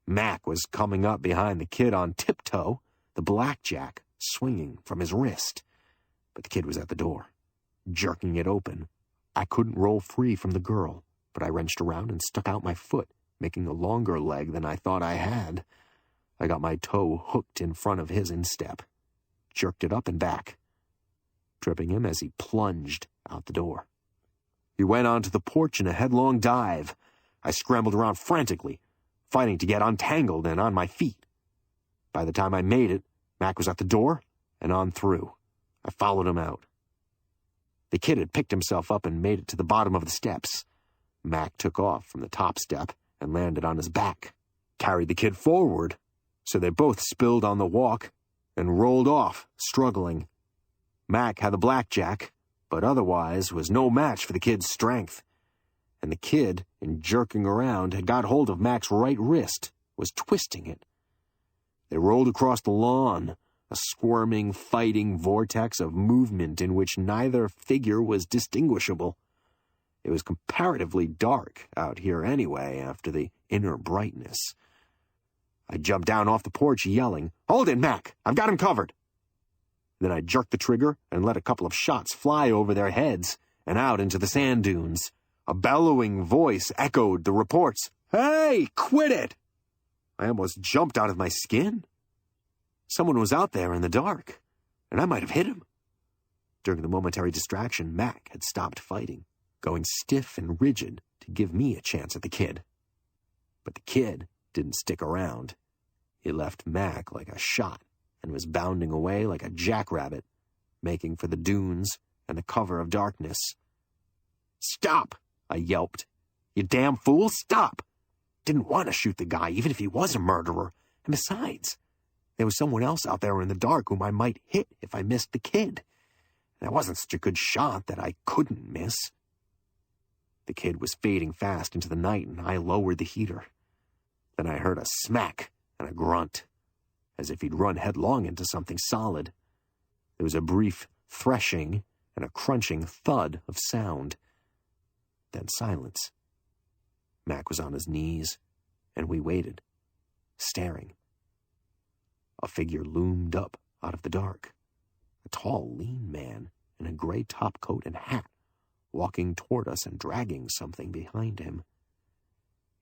Mac was coming up behind the kid on tiptoe, the blackjack swinging from his wrist. But the kid was at the door, jerking it open. I couldn't roll free from the girl, but I wrenched around and stuck out my foot, making a longer leg than I thought I had. I got my toe hooked in front of his instep, jerked it up and back, tripping him as he plunged out the door. He went onto the porch in a headlong dive. I scrambled around frantically, fighting to get untangled and on my feet. By the time I made it, Mac was at the door and on through. I followed him out. The kid had picked himself up and made it to the bottom of the steps. Mac took off from the top step and landed on his back, carried the kid forward, so they both spilled on the walk and rolled off, struggling. Mac had the blackjack, but otherwise was no match for the kid's strength. And the kid, in jerking around, had got hold of Mac's right wrist, was twisting it. They rolled across the lawn, a squirming, fighting vortex of movement in which neither figure was distinguishable. It was comparatively dark out here anyway after the inner brightness. I jumped down off the porch yelling, "Hold it, Mac! I've got him covered!" Then I jerked the trigger and let a couple of shots fly over their heads and out into the sand dunes. A bellowing voice echoed the reports. "Hey, quit it!" I almost jumped out of my skin. Someone was out there in the dark, and I might have hit him. During the momentary distraction, Mac had stopped fighting, going stiff and rigid to give me a chance at the kid. But the kid didn't stick around. He left Mac like a shot and was bounding away like a jackrabbit, making for the dunes and the cover of darkness. "Stop!" I yelped. "You damn fool, stop!" Didn't want to shoot the guy, even if he was a murderer. And besides, there was someone else out there in the dark whom I might hit if I missed the kid. And I wasn't such a good shot that I couldn't miss. The kid was fading fast into the night, and I lowered the heater. Then I heard a smack and a grunt, as if he'd run headlong into something solid. There was a brief threshing and a crunching thud of sound. Then silence. Mac was on his knees, and we waited, staring. A figure loomed up out of the dark. A tall, lean man in a gray topcoat and hat, walking toward us and dragging something behind him.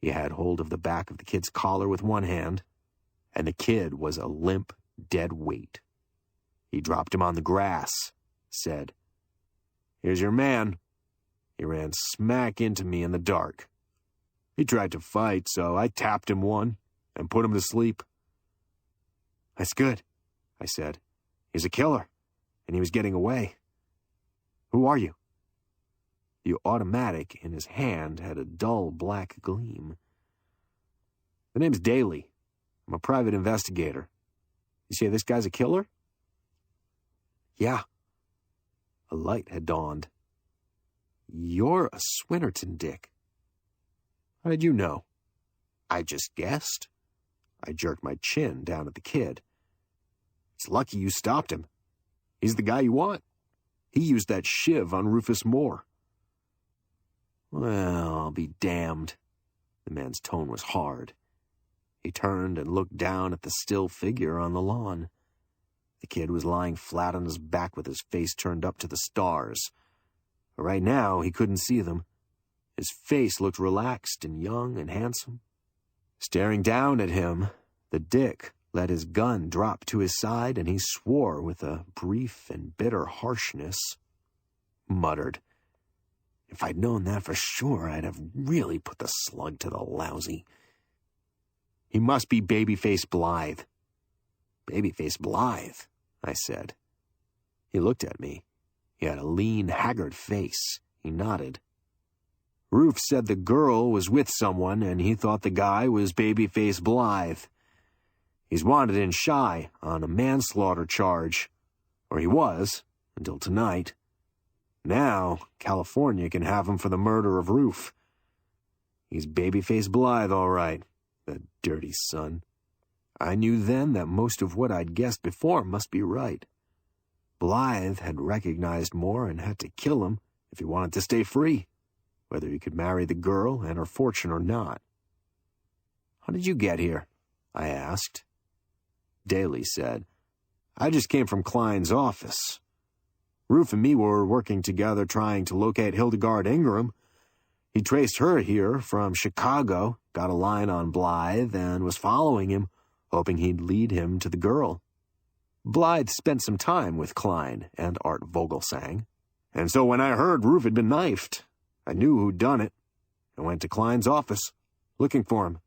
He had hold of the back of the kid's collar with one hand, and the kid was a limp, dead weight. He dropped him on the grass, said, "Here's your man." He ran smack into me in the dark. He tried to fight, so I tapped him one and put him to sleep. "That's good," I said. "He's a killer, and he was getting away. Who are you?" The automatic in his hand had a dull black gleam. The name's Daly. I'm a private investigator. You say this guy's a killer? Yeah. A light had dawned. You're a Swinnerton, Dick. How did you know? I just guessed. I jerked my chin down at the kid. It's lucky you stopped him. He's the guy you want. He used that shiv on Rufus Moore. Well, I'll be damned. The man's tone was hard. He turned and looked down at the still figure on the lawn. The kid was lying flat on his back with his face turned up to the stars. But right now, he couldn't see them. His face looked relaxed and young and handsome. Staring down at him, the Dick let his gun drop to his side, and he swore with a brief and bitter harshness. Muttered, "If I'd known that for sure, I'd have really put the slug to the lousy." He must be Babyface Blythe. Babyface Blythe, I said. He looked at me. He had a lean, haggard face. He nodded. Roof said the girl was with someone, and he thought the guy was Babyface Blythe. He's wanted in Chi on a manslaughter charge. Or he was, until tonight. Now, California can have him for the murder of Roof. He's Babyface Blythe, all right, the dirty son. I knew then that most of what I'd guessed before must be right. Blythe had recognized Moore and had to kill him if he wanted to stay free, whether he could marry the girl and her fortune or not. "How did you get here?" I asked. Daly said, "I just came from Klein's office. Roof and me were working together trying to locate Hildegard Ingram. He traced her here from Chicago, got a line on Blythe, and was following him, hoping he'd lead him to the girl. Blythe spent some time with Klein and Art Vogelsang, and so when I heard Roof had been knifed, I knew who'd done it. I went to Klein's office, looking for him.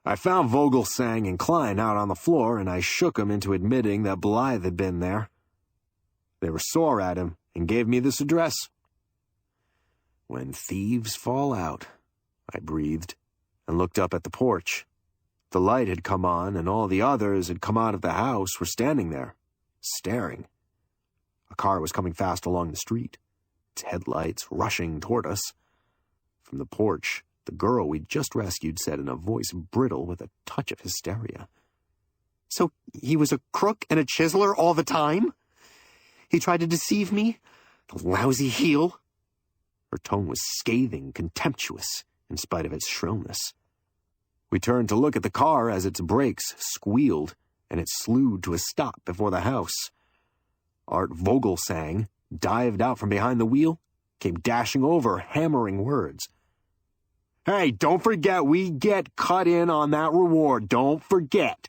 I found Vogelsang and Klein out on the floor, and I shook them into admitting that Blythe had been there. They were sore at him and gave me this address." "When thieves fall out," I breathed, and looked up at the porch. The light had come on, and all the others had come out of the house were standing there, staring. A car was coming fast along the street, its headlights rushing toward us. From the porch, the girl we'd just rescued said in a voice brittle with a touch of hysteria, "So he was a crook and a chiseler all the time? He tried to deceive me? The lousy heel?" Her tone was scathing, contemptuous, in spite of its shrillness. We turned to look at the car as its brakes squealed, and it slewed to a stop before the house. Art Vogelsang dived out from behind the wheel, came dashing over, hammering words. "Hey, don't forget we get cut in on that reward, don't forget."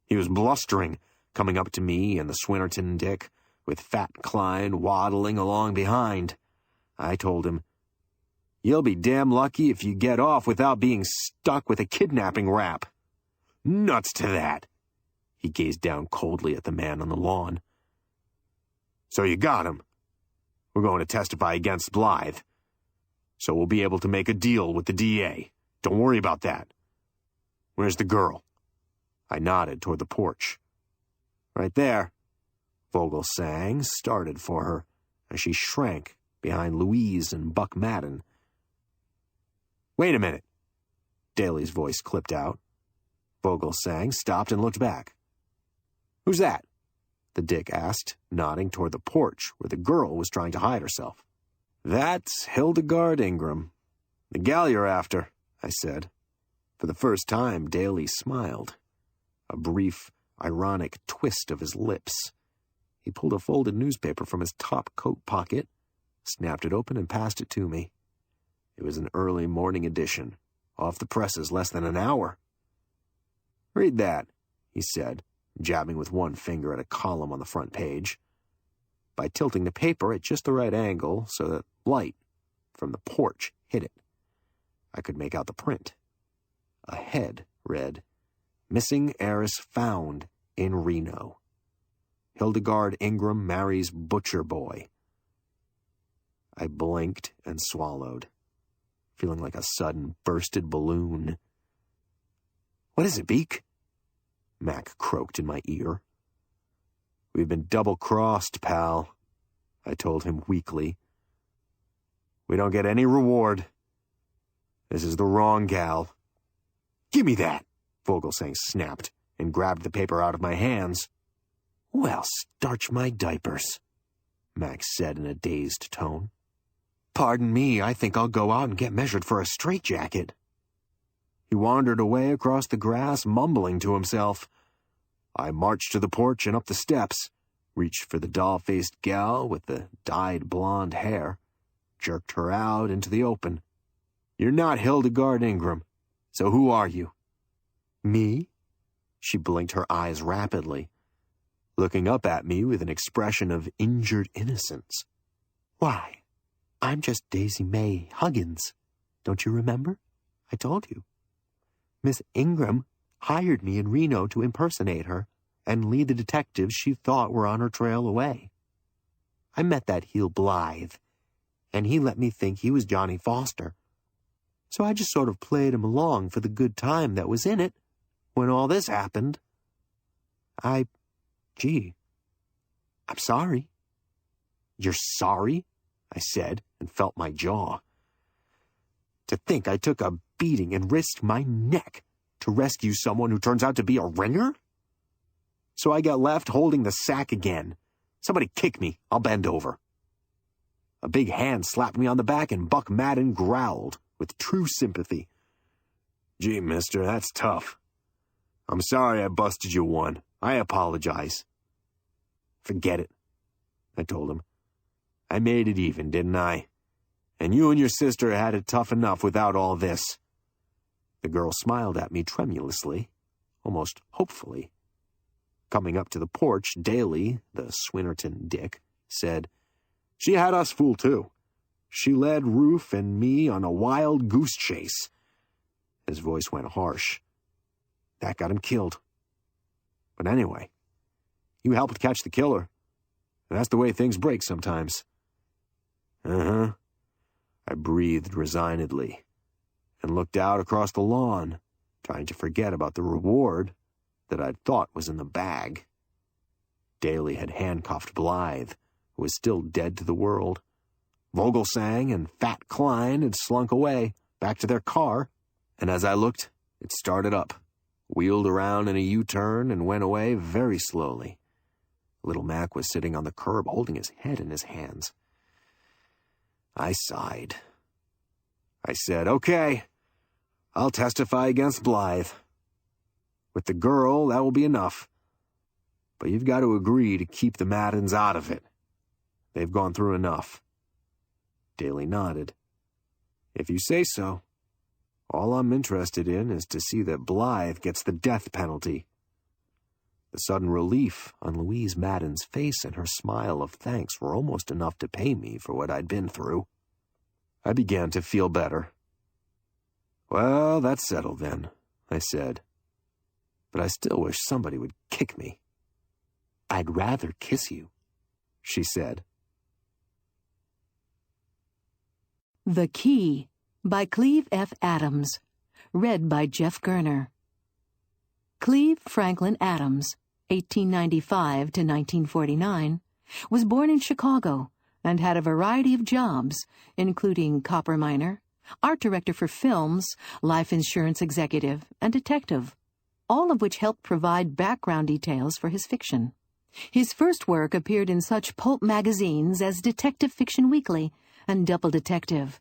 He was blustering, coming up to me and the Swinnerton Dick, with Fat Klein waddling along behind. I told him, "You'll be damn lucky if you get off without being stuck with a kidnapping rap." "Nuts to that." He gazed down coldly at the man on the lawn. "So you got him. We're going to testify against Blythe. So we'll be able to make a deal with the DA. Don't worry about that. Where's the girl?" I nodded toward the porch. "Right there." Vogelsang started for her, as she shrank behind Louise and Buck Madden. "Wait a minute." Daly's voice clipped out. Vogelsang stopped and looked back. "Who's that?" the Dick asked, nodding toward the porch where the girl was trying to hide herself. "That's Hildegard Ingram, the gal you're after," I said. For the first time, Daly smiled. A brief, ironic twist of his lips. He pulled a folded newspaper from his top coat pocket, snapped it open, and passed it to me. It was an early morning edition, off the presses less than an hour. "Read that," he said, jabbing with one finger at a column on the front page. By tilting the paper at just the right angle so that light from the porch hit it, I could make out the print. A head read, "Missing heiress found in Reno. Hildegard Ingram marries butcher boy." I blinked and swallowed, feeling like a sudden bursted balloon. What is it, Beak? Mac croaked in my ear. We've been double-crossed, pal, I told him weakly. We don't get any reward. This is the wrong gal. Give me that, Vogelsang snapped and grabbed the paper out of my hands. Well, starch my diapers, Max said in a dazed tone. Pardon me, I think I'll go out and get measured for a straitjacket. He wandered away across the grass, mumbling to himself. I marched to the porch and up the steps, reached for the doll-faced gal with the dyed blonde hair, jerked her out into the open. You're not Hildegard Ingram, so who are you? Me? She blinked her eyes rapidly, looking up at me with an expression of injured innocence. Why, I'm just Daisy May Huggins. Don't you remember? I told you. Miss Ingram hired me in Reno to impersonate her and lead the detectives she thought were on her trail away. I met that heel Blythe, and he let me think he was Johnny Foster. So I just sort of played him along for the good time that was in it when all this happened. I'm sorry. You're sorry? I said, and felt my jaw. To think I took a beating and risked my neck to rescue someone who turns out to be a ringer? So I got left holding the sack again. Somebody kick me, I'll bend over. A big hand slapped me on the back and Buck Madden growled with true sympathy. Gee, mister, that's tough. I'm sorry I busted you one. I apologize. Forget it, I told him. I made it even, didn't I? And you and your sister had it tough enough without all this. The girl smiled at me tremulously, almost hopefully. Coming up to the porch, Daly, the Swinnerton Dick, said, She had us fooled too. She led Ruth and me on a wild goose chase. His voice went harsh. That got him killed. But anyway, you helped catch the killer. And that's the way things break sometimes. Uh-huh. I breathed resignedly and looked out across the lawn, trying to forget about the reward that I'd thought was in the bag. Daly had handcuffed Blythe, who was still dead to the world. Vogelsang and Fat Klein had slunk away, back to their car, and as I looked, it started up, wheeled around in a U-turn, and went away very slowly. Little Mac was sitting on the curb, holding his head in his hands. I sighed. I said, Okay, I'll testify against Blythe. With the girl, that will be enough. But you've got to agree to keep the Maddens out of it. They've gone through enough. Daly nodded. If you say so. All I'm interested in is to see that Blythe gets the death penalty. The sudden relief on Louise Madden's face and her smile of thanks were almost enough to pay me for what I'd been through. I began to feel better. Well, that's settled then, I said. But I still wish somebody would kick me. I'd rather kiss you, she said. The Key by Cleve F. Adams. Read by Jeff Gerner. Cleve Franklin Adams, 1895 to 1949, was born in Chicago and had a variety of jobs, including copper miner, art director for films, life insurance executive, and detective, all of which helped provide background details for his fiction. His first work appeared in such pulp magazines as Detective Fiction Weekly and Double Detective,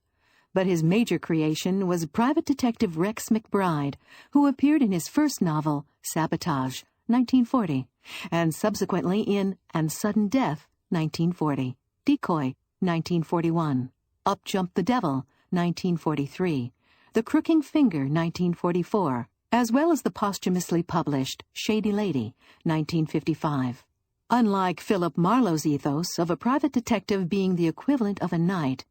but his major creation was Private Detective Rex McBride, who appeared in his first novel, Sabotage, 1940, and subsequently in And Sudden Death, 1940, Decoy, 1941, Up Jumped the Devil, 1943, The Crooking Finger, 1944, as well as the posthumously published Shady Lady, 1955. Unlike Philip Marlowe's ethos of a private detective being the equivalent of a knight,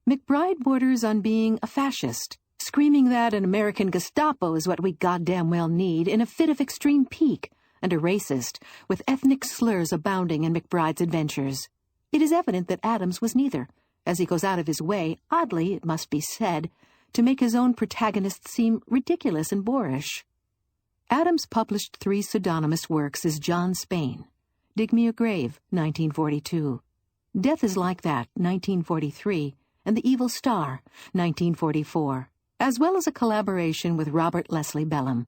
McBride borders on being a fascist, screaming that an American Gestapo is what we goddamn well need in a fit of extreme pique, and a racist, with ethnic slurs abounding in McBride's adventures. It is evident that Adams was neither, as he goes out of his way, oddly it must be said, to make his own protagonists seem ridiculous and boorish. Adams published 3 pseudonymous works as John Spain: Dig Me a Grave, 1942, Death is Like That, 1943, and The Evil Star, 1944, as well as a collaboration with Robert Leslie Bellham,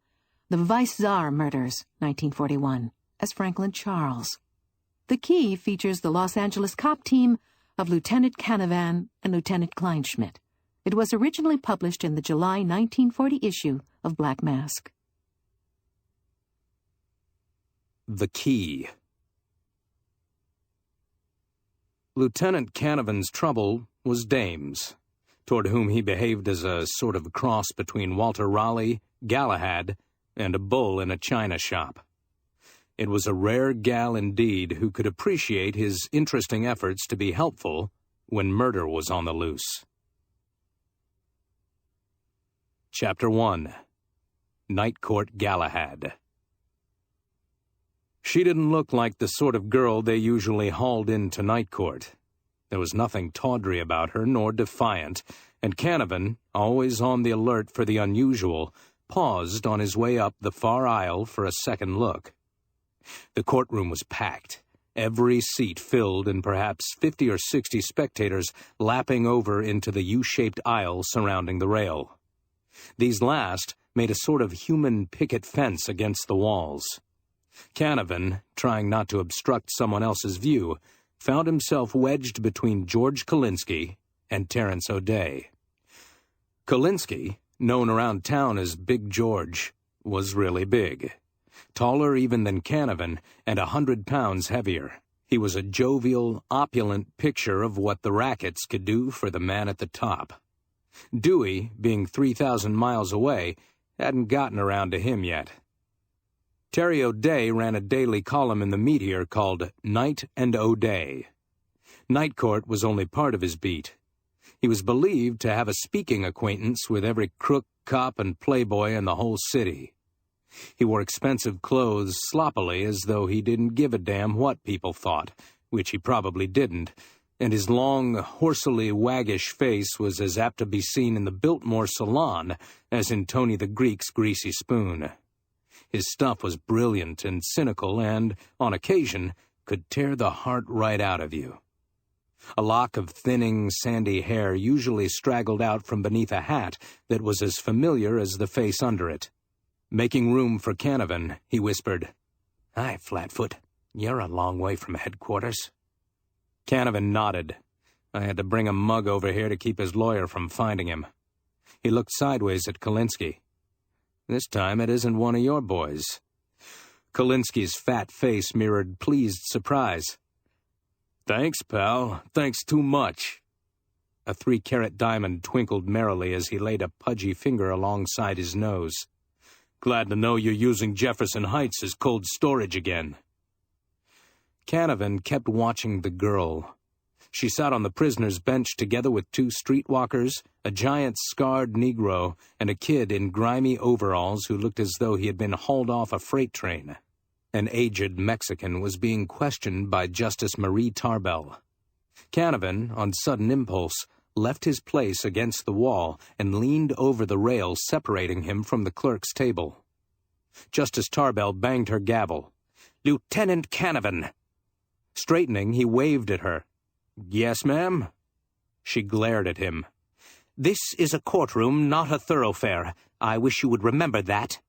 The Vice Czar Murders, 1941, as Franklin Charles. The Key features the Los Angeles cop team of Lieutenant Canavan and Lieutenant Kleinschmidt. It was originally published in the July 1940 issue of Black Mask. The Key. Lieutenant Canavan's trouble was dames, toward whom he behaved as a sort of cross between Walter Raleigh, Galahad, and a bull in a china shop. It was a rare gal indeed who could appreciate his interesting efforts to be helpful when murder was on the loose. Chapter 1. Night Court Galahad. She didn't look like the sort of girl they usually hauled into Night Court. There was nothing tawdry about her, nor defiant, and Canavan, always on the alert for the unusual, paused on his way up the far aisle for a second look. The courtroom was packed, every seat filled, and perhaps 50 or 60 spectators lapping over into the U-shaped aisle surrounding the rail. These last made a sort of human picket fence against the walls. Canavan, trying not to obstruct someone else's view, found himself wedged between George Kolinsky and Terence O'Day. Kolinsky, known around town as Big George, was really big. Taller even than Canavan, and 100 pounds heavier. He was a jovial, opulent picture of what the rackets could do for the man at the top. Dewey, being 3,000 miles away, hadn't gotten around to him yet. Terry O'Day ran a daily column in the Meteor called Night and O'Day. Night Court was only part of his beat. He was believed to have a speaking acquaintance with every crook, cop, and playboy in the whole city. He wore expensive clothes sloppily as though he didn't give a damn what people thought, which he probably didn't, and his long, horsily waggish face was as apt to be seen in the Biltmore salon as in Tony the Greek's greasy spoon. His stuff was brilliant and cynical and, on occasion, could tear the heart right out of you. A lock of thinning, sandy hair usually straggled out from beneath a hat that was as familiar as the face under it. Making room for Canavan, he whispered, "Hi, Flatfoot. You're a long way from headquarters." Canavan nodded. I had to bring a mug over here to keep his lawyer from finding him. He looked sideways at Kolinsky. "This time it isn't one of your boys." Kolinsky's fat face mirrored pleased surprise. "Thanks, pal. Thanks too much." A 3-carat diamond twinkled merrily as he laid a pudgy finger alongside his nose. "Glad to know you're using Jefferson Heights as cold storage again." Canavan kept watching the girl. She sat on the prisoner's bench together with 2 streetwalkers, a giant scarred Negro, and a kid in grimy overalls who looked as though he had been hauled off a freight train. An aged Mexican was being questioned by Justice Marie Tarbell. Canavan, on sudden impulse, left his place against the wall and leaned over the rail separating him from the clerk's table. Justice Tarbell banged her gavel. "Lieutenant Canavan!" Straightening, he waved at her. "Yes, ma'am?" She glared at him. "This is a courtroom, not a thoroughfare. I wish you would remember that."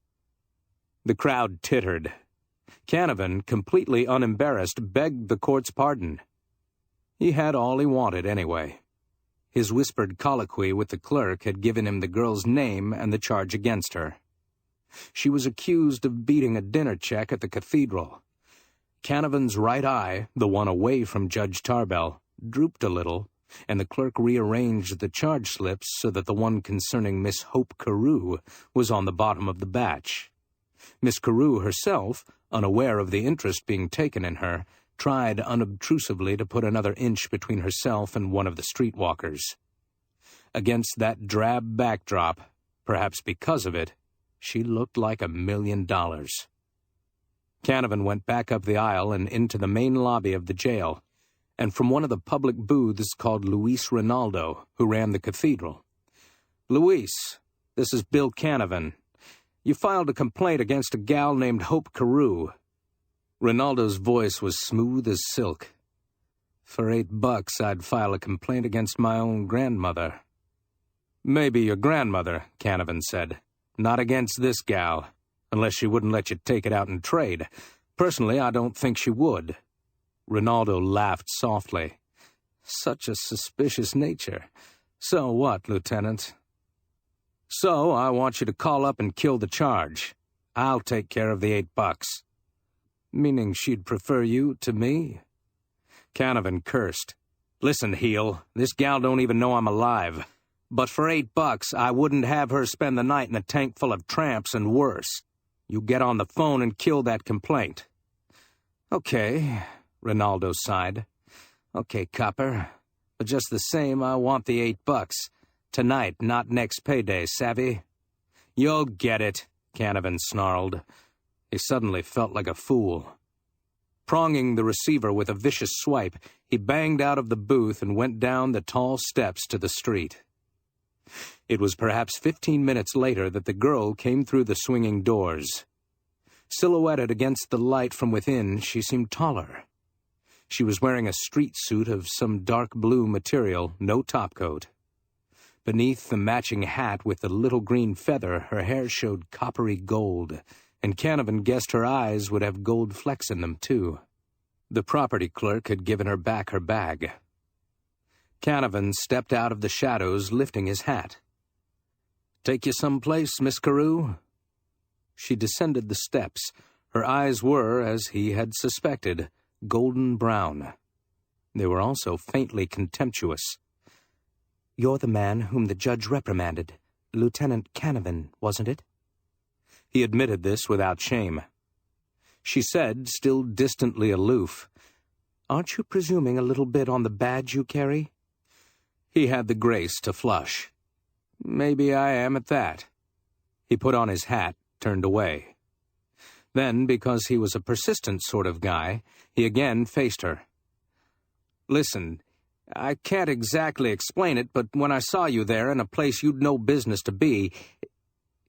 The crowd tittered. Canavan, completely unembarrassed, begged the court's pardon. He had all he wanted anyway. His whispered colloquy with the clerk had given him the girl's name and the charge against her. She was accused of beating a dinner check at the cathedral. Canavan's right eye, the one away from Judge Tarbell, drooped a little, and the clerk rearranged the charge slips so that the one concerning Miss Hope Carew was on the bottom of the batch. Miss Carew herself, unaware of the interest being taken in her, tried unobtrusively to put another inch between herself and one of the streetwalkers. Against that drab backdrop, perhaps because of it, she looked like $1 million. Canavan went back up the aisle and into the main lobby of the jail, and from one of the public booths called Luis Rinaldo, who ran the cathedral. "Luis, this is Bill Canavan. You filed a complaint against a gal named Hope Carew. Rinaldo's voice was smooth as silk. For $8, I'd file a complaint against my own grandmother. Maybe your grandmother, Canavan said. Not against this gal, unless she wouldn't let you take it out in trade. Personally, I don't think she would. Rinaldo laughed softly. Such a suspicious nature. So what, Lieutenant? So, I want you to call up and kill the charge. I'll take care of the $8. Meaning she'd prefer you to me? Canavan cursed. Listen, heel, this gal don't even know I'm alive. But for $8, I wouldn't have her spend the night in a tank full of tramps and worse. You get on the phone and kill that complaint. Okay, Rinaldo sighed. Okay, copper. But just the same, I want the $8. Tonight, not next payday, savvy? You'll get it, Canavan snarled. He suddenly felt like a fool. Pronging the receiver with a vicious swipe, he banged out of the booth and went down the tall steps to the street. It was perhaps 15 minutes later that the girl came through the swinging doors. Silhouetted against the light from within, she seemed taller. She was wearing a street suit of some dark blue material, no topcoat. Beneath the matching hat with the little green feather, her hair showed coppery gold, and Canavan guessed her eyes would have gold flecks in them, too. The property clerk had given her back her bag. Canavan stepped out of the shadows, lifting his hat. "Take you someplace, Miss Carew?" She descended the steps. Her eyes were, as he had suspected, golden brown. They were also faintly contemptuous. "You're the man whom the judge reprimanded, Lieutenant Canavan, wasn't it?" He admitted this without shame. She said, still distantly aloof, "Aren't you presuming a little bit on the badge you carry?" He had the grace to flush. "Maybe I am at that." He put on his hat, turned away. Then, because he was a persistent sort of guy, he again faced her. "Listen, I can't exactly explain it, but when I saw you there in a place you'd no business to be—"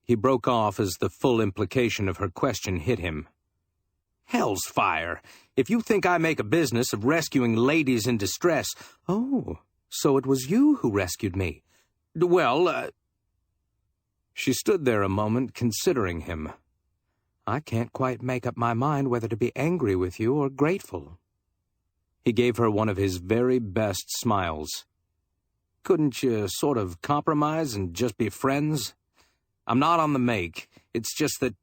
He broke off as the full implication of her question hit him. "Hell's fire! If you think I make a business of rescuing ladies in distress—" "Oh, so it was you who rescued me?" "Well, She stood there a moment, considering him. "I can't quite make up my mind whether to be angry with you or grateful." He gave her one of his very best smiles. "Couldn't you sort of compromise and just be friends? I'm not on the make. It's just that,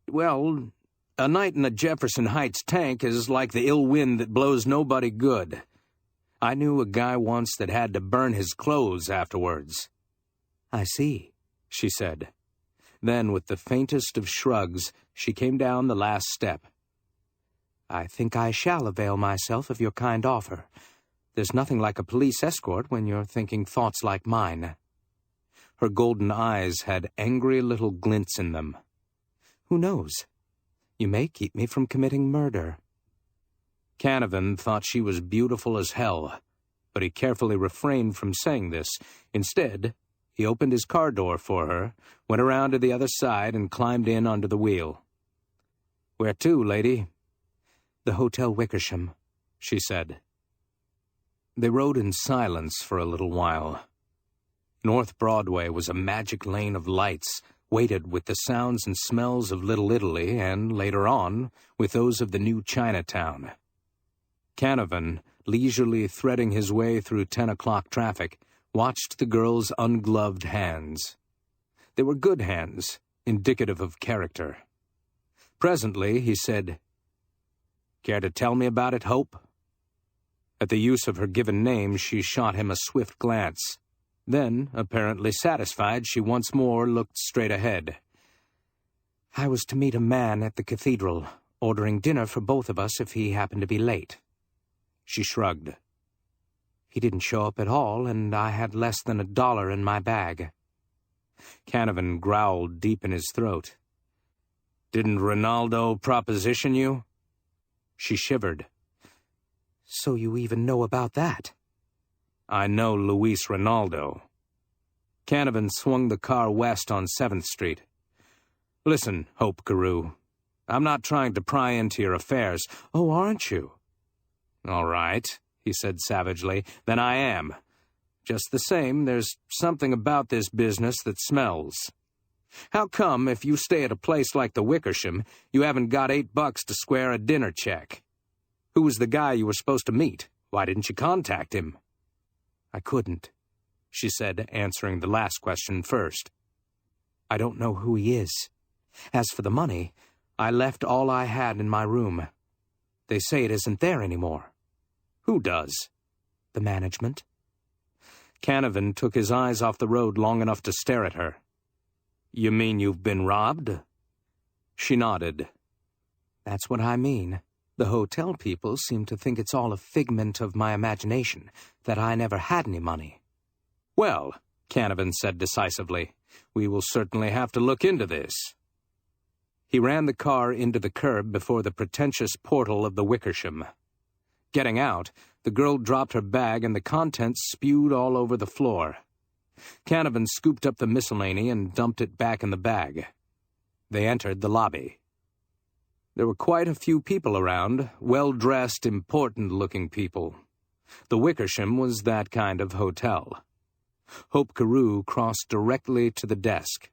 well, a night in a Jefferson Heights tank is like the ill wind that blows nobody good. I knew a guy once that had to burn his clothes afterwards." "I see," she said. Then, with the faintest of shrugs, she came down the last step. "I think I shall avail myself of your kind offer. There's nothing like a police escort when you're thinking thoughts like mine." Her golden eyes had angry little glints in them. "Who knows? You may keep me from committing murder." Canavan thought she was beautiful as hell, but he carefully refrained from saying this. Instead, he opened his car door for her, went around to the other side, and climbed in under the wheel. "Where to, lady?" "The Hotel Wickersham," she said. They rode in silence for a little while. North Broadway was a magic lane of lights, weighted with the sounds and smells of Little Italy, and, later on, with those of the new Chinatown. Canavan, leisurely threading his way through 10 o'clock traffic, watched the girl's ungloved hands. They were good hands, indicative of character. Presently, he said, "Care to tell me about it, Hope?" At the use of her given name, she shot him a swift glance. Then, apparently satisfied, she once more looked straight ahead. "I was to meet a man at the cathedral, ordering dinner for both of us if he happened to be late." She shrugged. "He didn't show up at all, and I had less than $1 in my bag." Canavan growled deep in his throat. "Didn't Rinaldo proposition you?" She shivered. "So you even know about that?" "I know Luis Rinaldo." Canavan swung the car west on 7th Street. Listen, Hope Carew, I'm not trying to pry into your affairs. Oh, aren't you? All right, he said savagely. Then I am. Just the same, there's something about this business that smells. How come, if you stay at a place like the Wickersham, you haven't got $8 to square a dinner check? Who was the guy you were supposed to meet? Why didn't you contact him? I couldn't, she said, answering the last question first. I don't know who he is. As for the money, I left all I had in my room. They say it isn't there anymore. Who does? The management. Canavan took his eyes off the road long enough to stare at her. You mean you've been robbed? She nodded. That's what I mean. The hotel people seem to think it's all a figment of my imagination, that I never had any money. Well, Canavan said decisively, we will certainly have to look into this. He ran the car into the curb before the pretentious portal of the Wickersham. Getting out, the girl dropped her bag and the contents spewed all over the floor. Canavan scooped up the miscellany and dumped it back in the bag. They entered the lobby. There were quite a few people around, well-dressed, important-looking people. The Wickersham was that kind of hotel. Hope Carew crossed directly to the desk.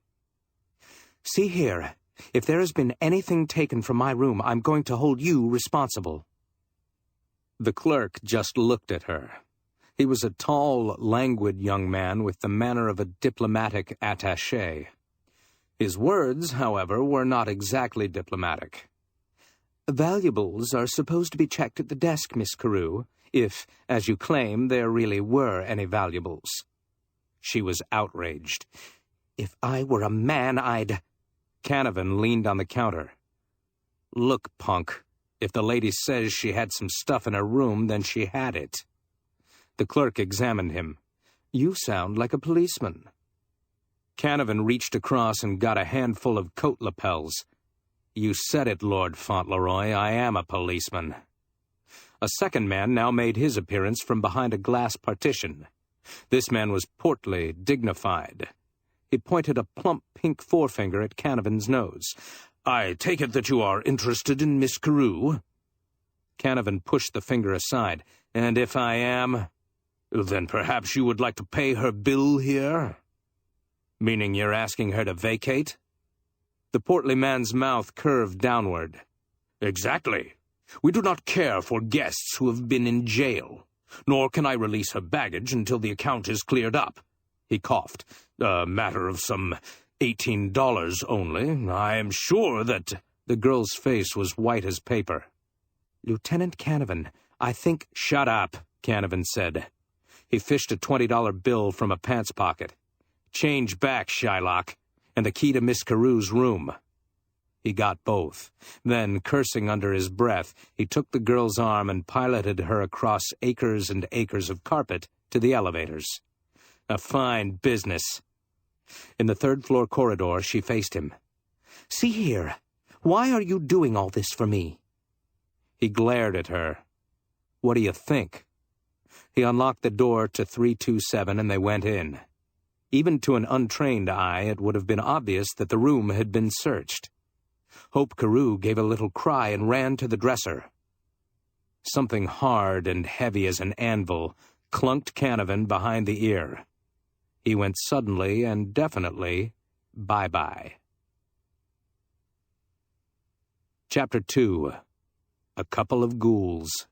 See here, if there has been anything taken from my room, I'm going to hold you responsible. The clerk just looked at her. He was a tall, languid young man with the manner of a diplomatic attaché. His words, however, were not exactly diplomatic. Valuables are supposed to be checked at the desk, Miss Carew, if, as you claim, there really were any valuables. She was outraged. If I were a man, I'd... Canavan leaned on the counter. Look, punk, if the lady says she had some stuff in her room, then she had it. The clerk examined him. You sound like a policeman. Canavan reached across and got a handful of coat lapels. You said it, Lord Fauntleroy, I am a policeman. A second man now made his appearance from behind a glass partition. This man was portly, dignified. He pointed a plump pink forefinger at Canavan's nose. I take it that you are interested in Miss Carew? Canavan pushed the finger aside. And if I am, then perhaps you would like to pay her bill here? Meaning you're asking her to vacate? The portly man's mouth curved downward. Exactly. We do not care for guests who have been in jail. Nor can I release her baggage until the account is cleared up. He coughed. A matter of some $18 only. I am sure that... The girl's face was white as paper. Lieutenant Canavan, I think... Shut up, Canavan said. He fished a $20 bill from a pants pocket. Change back, Shylock, and the key to Miss Carew's room. He got both. Then, cursing under his breath, he took the girl's arm and piloted her across acres and acres of carpet to the elevators. A fine business. In the third-floor corridor, she faced him. See here, why are you doing all this for me? He glared at her. What do you think? He unlocked the door to 327 and they went in. Even to an untrained eye, it would have been obvious that the room had been searched. Hope Carew gave a little cry and ran to the dresser. Something hard and heavy as an anvil clunked Canavan behind the ear. He went suddenly and definitely bye-bye. Chapter 2. A Couple of Ghouls.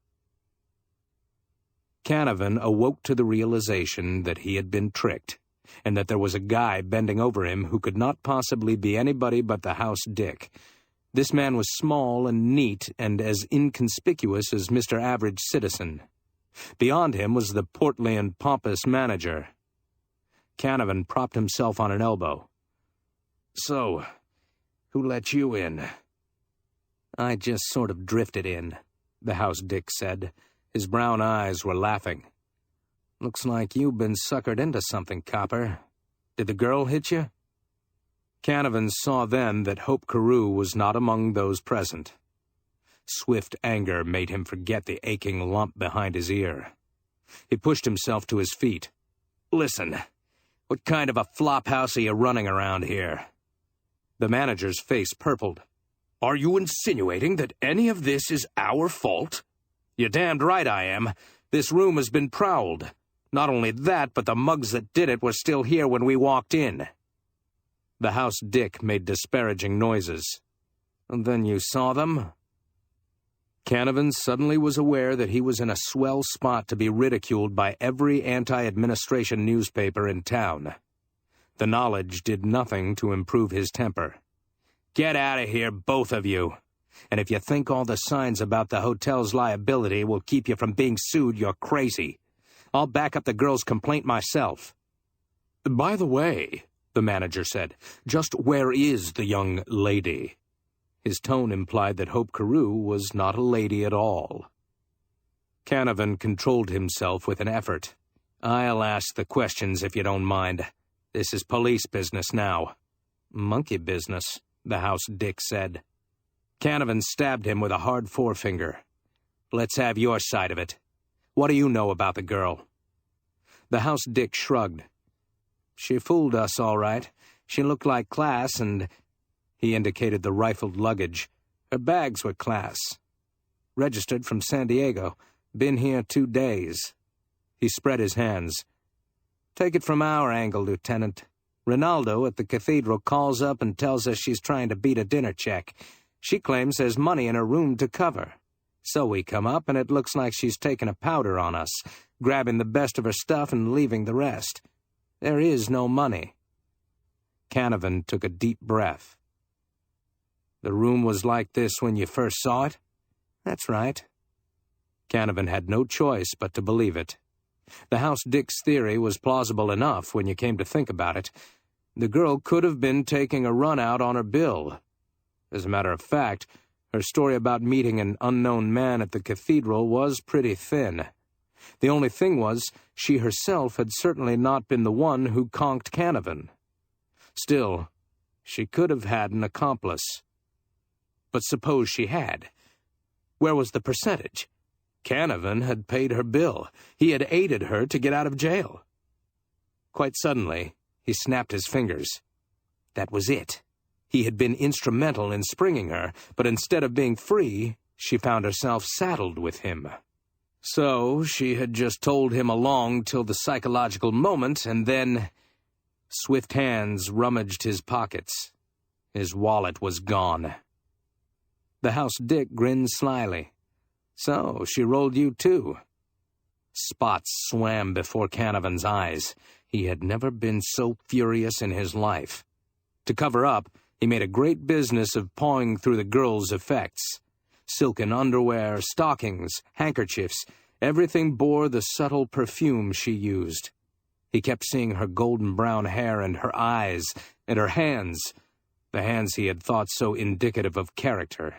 Canavan awoke to the realization that he had been tricked, and that there was a guy bending over him who could not possibly be anybody but the house Dick. This man was small and neat and as inconspicuous as Mr. Average Citizen. Beyond him was the portly and pompous manager. Canavan propped himself on an elbow. So, who let you in? I just sort of drifted in, the house Dick said. His brown eyes were laughing. Looks like you've been suckered into something, copper. Did the girl hit you? Canavan saw then that Hope Carew was not among those present. Swift anger made him forget the aching lump behind his ear. He pushed himself to his feet. Listen, what kind of a flophouse are you running around here? The manager's face purpled. "Are you insinuating that any of this is our fault?" "You're damned right I am. This room has been prowled. Not only that, but the mugs that did it were still here when we walked in." The house dick made disparaging noises. "And then you saw them?" Canavan suddenly was aware that he was in a swell spot to be ridiculed by every anti-administration newspaper in town. The knowledge did nothing to improve his temper. "Get out of here, both of you. And if you think all the signs about the hotel's liability will keep you from being sued, you're crazy. I'll back up the girl's complaint myself." "By the way," the manager said, "just where is the young lady?" His tone implied that Hope Carew was not a lady at all. Canavan controlled himself with an effort. "I'll ask the questions if you don't mind. This is police business now." "Monkey business," the house dick said. Canavan stabbed him with a hard forefinger. "Let's have your side of it. What do you know about the girl?" The house dick shrugged. "She fooled us, all right. She looked like class, and—" He indicated the rifled luggage. "Her bags were class. Registered from San Diego. Been here 2 days." He spread his hands. "Take it from our angle, Lieutenant. Ronaldo at the cathedral calls up and tells us she's trying to beat a dinner check. She claims there's money in her room to cover. So we come up, and it looks like she's taking a powder on us, grabbing the best of her stuff and leaving the rest. There is no money." Canavan took a deep breath. "The room was like this when you first saw it?" "That's right." Canavan had no choice but to believe it. The house dick's theory was plausible enough when you came to think about it. The girl could have been taking a run out on her bill. As a matter of fact, her story about meeting an unknown man at the cathedral was pretty thin. The only thing was, she herself had certainly not been the one who conked Canavan. Still, she could have had an accomplice. But suppose she had. Where was the percentage? Canavan had paid her bill. He had aided her to get out of jail. Quite suddenly, he snapped his fingers. That was it. He had been instrumental in springing her, but instead of being free, she found herself saddled with him. So she had just told him along till the psychological moment, and then... Swift hands rummaged his pockets. His wallet was gone. The house dick grinned slyly. "So she rolled you too." Spots swam before Canavan's eyes. He had never been so furious in his life. To cover up, he made a great business of pawing through the girl's effects. Silken underwear, stockings, handkerchiefs, everything bore the subtle perfume she used. He kept seeing her golden brown hair and her eyes and her hands, the hands he had thought so indicative of character.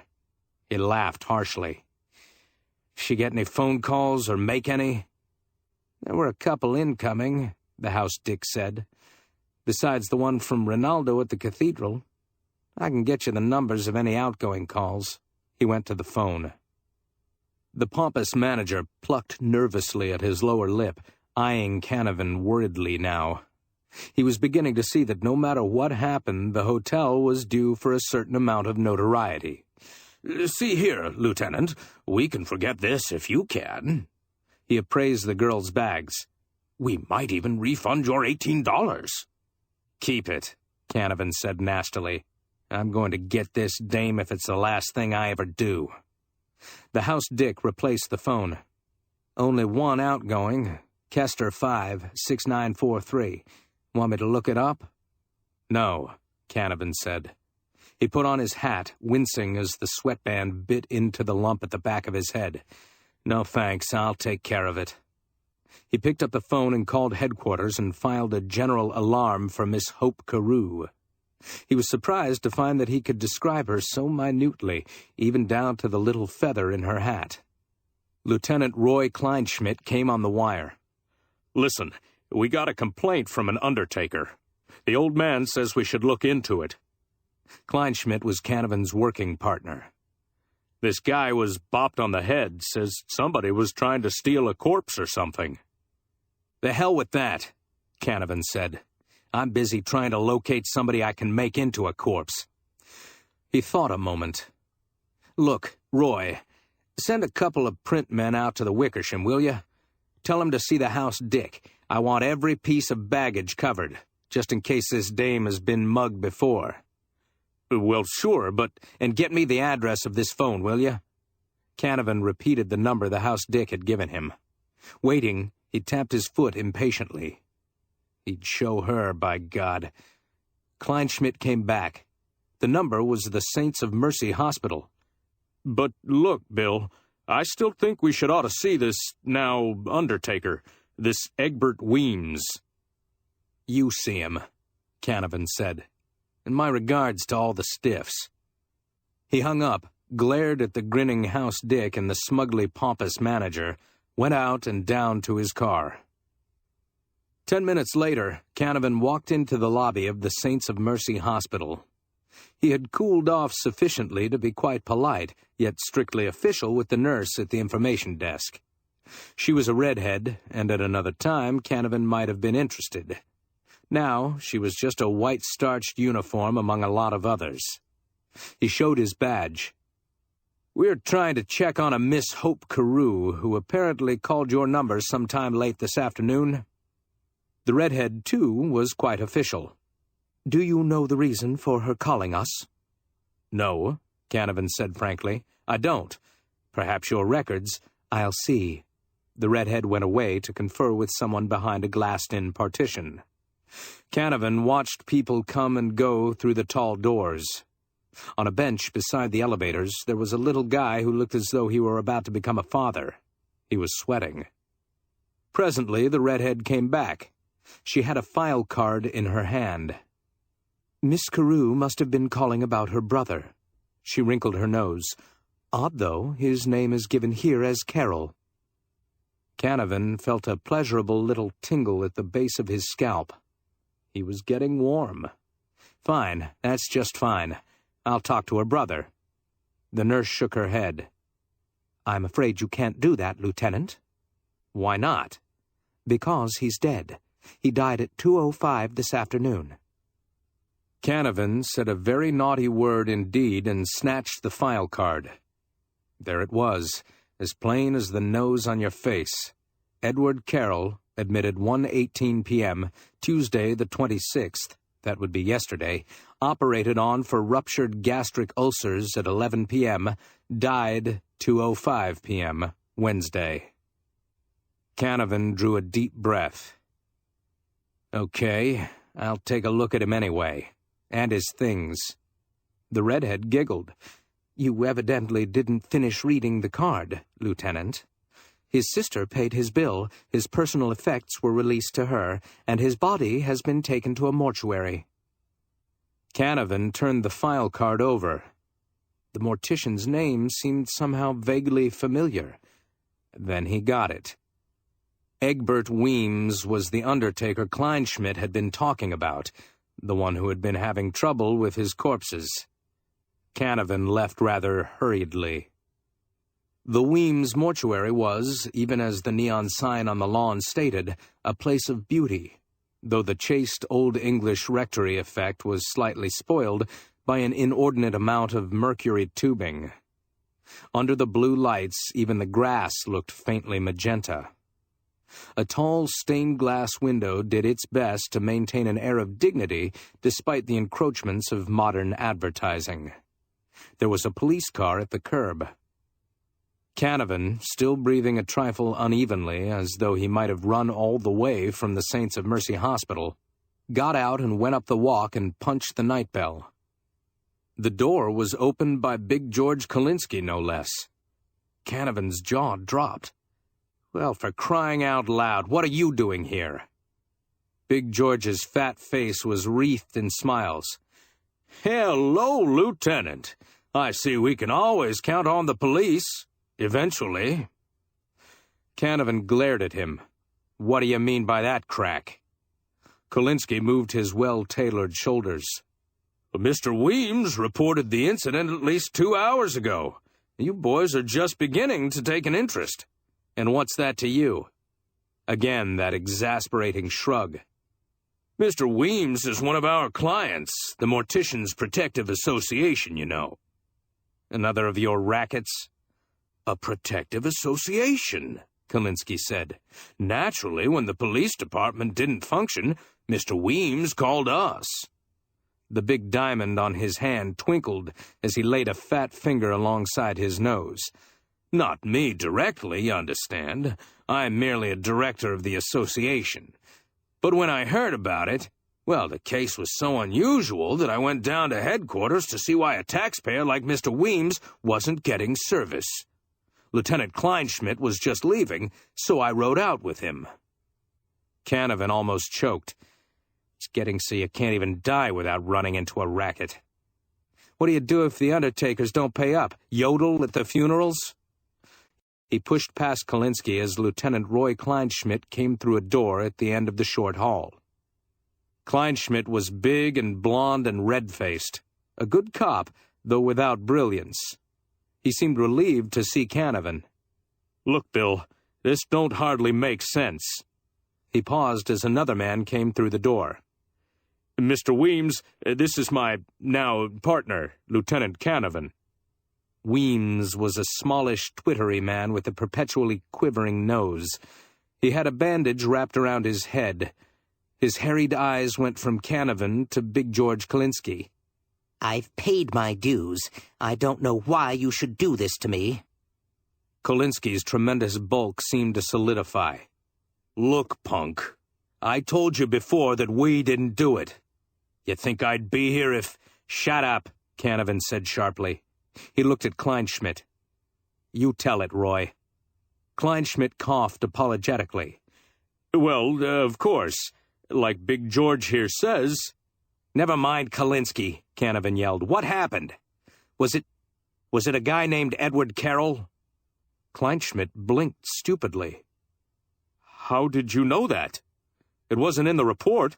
He laughed harshly. "She get any phone calls or make any?" "There were a couple incoming," the house dick said. "Besides the one from Ronaldo at the cathedral. I can get you the numbers of any outgoing calls." He went to the phone. The pompous manager plucked nervously at his lower lip, eyeing Canavan worriedly now. He was beginning to see that no matter what happened, the hotel was due for a certain amount of notoriety. "See here, Lieutenant, we can forget this if you can." He appraised the girl's bags. "We might even refund your $18. "Keep it," Canavan said nastily. "I'm going to get this dame if it's the last thing I ever do." The house dick replaced the phone. "Only one outgoing, Kester 5, 6943. Want me to look it up?" "No," Canavan said. He put on his hat, wincing as the sweatband bit into the lump at the back of his head. "No thanks, I'll take care of it." He picked up the phone and called headquarters and filed a general alarm for Miss Hope Carew. He was surprised to find that he could describe her so minutely, even down to the little feather in her hat. Lieutenant Roy Kleinschmidt came on the wire. "Listen, we got a complaint from an undertaker. The old man says we should look into it." Kleinschmidt was Canavan's working partner. "This guy was bopped on the head, says somebody was trying to steal a corpse or something." "The hell with that," Canavan said. "I'm busy trying to locate somebody I can make into a corpse. He thought a moment. "Look, Roy, send a couple of print men out to the Wickersham, will you? Tell them to see the house Dick. I want every piece of baggage covered, just in case this dame has been mugged before." "Well, sure, and get me the address of this phone, will you?" Canavan repeated the number the house Dick had given him. Waiting, he tapped his foot impatiently. He'd show her, by God. Kleinschmidt came back. The number was the Saints of Mercy Hospital. "But look, Bill, I still think we should ought to see this, undertaker, this Egbert Weems." "You see him," Canavan said. "And my regards to all the stiffs." He hung up, glared at the grinning house Dick and the smugly pompous manager, went out and down to his car. 10 minutes later, Canavan walked into the lobby of the Saints of Mercy Hospital. He had cooled off sufficiently to be quite polite, yet strictly official with the nurse at the information desk. She was a redhead, and at another time Canavan might have been interested. Now she was just a white-starched uniform among a lot of others. He showed his badge. "We're trying to check on a Miss Hope Carew, who apparently called your number sometime late this afternoon." The redhead, too, was quite official. "Do you know the reason for her calling us?" "No," Canavan said frankly. "I don't. Perhaps your records—" "I'll see." The redhead went away to confer with someone behind a glassed-in partition. Canavan watched people come and go through the tall doors. On a bench beside the elevators, there was a little guy who looked as though he were about to become a father. He was sweating. Presently, the redhead came back. She had a file card in her hand. "Miss Carew must have been calling about her brother." She wrinkled her nose. "Odd, though, his name is given here as Carroll." Canavan felt a pleasurable little tingle at the base of his scalp. He was getting warm. "Fine, that's just fine. I'll talk to her brother." The nurse shook her head. "I'm afraid you can't do that, Lieutenant." "Why not?" "Because he's dead. He died at 2:05 this afternoon." Canavan said a very naughty word indeed and snatched the file card. There it was, as plain as the nose on your face. Edward Carroll, admitted 1:18 p.m., Tuesday the 26th, that would be yesterday, operated on for ruptured gastric ulcers at 11 p.m., died 2:05 p.m., Wednesday. Canavan drew a deep breath. "Okay, I'll take a look at him anyway. And his things." The redhead giggled. "You evidently didn't finish reading the card, Lieutenant. His sister paid his bill, his personal effects were released to her, and his body has been taken to a mortuary." Canavan turned the file card over. The mortician's name seemed somehow vaguely familiar. Then he got it. Egbert Weems was the undertaker Kleinschmidt had been talking about, the one who had been having trouble with his corpses. Canavan left rather hurriedly. The Weems mortuary was, even as the neon sign on the lawn stated, a place of beauty, though the chaste Old English rectory effect was slightly spoiled by an inordinate amount of mercury tubing. Under the blue lights, even the grass looked faintly magenta. A tall stained-glass window did its best to maintain an air of dignity despite the encroachments of modern advertising. There was a police car at the curb. Canavan, still breathing a trifle unevenly as though he might have run all the way from the Saints of Mercy Hospital, got out and went up the walk and punched the night bell. The door was opened by Big George Kolinsky, no less. Canavan's jaw dropped. "Well, for crying out loud, what are you doing here?" Big George's fat face was wreathed in smiles. "Hello, Lieutenant. I see we can always count on the police. Eventually." Canavan glared at him. "What do you mean by that crack?" Kolinsky moved his well-tailored shoulders. "Mr. Weems reported the incident at least 2 hours ago. You boys are just beginning to take an interest. And what's that to you?" Again that exasperating shrug. Mr. Weems is one of our clients, the Morticians Protective Association, you know. Another of your rackets? A protective association, Kalinsky said. Naturally, when the police department didn't function, Mr. Weems called us. The big diamond on his hand twinkled as he laid a fat finger alongside his nose. Not me directly, you understand. I'm merely a director of the association. But when I heard about it, well, the case was so unusual that I went down to headquarters to see why a taxpayer like Mr. Weems wasn't getting service. Lieutenant Kleinschmidt was just leaving, so I rode out with him. Canavan almost choked. It's getting so you can't even die without running into a racket. What do you do if the undertakers don't pay up? Yodel at the funerals? He pushed past Kalinsky as Lieutenant Roy Kleinschmidt came through a door at the end of the short hall. Kleinschmidt was big and blond and red-faced, a good cop, though without brilliance. He seemed relieved to see Canavan. "Look, Bill, this don't hardly make sense." He paused as another man came through the door. "Mr. Weems, this is my, now, partner, Lieutenant Canavan." Weems was a smallish, twittery man with a perpetually quivering nose. He had a bandage wrapped around his head. His harried eyes went from Canavan to Big George Kalinsky. "I've paid my dues. I don't know why you should do this to me." Kalinsky's tremendous bulk seemed to solidify. "Look, punk, I told you before that we didn't do it. You think I'd be here if—" "Shut up," Canavan said sharply. He looked at Kleinschmidt. "You tell it, Roy." Kleinschmidt coughed apologetically. "Well, of course, like Big George here says—" "Never mind Kalinsky," Canavan yelled. "What happened? Was it a guy named Edward Carroll?" Kleinschmidt blinked stupidly. "How did you know that? It wasn't in the report."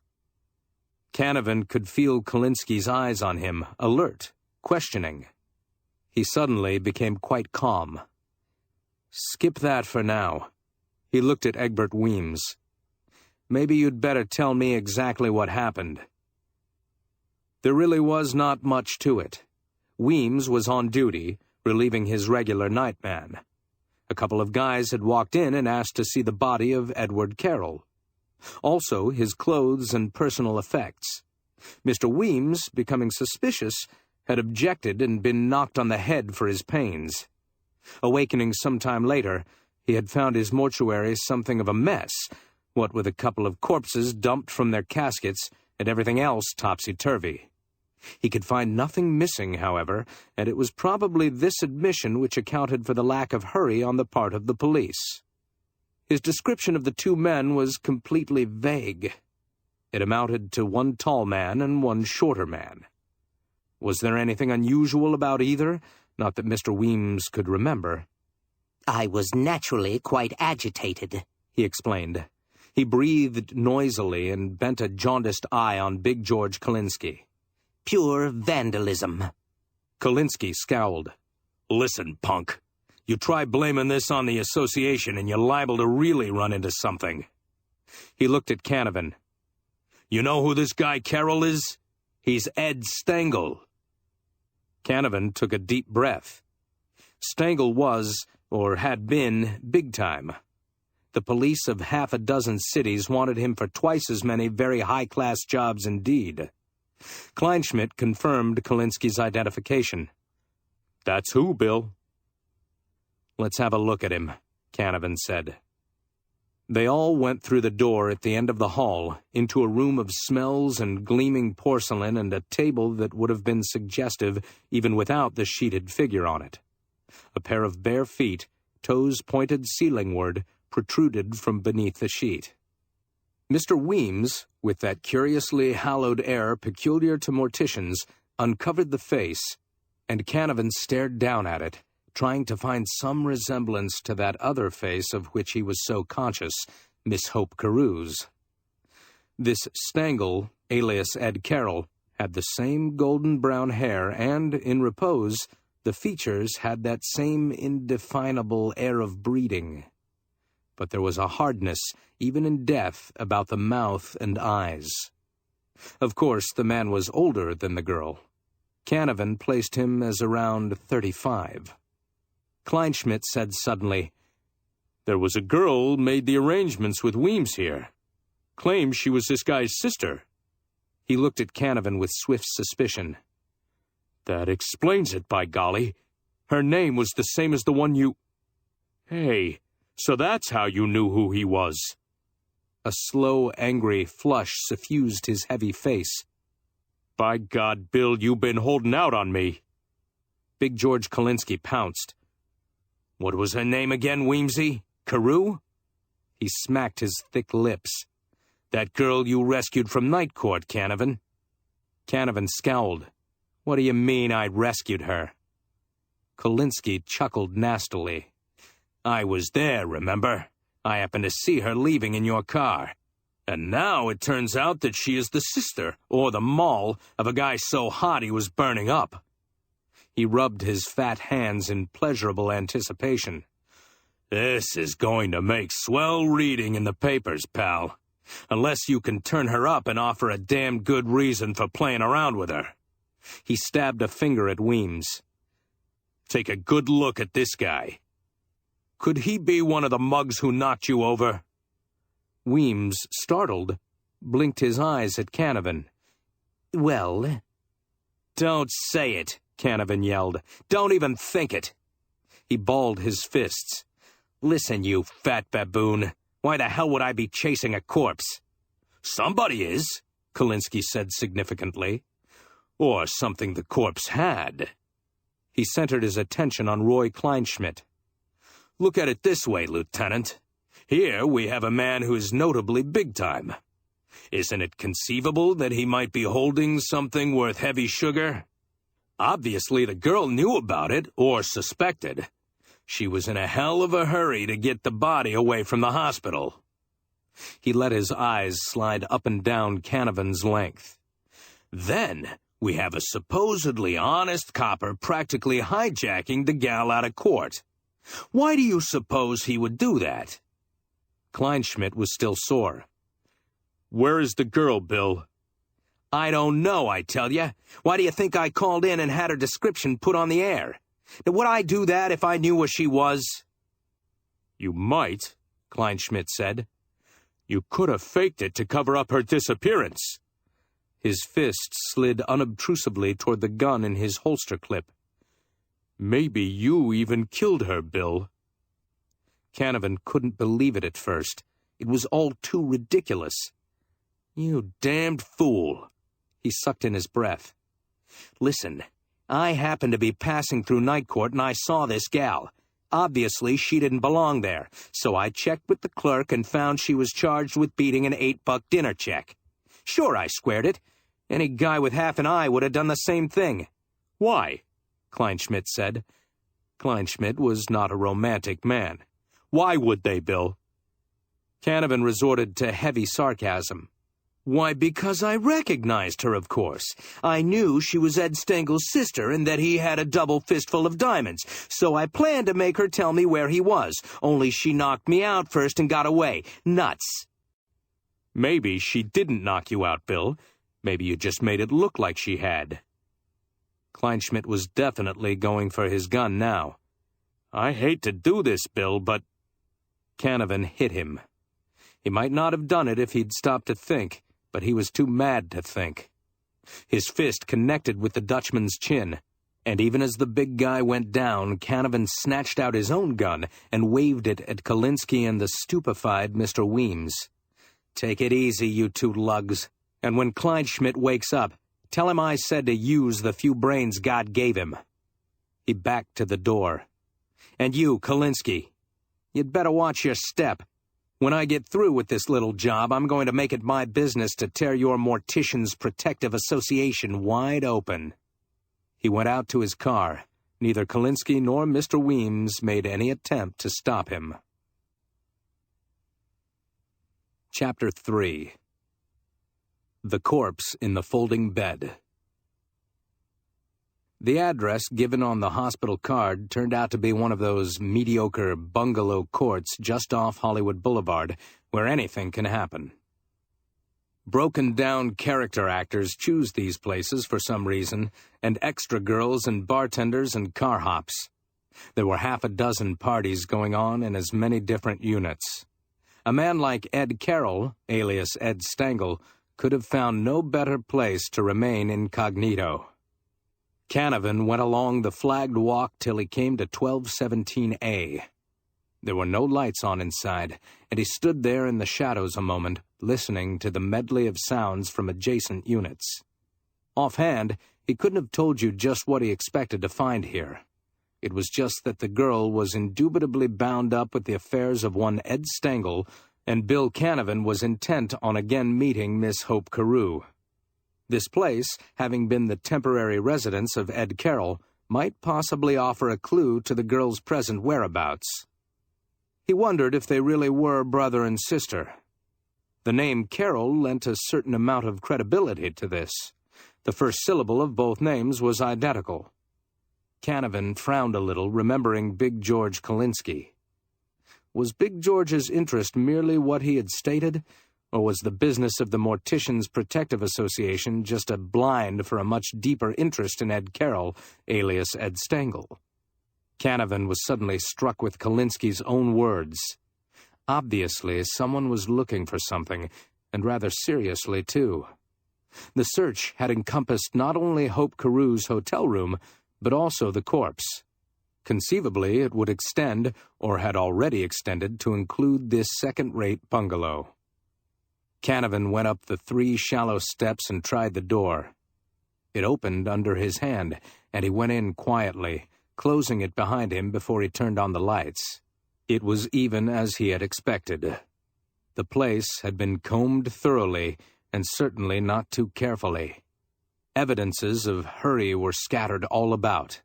Canavan could feel Kalinsky's eyes on him, alert, questioning. He suddenly became quite calm. "Skip that for now." He looked at Egbert Weems. "Maybe you'd better tell me exactly what happened." There really was not much to it. Weems was on duty, relieving his regular nightman. A couple of guys had walked in and asked to see the body of Edward Carroll. Also, his clothes and personal effects. Mr. Weems, becoming suspicious, had objected and been knocked on the head for his pains. Awakening some time later, he had found his mortuary something of a mess, what with a couple of corpses dumped from their caskets and everything else topsy-turvy. He could find nothing missing, however, and it was probably this admission which accounted for the lack of hurry on the part of the police. His description of the two men was completely vague. It amounted to one tall man and one shorter man. Was there anything unusual about either? Not that Mr. Weems could remember. "I was naturally quite agitated," he explained. He breathed noisily and bent a jaundiced eye on Big George Kalinsky. "Pure vandalism." Kalinsky scowled. "Listen, punk. You try blaming this on the association and you're liable to really run into something." He looked at Canavan. "You know who this guy Carroll is? He's Ed Stengel." Canavan took a deep breath. Stengel was, or had been, big time. The police of half a dozen cities wanted him for twice as many very high-class jobs indeed. Kleinschmidt confirmed Kalinsky's identification. "That's who, Bill." "Let's have a look at him," Canavan said. They all went through the door at the end of the hall, into a room of smells and gleaming porcelain and a table that would have been suggestive even without the sheeted figure on it. A pair of bare feet, toes pointed ceilingward, protruded from beneath the sheet. Mr. Weems, with that curiously hallowed air peculiar to morticians, uncovered the face, and Canavan stared down at it, trying to find some resemblance to that other face of which he was so conscious, Miss Hope Carew's. This Stengel, alias Ed Carroll, had the same golden-brown hair, and, in repose, the features had that same indefinable air of breeding. But there was a hardness, even in death, about the mouth and eyes. Of course, the man was older than the girl. Canavan placed him as around 35. Kleinschmidt said suddenly, "There was a girl made the arrangements with Weems here. Claims she was this guy's sister." He looked at Canavan with swift suspicion. "That explains it, by golly. Her name was the same as the one you... Hey, so that's how you knew who he was." A slow, angry flush suffused his heavy face. "By God, Bill, you've been holding out on me." Big George Kalinsky pounced. "What was her name again, Weemsy? Carew?" He smacked his thick lips. "That girl you rescued from Night Court, Canavan." Canavan scowled. "What do you mean I rescued her?" Kalinsky chuckled nastily. "I was there, remember? I happened to see her leaving in your car. And now it turns out that she is the sister, or the moll, of a guy so hot he was burning up." He rubbed his fat hands in pleasurable anticipation. "This is going to make swell reading in the papers, pal. Unless you can turn her up and offer a damn good reason for playing around with her." He stabbed a finger at Weems. "Take a good look at this guy. Could he be one of the mugs who knocked you over?" Weems, startled, blinked his eyes at Canavan. "Well?" "Don't say it," Canavan yelled. "Don't even think it." He balled his fists. "Listen, you fat baboon. Why the hell would I be chasing a corpse?" "Somebody is," Kalinsky said significantly. "Or something the corpse had." He centered his attention on Roy Kleinschmidt. "Look at it this way, Lieutenant. Here we have a man who is notably big-time. Isn't it conceivable that he might be holding something worth heavy sugar? Obviously the girl knew about it, or suspected. She was in a hell of a hurry to get the body away from the hospital." He let his eyes slide up and down Canavan's length. "Then we have a supposedly honest copper practically hijacking the gal out of court. Why do you suppose he would do that?" Kleinschmidt was still sore. "Where is the girl, Bill?" "I don't know, I tell you. Why do you think I called in and had her description put on the air? Now, would I do that if I knew where she was?" "You might," Kleinschmidt said. "You could have faked it to cover up her disappearance." His fist slid unobtrusively toward the gun in his holster clip. "Maybe you even killed her, Bill." Canavan couldn't believe it at first. It was all too ridiculous. "You damned fool." He sucked in his breath. "Listen, I happened to be passing through Night Court and I saw this gal. Obviously, she didn't belong there, so I checked with the clerk and found she was charged with beating an $8 dinner check. Sure, I squared it. Any guy with half an eye would have done the same thing." "Why?" Kleinschmidt said. Kleinschmidt was not a romantic man. "Why would they, Bill?" Canavan resorted to heavy sarcasm. "Why, because I recognized her, of course. I knew she was Ed Stengel's sister and that he had a double fistful of diamonds, so I planned to make her tell me where he was, only she knocked me out first and got away. Nuts." "Maybe she didn't knock you out, Bill. Maybe you just made it look like she had." Kleinschmidt was definitely going for his gun now. "I hate to do this, Bill, but—" Canavan hit him. He might not have done it if he'd stopped to think, but he was too mad to think. His fist connected with the Dutchman's chin, and even as the big guy went down, Canavan snatched out his own gun and waved it at Kalinsky and the stupefied Mr. Weems. "Take it easy, you two lugs, and when Kleinschmidt wakes up, tell him I said to use the few brains God gave him." He backed to the door. "And you, Kalinsky, you'd better watch your step. When I get through with this little job, I'm going to make it my business to tear your Morticians Protective Association wide open." He went out to his car. Neither Kalinsky nor Mr. Weems made any attempt to stop him. Chapter 3. The Corpse in the Folding Bed. The address given on the hospital card turned out to be one of those mediocre bungalow courts just off Hollywood Boulevard, where anything can happen. Broken-down character actors choose these places for some reason, and extra girls and bartenders and car hops. There were half a dozen parties going on in as many different units. A man like Ed Carroll, alias Ed Stengel, could have found no better place to remain incognito. Canavan went along the flagged walk till he came to 1217A. There were no lights on inside, and he stood there in the shadows a moment, listening to the medley of sounds from adjacent units. Offhand, he couldn't have told you just what he expected to find here. It was just that the girl was indubitably bound up with the affairs of one Ed Stengel, and Bill Canavan was intent on again meeting Miss Hope Carew. This place, having been the temporary residence of Ed Carroll, might possibly offer a clue to the girl's present whereabouts. He wondered if they really were brother and sister. The name Carroll lent a certain amount of credibility to this. The first syllable of both names was identical. Canavan frowned a little, remembering Big George Kalinsky. Was Big George's interest merely what he had stated, or was the business of the Morticians' Protective Association just a blind for a much deeper interest in Ed Carroll, alias Ed Stengel? Canavan was suddenly struck with Kalinsky's own words. Obviously, someone was looking for something, and rather seriously, too. The search had encompassed not only Hope Carew's hotel room, but also the corpse. Conceivably, it would extend, or had already extended, to include this second-rate bungalow. Canavan went up the 3 shallow steps and tried the door. It opened under his hand, and he went in quietly, closing it behind him before he turned on the lights. It was even as he had expected. The place had been combed thoroughly, and certainly not too carefully. Evidences of hurry were scattered all about.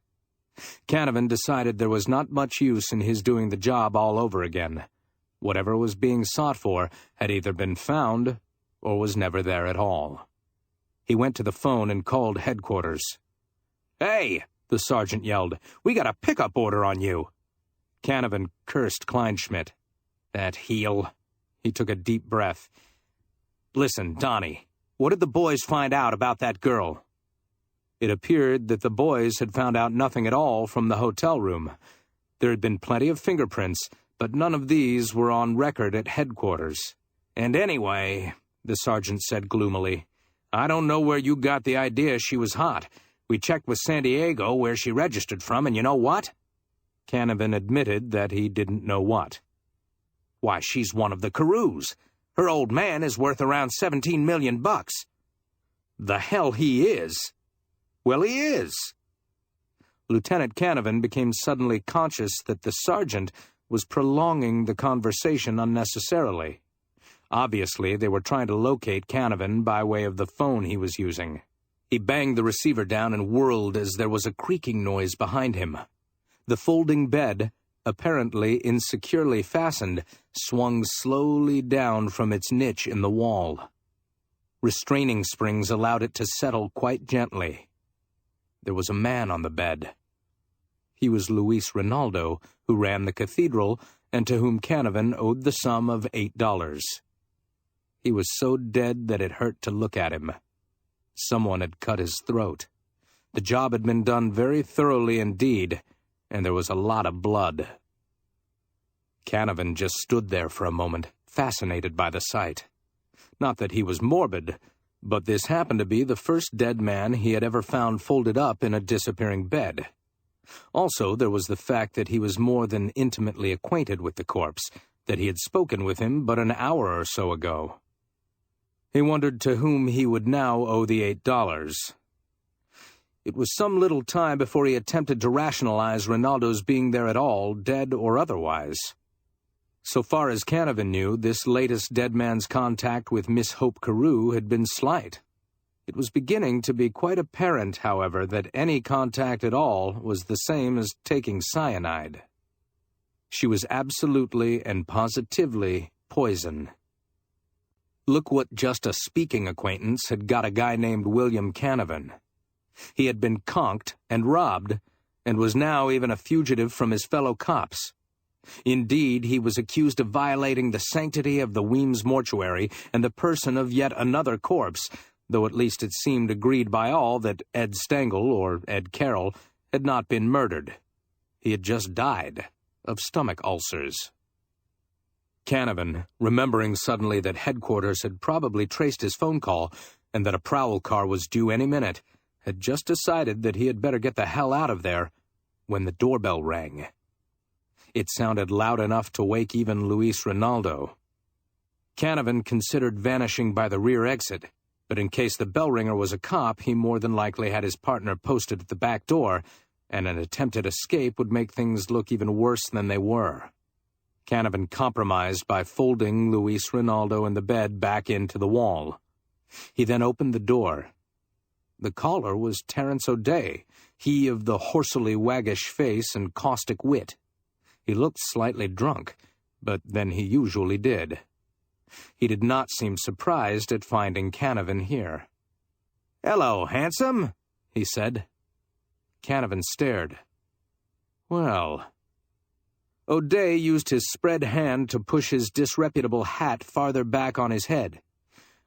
Canavan decided there was not much use in his doing the job all over again. Whatever was being sought for had either been found or was never there at all. He went to the phone and called headquarters. "Hey!" the sergeant yelled. "We got a pickup order on you." Canavan cursed Kleinschmidt. That heel. He took a deep breath. "Listen, Donnie, what did the boys find out about that girl?" It appeared that the boys had found out nothing at all from the hotel room. There had been plenty of fingerprints, but none of these were on record at headquarters. "And anyway," the sergeant said gloomily, "I don't know where you got the idea she was hot. We checked with San Diego, where she registered from, and you know what?" Canavan admitted that he didn't know what. "Why, she's one of the Carews. Her old man is worth around $17 million. "The hell he is!" "Well, he is." Lieutenant Canavan became suddenly conscious that the sergeant was prolonging the conversation unnecessarily. Obviously, they were trying to locate Canavan by way of the phone he was using. He banged the receiver down and whirled as there was a creaking noise behind him. The folding bed, apparently insecurely fastened, swung slowly down from its niche in the wall. Restraining springs allowed it to settle quite gently. There was a man on the bed. He was Luis Rinaldo, who ran the cathedral, and to whom Canavan owed the sum of $8. He was so dead that it hurt to look at him. Someone had cut his throat. The job had been done very thoroughly indeed, and there was a lot of blood. Canavan just stood there for a moment, fascinated by the sight. Not that he was morbid, but this happened to be the first dead man he had ever found folded up in a disappearing bed. Also, there was the fact that he was more than intimately acquainted with the corpse, that he had spoken with him but an hour or so ago. He wondered to whom he would now owe the $8. It was some little time before he attempted to rationalize Rinaldo's being there at all, dead or otherwise. So far as Canavan knew, this latest dead man's contact with Miss Hope Carew had been slight. It was beginning to be quite apparent, however, that any contact at all was the same as taking cyanide. She was absolutely and positively poison. Look what just a speaking acquaintance had got a guy named William Canavan. He had been conked and robbed, and was now even a fugitive from his fellow cops. Indeed, he was accused of violating the sanctity of the Weems mortuary and the person of yet another corpse, though at least it seemed agreed by all that Ed Stengel, or Ed Carroll, had not been murdered. He had just died of stomach ulcers. Canavan, remembering suddenly that headquarters had probably traced his phone call and that a prowl car was due any minute, had just decided that he had better get the hell out of there when the doorbell rang. It sounded loud enough to wake even Luis Rinaldo. Canavan considered vanishing by the rear exit, but in case the bell ringer was a cop, he more than likely had his partner posted at the back door, and an attempted escape would make things look even worse than they were. Canavan compromised by folding Luis Rinaldo in the bed back into the wall. He then opened the door. The caller was Terence O'Day, he of the horsily waggish face and caustic wit. He looked slightly drunk, but then he usually did. He did not seem surprised at finding Canavan here. "Hello, handsome," he said. Canavan stared. Well. O'Day used his spread hand to push his disreputable hat farther back on his head.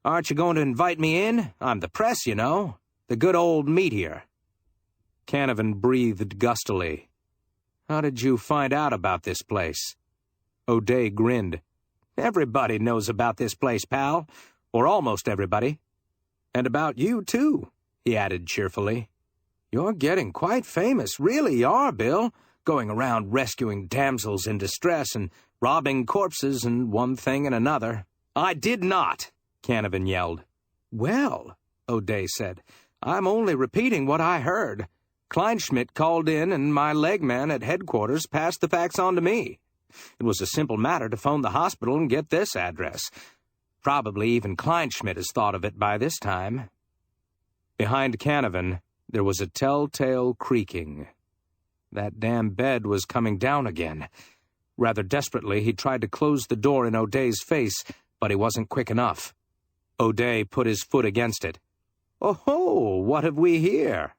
"Aren't you going to invite me in? I'm the press, you know. The good old meteor." Canavan breathed gustily. "How did you find out about this place?" O'Day grinned. "Everybody knows about this place, pal. Or almost everybody. And about you, too," he added cheerfully. "You're getting quite famous, really you are, Bill, going around rescuing damsels in distress and robbing corpses and one thing and another." "I did not," Canavan yelled. "Well," O'Day said, "I'm only repeating what I heard. Kleinschmidt called in and my leg man at headquarters passed the facts on to me. It was a simple matter to phone the hospital and get this address. Probably even Kleinschmidt has thought of it by this time." Behind Canavan, there was a telltale creaking. That damn bed was coming down again. Rather desperately, he tried to close the door in O'Day's face, but he wasn't quick enough. O'Day put his foot against it. "Oh-ho, what have we here?"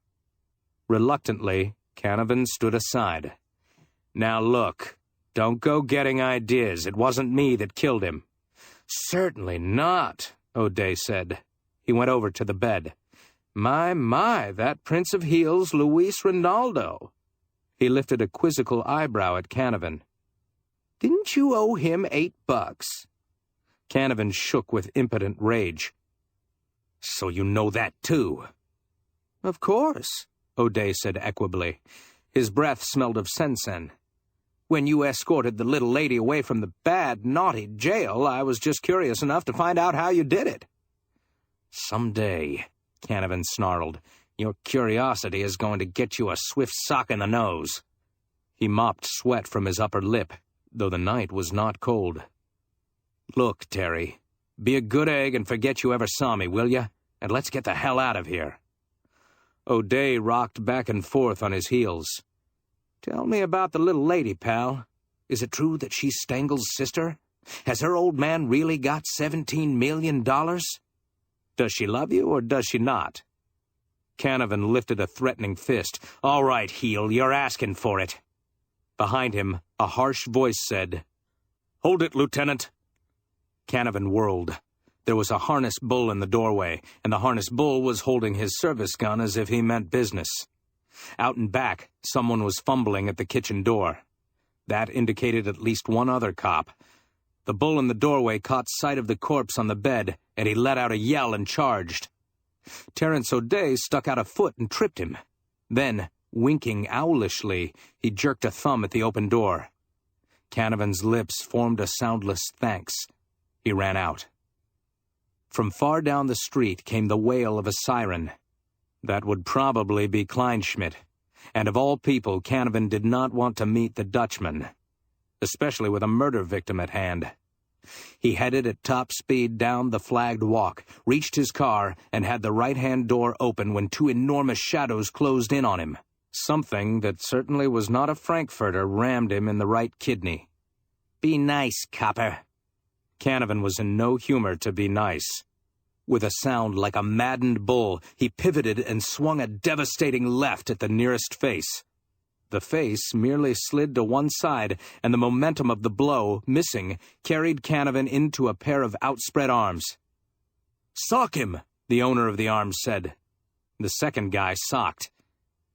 Reluctantly, Canavan stood aside. "Now look, don't go getting ideas. It wasn't me that killed him." "Certainly not," O'Day said. He went over to the bed. My, that Prince of Heels, Luis Rinaldo." He lifted a quizzical eyebrow at Canavan. "Didn't you owe him $8? Canavan shook with impotent rage. "So you know that, too?" "Of course," O'Day said equably. His breath smelled of sensen. "When you escorted the little lady away from the bad, naughty jail, I was just curious enough to find out how you did it." "Someday," Canavan snarled, "your curiosity is going to get you a swift sock in the nose." He mopped sweat from his upper lip, though the night was not cold. "Look, Terry, be a good egg and forget you ever saw me, will you? And let's get the hell out of here." O'Day rocked back and forth on his heels. "Tell me about the little lady, pal. Is it true that she's Stengel's sister? Has her old man really got $17 million? Does she love you or does she not?" Canavan lifted a threatening fist. "All right, Heel, you're asking for it." Behind him, a harsh voice said, "Hold it, Lieutenant." Canavan whirled. There was a harness bull in the doorway, and the harness bull was holding his service gun as if he meant business. Out and back, someone was fumbling at the kitchen door. That indicated at least one other cop. The bull in the doorway caught sight of the corpse on the bed, and he let out a yell and charged. Terence O'Day stuck out a foot and tripped him. Then, winking owlishly, he jerked a thumb at the open door. Canavan's lips formed a soundless thanks. He ran out. From far down the street came the wail of a siren. That would probably be Kleinschmidt, and of all people, Canavan did not want to meet the Dutchman, especially with a murder victim at hand. He headed at top speed down the flagged walk, reached his car, and had the right-hand door open when two enormous shadows closed in on him. Something that certainly was not a Frankfurter rammed him in the right kidney. "Be nice, copper." Canavan was in no humor to be nice. With a sound like a maddened bull, he pivoted and swung a devastating left at the nearest face. The face merely slid to one side, and the momentum of the blow, missing, carried Canavan into a pair of outspread arms. "Sock him," the owner of the arms said. The second guy socked.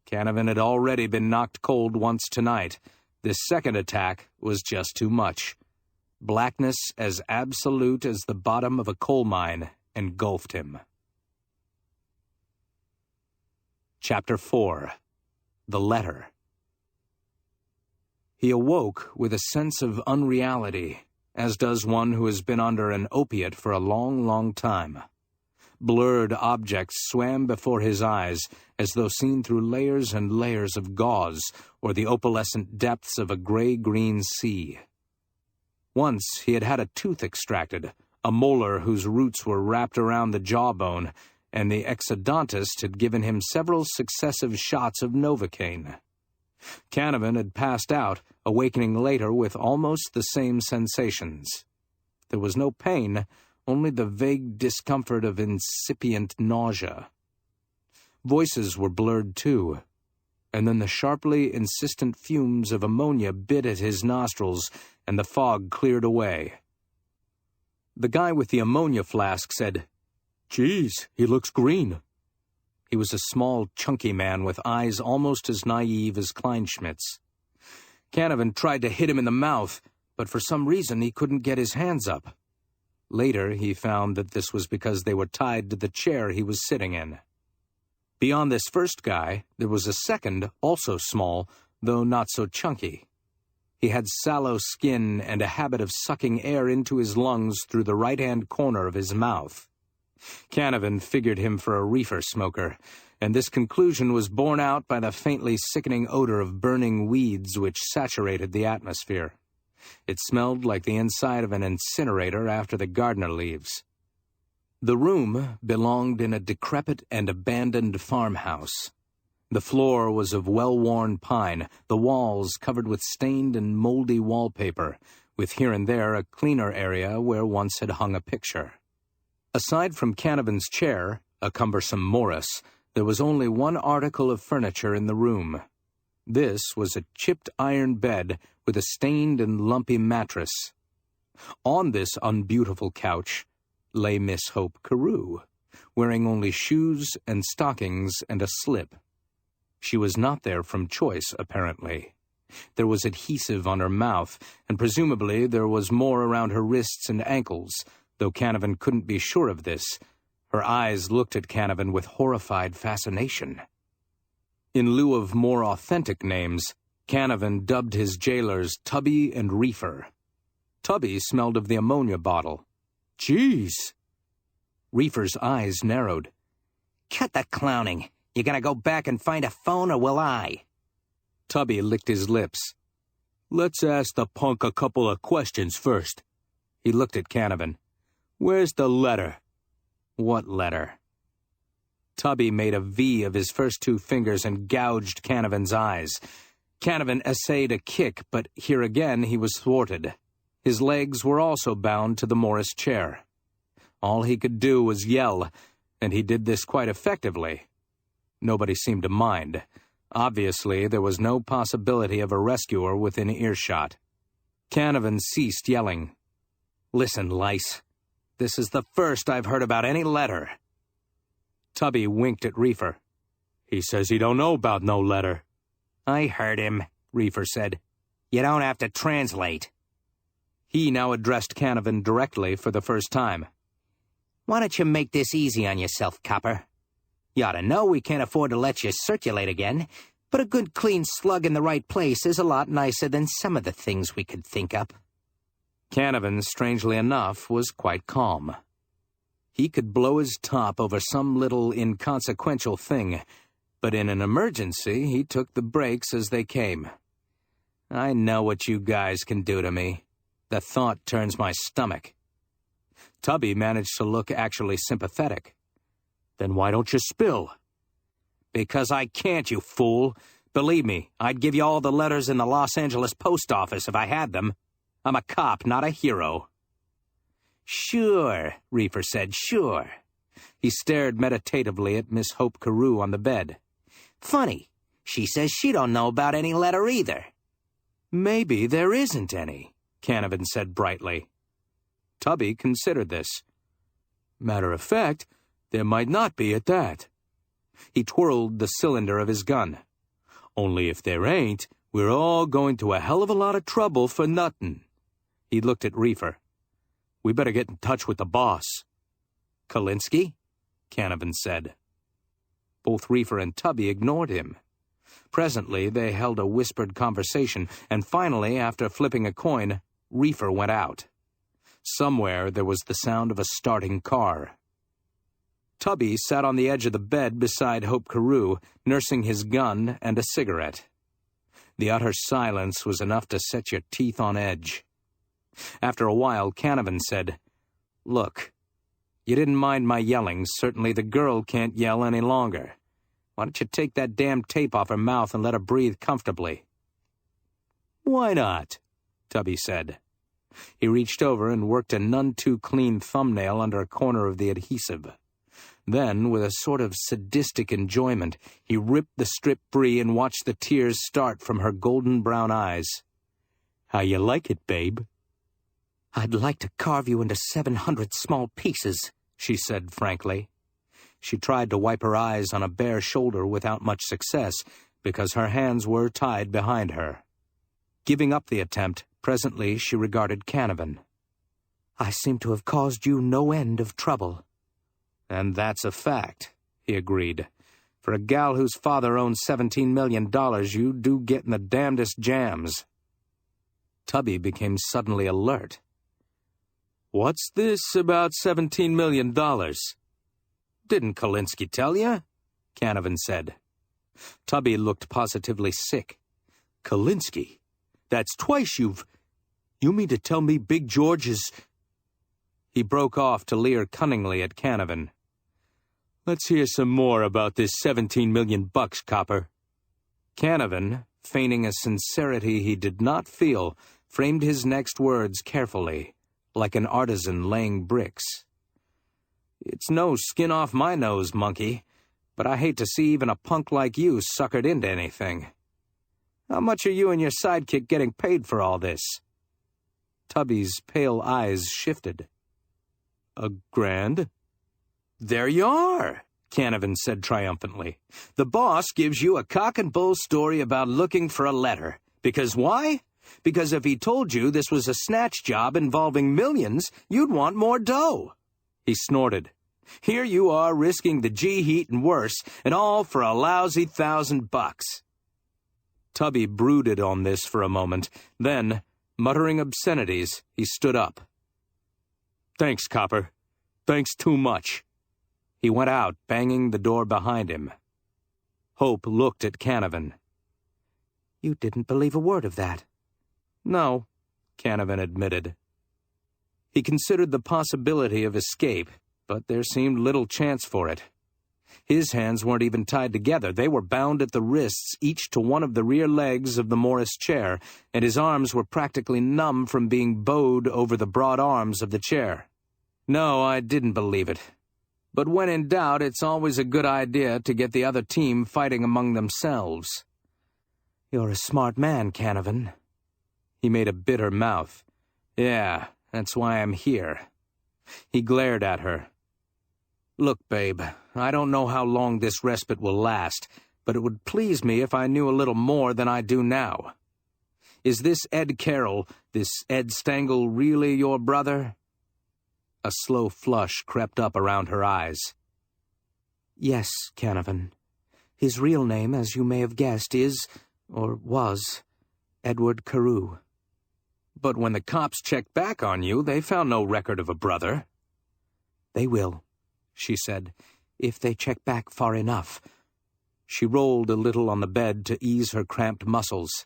Canavan had already been knocked cold once tonight. This second attack was just too much. Blackness as absolute as the bottom of a coal mine engulfed him. Chapter 4. The Letter. He awoke with a sense of unreality, as does one who has been under an opiate for a long, long time. Blurred objects swam before his eyes, as though seen through layers and layers of gauze, or the opalescent depths of a gray-green sea. Once he had had a tooth extracted, a molar whose roots were wrapped around the jawbone, and the exodontist had given him several successive shots of Novocaine. Canavan had passed out, awakening later with almost the same sensations. There was no pain, only the vague discomfort of incipient nausea. Voices were blurred too, and then the sharply insistent fumes of ammonia bit at his nostrils, and the fog cleared away. The guy with the ammonia flask said, "Geez, he looks green." He was a small, chunky man with eyes almost as naive as Kleinschmidt's. Canavan tried to hit him in the mouth, but for some reason he couldn't get his hands up. Later, he found that this was because they were tied to the chair he was sitting in. Beyond this first guy, there was a second, also small, though not so chunky. He had sallow skin and a habit of sucking air into his lungs through the right-hand corner of his mouth. Canavan figured him for a reefer smoker, and this conclusion was borne out by the faintly sickening odor of burning weeds which saturated the atmosphere. It smelled like the inside of an incinerator after the gardener leaves. The room belonged in a decrepit and abandoned farmhouse. The floor was of well-worn pine, the walls covered with stained and moldy wallpaper, with here and there a cleaner area where once had hung a picture. Aside from Canavan's chair, a cumbersome Morris, there was only one article of furniture in the room. This was a chipped iron bed with a stained and lumpy mattress. On this unbeautiful couch lay Miss Hope Carew, wearing only shoes and stockings and a slip. She was not there from choice, apparently. There was adhesive on her mouth, and presumably there was more around her wrists and ankles, though Canavan couldn't be sure of this. Her eyes looked at Canavan with horrified fascination. In lieu of more authentic names, Canavan dubbed his jailers Tubby and Reefer. Tubby smelled of the ammonia bottle. "Geez!" Reefer's eyes narrowed. Cut the clowning. You gonna go back and find a phone, or will I? Tubby licked his lips. "Let's ask the punk a couple of questions first." He looked at Canavan. "Where's the letter?" "What letter?" Tubby made a V of his first two fingers and gouged Canavan's eyes. Canavan essayed a kick, but here again he was thwarted. His legs were also bound to the Morris chair. All he could do was yell, and he did this quite effectively. Nobody seemed to mind. Obviously, there was no possibility of a rescuer within earshot. Canavan ceased yelling. "Listen, lice. This is the first I've heard about any letter." Tubby winked at Reefer. "He says he don't know about no letter." "I heard him," Reefer said. "You don't have to translate." He now addressed Canavan directly for the first time. "Why don't you make this easy on yourself, copper? You ought to know we can't afford to let you circulate again, but a good clean slug in the right place is a lot nicer than some of the things we could think up." Canavan, strangely enough, was quite calm. He could blow his top over some little inconsequential thing, but in an emergency he took the breaks as they came. "I know what you guys can do to me. The thought turns my stomach." Tubby managed to look actually sympathetic. "Then why don't you spill?" "Because I can't, you fool. Believe me, I'd give you all the letters in the Los Angeles post office if I had them. I'm a cop, not a hero." "Sure," Reefer said, "sure." He stared meditatively at Miss Hope Carew on the bed. "Funny. She says she don't know about any letter either. Maybe there isn't any, Canavan said brightly. Tubby considered this. Matter of fact, there might not be at that. He twirled the cylinder of his gun. Only if there ain't, we're all going to a hell of a lot of trouble for nothing. He looked at Reefer. We better get in touch with the boss. Kalinsky? Canavan said. Both Reefer and Tubby ignored him. Presently, they held a whispered conversation, and finally, after flipping a coin, Reefer went out. Somewhere there was the sound of a starting car. Tubby sat on the edge of the bed beside Hope Carew, nursing his gun and a cigarette. The utter silence was enough to set your teeth on edge. After a while, Canavan said, "Look, you didn't mind my yelling. Certainly the girl can't yell any longer. Why don't you take that damn tape off her mouth and let her breathe comfortably?" "Why not?" Tubby said. He reached over and worked a none-too-clean thumbnail under a corner of the adhesive. Then, with a sort of sadistic enjoyment, he ripped the strip free and watched the tears start from her golden brown eyes. "How you like it, babe?" "I'd like to carve you into 700 small pieces," she said frankly. She tried to wipe her eyes on a bare shoulder without much success, because her hands were tied behind her. Giving up the attempt, presently she regarded Canavan. "I seem to have caused you no end of trouble." "And that's a fact," he agreed. "For a gal whose father owns $17 million, you do get in the damnedest jams." Tubby became suddenly alert. "What's this about $17 million? Didn't Kalinsky tell you?" Canavan said. Tubby looked positively sick. "Kalinsky? That's twice you've... You mean to tell me Big George is..." He broke off to leer cunningly at Canavan. "Let's hear some more about this $17 million, copper." Canavan, feigning a sincerity he did not feel, framed his next words carefully, like an artisan laying bricks. "It's no skin off my nose, monkey, but I hate to see even a punk like you suckered into anything. How much are you and your sidekick getting paid for all this?" Tubby's pale eyes shifted. $1,000? "There you are," Canavan said triumphantly. "The boss gives you a cock-and-bull story about looking for a letter. Because why? Because if he told you this was a snatch job involving millions, you'd want more dough." He snorted. "Here you are risking the G-heat and worse, and all for a lousy $1,000. Tubby brooded on this for a moment. Then, muttering obscenities, he stood up. "Thanks, copper. Thanks too much." He went out, banging the door behind him. Hope looked at Canavan. "You didn't believe a word of that." "No," Canavan admitted. He considered the possibility of escape, but there seemed little chance for it. His hands weren't even tied together. They were bound at the wrists, each to one of the rear legs of the Morris chair, and his arms were practically numb from being bowed over the broad arms of the chair. "No, I didn't believe it. But when in doubt, it's always a good idea to get the other team fighting among themselves." "You're a smart man, Canavan." He made a bitter mouth. "Yeah, that's why I'm here." He glared at her. "Look, babe, I don't know how long this respite will last, but it would please me if I knew a little more than I do now. Is this Ed Carroll, this Ed Stengel, really your brother?" A slow flush crept up around her eyes. "Yes, Canavan. His real name, as you may have guessed, is, or was, Edward Carew." "But when the cops checked back on you, they found no record of a brother." "They will," she said, "if they check back far enough." She rolled a little on the bed to ease her cramped muscles.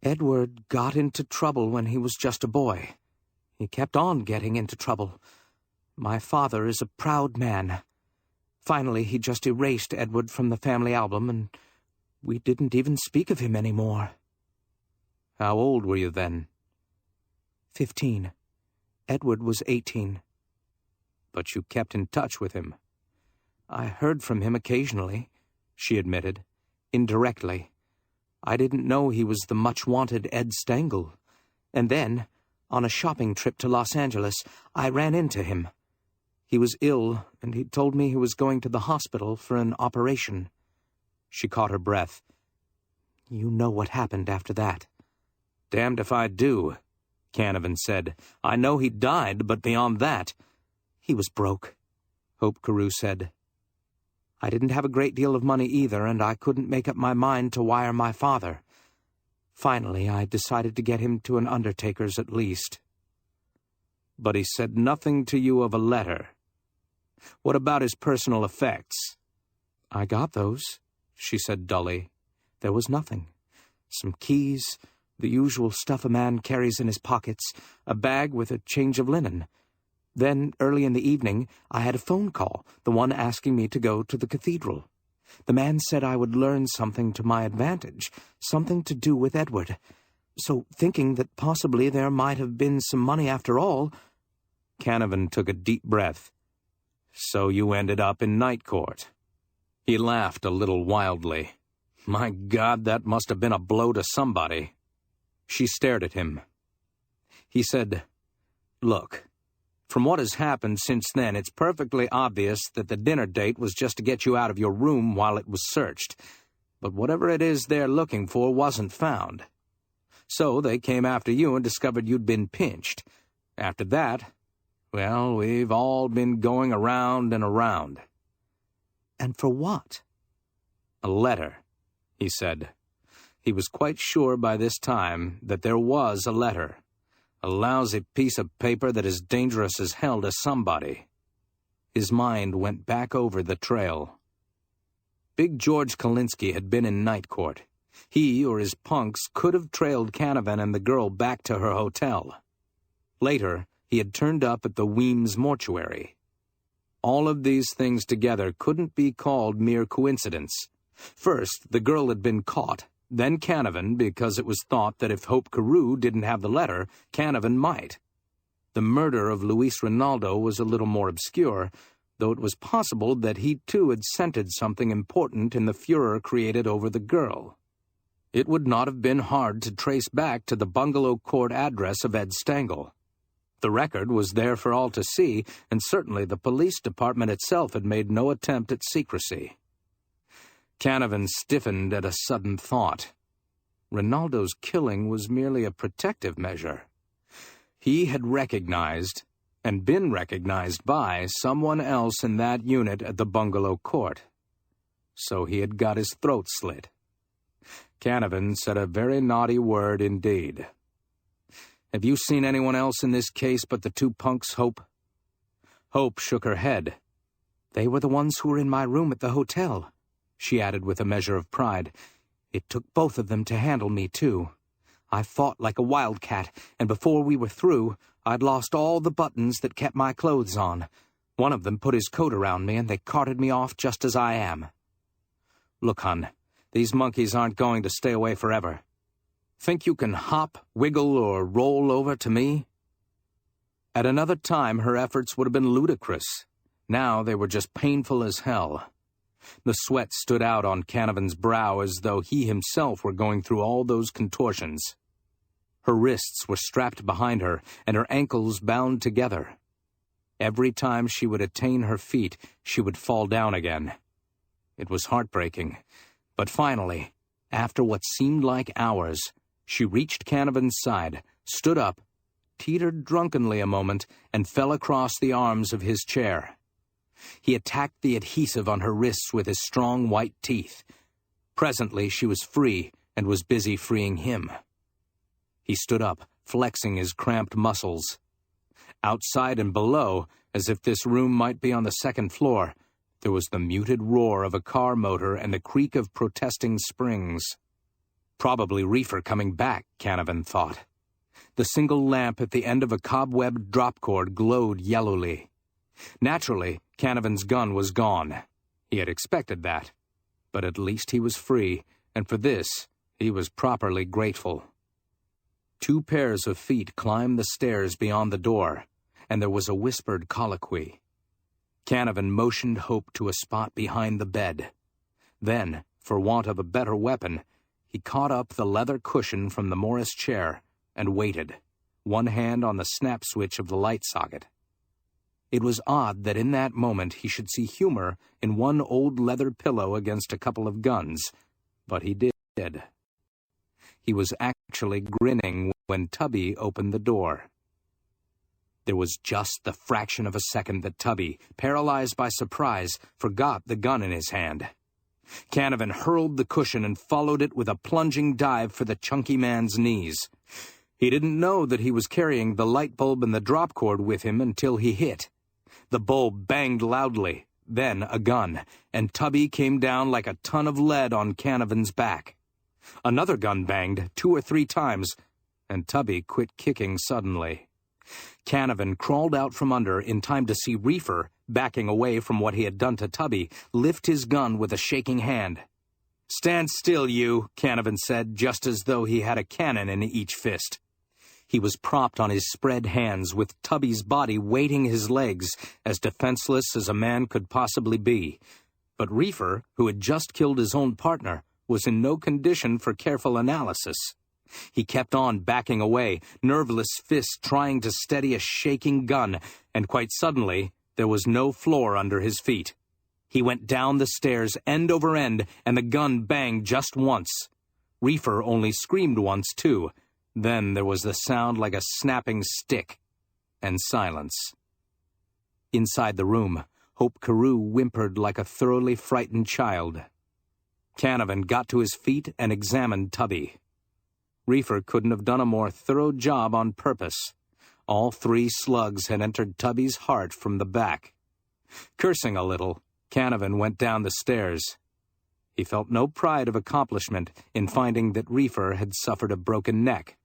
"Edward got into trouble when he was just a boy. He kept on getting into trouble. My father is a proud man. Finally, he just erased Edward from the family album, and we didn't even speak of him anymore." "How old were you then?" 15. Edward was 18. "But you kept in touch with him." "I heard from him occasionally," she admitted. indirectly. I didn't know he was the much-wanted Ed Stengel. And then, on a shopping trip to Los Angeles, I ran into him. He was ill, and he told me he was going to the hospital for an operation." She caught her breath. "You know what happened after that." "Damned if I do," Canavan said. "I know he died, but beyond that—" "He was broke," Hope Carew said. "I didn't have a great deal of money either, and I couldn't make up my mind to wire my father. Finally, I decided to get him to an undertaker's at least." "But he said nothing to you of a letter. What about his personal effects?" "I got those," she said dully. "There was nothing. Some keys, the usual stuff a man carries in his pockets, a bag with a change of linen. Then, early in the evening, I had a phone call, the one asking me to go to the cathedral. The man said I would learn something to my advantage, something to do with Edward. So, thinking that possibly there might have been some money after all—" Canavan took a deep breath. "So you ended up in Night Court." He laughed a little wildly. "My God, that must have been a blow to somebody." She stared at him. He said, "Look, from what has happened since then, it's perfectly obvious that the dinner date was just to get you out of your room while it was searched. But whatever it is they're looking for wasn't found. So they came after you and discovered you'd been pinched. After that, well, we've all been going around and around." "And for what?" "A letter," he said. He was quite sure by this time that there was a letter. A lousy piece of paper that is dangerous as hell to somebody. His mind went back over the trail. Big George Kalinsky had been in Night Court. He or his punks could have trailed Canavan and the girl back to her hotel. Later, he had turned up at the Weems mortuary. All of these things together couldn't be called mere coincidence. First, the girl had been caught, then Canavan, because it was thought that if Hope Carew didn't have the letter, Canavan might. The murder of Luis Rinaldo was a little more obscure, though it was possible that he too had scented something important in the furor created over the girl. It would not have been hard to trace back to the bungalow court address of Ed Stengel. The record was there for all to see, and certainly the police department itself had made no attempt at secrecy. Canavan stiffened at a sudden thought. Rinaldo's killing was merely a protective measure. He had recognized, and been recognized by, someone else in that unit at the bungalow court. So he had got his throat slit. Canavan said a very naughty word indeed. "Have you seen anyone else in this case but the two punks, Hope?" Hope shook her head. "They were the ones who were in my room at the hotel," she added with a measure of pride. "It took both of them to handle me, too. I fought like a wildcat, and before we were through, I'd lost all the buttons that kept my clothes on. One of them put his coat around me, and they carted me off just as I am. Look, hon, these monkeys aren't going to stay away forever. Think you can hop, wiggle, or roll over to me?" At another time, her efforts would have been ludicrous. Now they were just painful as hell. The sweat stood out on Canavan's brow as though he himself were going through all those contortions. Her wrists were strapped behind her, and her ankles bound together. Every time she would attain her feet, she would fall down again. It was heartbreaking, but finally, after what seemed like hours, she reached Canavan's side, stood up, teetered drunkenly a moment, and fell across the arms of his chair. He attacked the adhesive on her wrists with his strong white teeth. Presently she was free and was busy freeing him. He stood up, flexing his cramped muscles. Outside and below, as if this room might be on the second floor, there was the muted roar of a car motor and the creak of protesting springs. Probably reefer coming back, Canavan thought. The single lamp at the end of a cobwebbed drop cord glowed yellowly. Naturally, Canavan's gun was gone. He had expected that. But at least he was free, and for this, he was properly grateful. 2 pairs of feet climbed the stairs beyond the door, and there was a whispered colloquy. Canavan motioned Hope to a spot behind the bed. Then, For want of a better weapon, he caught up the leather cushion from the Morris chair and waited, one hand on the snap switch of the light socket. It was odd that in that moment he should see humor in one old leather pillow against a couple of guns, but he did. He was actually grinning when Tubby opened the door. There was just the fraction of a second that Tubby, paralyzed by surprise, forgot the gun in his hand. Canavan hurled the cushion and followed it with a plunging dive for the chunky man's knees. He didn't know that he was carrying the light bulb and the drop cord with him until he hit. The bulb banged loudly, then a gun, and Tubby came down like a ton of lead on Canavan's back. Another gun banged 2 or 3 times, and Tubby quit kicking suddenly. Canavan crawled out from under in time to see Reefer, backing away from what he had done to Tubby, lift his gun with a shaking hand. "Stand still, you," Canavan said, just as though he had a cannon in each fist. He was propped on his spread hands, with Tubby's body weighting his legs, as defenseless as a man could possibly be. But Reefer, who had just killed his own partner, was in no condition for careful analysis. He kept on backing away, nerveless fists trying to steady a shaking gun, and quite suddenly, there was no floor under his feet. He went down the stairs end over end, and the gun banged just once. Reefer only screamed once, too. Then there was the sound like a snapping stick, and silence. Inside the room, Hope Carew whimpered like a thoroughly frightened child. Canavan got to his feet and examined Tubby. Reefer couldn't have done a more thorough job on purpose. All 3 slugs had entered Tubby's heart from the back. Cursing a little, Canavan went down the stairs. He felt no pride of accomplishment in finding that Reefer had suffered a broken neck.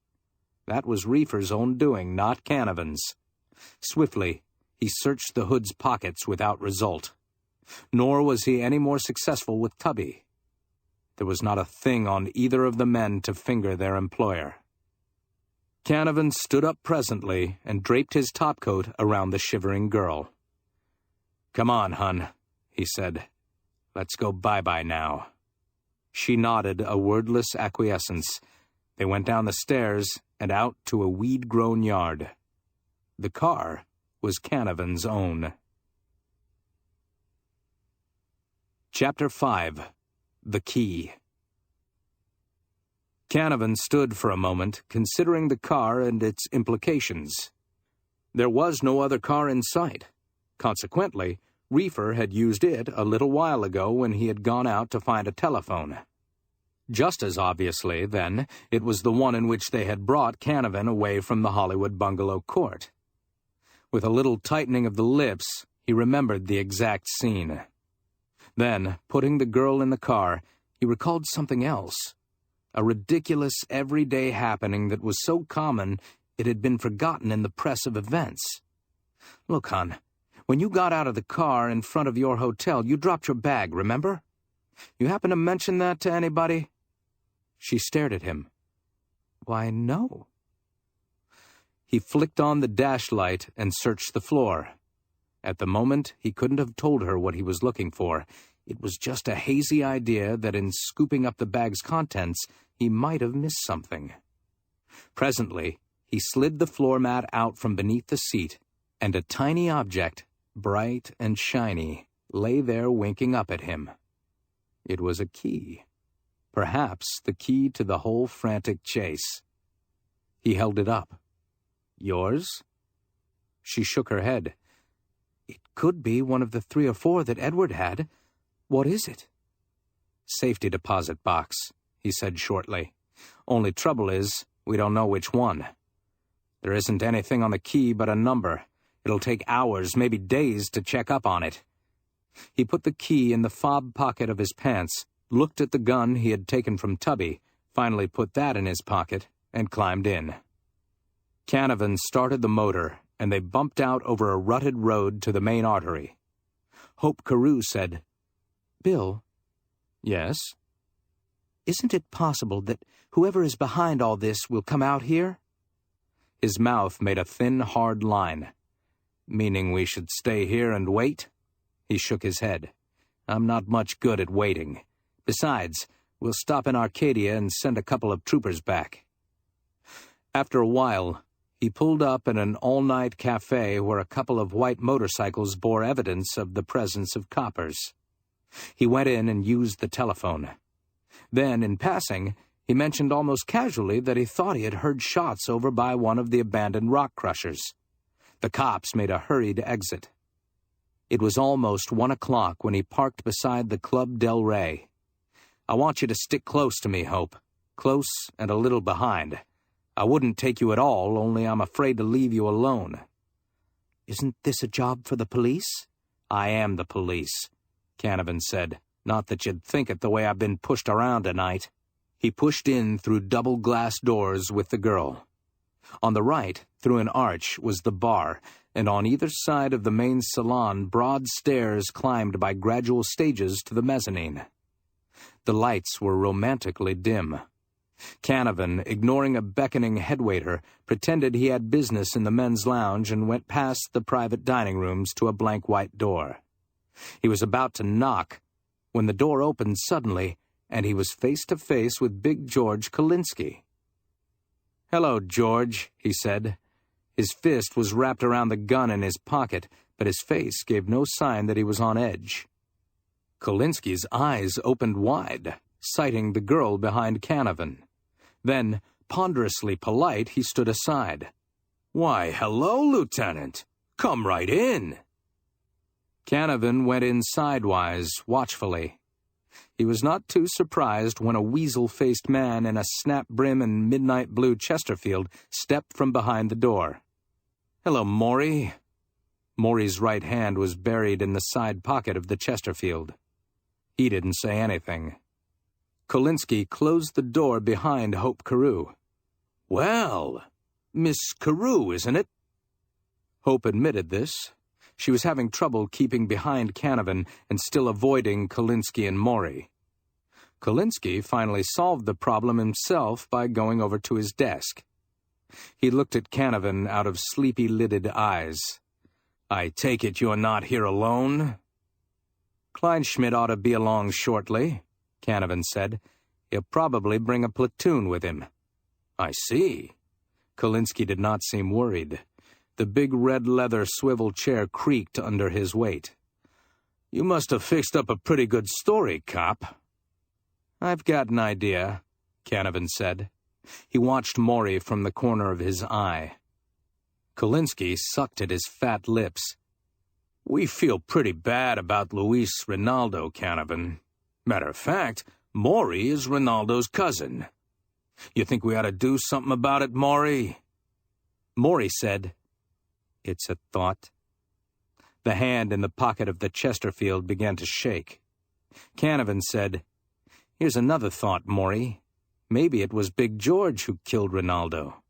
That was Reefer's own doing, not Canavan's. Swiftly, he searched the hood's pockets without result. Nor was he any more successful with Tubby. There was not a thing on either of the men to finger their employer. Canavan stood up presently and draped his topcoat around the shivering girl. "Come on, hun," he said. "Let's go bye-bye now." She nodded a wordless acquiescence. They went down the stairs and out to a weed-grown yard. The car was Canavan's own. Chapter 5. The Key. Canavan stood for a moment, considering the car and its implications. There was no other car in sight. Consequently, Reefer had used it a little while ago when he had gone out to find a telephone. Just as obviously, then, it was the one in which they had brought Canavan away from the Hollywood bungalow court. With a little tightening of the lips, he remembered the exact scene. Then, putting the girl in the car, he recalled something else. A ridiculous, everyday happening that was so common it had been forgotten in the press of events. "Look, hon, when you got out of the car in front of your hotel, you dropped your bag, remember? You happen to mention that to anybody?" She stared at him. "Why, no." He flicked on the dash light and searched the floor. At the moment, he couldn't have told her what he was looking for. It was just a hazy idea that in scooping up the bag's contents, he might have missed something. Presently, he slid the floor mat out from beneath the seat, and a tiny object, bright and shiny, lay there winking up at him. It was a key. Perhaps the key to the whole frantic chase. He held it up. "Yours?" She shook her head. "It could be one of the 3 or 4 that Edward had. What is it?" "Safety deposit box," he said shortly. "Only trouble is, we don't know which one. There isn't anything on the key but a number. It'll take hours, maybe days, to check up on it." He put the key in the fob pocket of his pants, looked at the gun he had taken from Tubby, finally put that in his pocket, and climbed in. Canavan started the motor, and they bumped out over a rutted road to the main artery. Hope Carew said, "Bill." "Yes?" "Isn't it possible that whoever is behind all this will come out here?" His mouth made a thin, hard line. "Meaning we should stay here and wait?" He shook his head. "I'm not much good at waiting. Besides, we'll stop in Arcadia and send a couple of troopers back." After a while, he pulled up at an all-night cafe where a couple of white motorcycles bore evidence of the presence of coppers. He went in and used the telephone. Then, in passing, he mentioned almost casually that he thought he had heard shots over by one of the abandoned rock crushers. The cops made a hurried exit. It was almost 1 o'clock when he parked beside the Club Del Rey. "I want you to stick close to me, Hope. Close and a little behind. I wouldn't take you at all, only I'm afraid to leave you alone." "Isn't this a job for the police?" "I am the police," Canavan said. "Not that you'd think it the way I've been pushed around tonight." He pushed in through double glass doors with the girl. On the right, through an arch, was the bar, and on either side of the main salon, broad stairs climbed by gradual stages to the mezzanine. The lights were romantically dim. Canavan, ignoring a beckoning headwaiter, pretended he had business in the men's lounge and went past the private dining rooms to a blank white door. He was about to knock when the door opened suddenly, and he was face to face with Big George Kolinsky. "Hello, George," he said. His fist was wrapped around the gun in his pocket, but his face gave no sign that he was on edge. Kolinsky's eyes opened wide, sighting the girl behind Canavan. Then, ponderously polite, he stood aside. "Why, hello, Lieutenant. Come right in." Canavan went in sidewise, watchfully. He was not too surprised when a weasel-faced man in a snap-brim and midnight blue Chesterfield stepped from behind the door. "Hello, Maury." Maury's right hand was buried in the side pocket of the Chesterfield. He didn't say anything. Kolinsky closed the door behind Hope Carew. "Well, Miss Carew, isn't it?" Hope admitted this. She was having trouble keeping behind Canavan and still avoiding Kolinsky and Maury. Kolinsky finally solved the problem himself by going over to his desk. He looked at Canavan out of sleepy-lidded eyes. "I take it you're not here alone?" "Kleinschmidt ought to be along shortly," Canavan said. "He'll probably bring a platoon with him." "I see." Kolinsky did not seem worried. The big red leather swivel chair creaked under his weight. "You must have fixed up a pretty good story, cop." "I've got an idea," Canavan said. He watched Maury from the corner of his eye. Kolinsky sucked at his fat lips. "We feel pretty bad about Luis Rinaldo, Canavan. Matter of fact, Maury is Rinaldo's cousin. You think we ought to do something about it, Maury?" Maury said, "It's a thought." The hand in the pocket of the Chesterfield began to shake. Canavan said, "Here's another thought, Maury. Maybe it was Big George who killed Rinaldo."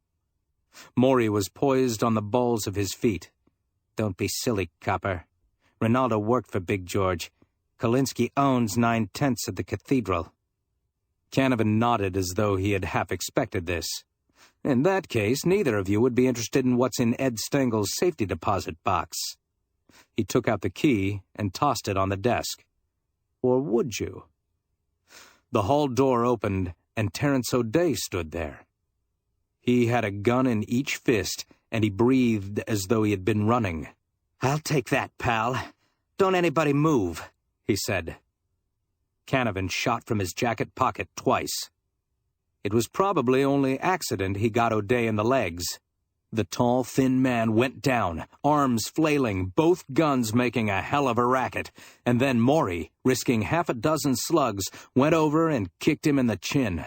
Maury was poised on the balls of his feet. "Don't be silly, copper. Rinaldo worked for Big George. Kolinsky owns 9/10 of the cathedral." Canavan nodded as though he had half expected this. "In that case, neither of you would be interested in what's in Ed Stengel's safety deposit box." He took out the key and tossed it on the desk. "Or would you?" The hall door opened, and Terence O'Day stood there. He had a gun in each fist, and he breathed as though he had been running. "I'll take that, pal. Don't anybody move," he said. Canavan shot from his jacket pocket twice. It was probably only accident he got O'Day in the legs. The tall, thin man went down, arms flailing, both guns making a hell of a racket, and then Maury, risking half a dozen slugs, went over and kicked him in the chin.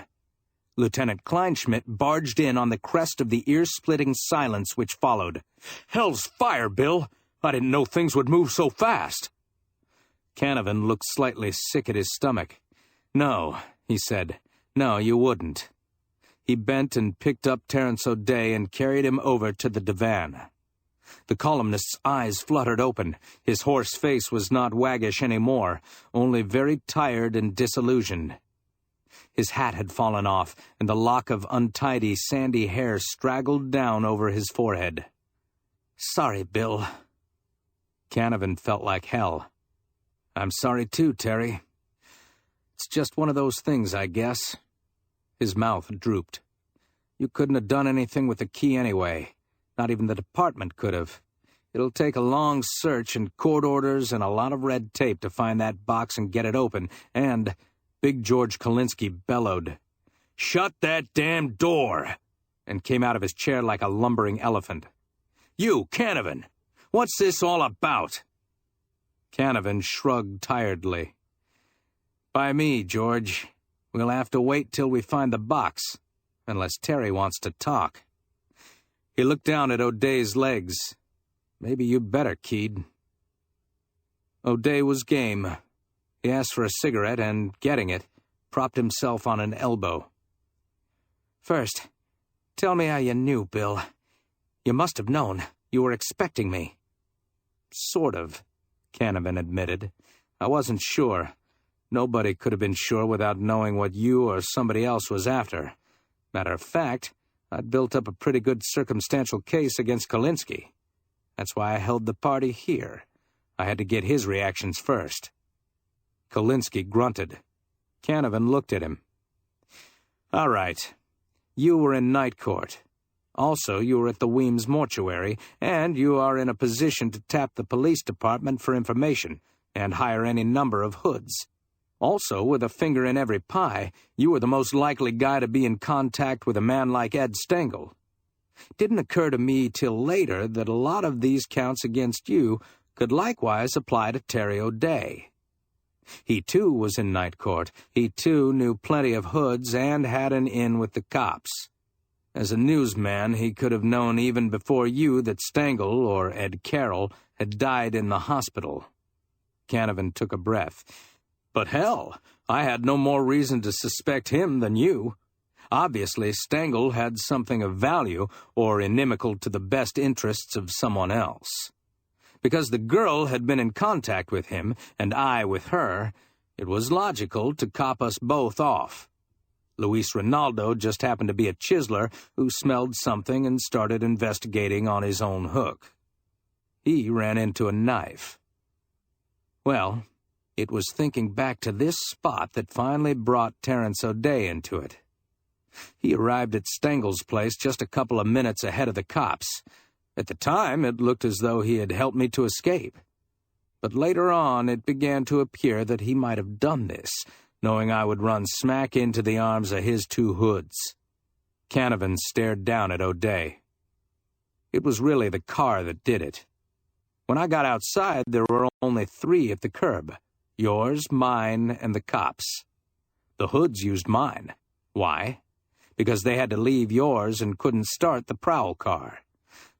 Lieutenant Kleinschmidt barged in on the crest of the ear-splitting silence which followed. "Hell's fire, Bill! I didn't know things would move so fast." Canavan looked slightly sick at his stomach. "No," he said. "No, you wouldn't." He bent and picked up Terence O'Day and carried him over to the divan. The columnist's eyes fluttered open. His hoarse face was not waggish anymore, only very tired and disillusioned. His hat had fallen off, and the lock of untidy, sandy hair straggled down over his forehead. "Sorry, Bill." Canavan felt like hell. "I'm sorry too, Terry. It's just one of those things, I guess. His mouth drooped. You couldn't have done anything with the key anyway. Not even the department could have. It'll take a long search and court orders and a lot of red tape to find that box and get it open. And Big George Kolinsky bellowed, "Shut that damn door!" and came out of his chair like a lumbering elephant. "You, Canavan! What's this all about?" Canavan shrugged tiredly. "By me, George. We'll have to wait till we find the box, unless Terry wants to talk." He looked down at O'Day's legs. "Maybe you better, Keed." O'Day was game. He asked for a cigarette and, getting it, propped himself on an elbow. "First, tell me how you knew, Bill. You must have known. You were expecting me." "Sort of," Canavan admitted. "I wasn't sure. Nobody could have been sure without knowing what you or somebody else was after. Matter of fact, I'd built up a pretty good circumstantial case against Kolinsky. That's why I held the party here. I had to get his reactions first." Kolinsky grunted. Canavan looked at him. "All right. You were in night court. Also, you were at the Weems mortuary, and you are in a position to tap the police department for information and hire any number of hoods. Also, with a finger in every pie, you were the most likely guy to be in contact with a man like Ed Stengel. Didn't occur to me till later that a lot of these counts against you could likewise apply to Terry O'Day. He, too, was in night court. He, too, knew plenty of hoods and had an in with the cops. As a newsman, he could have known even before you that Stengel, or Ed Carroll, had died in the hospital." Canavan took a breath. "But hell, I had no more reason to suspect him than you. Obviously, Stengel had something of value or inimical to the best interests of someone else. Because the girl had been in contact with him, and I with her, it was logical to cop us both off. Luis Rinaldo just happened to be a chiseler who smelled something and started investigating on his own hook. He ran into a knife. Well, it was thinking back to this spot that finally brought Terence O'Day into it. He arrived at Stengel's place just a couple of minutes ahead of the cops. At the time, it looked as though he had helped me to escape. But later on, it began to appear that he might have done this, knowing I would run smack into the arms of his two hoods." Canavan stared down at O'Day. "It was really the car that did it. When I got outside, there were only 3 at the curb. Yours, mine, and the cops. The hoods used mine. Why? Because they had to leave yours and couldn't start the prowl car.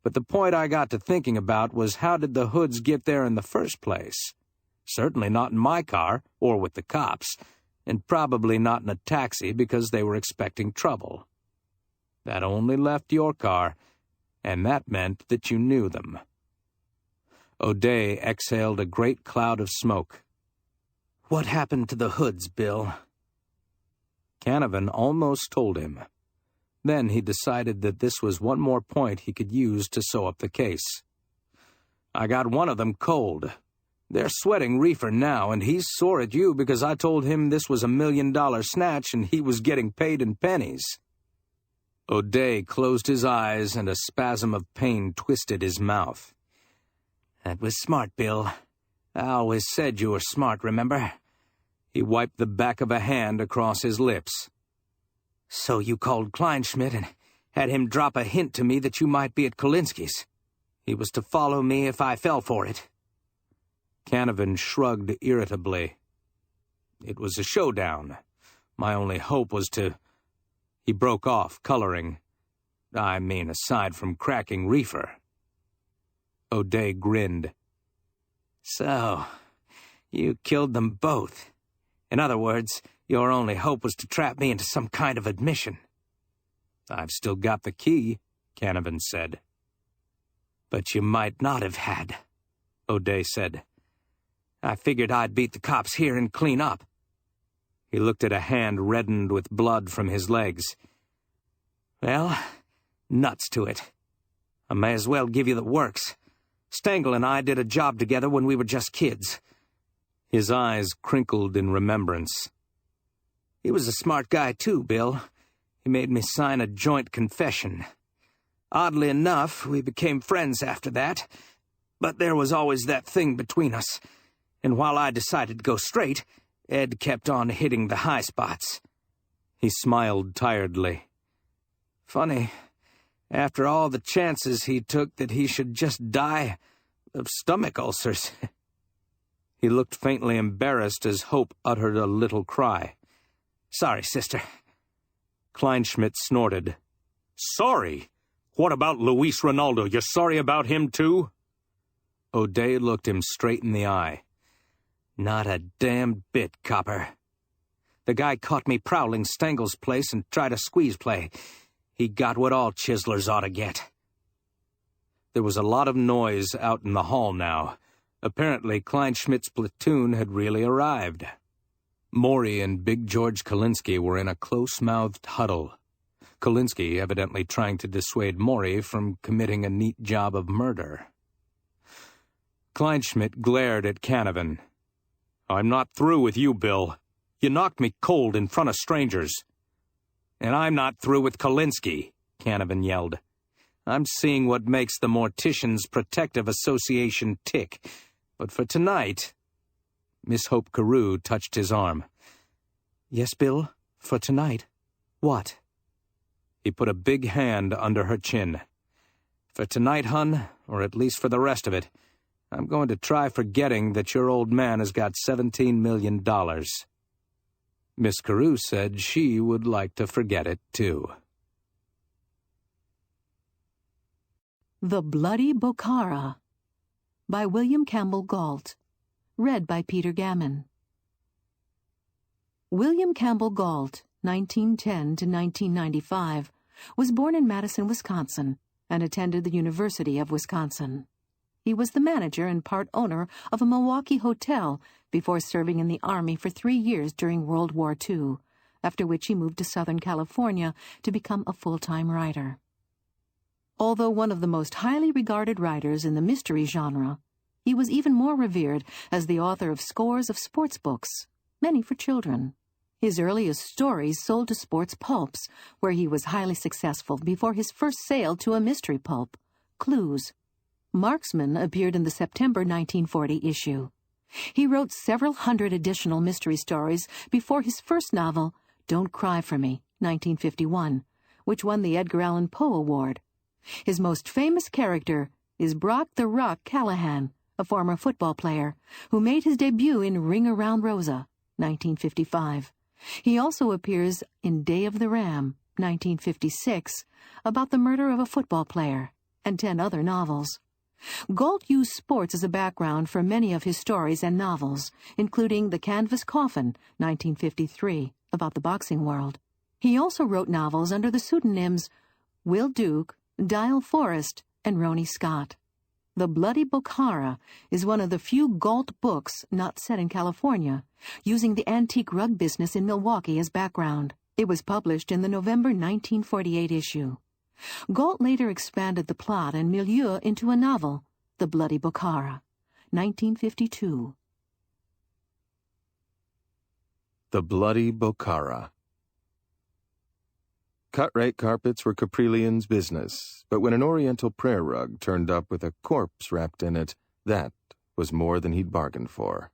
But the point I got to thinking about was how did the hoods get there in the first place? Certainly not in my car, or with the cops, and probably not in a taxi because they were expecting trouble. That only left your car, and that meant that you knew them." O'Day exhaled a great cloud of smoke. "What happened to the hoods, Bill?" Canavan almost told him. Then he decided that this was one more point he could use to sew up the case. "I got one of them cold. They're sweating reefer now, and he's sore at you because I told him this was $1 million snatch and he was getting paid in pennies." O'Day closed his eyes and a spasm of pain twisted his mouth. "That was smart, Bill. I always said you were smart, remember?" He wiped the back of a hand across his lips. "So you called Kleinschmidt and had him drop a hint to me that you might be at Kolinsky's. He was to follow me if I fell for it." Canavan shrugged irritably. "It was a showdown. My only hope was to—" He broke off, coloring. "I mean, aside from cracking reefer." O'Day grinned. "So, you killed them both. In other words, your only hope was to trap me into some kind of admission." "I've still got the key," Canavan said. "But you might not have had," O'Day said. "I figured I'd beat the cops here and clean up." He looked at a hand reddened with blood from his legs. "Well, nuts to it. I may as well give you the works. Stengel and I did a job together when we were just kids." His eyes crinkled in remembrance. He was a smart guy, too, Bill. He made me sign a joint confession. Oddly enough, we became friends after that, but there was always that thing between us. And while I decided to go straight, Ed kept on hitting the high spots. He smiled tiredly. Funny, after all the chances he took that he should just die of stomach ulcers. He looked faintly embarrassed as Hope uttered a little cry. Sorry, sister. Kleinschmidt snorted. Sorry? What about Luis Ronaldo? You're sorry about him, too? O'Day looked him straight in the eye. Not a damn bit, Copper. The guy caught me prowling Stengel's place and tried a squeeze play. He got what all chiselers ought to get. There was a lot of noise out in the hall now. Apparently, Kleinschmidt's platoon had really arrived. Maury and Big George Kalinsky were in a close-mouthed huddle. Kalinsky evidently trying to dissuade Maury from committing a neat job of murder. Kleinschmidt glared at Canavan. I'm not through with you, Bill. You knocked me cold in front of strangers. And I'm not through with Kalinsky, Canavan yelled. I'm seeing what makes the Morticians' Protective Association tick. But for tonight... Miss Hope Carew touched his arm. Yes, Bill, for tonight. What? He put a big hand under her chin. For tonight, hun, or at least for the rest of it, I'm going to try forgetting that your old man has got $17 million. Miss Carew said she would like to forget it, too. The Bloody Bokhara by William Campbell Galt. Read by Peter Gammon. William Campbell Galt, 1910 to 1995, was born in Madison, Wisconsin, and attended the University of Wisconsin. He was the manager and part owner of a Milwaukee hotel before serving in the Army for 3 years during World War II, after which he moved to Southern California to become a full-time writer. Although one of the most highly regarded writers in the mystery genre, he was even more revered as the author of scores of sports books, many for children. His earliest stories sold to sports pulps, where he was highly successful before his first sale to a mystery pulp, Clues. Marksman appeared in the September 1940 issue. He wrote several hundred additional mystery stories before his first novel, Don't Cry for Me, 1951, which won the Edgar Allan Poe Award. His most famous character is Brock the Rock Callahan, a former football player, who made his debut in Ring Around Rosa, 1955. He also appears in Day of the Ram, 1956, about the murder of a football player, and 10 other novels. Galt used sports as a background for many of his stories and novels, including The Canvas Coffin, 1953, about the boxing world. He also wrote novels under the pseudonyms Will Duke, Dial Forrest, and Roni Scott. The Bloody Bokhara is one of the few Galt books not set in California, using the antique rug business in Milwaukee as background. It was published in the November 1948 issue. Galt later expanded the plot and milieu into a novel, The Bloody Bokhara, 1952. The Bloody Bokhara. Cut-rate carpets were Caprillian's business, but when an oriental prayer rug turned up with a corpse wrapped in it, that was more than he'd bargained for.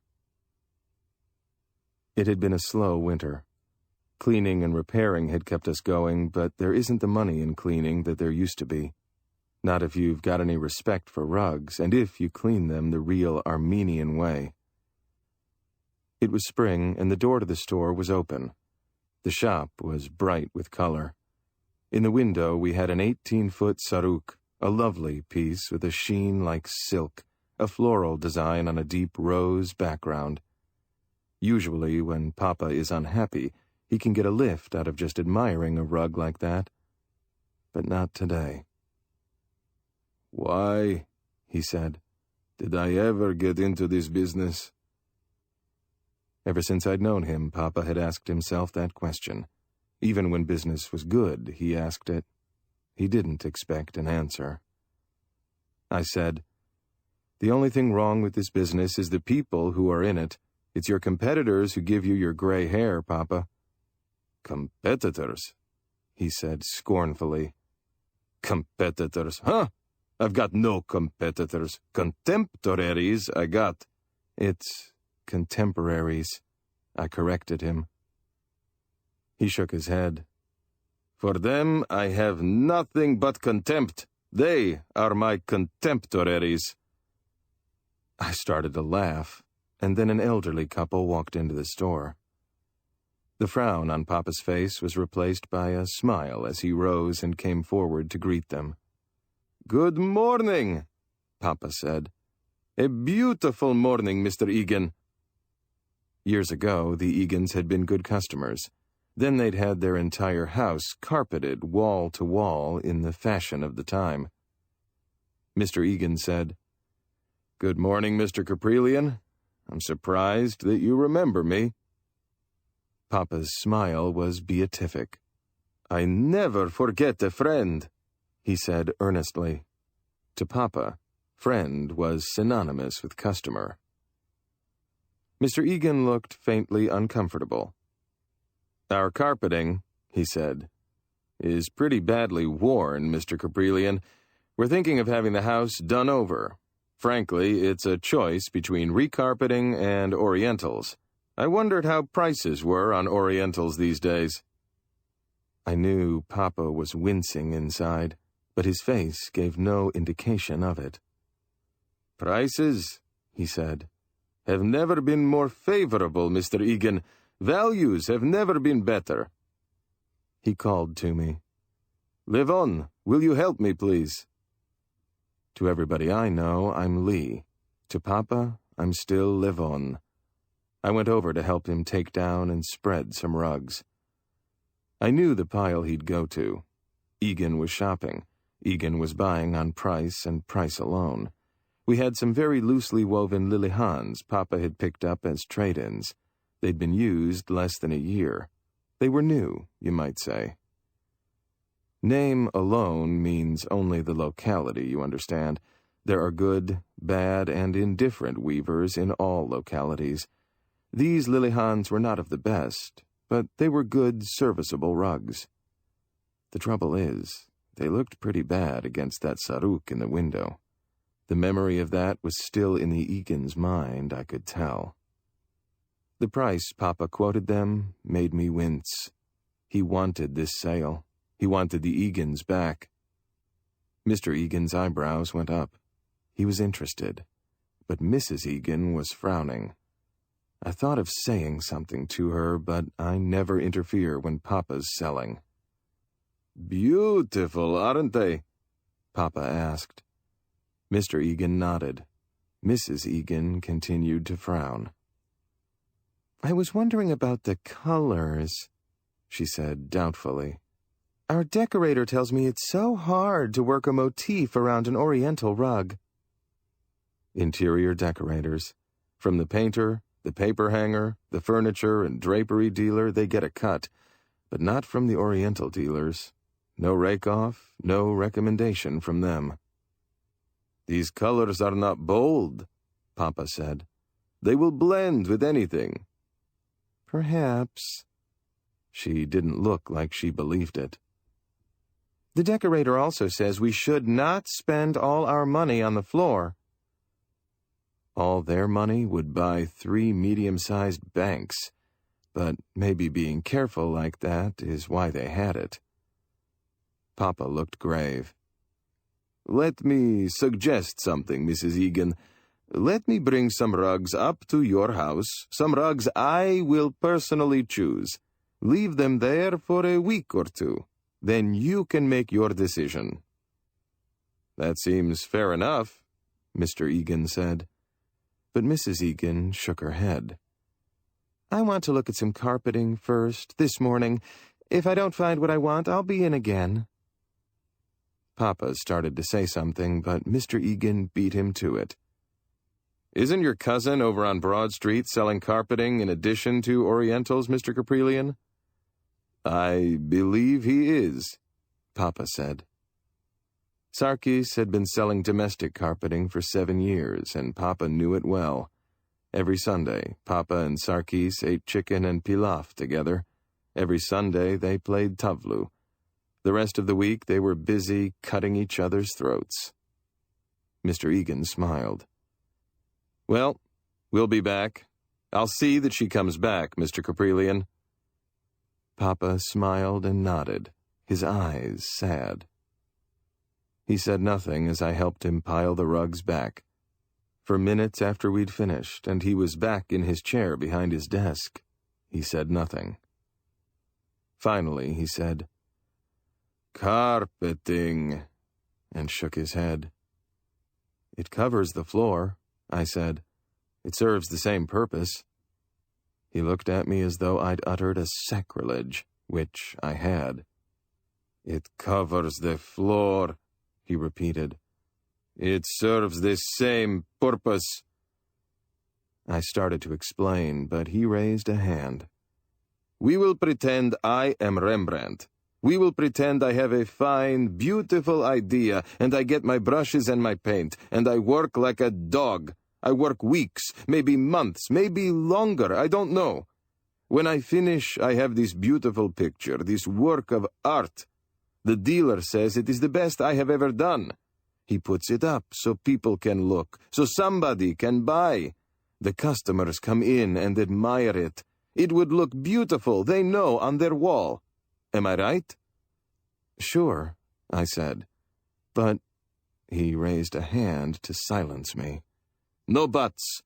It had been a slow winter. Cleaning and repairing had kept us going, but there isn't the money in cleaning that there used to be. Not if you've got any respect for rugs, and if you clean them the real Armenian way. It was spring, and the door to the store was open. The shop was bright with color. In the window we had an 18-foot saruk, a lovely piece with a sheen like silk, a floral design on a deep rose background. Usually, when Papa is unhappy, he can get a lift out of just admiring a rug like that. But not today. "Why," he said, "did I ever get into this business?" Ever since I'd known him, Papa had asked himself that question. Even when business was good, he asked it. He didn't expect an answer. I said, "The only thing wrong with this business is the people who are in it. It's your competitors who give you your gray hair, Papa." Competitors, he said scornfully. Competitors, huh? I've got no competitors. Contemporaries I got. It's contemporaries, I corrected him. He shook his head. For them I have nothing but contempt. They are my contemporaries. I started to laugh, and then an elderly couple walked into the store. The frown on Papa's face was replaced by a smile as he rose and came forward to greet them. Good morning, Papa said. A beautiful morning, Mr. Egan. Years ago, the Egans had been good customers. Then they'd had their entire house carpeted wall to wall in the fashion of the time. Mr. Egan said, Good morning, Mr. Caprillion. I'm surprised that you remember me. Papa's smile was beatific. I never forget a friend, he said earnestly. To Papa, friend was synonymous with customer. Mr. Egan looked faintly uncomfortable. Our carpeting, he said, is pretty badly worn, Mr. Caprillion. We're thinking of having the house done over. Frankly, it's a choice between recarpeting and Orientals. I wondered how prices were on Orientals these days. I knew Papa was wincing inside, but his face gave no indication of it. Prices, he said, have never been more favorable, Mr. Egan. Values have never been better. He called to me. Levon, will you help me, please? To everybody I know, I'm Lee. To Papa, I'm still Levon. I went over to help him take down and spread some rugs. I knew the pile he'd go to. Egan was shopping. Egan was buying on price and price alone. We had some very loosely woven lilihans Papa had picked up as trade-ins. They'd been used less than a year. They were new, you might say. Name alone means only the locality, you understand. There are good, bad, and indifferent weavers in all localities. These lilihans were not of the best, but they were good, serviceable rugs. The trouble is, they looked pretty bad against that saruk in the window. The memory of that was still in the Egan's mind, I could tell. The price Papa quoted them made me wince. He wanted this sale. He wanted the Egans back. Mr. Egan's eyebrows went up. He was interested, but Mrs. Egan was frowning. I thought of saying something to her, but I never interfere when Papa's selling. Beautiful, aren't they? Papa asked. Mr. Egan nodded. Mrs. Egan continued to frown. I was wondering about the colors, she said doubtfully. Our decorator tells me it's so hard to work a motif around an Oriental rug. Interior decorators. From the painter, the paper hanger, the furniture and drapery dealer, they get a cut, but not from the Oriental dealers. No rake-off, no recommendation from them. These colors are not bold, Papa said. They will blend with anything. Perhaps. She didn't look like she believed it. The decorator also says we should not spend all our money on the floor. All their money would buy 3 medium-sized banks, but maybe being careful like that is why they had it. Papa looked grave. Let me suggest something, Mrs. Egan. Let me bring some rugs up to your house, some rugs I will personally choose. Leave them there for a week or two. Then you can make your decision. That seems fair enough, Mr. Egan said. But Mrs. Egan shook her head. I want to look at some carpeting first, this morning. If I don't find what I want, I'll be in again. Papa started to say something, but Mr. Egan beat him to it. Isn't your cousin over on Broad Street selling carpeting in addition to Orientals, Mr. Caprillion? I believe he is, Papa said. Sarkis had been selling domestic carpeting for 7 years, and Papa knew it well. Every Sunday, Papa and Sarkis ate chicken and pilaf together. Every Sunday they played tavlu. The rest of the week they were busy cutting each other's throats. Mr. Egan smiled. "Well, we'll be back. I'll see that she comes back, Mr. Caprillion." Papa smiled and nodded, his eyes sad. He said nothing as I helped him pile the rugs back. For minutes after we'd finished, and he was back in his chair behind his desk, he said nothing. Finally, he said, "Carpeting," and shook his head. "It covers the floor," I said. "It serves the same purpose." He looked at me as though I'd uttered a sacrilege, which I had. "It covers the floor," he repeated. "It serves the same purpose." I started to explain, but he raised a hand. "We will pretend I am Rembrandt. We will pretend I have a fine, beautiful idea, and I get my brushes and my paint, and I work like a dog. I work weeks, maybe months, maybe longer, I don't know. When I finish, I have this beautiful picture, this work of art. The dealer says it is the best I have ever done. He puts it up so people can look, so somebody can buy. The customers come in and admire it. It would look beautiful, they know, on their wall. Am I right?" "Sure," I said. "But—" He raised a hand to silence me. "No buts.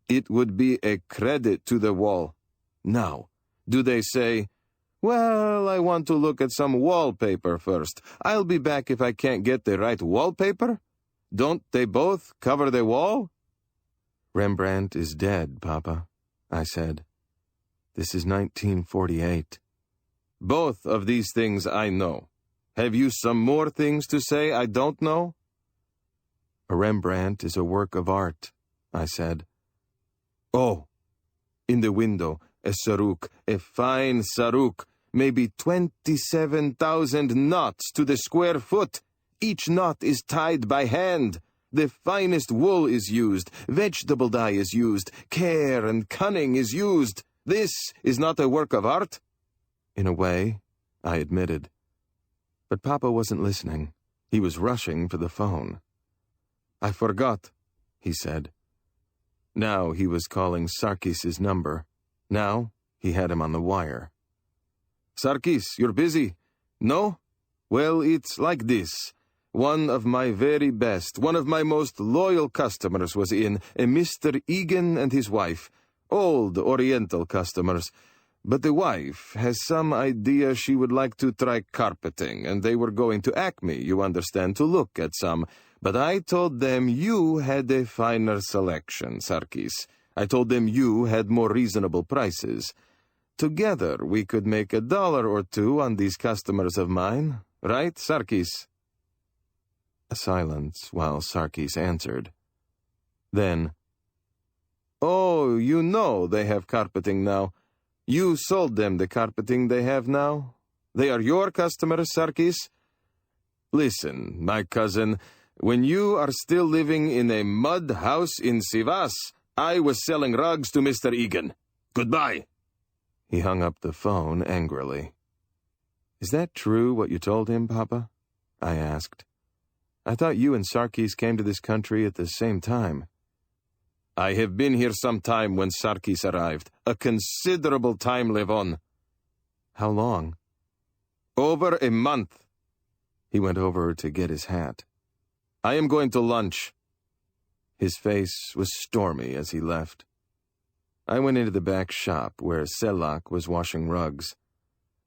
It would be a credit to the wall. Now, do they say, 'Well, I want to look at some wallpaper first. I'll be back if I can't get the right wallpaper'? Don't they both cover the wall?" "Rembrandt is dead, Papa," I said. "This is 1948. "Both of these things I know. Have you some more things to say I don't know?" "A Rembrandt is a work of art," I said. "Oh, in the window, a saruk, a fine saruk, maybe 27,000 knots to the square foot. Each knot is tied by hand. The finest wool is used, vegetable dye is used, care and cunning is used. This is not a work of art?" "In a way," I admitted. But Papa wasn't listening. He was rushing for the phone. "I forgot," he said. Now he was calling Sarkis's number. Now he had him on the wire. "Sarkis, you're busy? No? Well, it's like this. One of my very best, one of my most loyal customers was in, a Mr. Egan and his wife. Old Oriental customers. But the wife has some idea she would like to try carpeting, and they were going to Acme, you understand, to look at some. But I told them you had a finer selection, Sarkis. I told them you had more reasonable prices. Together we could make $1 or $2 on these customers of mine. Right, Sarkis?" A silence while Sarkis answered. Then, "Oh, you know they have carpeting now. You sold them the carpeting they have now? They are your customers, Sarkis? Listen, my cousin, when you are still living in a mud house in Sivas, I was selling rugs to Mr. Egan. Goodbye." He hung up the phone angrily. "Is that true, what you told him, Papa?" I asked. "I thought you and Sarkis came to this country at the same time." "I have been here some time when Sarkis arrived. A considerable time, Levon." "How long?" "Over a month." He went over to get his hat. "I am going to lunch." His face was stormy as he left. I went into the back shop where Selak was washing rugs.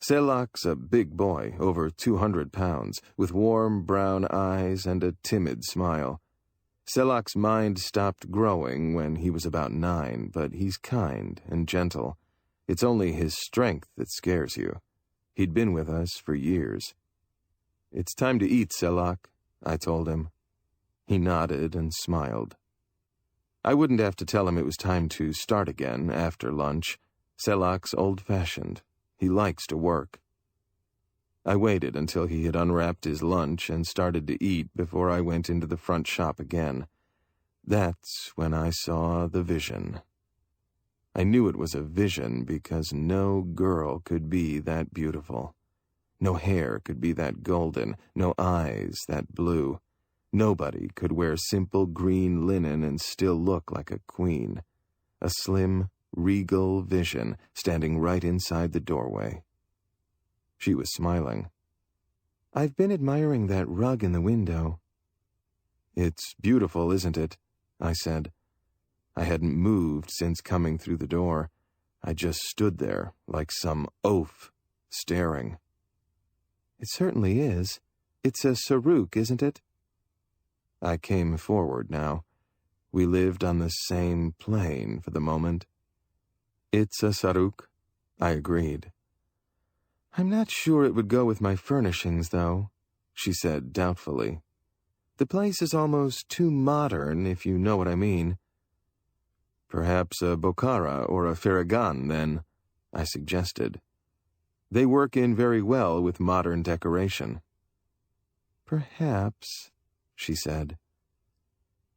Selak's a big boy, over 200 pounds, with warm brown eyes and a timid smile. Selak's mind stopped growing when he was about 9, but he's kind and gentle. It's only his strength that scares you. He'd been with us for years. "It's time to eat, Selak," I told him. He nodded and smiled. I wouldn't have to tell him it was time to start again after lunch. Selak's old-fashioned. He likes to work. I waited until he had unwrapped his lunch and started to eat before I went into the front shop again. That's when I saw the vision. I knew it was a vision because no girl could be that beautiful. No hair could be that golden, no eyes that blue. Nobody could wear simple green linen and still look like a queen. A slim, regal vision standing right inside the doorway. She was smiling. "I've been admiring that rug in the window." "It's beautiful, isn't it?" I said. I hadn't moved since coming through the door. I just stood there, like some oaf, staring. "It certainly is. It's a saruk, isn't it?" I came forward now. We lived on the same plane for the moment. "It's a saruk," I agreed. "I'm not sure it would go with my furnishings, though," she said doubtfully. "The place is almost too modern, if you know what I mean." "Perhaps a Bokhara or a Farragon, then," I suggested. "They work in very well with modern decoration." "Perhaps," she said.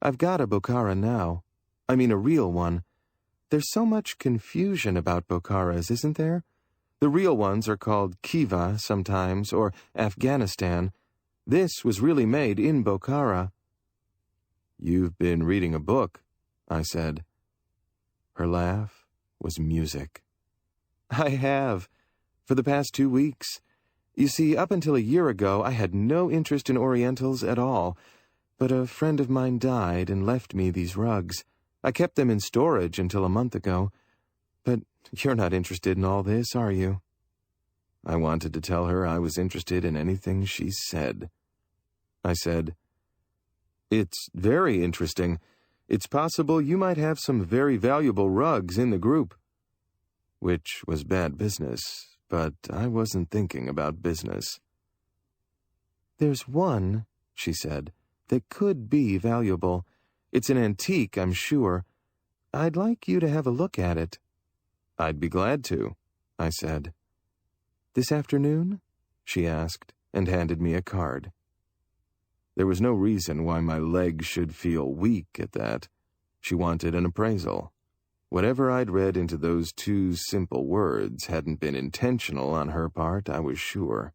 "I've got a Bokhara now. I mean a real one. There's so much confusion about Bokharas, isn't there? The real ones are called Khiva sometimes, or Afghanistan. This was really made in Bokhara." "You've been reading a book," I said. Her laugh was music. "I have. For the past 2 weeks. You see, up until a year ago, I had no interest in Orientals at all. But a friend of mine died and left me these rugs. I kept them in storage until a month ago. But you're not interested in all this, are you?" I wanted to tell her I was interested in anything she said. I said, "It's very interesting. It's possible you might have some very valuable rugs in the group." Which was bad business, but I wasn't thinking about business. "There's one," she said, "that could be valuable. It's an antique, I'm sure. I'd like you to have a look at it." "I'd be glad to," I said. "This afternoon?" she asked, and handed me a card. There was no reason why my legs should feel weak at that. She wanted an appraisal. Whatever I'd read into those 2 simple words hadn't been intentional on her part, I was sure.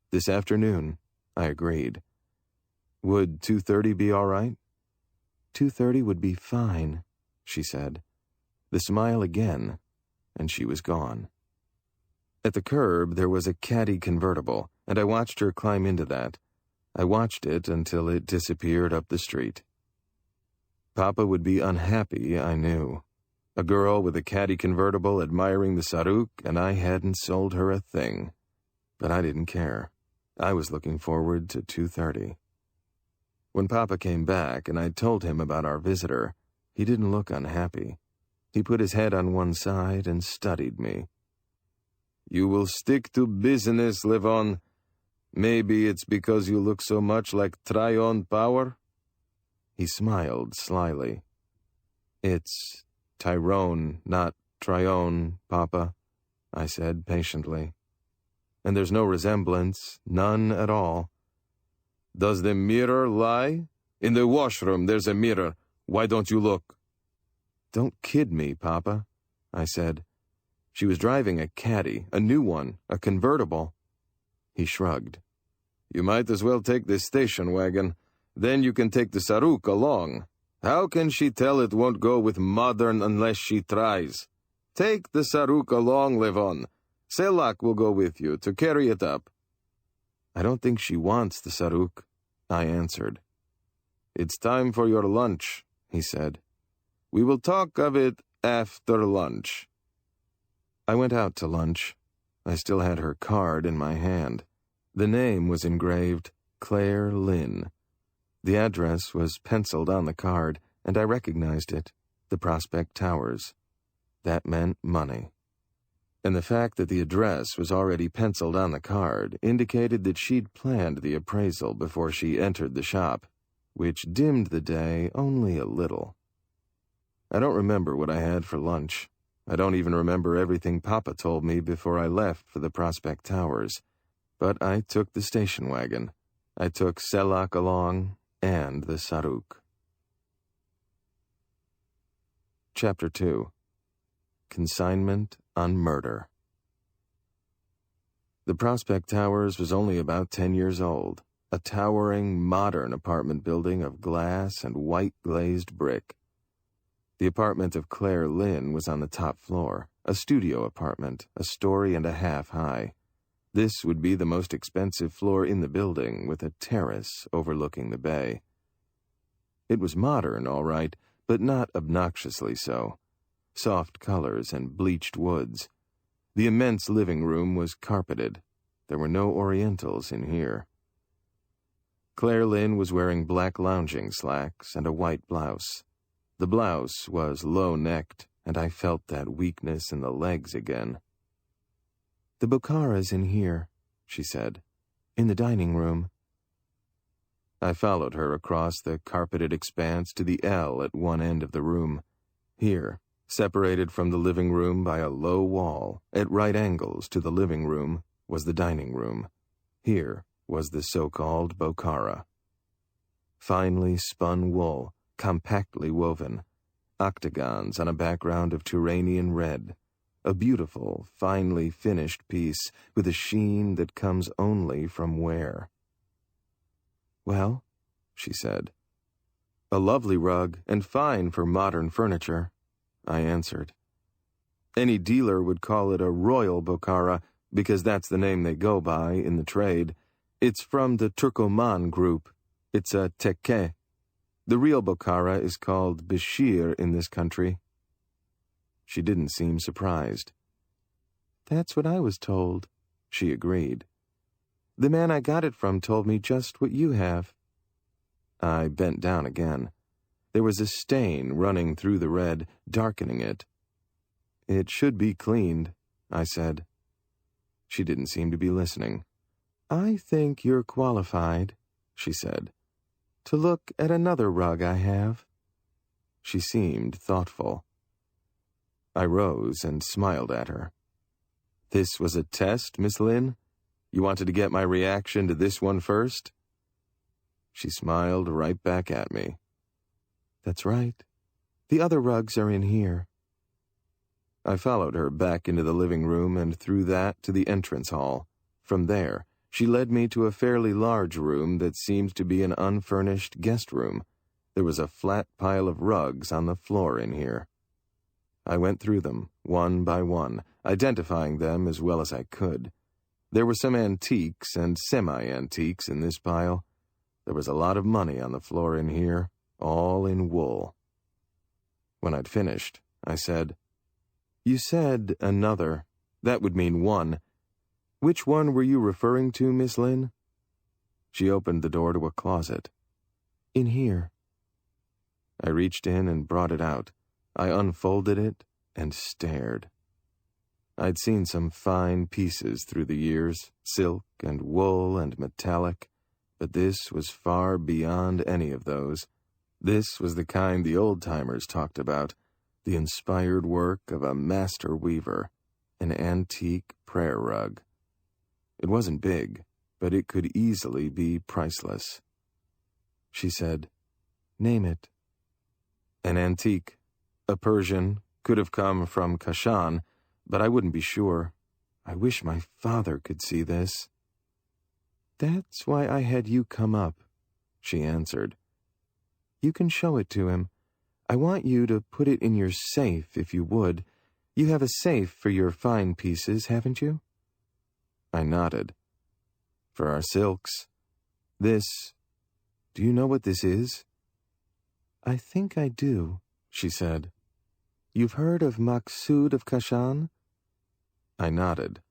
"This afternoon," I agreed. "Would 2:30 be all right?" "2:30 would be fine," she said. The smile again, and she was gone. At the curb there was a caddy convertible, and I watched her climb into that. I watched it until it disappeared up the street. Papa would be unhappy, I knew. A girl with a caddy convertible admiring the saruk, and I hadn't sold her a thing. But I didn't care. I was looking forward to 2:30. When Papa came back and I told him about our visitor, he didn't look unhappy. He put his head on one side and studied me. "You will stick to business, Levon. Maybe it's because you look so much like Tryon Power?" He smiled slyly. "It's Tyrone, not Tryon, Papa," I said patiently. "And there's no resemblance, none at all." "Does the mirror lie? In the washroom there's a mirror. Why don't you look?" "Don't kid me, Papa," I said. She was driving a caddy, a new one, a convertible. He shrugged. "You might as well take the station wagon. Then you can take the saruk along. How can she tell it won't go with modern unless she tries? Take the saruk along, Levon. Selak will go with you to carry it up." "I don't think she wants the saruk," I answered. "It's time for your lunch," he said. "We will talk of it after lunch." I went out to lunch. I still had her card in my hand. The name was engraved, Claire Lynn. The address was penciled on the card, and I recognized it, the Prospect Towers. That meant money. And the fact that the address was already penciled on the card indicated that she'd planned the appraisal before she entered the shop, which dimmed the day only a little. I don't remember what I had for lunch. I don't even remember everything Papa told me before I left for the Prospect Towers. But I took the station wagon. I took Selak along, and the saruk. Chapter 2. Consignment on Murder. The Prospect Towers was only about 10 years old, a towering, modern apartment building of glass and white-glazed brick. The apartment of Claire Lynn was on the top floor, a studio apartment, a story and a half high. This would be the most expensive floor in the building, with a terrace overlooking the bay. It was modern, all right, but not obnoxiously so. Soft colors and bleached woods. The immense living room was carpeted. There were no Orientals in here. Claire Lynn was wearing black lounging slacks and a white blouse. The blouse was low-necked, and I felt that weakness in the legs again. "The Bokhara's in here," she said. "In the dining room." I followed her across the carpeted expanse to the L at one end of the room. Here, separated from the living room by a low wall, at right angles to the living room, was the dining room. Here was the so-called Bokhara. Finely spun wool, compactly woven, octagons on a background of Turanian red, a beautiful, finely finished piece with a sheen that comes only from wear. "Well," she said. "A lovely rug, and fine for modern furniture," I answered. "Any dealer would call it a Royal Bokhara, because that's the name they go by in the trade. It's from the Turkoman group. It's a tekke. The real Bokhara is called Bashir in this country." She didn't seem surprised. "That's what I was told," she agreed. "The man I got it from told me just what you have." I bent down again. There was a stain running through the red, darkening it. "It should be cleaned," I said. She didn't seem to be listening. "I think you're qualified," she said, "to look at another rug I have." She seemed thoughtful. I rose and smiled at her. "This was a test, Miss Lynn? You wanted to get my reaction to this one first?" She smiled right back at me. "That's right. The other rugs are in here." I followed her back into the living room and through that to the entrance hall. From there, she led me to a fairly large room that seemed to be an unfurnished guest room. There was a flat pile of rugs on the floor in here. I went through them, one by one, identifying them as well as I could. There were some antiques and semi-antiques in this pile. There was a lot of money on the floor in here, all in wool. When I'd finished, I said, "You said another. That would mean one. Which one were you referring to, Miss Lynn?" She opened the door to a closet. "In here." I reached in and brought it out. I unfolded it and stared. I'd seen some fine pieces through the years, silk and wool and metallic, but this was far beyond any of those. This was the kind the old-timers talked about, the inspired work of a master weaver, an antique prayer rug. It wasn't big, but it could easily be priceless. She said, "Name it." "An antique. A Persian. Could have come from Kashan, but I wouldn't be sure. I wish my father could see this." "That's why I had you come up," she answered. "You can show it to him. I want you to put it in your safe, if you would. You have a safe for your fine pieces, haven't you?" I nodded. "For our silks. Do you know what this is?" "I think I do," she said. "You've heard of Maqsood of Kashan?" I nodded.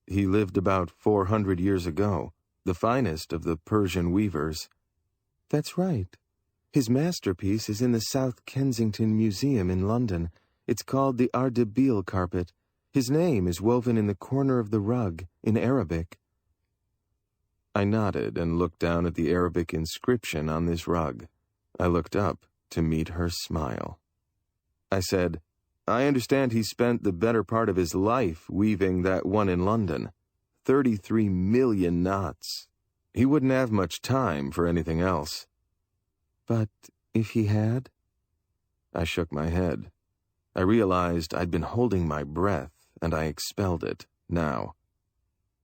"He lived about 400 years ago, the finest of the Persian weavers." "That's right. His masterpiece is in the South Kensington Museum in London. It's called the Ardebil carpet. His name is woven in the corner of the rug, in Arabic." I nodded and looked down at the Arabic inscription on this rug. I looked up to meet her smile. I said, "I understand he spent the better part of his life weaving that one in London. 33 million knots. He wouldn't have much time for anything else." "But if he had?" I shook my head. I realized I'd been holding my breath, and I expelled it, now.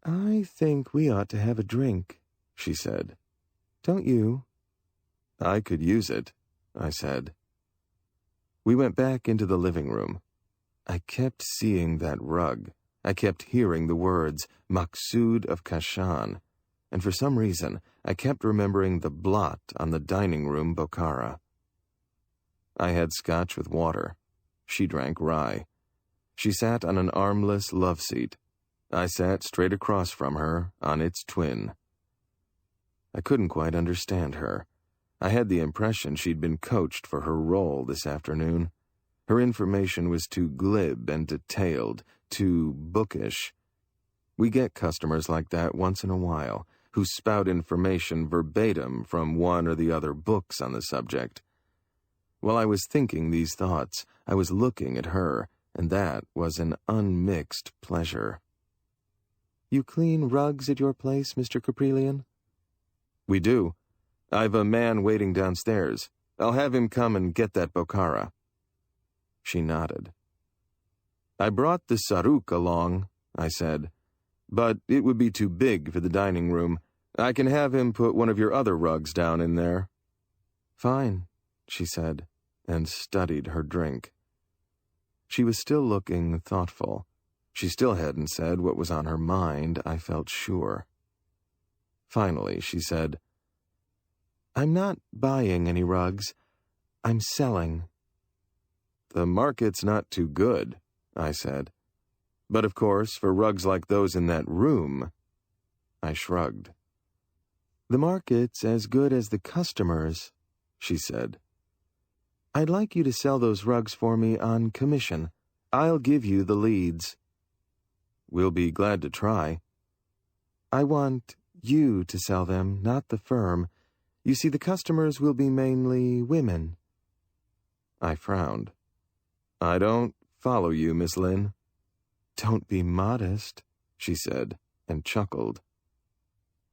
"I think we ought to have a drink," she said. "Don't you?" "I could use it," I said. We went back into the living room. I kept seeing that rug. I kept hearing the words, Maqsood of Kashan, and for some reason, I kept remembering the blot on the dining room Bokhara. I had scotch with water. She drank rye. She sat on an armless love seat. I sat straight across from her, on its twin. I couldn't quite understand her. I had the impression she'd been coached for her role this afternoon. Her information was too glib and detailed, too bookish. We get customers like that once in a while, who spout information verbatim from one or the other books on the subject. While I was thinking these thoughts, I was looking at her, and that was an unmixed pleasure. "You clean rugs at your place, Mr. Caprillion?" "We do. I've a man waiting downstairs. I'll have him come and get that Bokhara." She nodded. "I brought the saruk along," I said, "but it would be too big for the dining room. I can have him put one of your other rugs down in there." "Fine," she said, and studied her drink. She was still looking thoughtful. She still hadn't said what was on her mind, I felt sure. Finally, she said, "I'm not buying any rugs. I'm selling." "The market's not too good," I said. "But of course, for rugs like those in that room—" I shrugged. "The market's as good as the customers," she said. "I'd like you to sell those rugs for me on commission. I'll give you the leads." "We'll be glad to try." "I want you to sell them, not the firm. You see, the customers will be mainly women." I frowned. "I don't follow you, Miss Lynn." "Don't be modest," she said, and chuckled.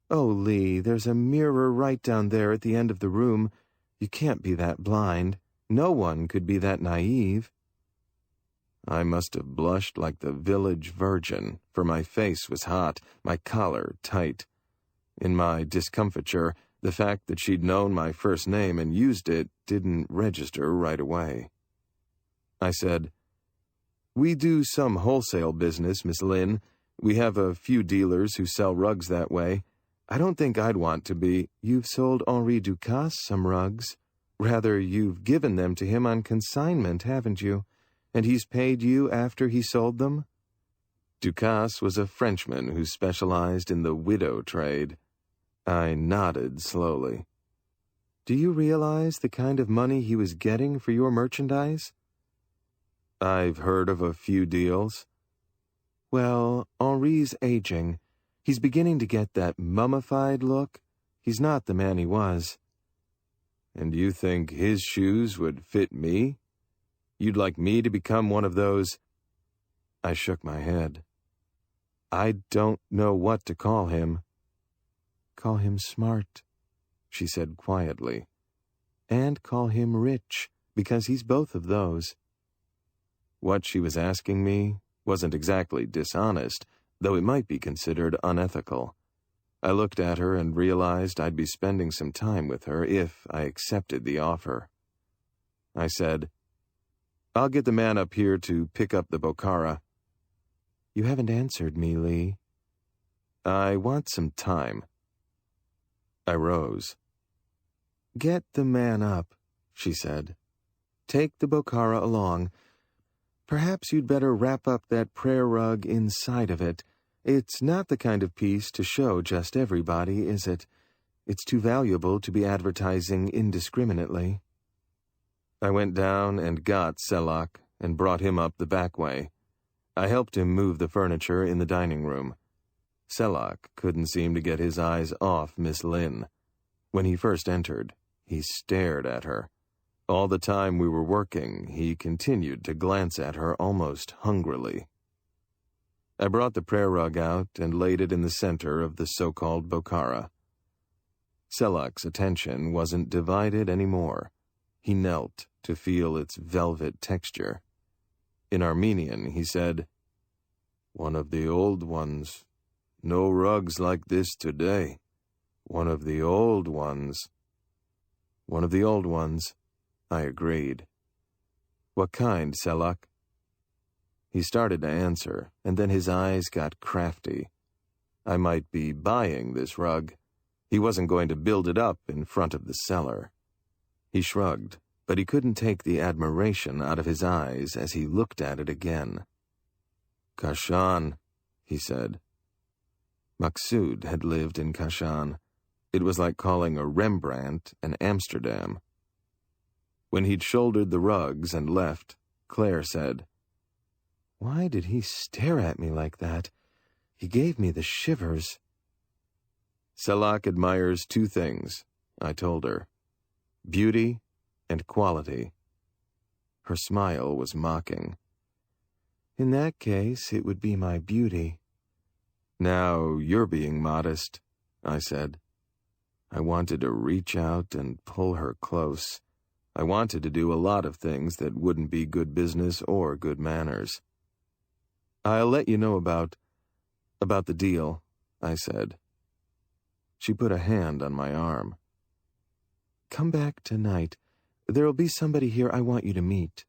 "Oh, Lee, there's a mirror right down there at the end of the room. You can't be that blind. No one could be that naive." I must have blushed like the village virgin, for my face was hot, my collar tight. In my discomfiture, the fact that she'd known my first name and used it didn't register right away. I said, "We do some wholesale business, Miss Lynn. We have a few dealers who sell rugs that way. I don't think I'd want to be—" "You've sold Henri Ducasse some rugs. Rather, you've given them to him on consignment, haven't you? And he's paid you after he sold them?" Ducasse was a Frenchman who specialized in the widow trade. I nodded slowly. "Do you realize the kind of money he was getting for your merchandise?" "I've heard of a few deals." "Well, Henri's aging. He's beginning to get that mummified look. He's not the man he was." "And you think his shoes would fit me? You'd like me to become one of those—" I shook my head. "I don't know what to call him." "Call him smart," she said quietly. "And call him rich, because he's both of those." What she was asking me wasn't exactly dishonest, though it might be considered unethical. I looked at her and realized I'd be spending some time with her if I accepted the offer. I said, "I'll get the man up here to pick up the Bokhara." "You haven't answered me, Lee." "I want some time." I rose. "Get the man up," she said. "Take the Bokhara along. Perhaps you'd better wrap up that prayer rug inside of it. It's not the kind of piece to show just everybody, is it? It's too valuable to be advertising indiscriminately." I went down and got Selak and brought him up the back way. I helped him move the furniture in the dining room. Selak couldn't seem to get his eyes off Miss Lynn. When he first entered, he stared at her. All the time we were working, he continued to glance at her almost hungrily. I brought the prayer rug out and laid it in the center of the so-called Bokhara. Selak's attention wasn't divided anymore. He knelt to feel its velvet texture. In Armenian, he said, "One of the old ones. No rugs like this today. One of the old ones." "One of the old ones," I agreed. "What kind, Selak?" He started to answer, and then his eyes got crafty. I might be buying this rug. He wasn't going to build it up in front of the cellar. He shrugged, but he couldn't take the admiration out of his eyes as he looked at it again. "Kashan," he said. Maksud had lived in Kashan. It was like calling a Rembrandt an Amsterdam. When he'd shouldered the rugs and left, Claire said, "Why did he stare at me like that? He gave me the shivers." "Selak admires two things," I told her. "Beauty and quality." Her smile was mocking. "In that case, it would be my beauty." "Now you're being modest," I said. I wanted to reach out and pull her close. I wanted to do a lot of things that wouldn't be good business or good manners. "I'll let you know about the deal," I said. She put a hand on my arm. "Come back tonight. There'll be somebody here I want you to meet."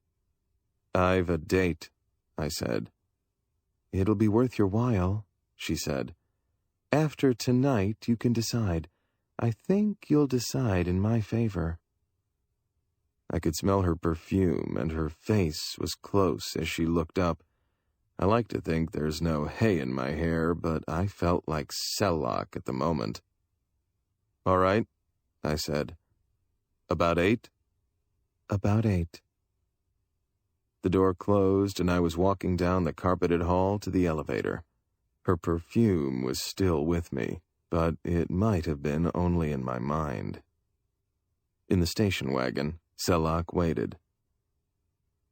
"I've a date," I said. "It'll be worth your while," she said. "After tonight, you can decide. I think you'll decide in my favor." I could smell her perfume, and her face was close as she looked up. I like to think there's no hay in my hair, but I felt like Selak at the moment. "All right," I said. "About 8?" "About 8." The door closed, and I was walking down the carpeted hall to the elevator. Her perfume was still with me, but it might have been only in my mind. In the station wagon, Selak waited.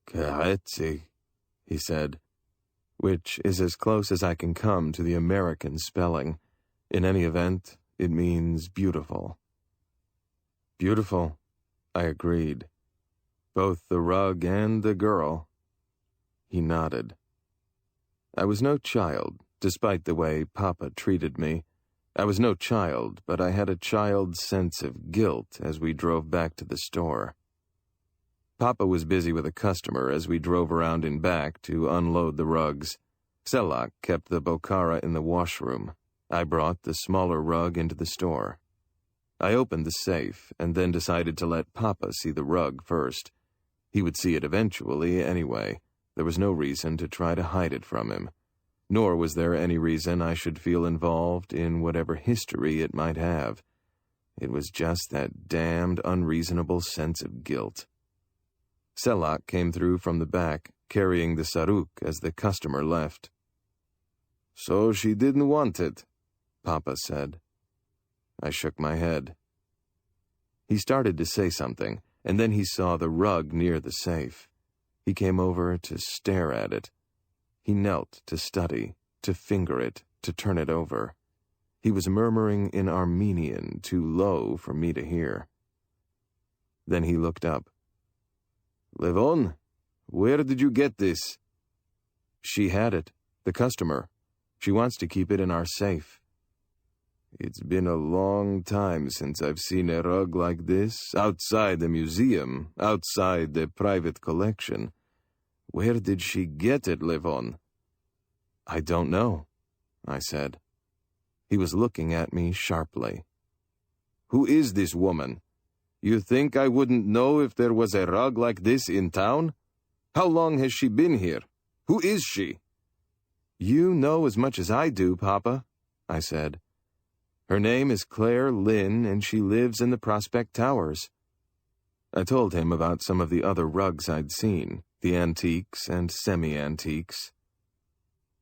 "Karetzi," he said, which is as close as I can come to the American spelling. In any event, it means beautiful. "Beautiful," I agreed. "Both the rug and the girl." He nodded. I was no child, despite the way Papa treated me. I was no child, but I had a child's sense of guilt as we drove back to the store. Papa was busy with a customer as we drove around in back to unload the rugs. Selak kept the Bokhara in the washroom. I brought the smaller rug into the store. I opened the safe and then decided to let Papa see the rug first. He would see it eventually anyway. There was no reason to try to hide it from him. Nor was there any reason I should feel involved in whatever history it might have. It was just that damned unreasonable sense of guilt. Selak came through from the back, carrying the saruk as the customer left. "So she didn't want it," Papa said. I shook my head. He started to say something, and then he saw the rug near the safe. He came over to stare at it. He knelt to study, to finger it, to turn it over. He was murmuring in Armenian, too low for me to hear. Then he looked up. "Levon, where did you get this?" "She had it. The customer. She wants to keep it in our safe." "It's been a long time since I've seen a rug like this, outside the museum, outside the private collection. Where did she get it, Levon?" "I don't know," I said. He was looking at me sharply. "Who is this woman? You think I wouldn't know if there was a rug like this in town? How long has she been here? Who is she?" "You know as much as I do, Papa," I said. "Her name is Claire Lynn, and she lives in the Prospect Towers." I told him about some of the other rugs I'd seen, the antiques and semi-antiques.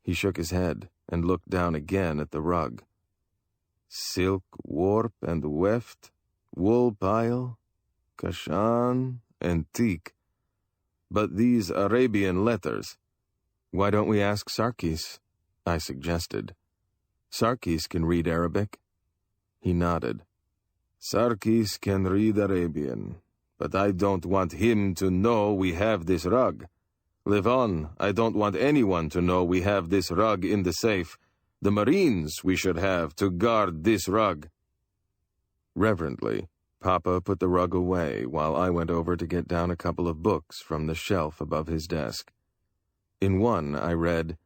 He shook his head and looked down again at the rug. "Silk, warp, and weft, wool pile, kashan, antique. But these Arabian letters—" "Why don't we ask Sarkis?" I suggested. "Sarkis can read Arabic." He nodded. "Sarkis can read Arabian, but I don't want him to know we have this rug. Live on. I don't want anyone to know we have this rug in the safe. The Marines we should have to guard this rug." Reverently, Papa put the rug away while I went over to get down a couple of books from the shelf above his desk. In one, I read,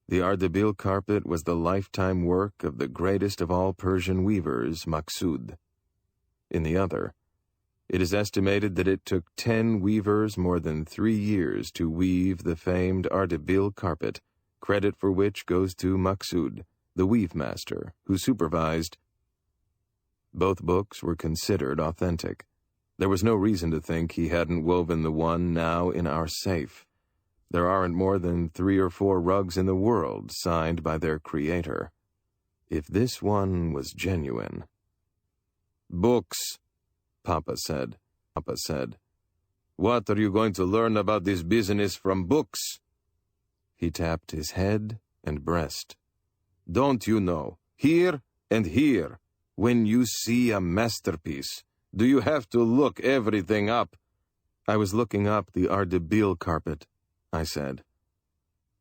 "The Ardabil carpet was the lifetime work of the greatest of all Persian weavers, Maksud." In the other, "It is estimated that it took 10 weavers more than 3 years to weave the famed Ardabil carpet, credit for which goes to Maksud, the weave master, who supervised." Both books were considered authentic. There was no reason to think he hadn't woven the one now in our safe. There aren't more than 3 or 4 rugs in the world signed by their creator. If this one was genuine... "Books," Papa said. "What are you going to learn about this business from books?" He tapped his head and breast. "Don't you know, here and here, when you see a masterpiece, do you have to look everything up?" "I was looking up the Ardabil carpet," I said.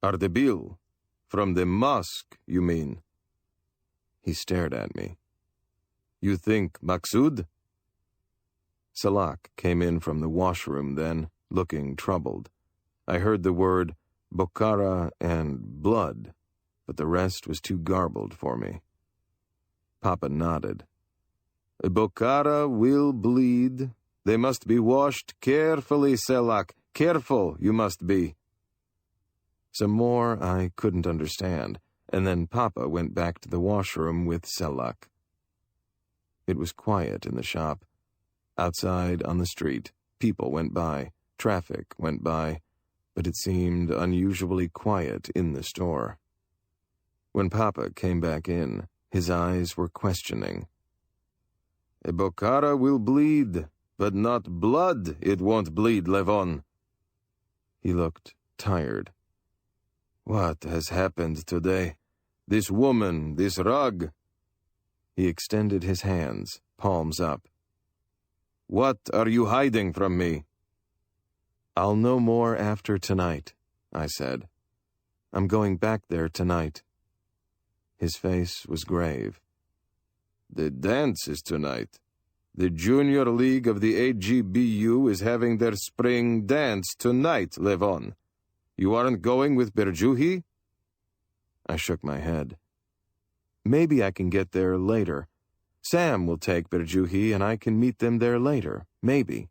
"Ardabil? From the mosque, you mean?" He stared at me. "You think Maksud?" Salak came in from the washroom then, looking troubled. I heard the word Bokhara and blood, but the rest was too garbled for me. Papa nodded. "Bokhara will bleed. They must be washed carefully, Salak. Careful you must be." Some more I couldn't understand, and then Papa went back to the washroom with Salak. It was quiet in the shop. Outside on the street, people went by, traffic went by, but it seemed unusually quiet in the store. When Papa came back in, his eyes were questioning. "Bokhara will bleed, but not blood it won't bleed, Levon." He looked tired. "What has happened today? This woman, this rug." He extended his hands, palms up. "What are you hiding from me?" "I'll know more after tonight," I said. "I'm going back there tonight." His face was grave. "The dance is tonight. The Junior League of the AGBU is having their spring dance tonight, Levon. You aren't going with Berjuhi?" I shook my head. "Maybe I can get there later. Sam will take Berjuhi and I can meet them there later, maybe."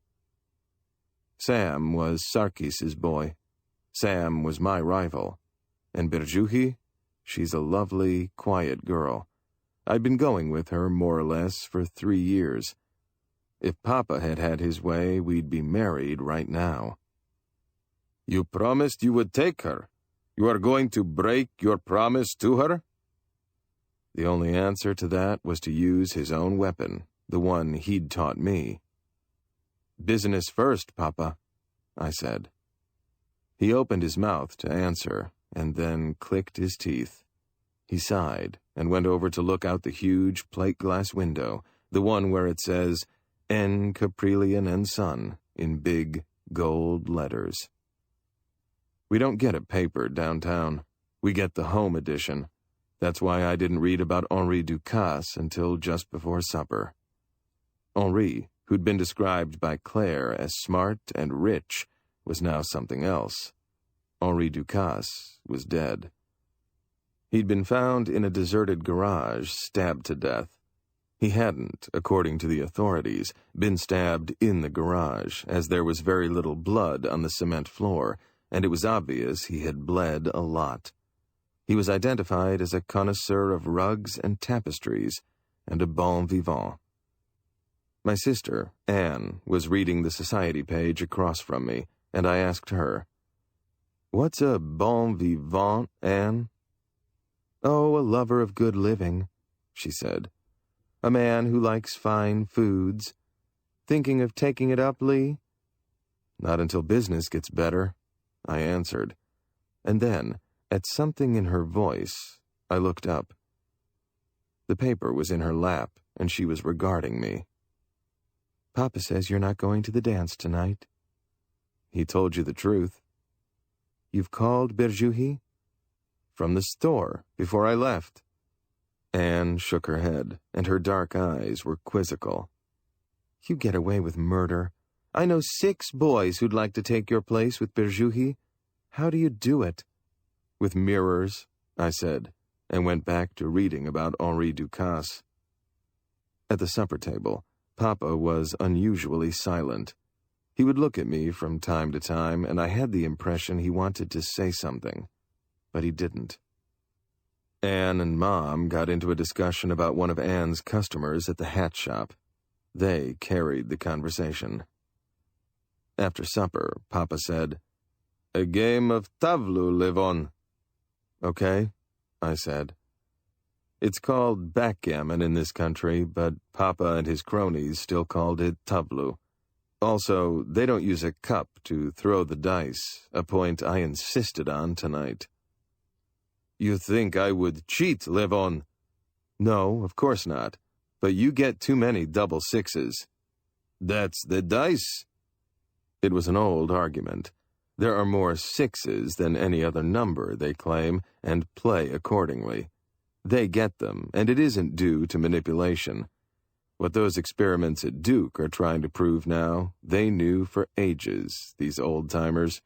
Sam was Sarkis's boy. Sam was my rival. And Berjuhi? She's a lovely, quiet girl. I'd been going with her, more or less, for 3 years. If Papa had had his way, we'd be married right now. "You promised you would take her. You are going to break your promise to her?" The only answer to that was to use his own weapon, the one he'd taught me. "Business first, Papa," I said. He opened his mouth to answer, and then clicked his teeth. He sighed and went over to look out the huge plate glass window, the one where it says, "N. Caprillion and Son," in big gold letters. We don't get a paper downtown. We get the home edition. That's why I didn't read about Henri Ducasse until just before supper. Henri, who'd been described by Claire as smart and rich, was now something else. Henri Ducasse was dead. He'd been found in a deserted garage, stabbed to death. He hadn't, according to the authorities, been stabbed in the garage, as there was very little blood on the cement floor, and it was obvious he had bled a lot. He was identified as a connoisseur of rugs and tapestries, and a bon vivant. My sister, Anne, was reading the society page across from me, and I asked her, "What's a bon vivant, Anne?" "Oh, a lover of good living," she said. "A man who likes fine foods. Thinking of taking it up, Lee?" "Not until business gets better," I answered. And then, at something in her voice, I looked up. The paper was in her lap, and she was regarding me. "Papa says you're not going to the dance tonight." "He told you the truth." You've called Berjuhi? From the store, before I left. Anne shook her head, and her dark eyes were quizzical. You get away with murder. I know 6 boys who'd like to take your place with Berjuhi. How do you do it? With mirrors, I said, and went back to reading about Henri Ducasse. At the supper table, Papa was unusually silent. He would look at me from time to time, and I had the impression he wanted to say something, but he didn't. Anne and Mom got into a discussion about one of Anne's customers at the hat shop. They carried the conversation. After supper, Papa said, "A game of tavlu, Levon." "Okay," I said. It's called backgammon in this country, but Papa and his cronies still called it tavlu. Also, they don't use a cup to throw the dice, a point I insisted on tonight. You think I would cheat, Levon? No, of course not. But you get too many double 6s. That's the dice. It was an old argument. There are more 6s than any other number, they claim, and play accordingly. They get them, and it isn't due to manipulation. What those experiments at Duke are trying to prove now, they knew for ages, these old-timers.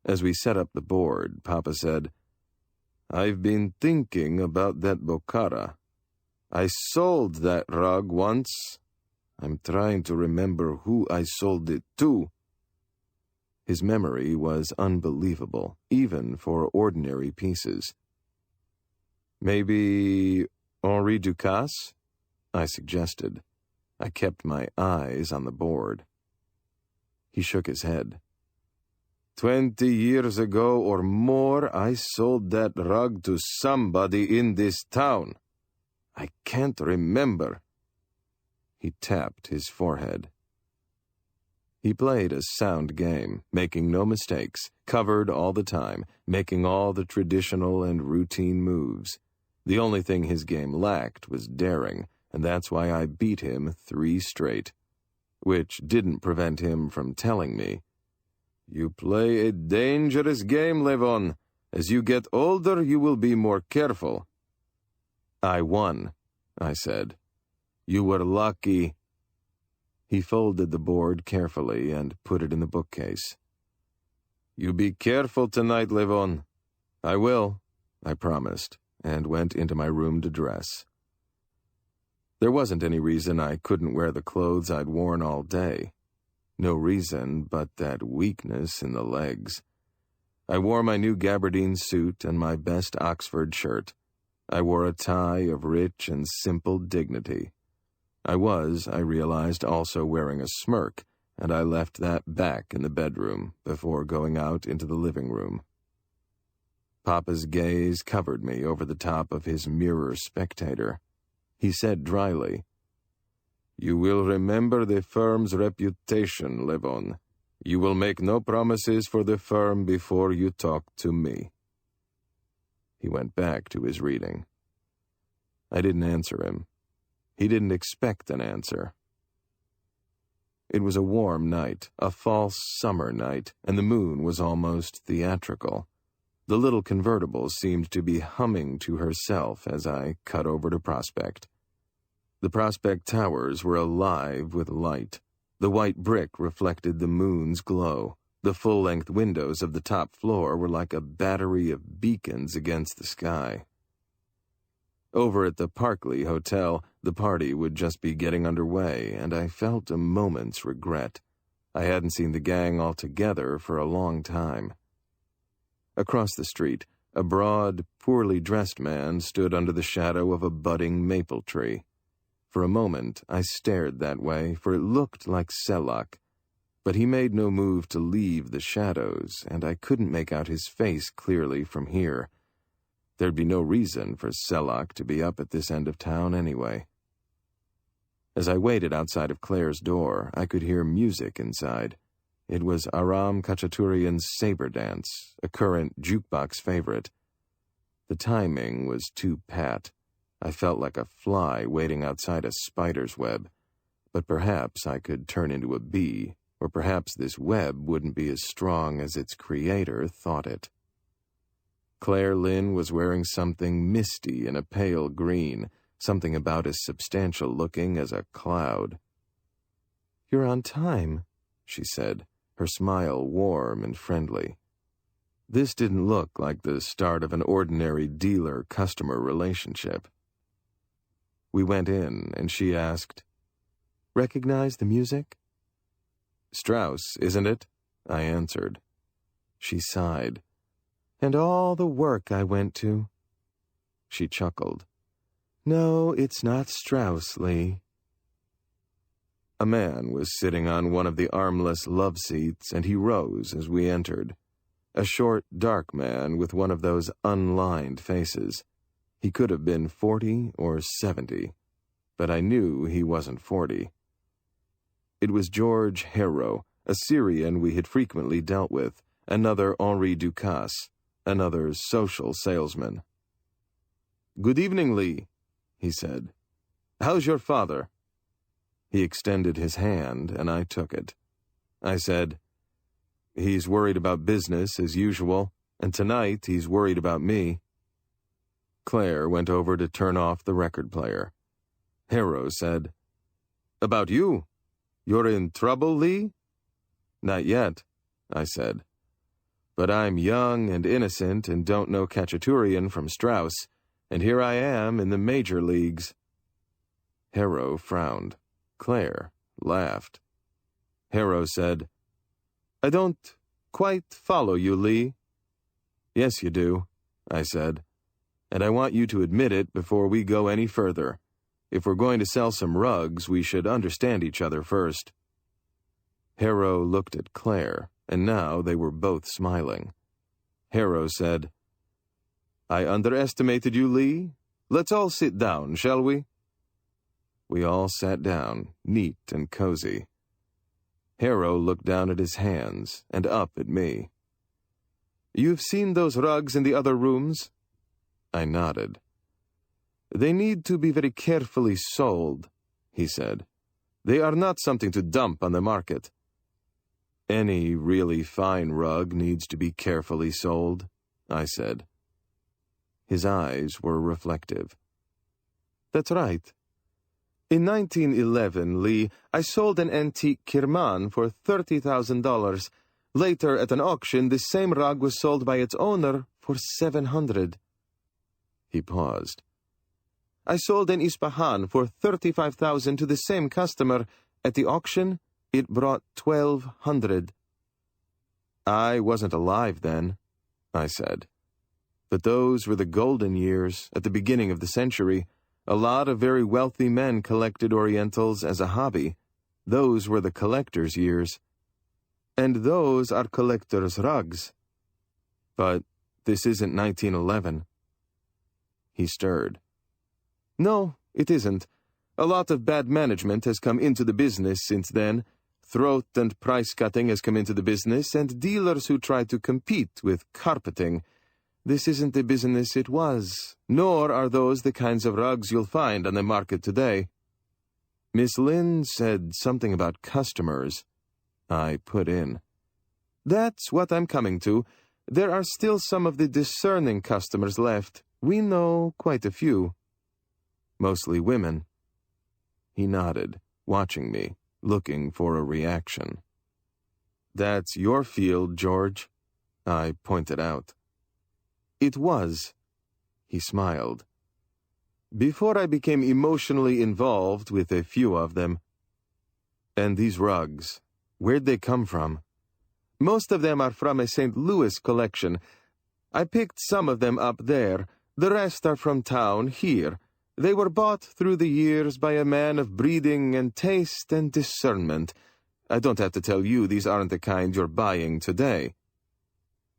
As we set up the board, Papa said, I've been thinking about that Bokhara. I sold that rug once. I'm trying to remember who I sold it to. His memory was unbelievable, even for ordinary pieces. Maybe Henri Ducasse? I suggested. I kept my eyes on the board. He shook his head. 20 years ago or more, I sold that rug to somebody in this town. I can't remember. He tapped his forehead. He played a sound game, making no mistakes, covered all the time, making all the traditional and routine moves. The only thing his game lacked was daring, and that's why I beat him 3 straight. Which didn't prevent him from telling me, You play a dangerous game, Levon. As you get older, you will be more careful. I won, I said. You were lucky. He folded the board carefully and put it in the bookcase. You be careful tonight, Levon. I will, I promised, and went into my room to dress. There wasn't any reason I couldn't wear the clothes I'd worn all day. No reason but that weakness in the legs. I wore my new gabardine suit and my best Oxford shirt. I wore a tie of rich and simple dignity. I realized, also wearing a smirk, and I left that back in the bedroom before going out into the living room. Papa's gaze covered me over the top of his mirror spectator. He said dryly, You will remember the firm's reputation, Levon. You will make no promises for the firm before you talk to me. He went back to his reading. I didn't answer him. He didn't expect an answer. It was a warm night, a false summer night, and the moon was almost theatrical. The little convertible seemed to be humming to herself as I cut over to Prospect. The Prospect towers were alive with light. The white brick reflected the moon's glow. The full-length windows of the top floor were like a battery of beacons against the sky. Over at the Parkley Hotel, the party would just be getting underway, and I felt a moment's regret. I hadn't seen the gang all together for a long time. Across the street, a broad, poorly dressed man stood under the shadow of a budding maple tree. For a moment, I stared that way, for it looked like Selak. But he made no move to leave the shadows, and I couldn't make out his face clearly from here. There'd be no reason for Selak to be up at this end of town anyway. As I waited outside of Claire's door, I could hear music inside. It was Aram Khachaturian's Saber Dance, a current jukebox favorite. The timing was too pat. I felt like a fly waiting outside a spider's web, but perhaps I could turn into a bee Or perhaps this web wouldn't be as strong as its creator thought it. Claire Lynn was wearing something misty in a pale green, something about as substantial-looking as a cloud. "You're on time," she said, her smile warm and friendly. This didn't look like the start of an ordinary dealer-customer relationship. We went in, and she asked, "Recognize the music?" "Strauss, isn't it?" I answered. She sighed. "And all the work I went to." She chuckled. "No, it's not Strauss, Lee." A man was sitting on one of the armless love seats, and he rose as we entered. A short, dark man with one of those unlined faces. He could have been 40 or 70, but I knew he wasn't 40. It was George Harrow, a Syrian we had frequently dealt with, another Henri Ducasse, another social salesman. "Good evening, Lee," he said. "How's your father?" He extended his hand, and I took it. I said, "He's worried about business, as usual, and tonight he's worried about me." Claire went over to turn off the record player. Harrow said, "About you? You're in trouble, Lee?" "Not yet," I said. "But I'm young and innocent and don't know Khachaturian from Strauss, and here I am in the major leagues." Harrow frowned. Claire laughed. Harrow said, "I don't quite follow you, Lee." "Yes, you do," I said. "And I want you to admit it before we go any further. If we're going to sell some rugs, we should understand each other first." Harrow looked at Claire, and now they were both smiling. Harrow said, "I underestimated you, Lee. Let's all sit down, shall we?" We all sat down, neat and cozy. Harrow looked down at his hands and up at me. "You've seen those rugs in the other rooms?" I nodded. "They need to be very carefully sold," he said. "They are not something to dump on the market." "Any really fine rug needs to be carefully sold," I said. His eyes were reflective. "That's right. In 1911, Lee, I sold an antique kirman for $30,000. Later, at an auction, this same rug was sold by its owner for $700. He paused. "I sold an Ispahan for $35,000 to the same customer. At the auction, it brought $1,200. "I wasn't alive then," I said. "But those were the golden years, at the beginning of the century. A lot of very wealthy men collected Orientals as a hobby. Those were the collectors' years. And those are collectors' rugs. But this isn't 1911. He stirred. "No, it isn't. A lot of bad management has come into the business since then. Throat and price cutting has come into the business, and dealers who try to compete with carpeting. This isn't the business it was, nor are those the kinds of rugs you'll find on the market today." "Miss Lynn said something about customers," I put in. "That's what I'm coming to. There are still some of the discerning customers left. We know quite a few." "Mostly women." He nodded, watching me, looking for a reaction. "That's your field, George," I pointed out. "It was." He smiled. "Before I became emotionally involved with a few of them." "And these rugs, where'd they come from?" "Most of them are from a St. Louis collection. I picked some of them up there. The rest are from town here. They were bought through the years by a man of breeding and taste and discernment. I don't have to tell you these aren't the kind you're buying today."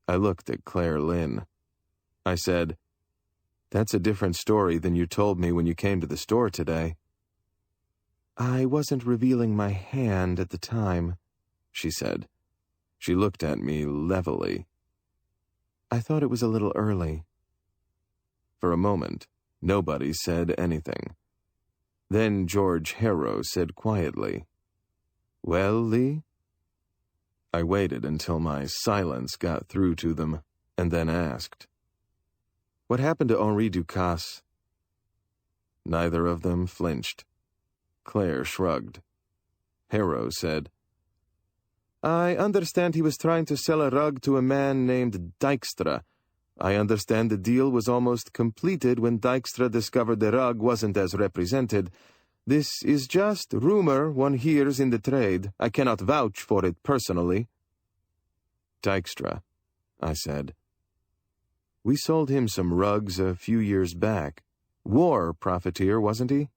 I looked at Claire Lynn. I said, "That's a different story than you told me when you came to the store today." "I wasn't revealing my hand at the time," she said. She looked at me levelly. "I thought it was a little early." For a moment, nobody said anything. Then George Harrow said quietly, "Well, Lee?" I waited until my silence got through to them, and then asked, "What happened to Henri Ducasse?" Neither of them flinched. Claire shrugged. Harrow said, "I understand he was trying to sell a rug to a man named Dijkstra. I understand the deal was almost completed when Dijkstra discovered the rug wasn't as represented. This is just rumor one hears in the trade. I cannot vouch for it personally." "Dijkstra," I said. "We sold him some rugs a few years back. War profiteer, wasn't he?"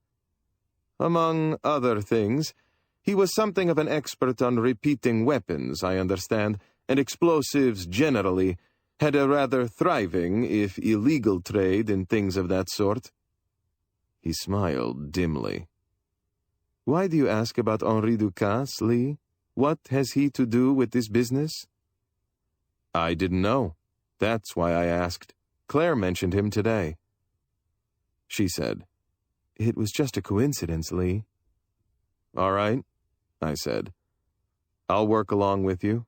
"Among other things. He was something of an expert on repeating weapons, I understand, and explosives generally. Had a rather thriving, if illegal, trade in things of that sort." He smiled dimly. "Why do you ask about Henri Ducasse, Lee? What has he to do with this business?" "I didn't know. That's why I asked. Claire mentioned him today." She said, "It was just a coincidence, Lee." "All right," I said. "I'll work along with you."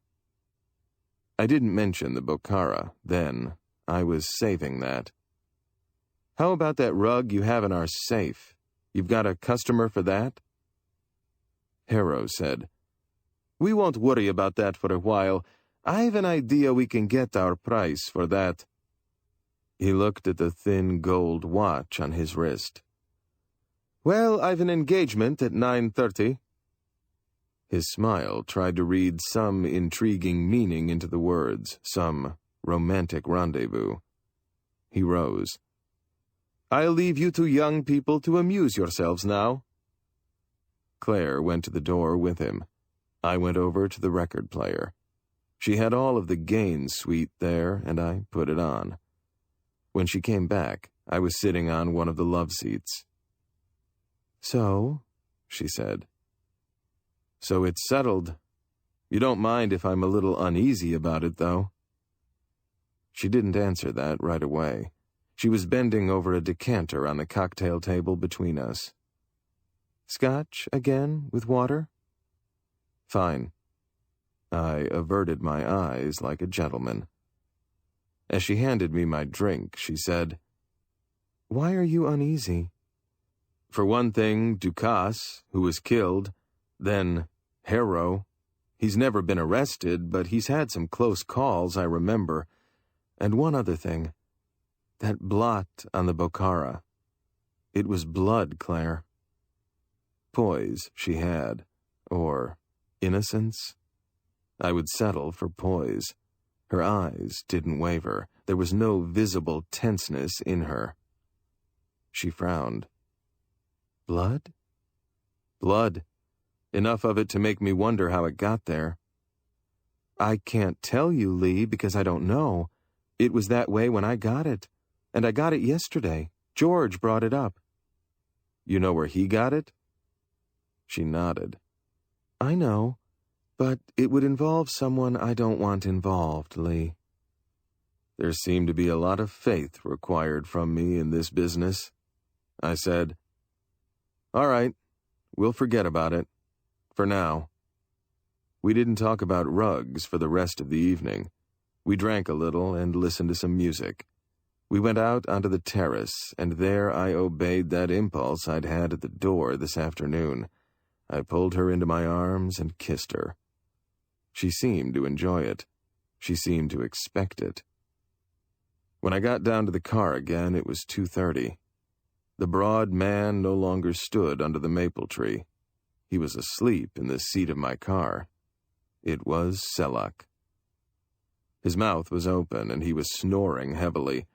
I didn't mention the Bokhara then. I was saving that. "How about that rug you have in our safe? You've got a customer for that?" Harrow said, "We won't worry about that for a while. I've an idea we can get our price for that." He looked at the thin gold watch on his wrist. "Well, I've an engagement at 9:30. His smile tried to read some intriguing meaning into the words, some romantic rendezvous. He rose. "I'll leave you two young people to amuse yourselves now." Claire went to the door with him. I went over to the record player. She had all of the Gaines suite there, and I put it on. When she came back, I was sitting on one of the love seats. "So," she said. "So it's settled. You don't mind if I'm a little uneasy about it, though?" She didn't answer that right away. She was bending over a decanter on the cocktail table between us. "Scotch again, with water?" "Fine." I averted my eyes like a gentleman. As she handed me my drink, she said, "Why are you uneasy?" "For one thing, Ducasse, who was killed. Then Harrow. He's never been arrested, but he's had some close calls, I remember. And one other thing. That blot on the Bokhara. It was blood, Claire." Poise she had, or innocence. I would settle for poise. Her eyes didn't waver. There was no visible tenseness in her. She frowned. "Blood?" "Blood. Enough of it to make me wonder how it got there." "I can't tell you, Lee, because I don't know. It was that way when I got it. And I got it yesterday. George brought it up." "You know where he got it?" She nodded. "I know, but it would involve someone I don't want involved, Lee." There seemed to be a lot of faith required from me in this business. I said, "All right, we'll forget about it. For now." We didn't talk about rugs for the rest of the evening. We drank a little and listened to some music. We went out onto the terrace, and there I obeyed that impulse I'd had at the door this afternoon. I pulled her into my arms and kissed her. She seemed to enjoy it. She seemed to expect it. When I got down to the car again, it was 2:30. The broad man no longer stood under the maple tree. He was asleep in the seat of my car. It was Selak. His mouth was open, and he was snoring heavily.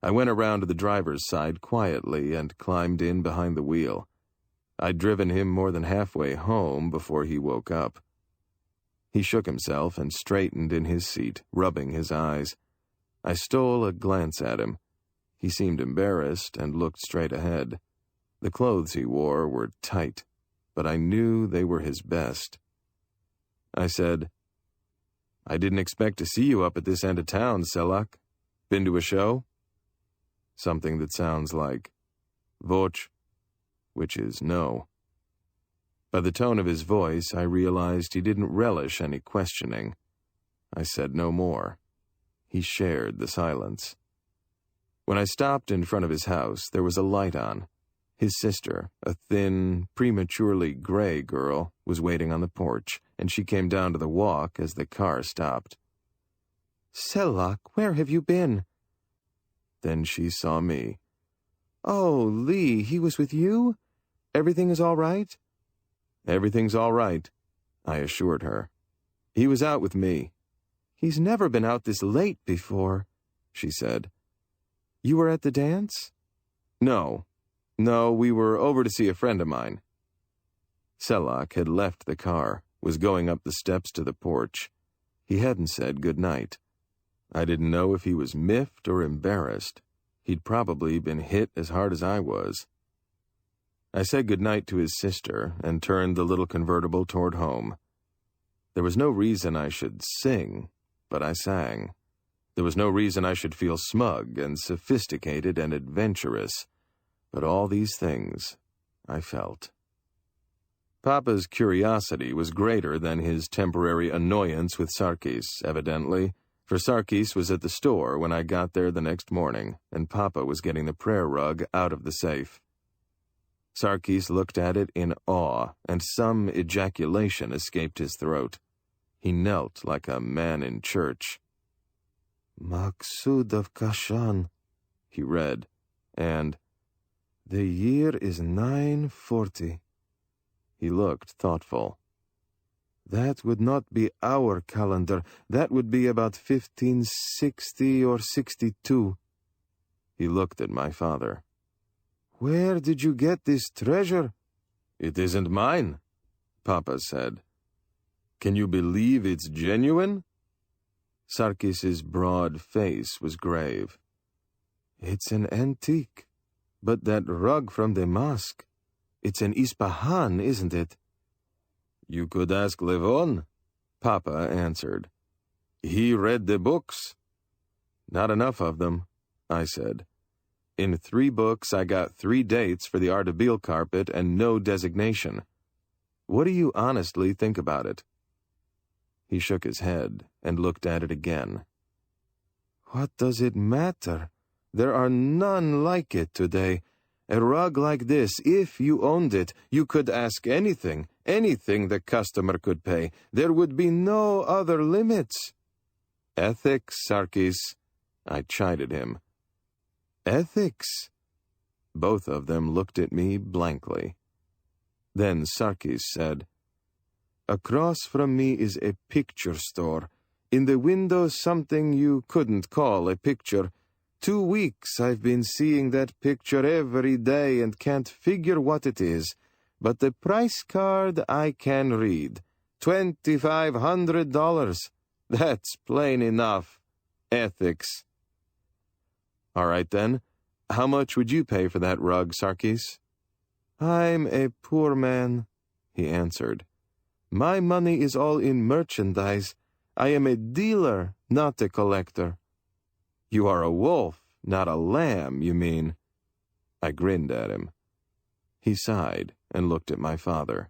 I went around to the driver's side quietly and climbed in behind the wheel. I'd driven him more than halfway home before he woke up. He shook himself and straightened in his seat, rubbing his eyes. I stole a glance at him. He seemed embarrassed and looked straight ahead. The clothes he wore were tight, but I knew they were his best. I said, "I didn't expect to see you up at this end of town, Selak. Been to a show?" Something that sounds like Voch, which is no. By the tone of his voice, I realized he didn't relish any questioning. I said no more. He shared the silence. When I stopped in front of his house, there was a light on. His sister, a thin, prematurely gray girl, was waiting on the porch, and she came down to the walk as the car stopped. "Selak, where have you been?" Then she saw me. "Oh, Lee, he was with you? Everything is all right?" "Everything's all right," I assured her. "He was out with me." "He's never been out this late before," she said. "You were at the dance?" No, we were over to see a friend of mine." Selak had left the car, was going up the steps to the porch. He hadn't said good night. I didn't know if he was miffed or embarrassed. He'd probably been hit as hard as I was. I said good night to his sister and turned the little convertible toward home. There was no reason I should sing, but I sang. There was no reason I should feel smug and sophisticated and adventurous, but all these things I felt. Papa's curiosity was greater than his temporary annoyance with Sarkis, evidently, for Sarkis was at the store when I got there the next morning, and Papa was getting the prayer rug out of the safe. Sarkis looked at it in awe, and some ejaculation escaped his throat. He knelt like a man in church. "Maksud of Kashan," he read, and "The year is 940. He looked thoughtful. "That would not be our calendar. That would be about 1560 or 62. He looked at my father. "Where did you get this treasure?" "It isn't mine," Papa said. "Can you believe it's genuine?" Sarkis's broad face was grave. "It's an antique. But that rug from the mosque, it's an Ispahan, isn't it?" "You could ask Levon," Papa answered. "He read the books." "Not enough of them," I said. "In 3 books, I got 3 dates for the Ardabil carpet and no designation. What do you honestly think about it?" He shook his head and looked at it again. "What does it matter? There are none like it today. A rug like this, if you owned it, you could ask anything the customer could pay. There would be no other limits." "Ethics, Sarkis," I chided him. "Ethics?" Both of them looked at me blankly. Then Sarkis said, "Across from me is a picture store. In the window something you couldn't call a picture. 2 weeks I've been seeing that picture every day and can't figure what it is. But the price card I can read. $2,500. That's plain enough. Ethics." "All right then. How much would you pay for that rug, Sarkis?" "I'm a poor man," he answered. "My money is all in merchandise. I am a dealer, not a collector." "You are a wolf, not a lamb, you mean." I grinned at him. He sighed and looked at my father.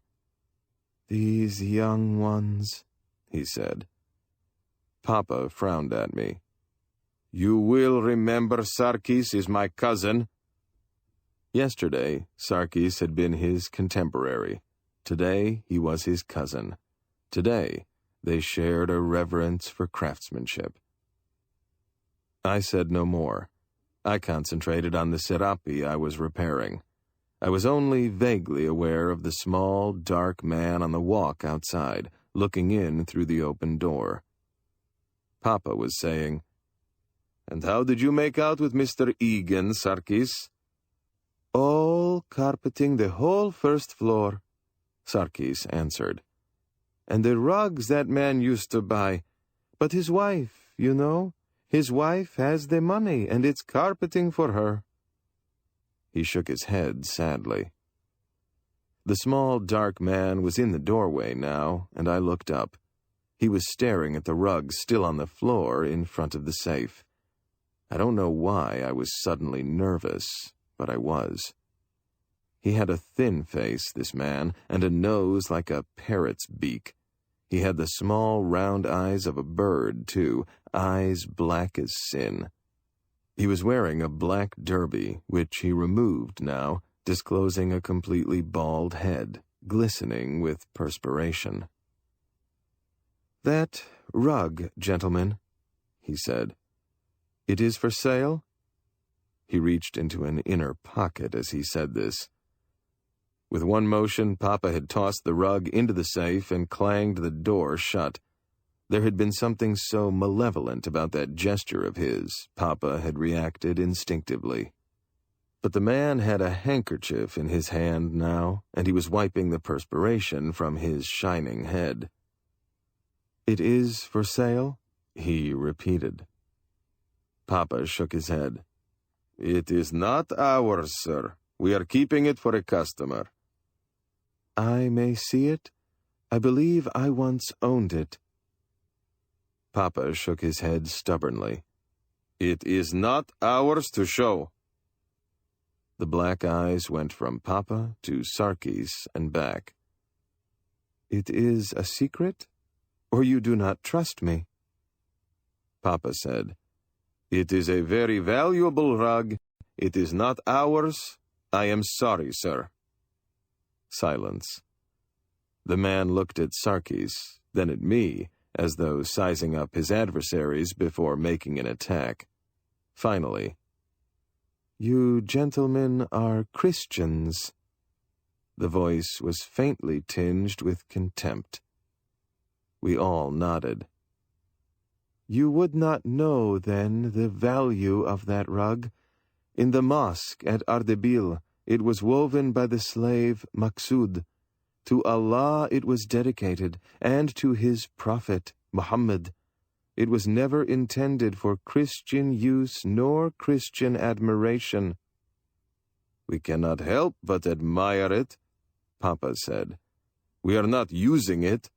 "These young ones," he said. Papa frowned at me. "You will remember Sarkis is my cousin." Yesterday, Sarkis had been his contemporary. Today, he was his cousin. Today, they shared a reverence for craftsmanship. I said no more. I concentrated on the serape I was repairing. I was only vaguely aware of the small, dark man on the walk outside, looking in through the open door. Papa was saying, "And how did you make out with Mr. Egan, Sarkis?" "All carpeting the whole first floor," Sarkis answered. "And the rugs that man used to buy. But his wife, you know, his wife has the money, and it's carpeting for her." He shook his head sadly. The small, dark man was in the doorway now, and I looked up. He was staring at the rugs still on the floor in front of the safe. I don't know why I was suddenly nervous, but I was. He had a thin face, this man, and a nose like a parrot's beak. He had the small, round eyes of a bird, too, eyes black as sin. He was wearing a black derby, which he removed now, disclosing a completely bald head, glistening with perspiration. "That rug, gentlemen," he said. "It is for sale?" He reached into an inner pocket as he said this. With one motion, Papa had tossed the rug into the safe and clanged the door shut. There had been something so malevolent about that gesture of his, Papa had reacted instinctively. But the man had a handkerchief in his hand now, and he was wiping the perspiration from his shining head. "It is for sale?" he repeated. Papa shook his head. "It is not ours, sir. We are keeping it for a customer." "I may see it? I believe I once owned it." Papa shook his head stubbornly. "It is not ours to show." The black eyes went from Papa to Sarkis and back. "It is a secret? Or you do not trust me?" Papa said, "It is a very valuable rug. It is not ours. I am sorry, sir." Silence. The man looked at Sarkis, then at me, as though sizing up his adversaries before making an attack. Finally, "You gentlemen are Christians." The voice was faintly tinged with contempt. We all nodded. "You would not know, then, the value of that rug. In the mosque at Ardebil, it was woven by the slave Maksud. To Allah it was dedicated, and to his prophet, Muhammad. It was never intended for Christian use nor Christian admiration." "We cannot help but admire it," Papa said. "We are not using it.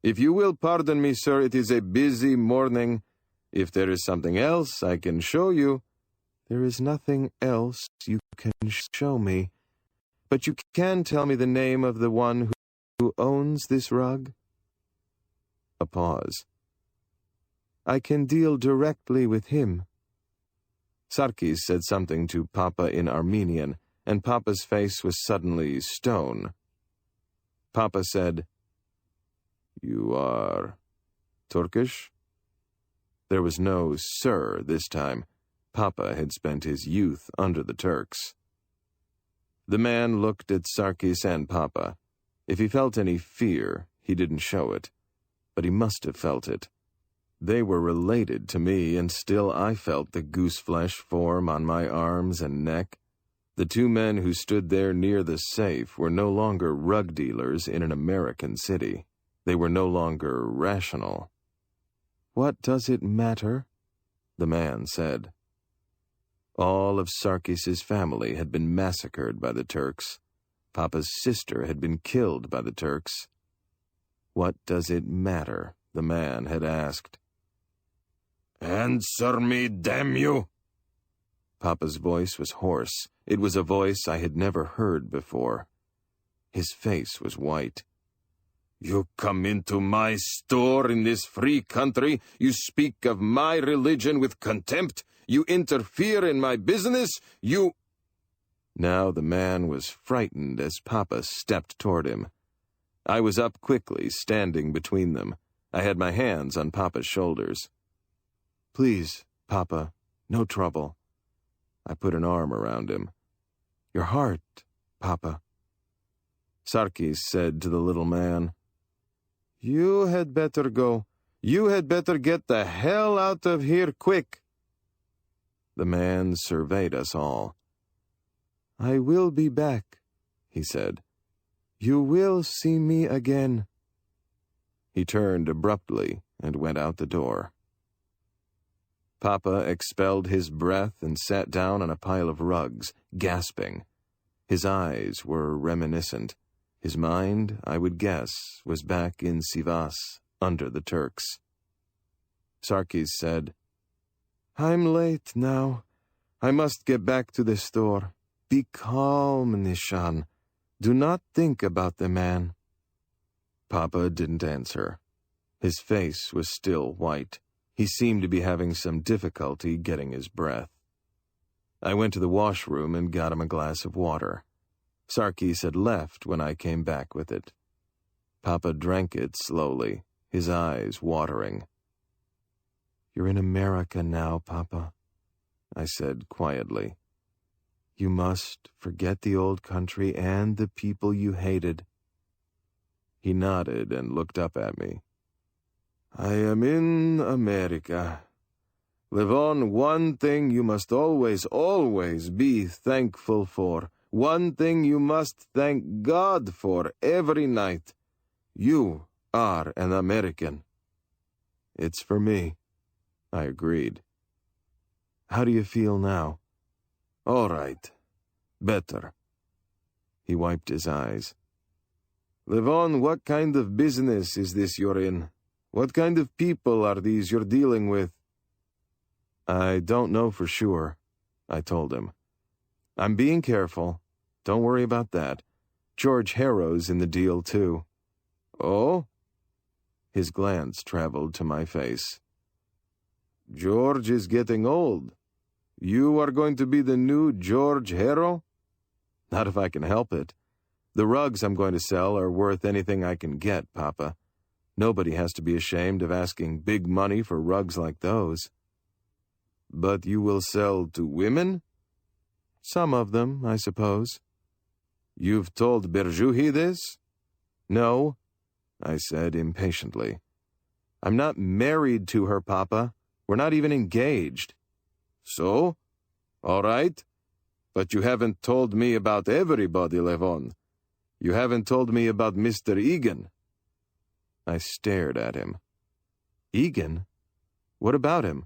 If you will pardon me, sir, it is a busy morning. If there is something else I can show you—" "There is nothing else you can show me. But you can tell me the name of the one who owns this rug?" A pause. "I can deal directly with him." Sarkis said something to Papa in Armenian, and Papa's face was suddenly stone. Papa said, "You are Turkish?" There was no "sir" this time. Papa had spent his youth under the Turks. The man looked at Sarkis and Papa. If he felt any fear, he didn't show it. But he must have felt it. They were related to me, and still I felt the gooseflesh form on my arms and neck. The two men who stood there near the safe were no longer rug dealers in an American city. They were no longer rational. "What does it matter?" the man said. All of Sarkis's family had been massacred by the Turks. Papa's sister had been killed by the Turks. "What does it matter?" the man had asked. "Answer me, damn you!" Papa's voice was hoarse. It was a voice I had never heard before. His face was white. "You come into my store in this free country. You speak of my religion with contempt. You interfere in my business. You—" Now the man was frightened as Papa stepped toward him. I was up quickly, standing between them. I had my hands on Papa's shoulders. "Please, Papa, no trouble." I put an arm around him. "Your heart, Papa." Sarkis said to the little man, "You had better go. You had better get the hell out of here quick." The man surveyed us all. "I will be back," he said. "You will see me again." He turned abruptly and went out the door. Papa expelled his breath and sat down on a pile of rugs, gasping. His eyes were reminiscent. His mind, I would guess, was back in Sivas, under the Turks. Sarkis said, "I'm late now. I must get back to the store. Be calm, Nishan. Do not think about the man." Papa didn't answer. His face was still white. He seemed to be having some difficulty getting his breath. I went to the washroom and got him a glass of water. Sarkis had left when I came back with it. Papa drank it slowly, his eyes watering. "You're in America now, Papa," I said quietly. "You must forget the old country and the people you hated." He nodded and looked up at me. "I am in America. Levon, one thing you must always, always be thankful for. One thing you must thank God for every night. You are an American." "It's for me," I agreed. "How do you feel now?" "All right. Better." He wiped his eyes. "Levon, what kind of business is this you're in? What kind of people are these you're dealing with?" "I don't know for sure," I told him. "I'm being careful. Don't worry about that. George Harrow's in the deal, too." "Oh?" His glance traveled to my face. "George is getting old. You are going to be the new George Harrow?" "Not if I can help it. The rugs I'm going to sell are worth anything I can get, Papa. Nobody has to be ashamed of asking big money for rugs like those." "But you will sell to women?" "Some of them, I suppose." "You've told Berjuhi this?" "No," I said impatiently. "I'm not married to her, Papa. We're not even engaged." "So? All right. But you haven't told me about everybody, Levon. You haven't told me about Mr. Egan." I stared at him. "Egan? What about him?"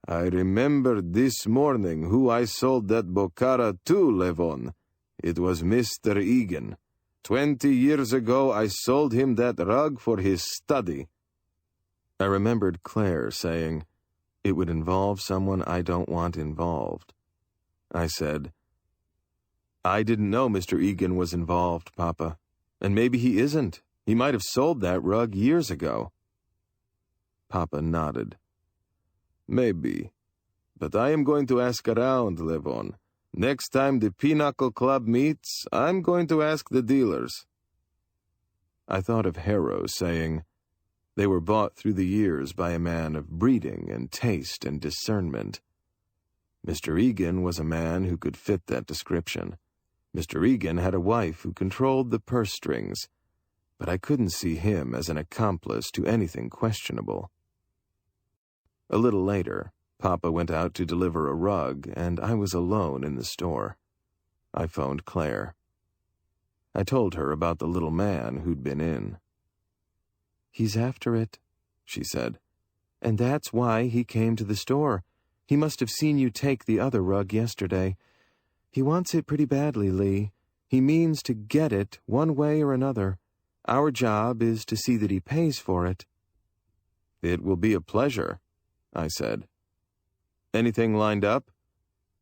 "I remembered this morning who I sold that Bokhara to, Levon. It was Mr. Egan. 20 years ago I sold him that rug for his study." I remembered Claire saying, "It would involve someone I don't want involved." I said, "I didn't know Mr. Egan was involved, Papa. And maybe he isn't. He might have sold that rug years ago." Papa nodded. "Maybe. But I am going to ask around, Levon. Next time the Pinochle Club meets, I'm going to ask the dealers." I thought of Harrow saying, "They were bought through the years by a man of breeding and taste and discernment." Mr. Egan was a man who could fit that description. Mr. Egan had a wife who controlled the purse strings, but I couldn't see him as an accomplice to anything questionable. A little later, Papa went out to deliver a rug, and I was alone in the store. I phoned Claire. I told her about the little man who'd been in. "He's after it," she said. "And that's why he came to the store. He must have seen you take the other rug yesterday. He wants it pretty badly, Lee. He means to get it one way or another. Our job is to see that he pays for it." "It will be a pleasure," I said. "Anything lined up?"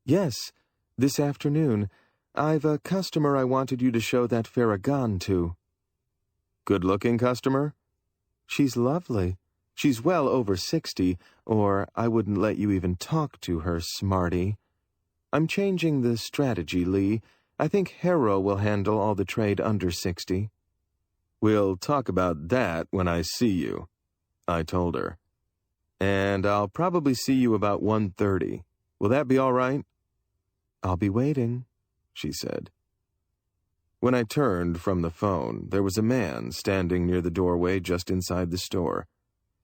"Yes, this afternoon. I've a customer I wanted you to show that Farragon to." "Good-looking customer?" "She's lovely. She's well over 60, or I wouldn't let you even talk to her, smarty. I'm changing the strategy, Lee. I think Harrow will handle all the trade under 60. "We'll talk about that when I see you," I told her. "And I'll probably see you about 1:30. Will that be all right?" "I'll be waiting," she said. When I turned from the phone, there was a man standing near the doorway just inside the store.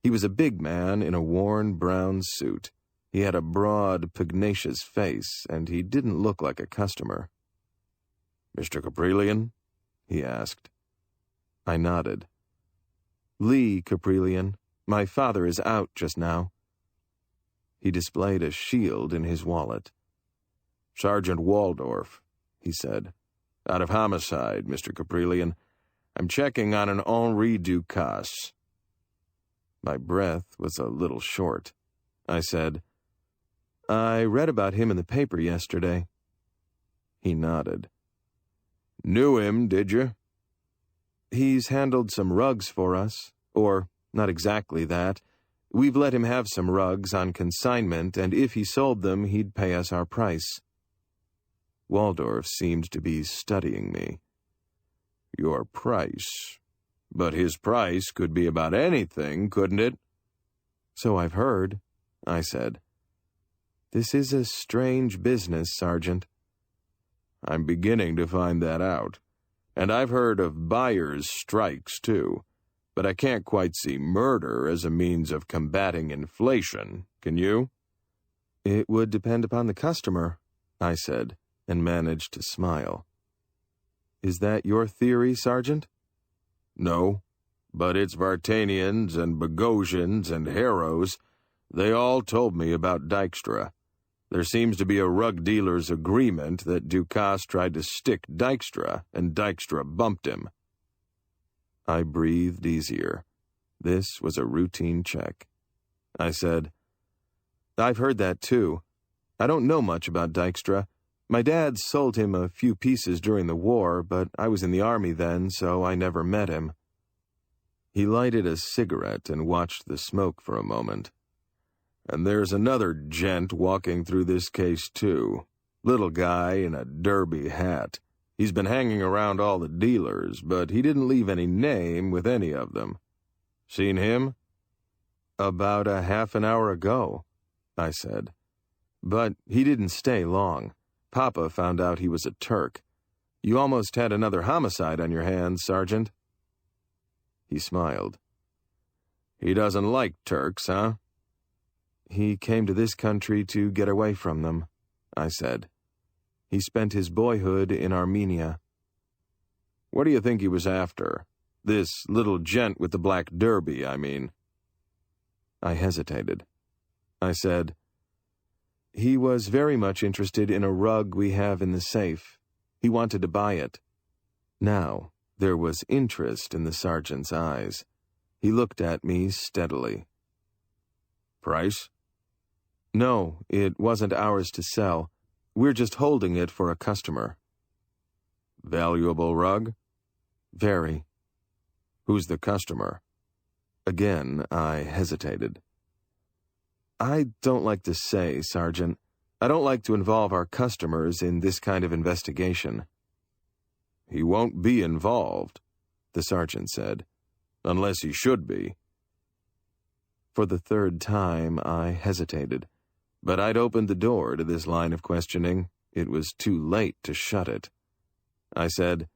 He was a big man in a worn brown suit. He had a broad, pugnacious face, and he didn't look like a customer. "Mr. Caprillion?" he asked. I nodded. "Lee Caprillion. My father is out just now." He displayed a shield in his wallet. "Sergeant Waldorf," he said. "Out of homicide, Mr. Caprillion. I'm checking on an Henri Ducasse." My breath was a little short. I said, "I read about him in the paper yesterday." He nodded. "Knew him, did you?" He's handled some rugs for us. Or, not exactly that. We've let him have some rugs on consignment, and if he sold them, he'd pay us our price. Waldorf seemed to be studying me. Your price? But his price could be about anything, couldn't it? So I've heard, I said. This is a strange business, Sergeant. I'm beginning to find that out. And I've heard of buyers' strikes, too. But I can't quite see murder as a means of combating inflation, can you? It would depend upon the customer, I said, and managed to smile. Is that your theory, Sergeant? No, but it's Vartanians and Bogosians and Harrows. They all told me about Dykstra. There seems to be a rug dealer's agreement that Ducasse tried to stick Dykstra, and Dykstra bumped him. I breathed easier. This was a routine check. I said, I've heard that too. I don't know much about Dykstra. My dad sold him a few pieces during the war, but I was in the army then, so I never met him. He lighted a cigarette and watched the smoke for a moment. And there's another gent walking through this case, too. Little guy in a derby hat. He's been hanging around all the dealers, but he didn't leave any name with any of them. Seen him? About a half an hour ago, I said. But he didn't stay long. Papa found out he was a Turk. You almost had another homicide on your hands, Sergeant. He smiled. He doesn't like Turks, huh? He came to this country to get away from them, I said. He spent his boyhood in Armenia. What do you think he was after? This little gent with the black derby, I mean. I hesitated. I said, he was very much interested in a rug we have in the safe. He wanted to buy it. Now, there was interest in the sergeant's eyes. He looked at me steadily. Price? No, it wasn't ours to sell. We're just holding it for a customer. Valuable rug? Very. Who's the customer? Again, I hesitated. I don't like to say, Sergeant. I don't like to involve our customers in this kind of investigation. He won't be involved, the sergeant said, unless he should be. For the third time, I hesitated. But I'd opened the door to this line of questioning. It was too late to shut it. I said,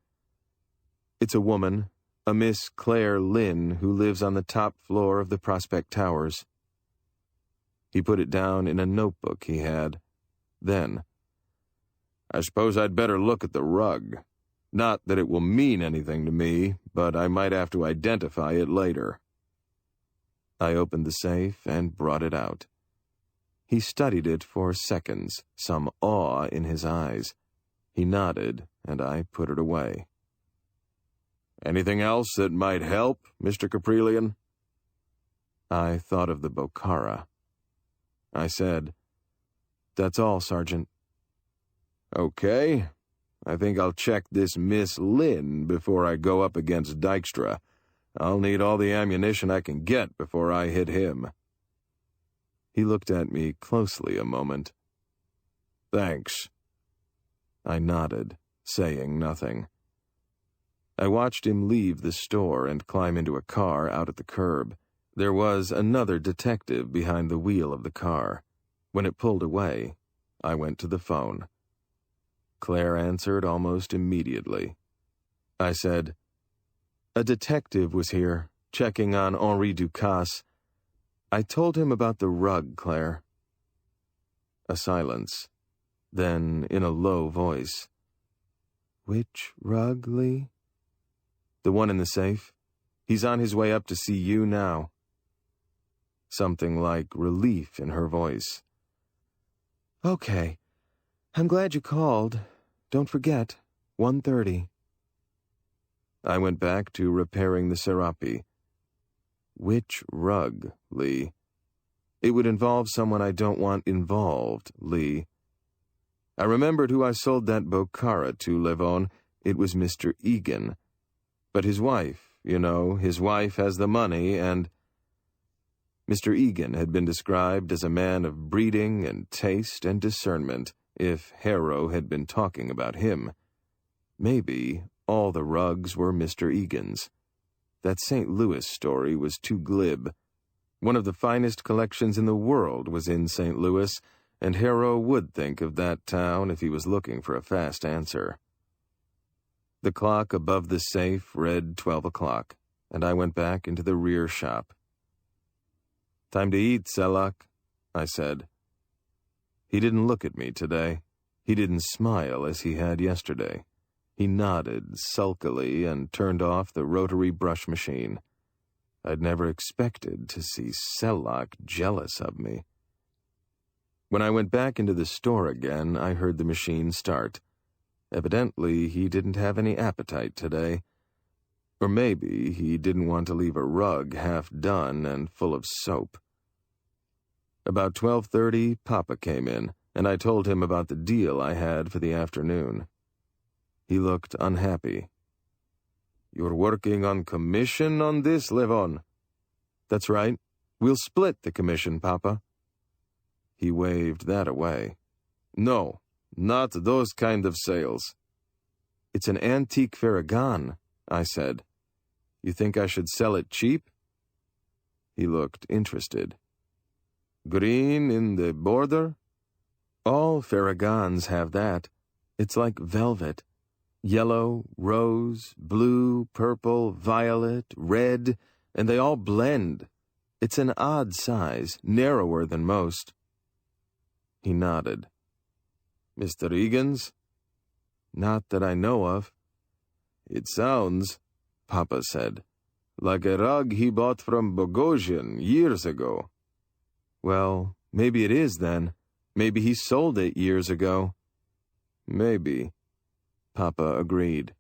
it's a woman, a Miss Claire Lynn, who lives on the top floor of the Prospect Towers. He put it down in a notebook he had. Then, I suppose I'd better look at the rug. Not that it will mean anything to me, but I might have to identify it later. I opened the safe and brought it out. He studied it for seconds, some awe in his eyes. He nodded, and I put it away. Anything else that might help, Mr. Caprillion? I thought of the Bokhara. I said, that's all, Sergeant. Okay. I think I'll check this Miss Lynn before I go up against Dykstra. I'll need all the ammunition I can get before I hit him. He looked at me closely a moment. Thanks. I nodded, saying nothing. I watched him leave the store and climb into a car out at the curb. There was another detective behind the wheel of the car. When it pulled away, I went to the phone. Claire answered almost immediately. I said, a detective was here, checking on Henri Ducasse. I told him about the rug, Claire. A silence. Then, in a low voice, which rug, Lee? The one in the safe. He's on his way up to see you now. Something like relief in her voice. Okay. I'm glad you called. Don't forget, 1:30. I went back to repairing the Serape. Which rug, Lee? It would involve someone I don't want involved, Lee. I remembered who I sold that Bokhara to, Levon. It was Mr. Egan. But his wife, his wife has the money and... Mr. Egan had been described as a man of breeding and taste and discernment, if Harrow had been talking about him. Maybe all the rugs were Mr. Egan's. That St. Louis story was too glib. One of the finest collections in the world was in St. Louis, and Harrow would think of that town if he was looking for a fast answer. The clock above the safe read 12 o'clock, and I went back into the rear shop. "Time to eat, Selak," I said. He didn't look at me today. He didn't smile as he had yesterday. He nodded sulkily and turned off the rotary brush machine. I'd never expected to see Selak jealous of me. When I went back into the store again, I heard the machine start. Evidently, he didn't have any appetite today. Or maybe he didn't want to leave a rug half done and full of soap. About 12:30, Papa came in, and I told him about the deal I had for the afternoon. He looked unhappy. "You're working on commission on this, Levon?" "That's right. We'll split the commission, Papa." He waved that away. "No, not those kind of sales." "It's an antique Farragon," I said. "You think I should sell it cheap?" He looked interested. "Green in the border?" "All Farragons have that. It's like velvet. Yellow, rose, blue, purple, violet, red, and they all blend. It's an odd size, narrower than most." He nodded. "Mr. Egan's?" "Not that I know of." "It sounds," Papa said, "like a rug he bought from Bogosian years ago." "Well, maybe it is then. Maybe he sold it years ago." "Maybe," Papa agreed.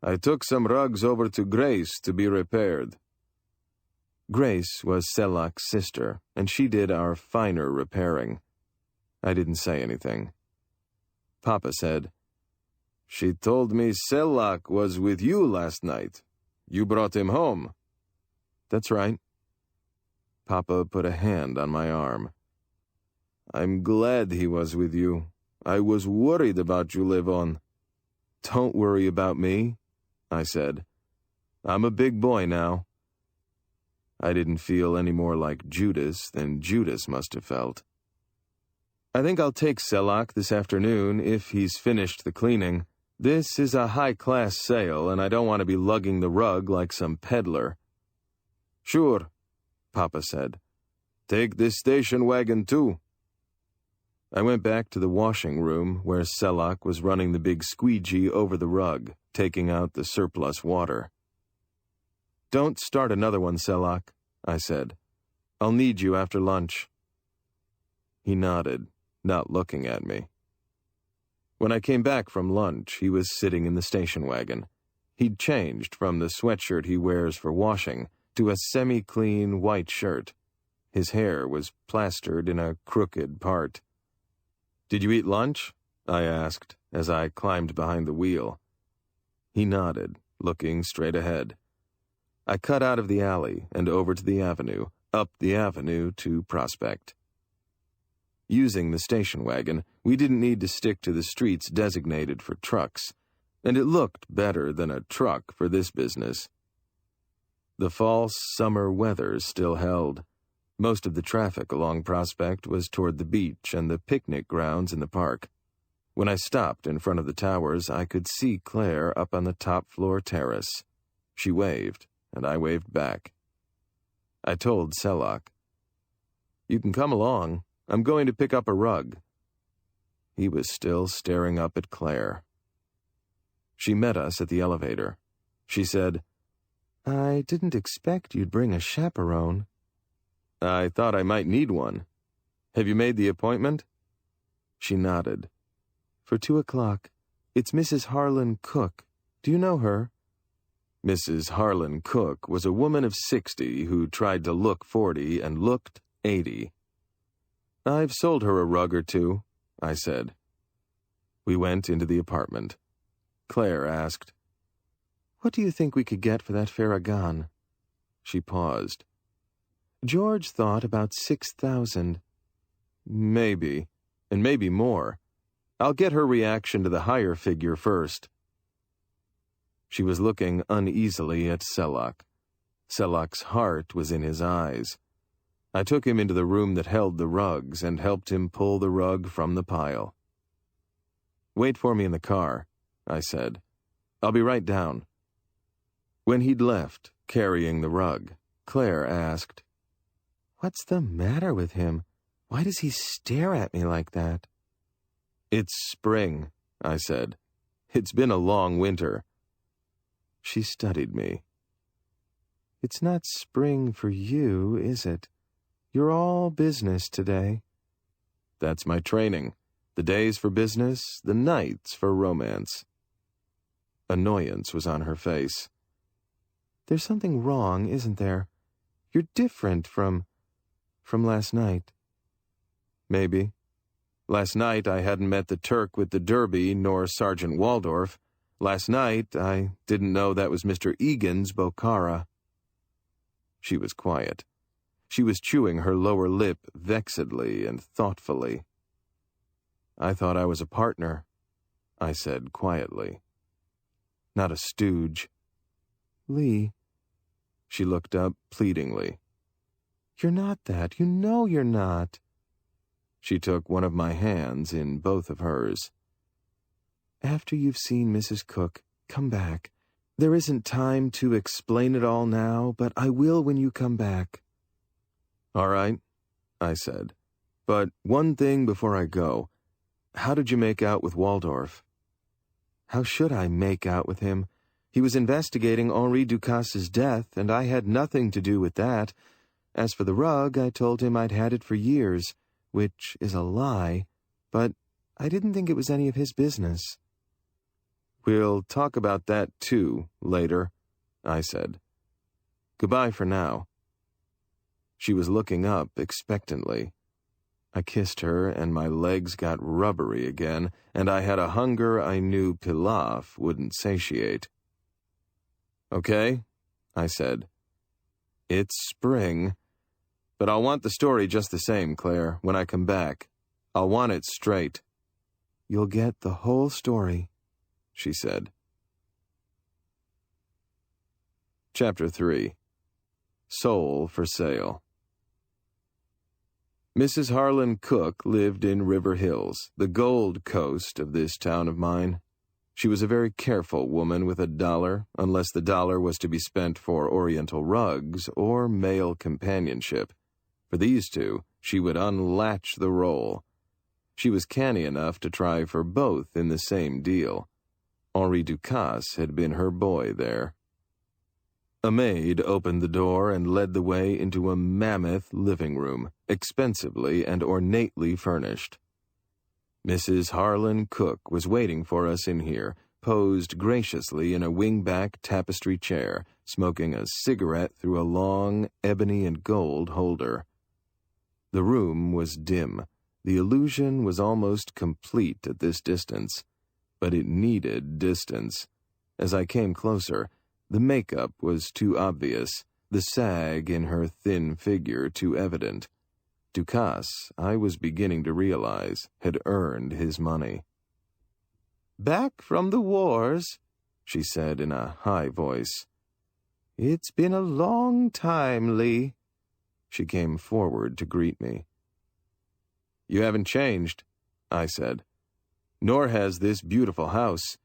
"I took some rugs over to Grace to be repaired." Grace was Selak's sister, and she did our finer repairing. I didn't say anything. Papa said, "She told me Selak was with you last night. You brought him home." "That's right." Papa put a hand on my arm. "I'm glad he was with you. I was worried about you, Levon." "Don't worry about me," I said. "I'm a big boy now." I didn't feel any more like Judas than Judas must have felt. "I think I'll take Selak this afternoon if he's finished the cleaning. This is a high-class sale, and I don't want to be lugging the rug like some peddler." "Sure," Papa said. "Take this station wagon, too." I went back to the washing room where Selak was running the big squeegee over the rug, taking out the surplus water. "Don't start another one, Selak," I said. "I'll need you after lunch." He nodded, not looking at me. When I came back from lunch, he was sitting in the station wagon. He'd changed from the sweatshirt he wears for washing to a semi-clean white shirt. His hair was plastered in a crooked part. "Did you eat lunch?" I asked as I climbed behind the wheel. He nodded, looking straight ahead. I cut out of the alley and over to the avenue, up the avenue to Prospect. Using the station wagon, we didn't need to stick to the streets designated for trucks, and it looked better than a truck for this business. The false summer weather still held. Most of the traffic along Prospect was toward the beach and the picnic grounds in the park. When I stopped in front of the towers, I could see Claire up on the top-floor terrace. She waved, and I waved back. I told Selak, "You can come along. I'm going to pick up a rug." He was still staring up at Claire. She met us at the elevator. She said, "I didn't expect you'd bring a chaperone." "I thought I might need one. Have you made the appointment?" She nodded. "For 2:00. It's Mrs. Harlan Cook. Do you know her?" Mrs. Harlan Cook was a woman of 60 who tried to look 40 and looked 80. "I've sold her a rug or two," I said. We went into the apartment. Claire asked, What do you think we could get for that Farragon? She paused. George thought about 6,000. Maybe, and maybe more. I'll get her reaction to the higher figure first. She was looking uneasily at Selak. Selak's heart was in his eyes. I took him into the room that held the rugs and helped him pull the rug from the pile. Wait for me in the car, I said. I'll be right down. When he'd left, carrying the rug, Claire asked, What's the matter with him? Why does he stare at me like that? It's spring, I said. It's been a long winter. She studied me. It's not spring for you, is it? You're all business today. That's my training. The days for business, the nights for romance. Annoyance was on her face. There's something wrong, isn't there? You're different from last night. Maybe. Last night I hadn't met the Turk with the derby nor Sergeant Waldorf. Last night I didn't know that was Mr. Egan's Bokhara. She was quiet. She was chewing her lower lip vexedly and thoughtfully. I thought I was a partner, I said quietly. Not a stooge. Lee. She looked up pleadingly. You're not that. You know you're not. She took one of my hands in both of hers. After you've seen Mrs. Cook, come back. There isn't time to explain it all now, but I will when you come back. All right, I said. But one thing before I go. How did you make out with Waldorf? How should I make out with him? He was investigating Henri Ducasse's death, and I had nothing to do with that. As for the rug, I told him I'd had it for years, which is a lie, but I didn't think it was any of his business. We'll talk about that, too, later, I said. Goodbye for now. She was looking up expectantly. I kissed her, and my legs got rubbery again, and I had a hunger I knew pilaf wouldn't satiate. Okay, I said. It's spring. But I'll want the story just the same, Claire, when I come back. I'll want it straight. You'll get the whole story, she said. Chapter 3. Soul for Sale. Mrs. Harlan Cook lived in River Hills, the Gold Coast of this town of mine. She was a very careful woman with $1, unless the dollar was to be spent for Oriental rugs or male companionship. For these two, she would unlatch the roll. She was canny enough to try for both in the same deal. Henri Ducasse had been her boy there. A maid opened the door and led the way into a mammoth living room, expensively and ornately furnished. Mrs. Harlan Cook was waiting for us in here, posed graciously in a wingback tapestry chair, smoking a cigarette through a long ebony and gold holder. The room was dim. The illusion was almost complete at this distance, but it needed distance. As I came closer, the makeup was too obvious, the sag in her thin figure too evident. Ducasse, I was beginning to realize, had earned his money. Back from the wars, she said in a high voice. It's been a long time, Lee. She came forward to greet me. You haven't changed, I said. Nor has this beautiful house.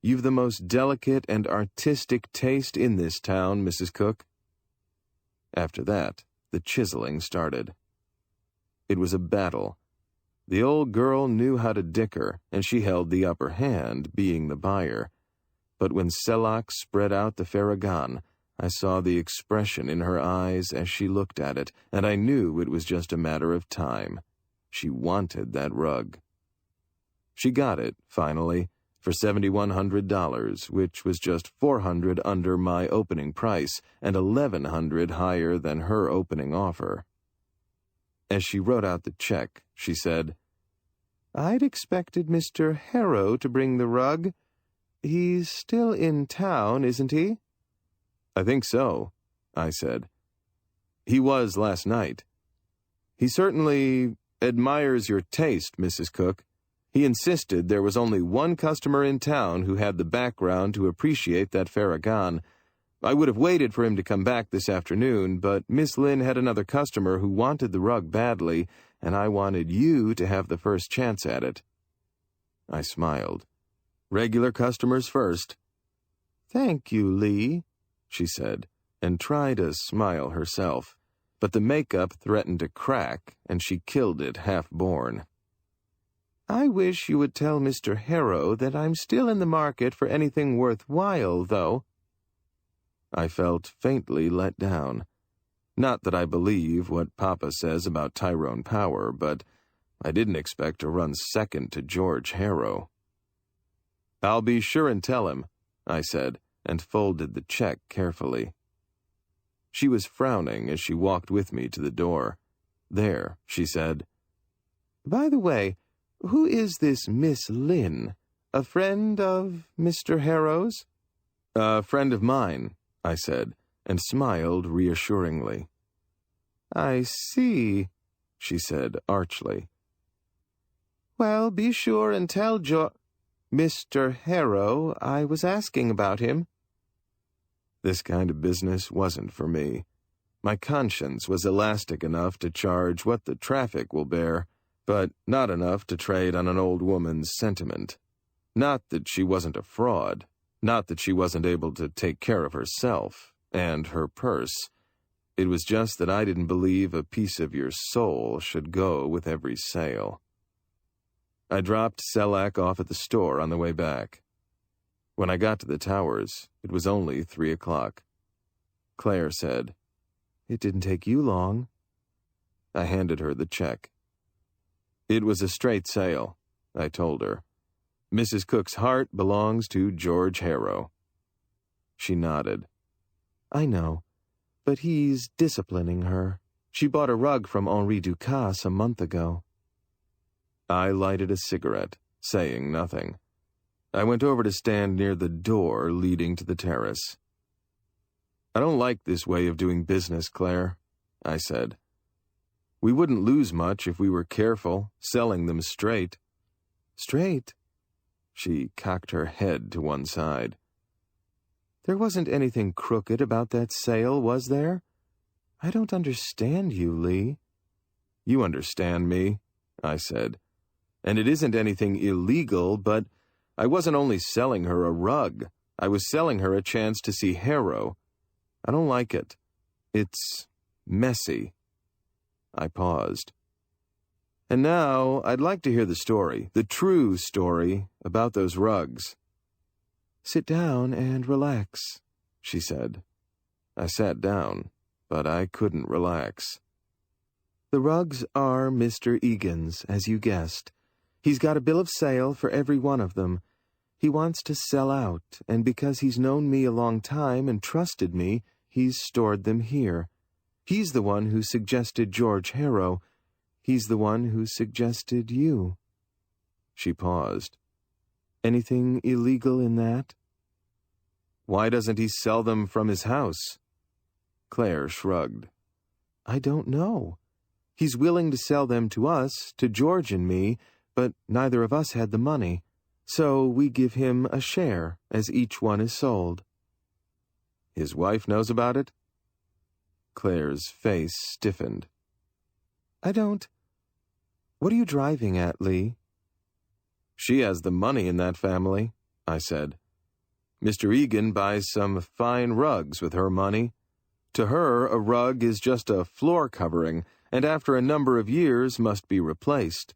You've the most delicate and artistic taste in this town, Mrs. Cook. After that, the chiseling started. It was a battle. The old girl knew how to dicker, and she held the upper hand, being the buyer. But when Selak spread out the Farragon, I saw the expression in her eyes as she looked at it, and I knew it was just a matter of time. She wanted that rug. She got it, finally, for $7,100, which was just $400 under my opening price and $1,100 higher than her opening offer. As she wrote out the check, she said, I'd expected Mr. Harrow to bring the rug. He's still in town, isn't he? I think so, I said. He was last night. He certainly admires your taste, Mrs. Cook. He insisted there was only one customer in town who had the background to appreciate that Farragon. I would have waited for him to come back this afternoon, but Miss Lynn had another customer who wanted the rug badly, and I wanted you to have the first chance at it. I smiled. Regular customers first. Thank you, Lee, she said, and tried to smile herself, but the makeup threatened to crack, and she killed it half-born. I wish you would tell Mr. Harrow that I'm still in the market for anything worthwhile, though. I felt faintly let down. Not that I believe what Papa says about Tyrone Power, but I didn't expect to run second to George Harrow. I'll be sure and tell him, I said, and folded the check carefully. She was frowning as she walked with me to the door. There, she said. By the way, who is this Miss Lynn? A friend of Mr. Harrow's? A friend of mine, I said, and smiled reassuringly. I see, she said archly. Well, be sure and tell Mr. Harrow I was asking about him. This kind of business wasn't for me. My conscience was elastic enough to charge what the traffic will bear, but not enough to trade on an old woman's sentiment. Not that she wasn't a fraud. Not that she wasn't able to take care of herself and her purse. It was just that I didn't believe a piece of your soul should go with every sale. I dropped Selak off at the store on the way back. When I got to the towers, it was only 3 o'clock. Claire said, It didn't take you long. I handed her the check. It was a straight sale, I told her. Mrs. Cook's heart belongs to George Harrow. She nodded. I know, but he's disciplining her. She bought a rug from Henri Ducasse a month ago. I lighted a cigarette, saying nothing. I went over to stand near the door leading to the terrace. I don't like this way of doing business, Claire, I said. We wouldn't lose much if we were careful, selling them straight. Straight? She cocked her head to one side. There wasn't anything crooked about that sale, was there? I don't understand you, Lee. You understand me, I said. And it isn't anything illegal, but I wasn't only selling her a rug. I was selling her a chance to see Harrow. I don't like it. It's messy. I paused. And now I'd like to hear the story, the true story, about those rugs. Sit down and relax, she said. I sat down, but I couldn't relax. The rugs are Mr. Egan's, as you guessed. He's got a bill of sale for every one of them. He wants to sell out, and because he's known me a long time and trusted me, he's stored them here. He's the one who suggested George Harrow. He's the one who suggested you. She paused. Anything illegal in that? Why doesn't he sell them from his house? Claire shrugged. I don't know. He's willing to sell them to us, to George and me, but neither of us had the money. So we give him a share as each one is sold. His wife knows about it? Claire's face stiffened. I don't. What are you driving at, Lee? She has the money in that family, I said. Mr. Egan buys some fine rugs with her money. To her, a rug is just a floor covering, and after a number of years must be replaced.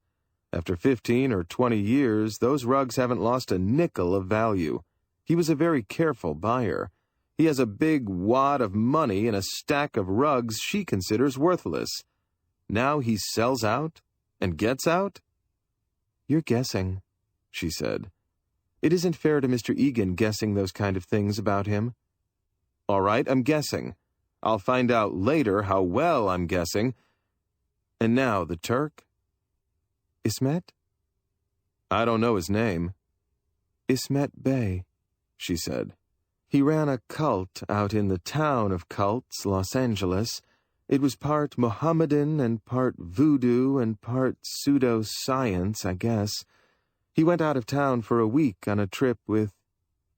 After 15 or 20 years, those rugs haven't lost a nickel of value. He was a very careful buyer. He has a big wad of money and a stack of rugs she considers worthless. Now he sells out and gets out? You're guessing, she said. It isn't fair to Mr. Egan guessing those kind of things about him. All right, I'm guessing. I'll find out later how well I'm guessing. And now the Turk? Ismet? I don't know his name. Ismet Bey, she said. He ran a cult out in the town of cults, Los Angeles. It was part Mohammedan and part voodoo and part pseudo-science, I guess. He went out of town for a week on a trip with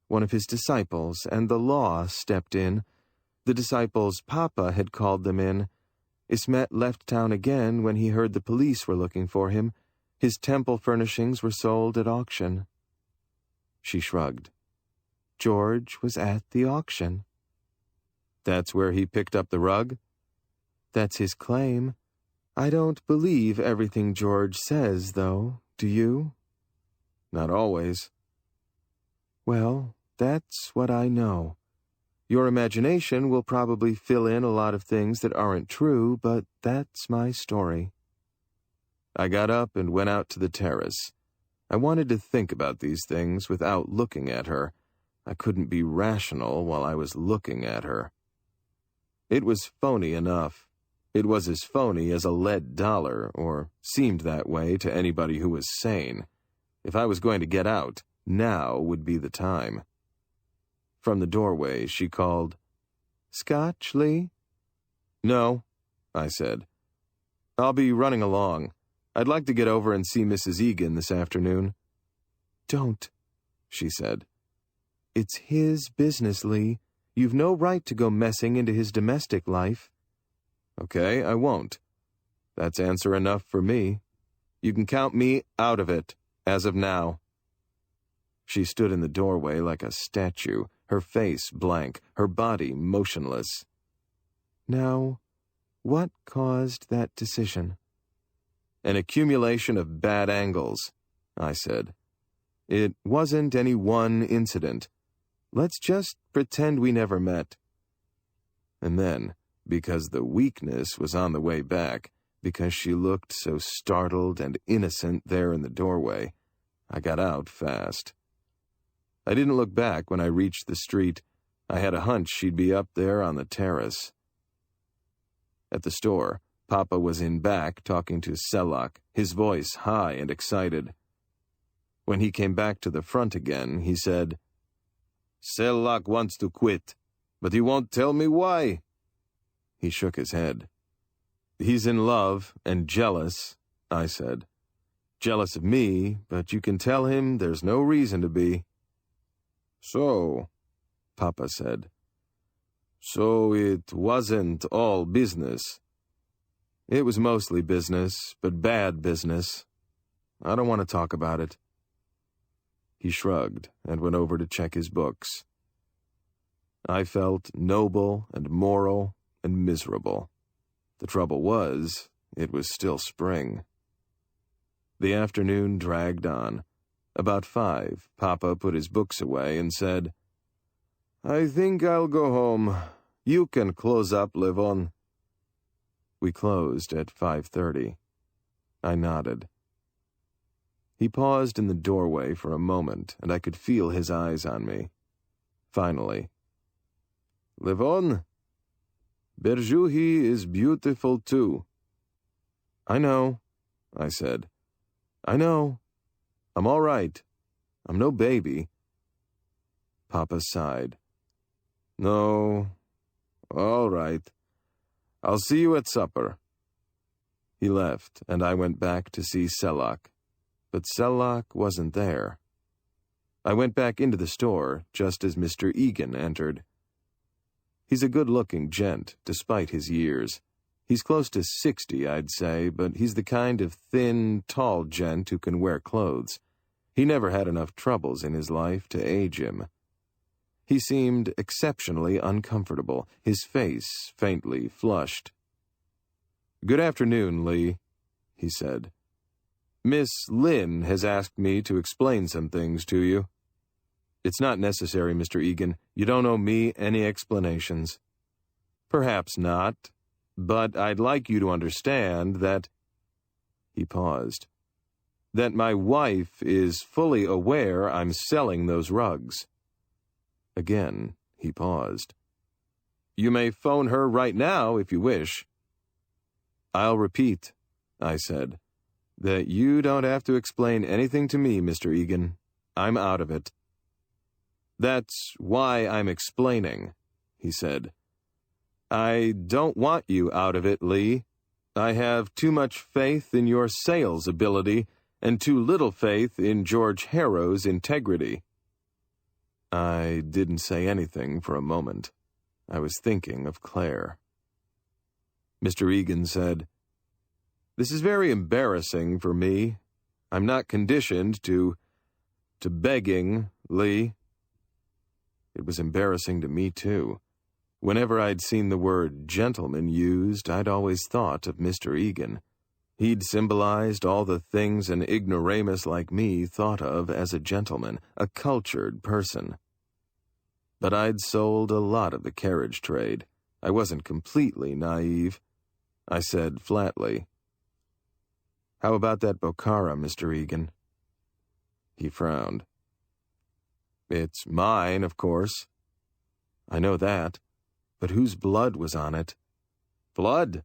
one of his disciples, and the law stepped in. The disciples' papa had called them in. Ismet left town again when he heard the police were looking for him. His temple furnishings were sold at auction. She shrugged. George was at the auction. That's where he picked up the rug? That's his claim. I don't believe everything George says, though, do you? Not always. Well, that's what I know. Your imagination will probably fill in a lot of things that aren't true, but that's my story. I got up and went out to the terrace. I wanted to think about these things without looking at her. I couldn't be rational while I was looking at her. It was phony enough. It was as phony as a lead dollar, or seemed that way to anybody who was sane. If I was going to get out, now would be the time. From the doorway, she called, "Scotch, Lee?" "No," I said. "I'll be running along. I'd like to get over and see Mrs. Egan this afternoon." "Don't," she said. "It's his business, Lee. You've no right to go messing into his domestic life." "Okay, I won't. That's answer enough for me. You can count me out of it, as of now." She stood in the doorway like a statue, her face blank, her body motionless. "Now, what caused that decision?" "An accumulation of bad angles," I said. "It wasn't any one incident. Let's just pretend we never met." And then, because the weakness was on the way back, because she looked so startled and innocent there in the doorway, I got out fast. I didn't look back when I reached the street. I had a hunch she'd be up there on the terrace. At the store, Papa was in back talking to Selak, his voice high and excited. When he came back to the front again, he said, "Selak wants to quit, but he won't tell me why." He shook his head. "He's in love and jealous," I said. "Jealous of me, but you can tell him there's no reason to be." "So," Papa said. "So it wasn't all business." "It was mostly business, but bad business. I don't want to talk about it." He shrugged and went over to check his books. I felt noble and moral and miserable. The trouble was, it was still spring. The afternoon dragged on. About 5, Papa put his books away and said, "I think I'll go home. You can close up, Levon." We closed at 5:30. I nodded. He paused in the doorway for a moment, and I could feel his eyes on me. Finally, "Levon, Berjuhi is beautiful too." "I know," I said. "I know. I'm all right. I'm no baby." Papa sighed. "No, all right. I'll see you at supper." He left, and I went back to see Selak. But Selak wasn't there. I went back into the store just as Mr. Egan entered. He's a good-looking gent, despite his years. He's close to 60, I'd say, but he's the kind of thin, tall gent who can wear clothes. He never had enough troubles in his life to age him. He seemed exceptionally uncomfortable, his face faintly flushed. "Good afternoon, Lee," he said. "Miss Lynn has asked me to explain some things to you." "It's not necessary, Mr. Egan. You don't owe me any explanations." "Perhaps not, but I'd like you to understand that—" He paused. "That my wife is fully aware I'm selling those rugs." Again, he paused. "You may phone her right now if you wish." "I'll repeat," I said, "that you don't have to explain anything to me, Mr. Egan. I'm out of it." That's why I'm explaining, he said. I don't want you out of it, Lee. I have too much faith in your sales ability and too little faith in George Harrow's integrity. I didn't say anything for a moment. I was thinking of Claire. Mr. Egan said, "This is very embarrassing for me. I'm not conditioned to begging, Lee." It was embarrassing to me, too. Whenever I'd seen the word gentleman used, I'd always thought of Mr. Egan. He'd symbolized all the things an ignoramus like me thought of as a gentleman, a cultured person. But I'd sold a lot of the carriage trade. I wasn't completely naive. I said flatly, "How about that Bokhara, Mr. Egan?" He frowned. "It's mine, of course." "I know that. But whose blood was on it?" "Blood?"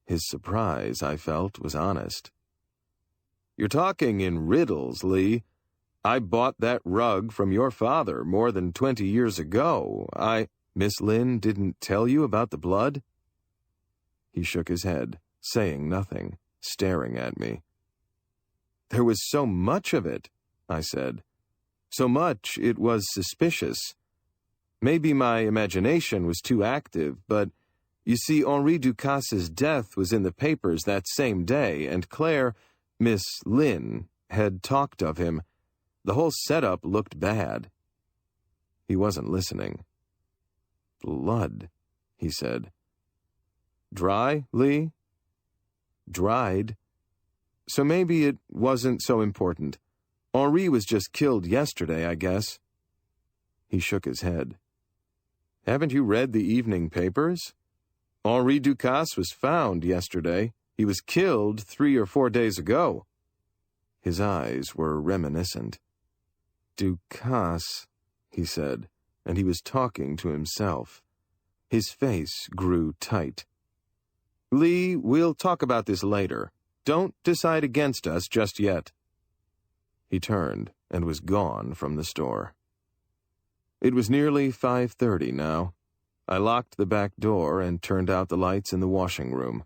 His surprise, I felt, was honest. "You're talking in riddles, Lee. I bought that rug from your father more than 20 years ago. Miss Lynn didn't tell you about the blood?" He shook his head, saying nothing, staring at me. "There was so much of it," I said. "So much it was suspicious. Maybe my imagination was too active, but you see, Henri Ducasse's death was in the papers that same day, and Claire, Miss Lynn, had talked of him. The whole setup looked bad." He wasn't listening. "Blood," he said. "Dry, Lee?" "Dried. So maybe it wasn't so important. Henri was just killed yesterday, I guess." He shook his head. "Haven't you read the evening papers? Henri Ducasse was found yesterday. He was killed 3 or 4 days ago." His eyes were reminiscent. "Ducasse," he said, and he was talking to himself. His face grew tight. "Lee, we'll talk about this later. Don't decide against us just yet." He turned and was gone from the store. It was nearly 5:30 now. I locked the back door and turned out the lights in the washing room.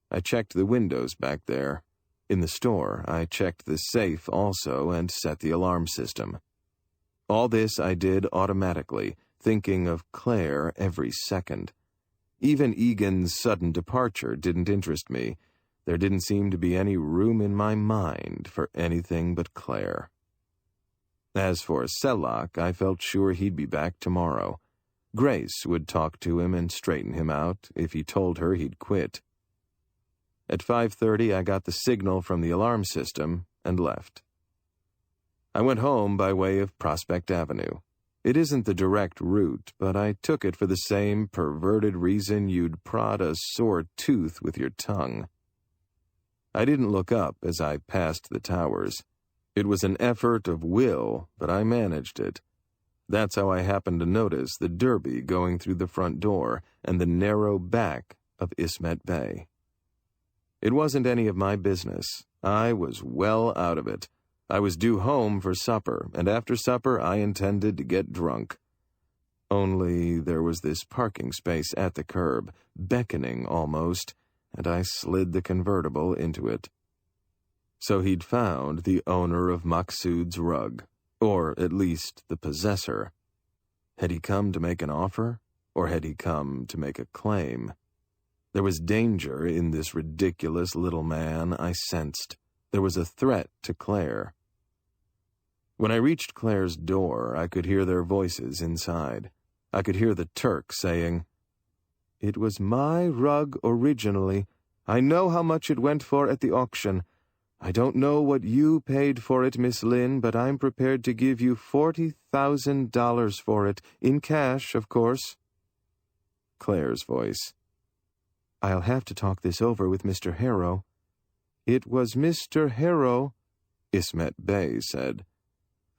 I checked the windows back there. In the store, I checked the safe also and set the alarm system. All this I did automatically, thinking of Claire every second. Even Egan's sudden departure didn't interest me. There didn't seem to be any room in my mind for anything but Claire. As for Selak, I felt sure he'd be back tomorrow. Grace would talk to him and straighten him out if he told her he'd quit. At 5:30, I got the signal from the alarm system and left. I went home by way of Prospect Avenue. It isn't the direct route, but I took it for the same perverted reason you'd prod a sore tooth with your tongue. I didn't look up as I passed the towers. It was an effort of will, but I managed it. That's how I happened to notice the derby going through the front door and the narrow back of Ismet Bey. It wasn't any of my business. I was well out of it. I was due home for supper, and after supper I intended to get drunk. Only there was this parking space at the curb, beckoning almost, and I slid the convertible into it. So he'd found the owner of Maqsood's rug, or at least the possessor. Had he come to make an offer, or had he come to make a claim? There was danger in this ridiculous little man, I sensed. There was a threat to Claire. When I reached Claire's door, I could hear their voices inside. I could hear the Turk saying, "It was my rug originally. I know how much it went for at the auction. I don't know what you paid for it, Miss Lynn, but I'm prepared to give you $40,000 for it, in cash, of course." Claire's voice. "I'll have to talk this over with Mr. Harrow." "It was Mr. Harrow," Ismet Bey said,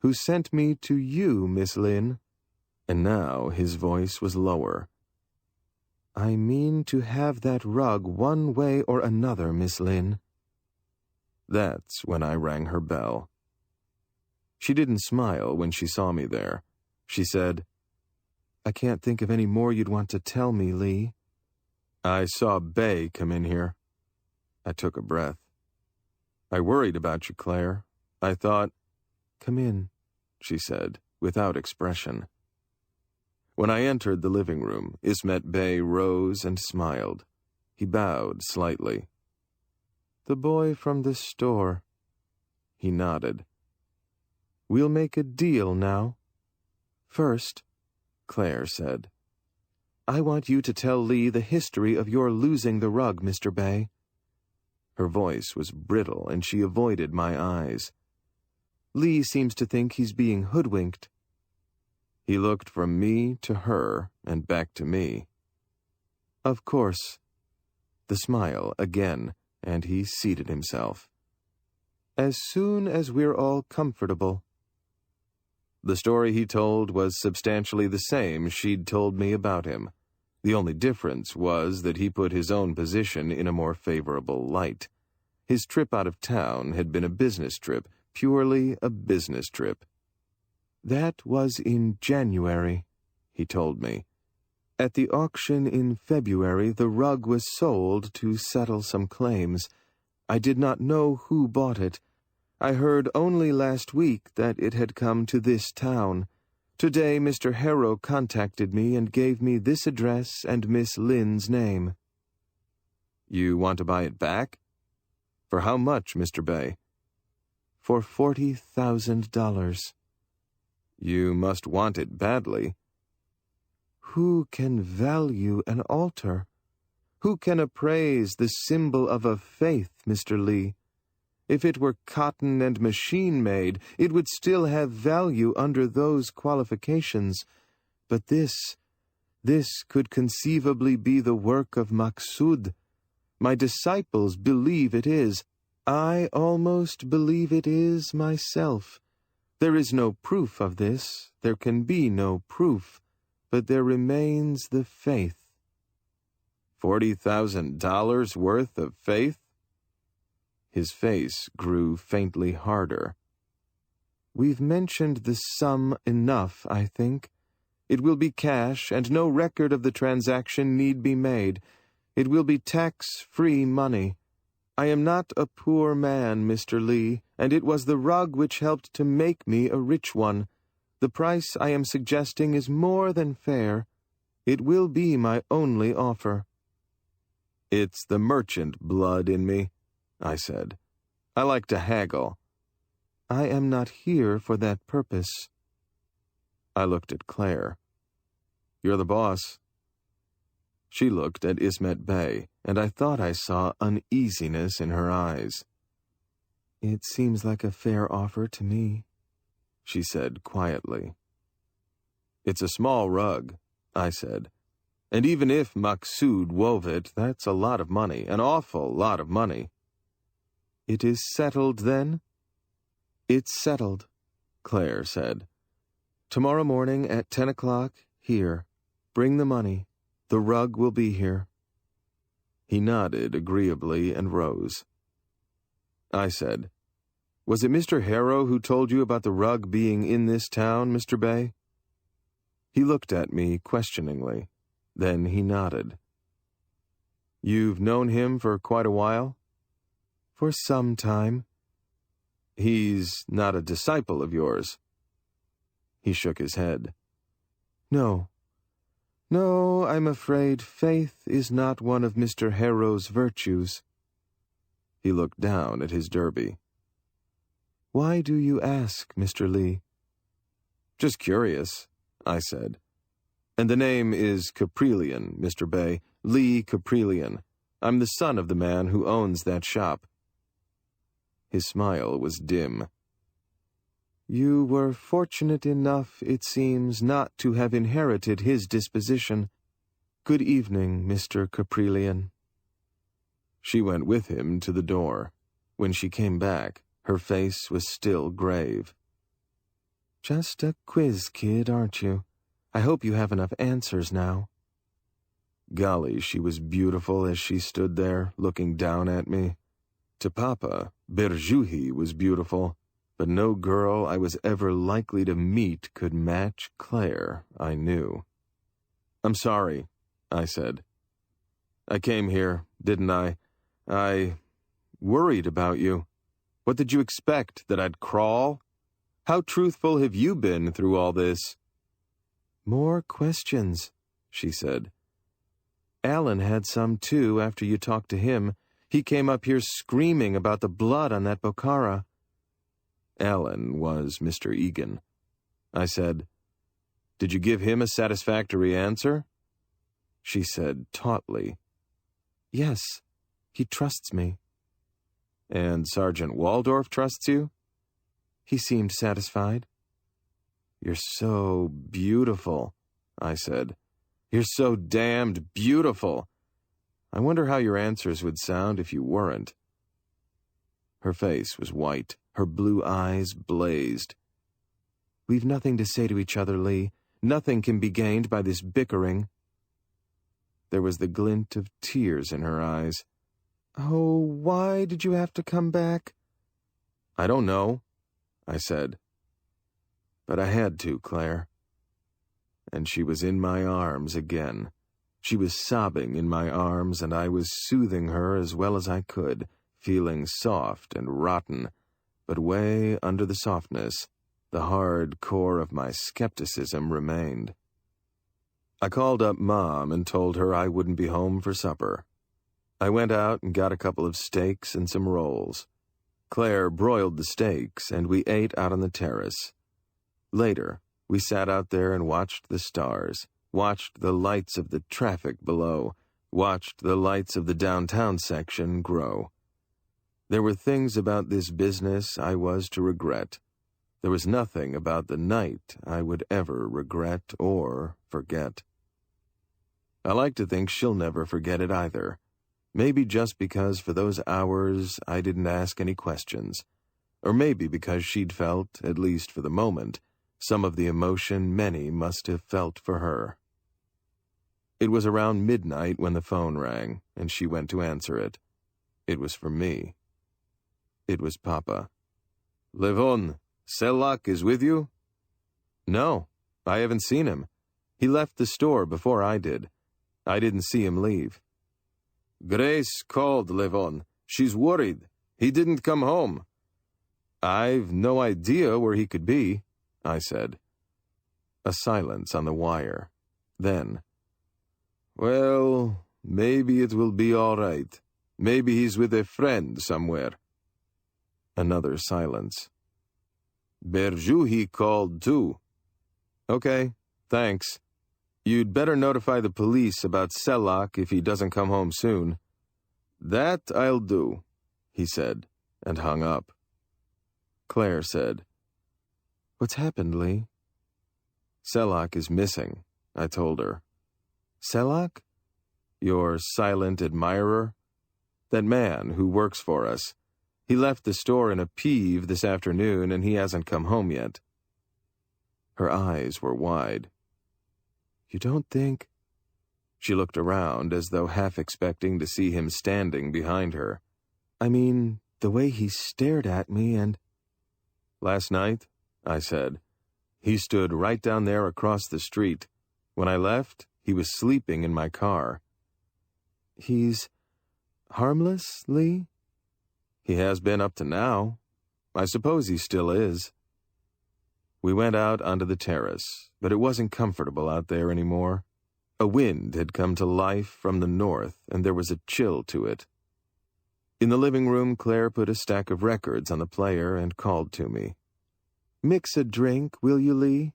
"who sent me to you, Miss Lynn." And now his voice was lower. "I mean to have that rug one way or another, Miss Lynn." That's when I rang her bell. She didn't smile when she saw me there. She said, I can't think of any more you'd want to tell me, Lee. I saw Bay come in here. I took a breath. I worried about you, Claire. I thought, Come in, she said, without expression. When I entered the living room, Ismet Bey rose and smiled. He bowed slightly. The boy from the store. He nodded. We'll make a deal now. First, Claire said, I want you to tell Lee the history of your losing the rug, Mr. Bay. Her voice was brittle, and she avoided my eyes. Lee seems to think he's being hoodwinked. He looked from me to her and back to me. Of course. The smile again, and he seated himself. As soon as we're all comfortable. The story he told was substantially the same she'd told me about him. The only difference was that he put his own position in a more favorable light. His trip out of town had been a business trip, purely a business trip. That was in January, he told me. At the auction in February, the rug was sold to settle some claims. I did not know who bought it. I heard only last week that it had come to this town. Today, Mr. Harrow contacted me and gave me this address and Miss Lynn's name. You want to buy it back? For how much, Mr. Bay? For $40,000. You must want it badly. Who can value an altar? Who can appraise the symbol of a faith, Mr. Lee? If it were cotton and machine-made, it would still have value under those qualifications. But this could conceivably be the work of Maqsud. My disciples believe it is. I almost believe it is myself. There is no proof of this. There can be no proof. But there remains the faith. $40,000 worth of faith? His face grew faintly harder. We've mentioned the sum enough, I think. It will be cash, and no record of the transaction need be made. It will be tax-free money. I am not a poor man, Mr. Lee, and it was the rug which helped to make me a rich one. The price I am suggesting is more than fair. It will be my only offer. It's the merchant blood in me, I said. I like to haggle. I am not here for that purpose. I looked at Claire. You're the boss. She looked at Ismet Bey, and I thought I saw uneasiness in her eyes. It seems like a fair offer to me, she said quietly. It's a small rug, I said. And even if Maqsud wove it, that's a lot of money, an awful lot of money. It is settled, then? It's settled, Claire said. Tomorrow morning at 10 o'clock, here. Bring the money. The rug will be here. He nodded agreeably and rose. I said, Was it Mr. Harrow who told you about the rug being in this town, Mr. Bay? He looked at me questioningly. Then he nodded. You've known him for quite a while? For some time. He's not a disciple of yours? He shook his head. No. No, I'm afraid faith is not one of Mr. Harrow's virtues. He looked down at his derby. Why do you ask, Mr. Lee? Just curious, I said. And the name is Caprillion, Mr. Bay, Lee Caprillion. I'm the son of the man who owns that shop. His smile was dim. You were fortunate enough, it seems, not to have inherited his disposition. Good evening, Mr. Caprillion. She went with him to the door. When she came back, her face was still grave. Just a quiz kid, aren't you? I hope you have enough answers now. Golly, she was beautiful as she stood there, looking down at me. To Papa, Berjuhi was beautiful. but no girl I was ever likely to meet could match Claire, I knew. "I'm sorry," I said. "I came here, didn't I? I worried about you. What did you expect, that I'd crawl? How truthful have you been through all this?" "More questions," she said. "Alan had some, too, after you talked to him. He came up here screaming about the blood on that Bokhara." Alan was Mr. Egan. I said, "Did you give him a satisfactory answer?" She said tautly, "Yes, he trusts me." "And Sergeant Waldorf trusts you?" "He seemed satisfied." "You're so beautiful," I said. "You're so damned beautiful. I wonder how your answers would sound if you weren't." Her face was white. Her blue eyes blazed. "We've nothing to say to each other, Lee. Nothing can be gained by this bickering." There was the glint of tears in her eyes. "Oh, why did you have to come back?" "I don't know," I said. "But I had to, Claire." And she was in my arms again. She was sobbing in my arms, and I was soothing her as well as I could, feeling soft and rotten, but way under the softness, the hard core of my skepticism remained. I called up Mom and told her I wouldn't be home for supper. I went out and got a couple of steaks and some rolls. Claire broiled the steaks, and we ate out on the terrace. Later, we sat out there and watched the stars, watched the lights of the traffic below, watched the lights of the downtown section grow. There were things about this business I was to regret. There was nothing about the night I would ever regret or forget. I like to think she'll never forget it either. Maybe just because for those hours I didn't ask any questions. Or maybe because she'd felt, at least for the moment, some of the emotion many must have felt for her. It was around midnight when the phone rang, and she went to answer it. It was for me. It was Papa. "Levon, Selak is with you?" "No, I haven't seen him. He left the store before I did. I didn't see him leave." "Grace called, Levon. She's worried. He didn't come home." "I've no idea where he could be," I said. A silence on the wire. Then, "Well, maybe it will be all right. Maybe he's with a friend somewhere." Another silence. "Berjuhi called too." "Okay, thanks. You'd better notify the police about Selak if he doesn't come home soon." "That I'll do," he said, and hung up. Claire said, "What's happened, Lee?" "Selak is missing," I told her. "Selak? Your silent admirer? That man who works for us. He left the store in a peeve this afternoon, and he hasn't come home yet." Her eyes were wide. "You don't think—" She looked around as though half expecting to see him standing behind her. "I mean, the way he stared at me and—" "Last night," I said, "he stood right down there across the street. When I left, he was sleeping in my car." "He's harmless, Lee?" "He has been up to now. I suppose he still is." We went out onto the terrace, but it wasn't comfortable out there anymore. A wind had come to life from the north, and there was a chill to it. In the living room, Claire put a stack of records on the player and called to me. "Mix a drink, will you, Lee?"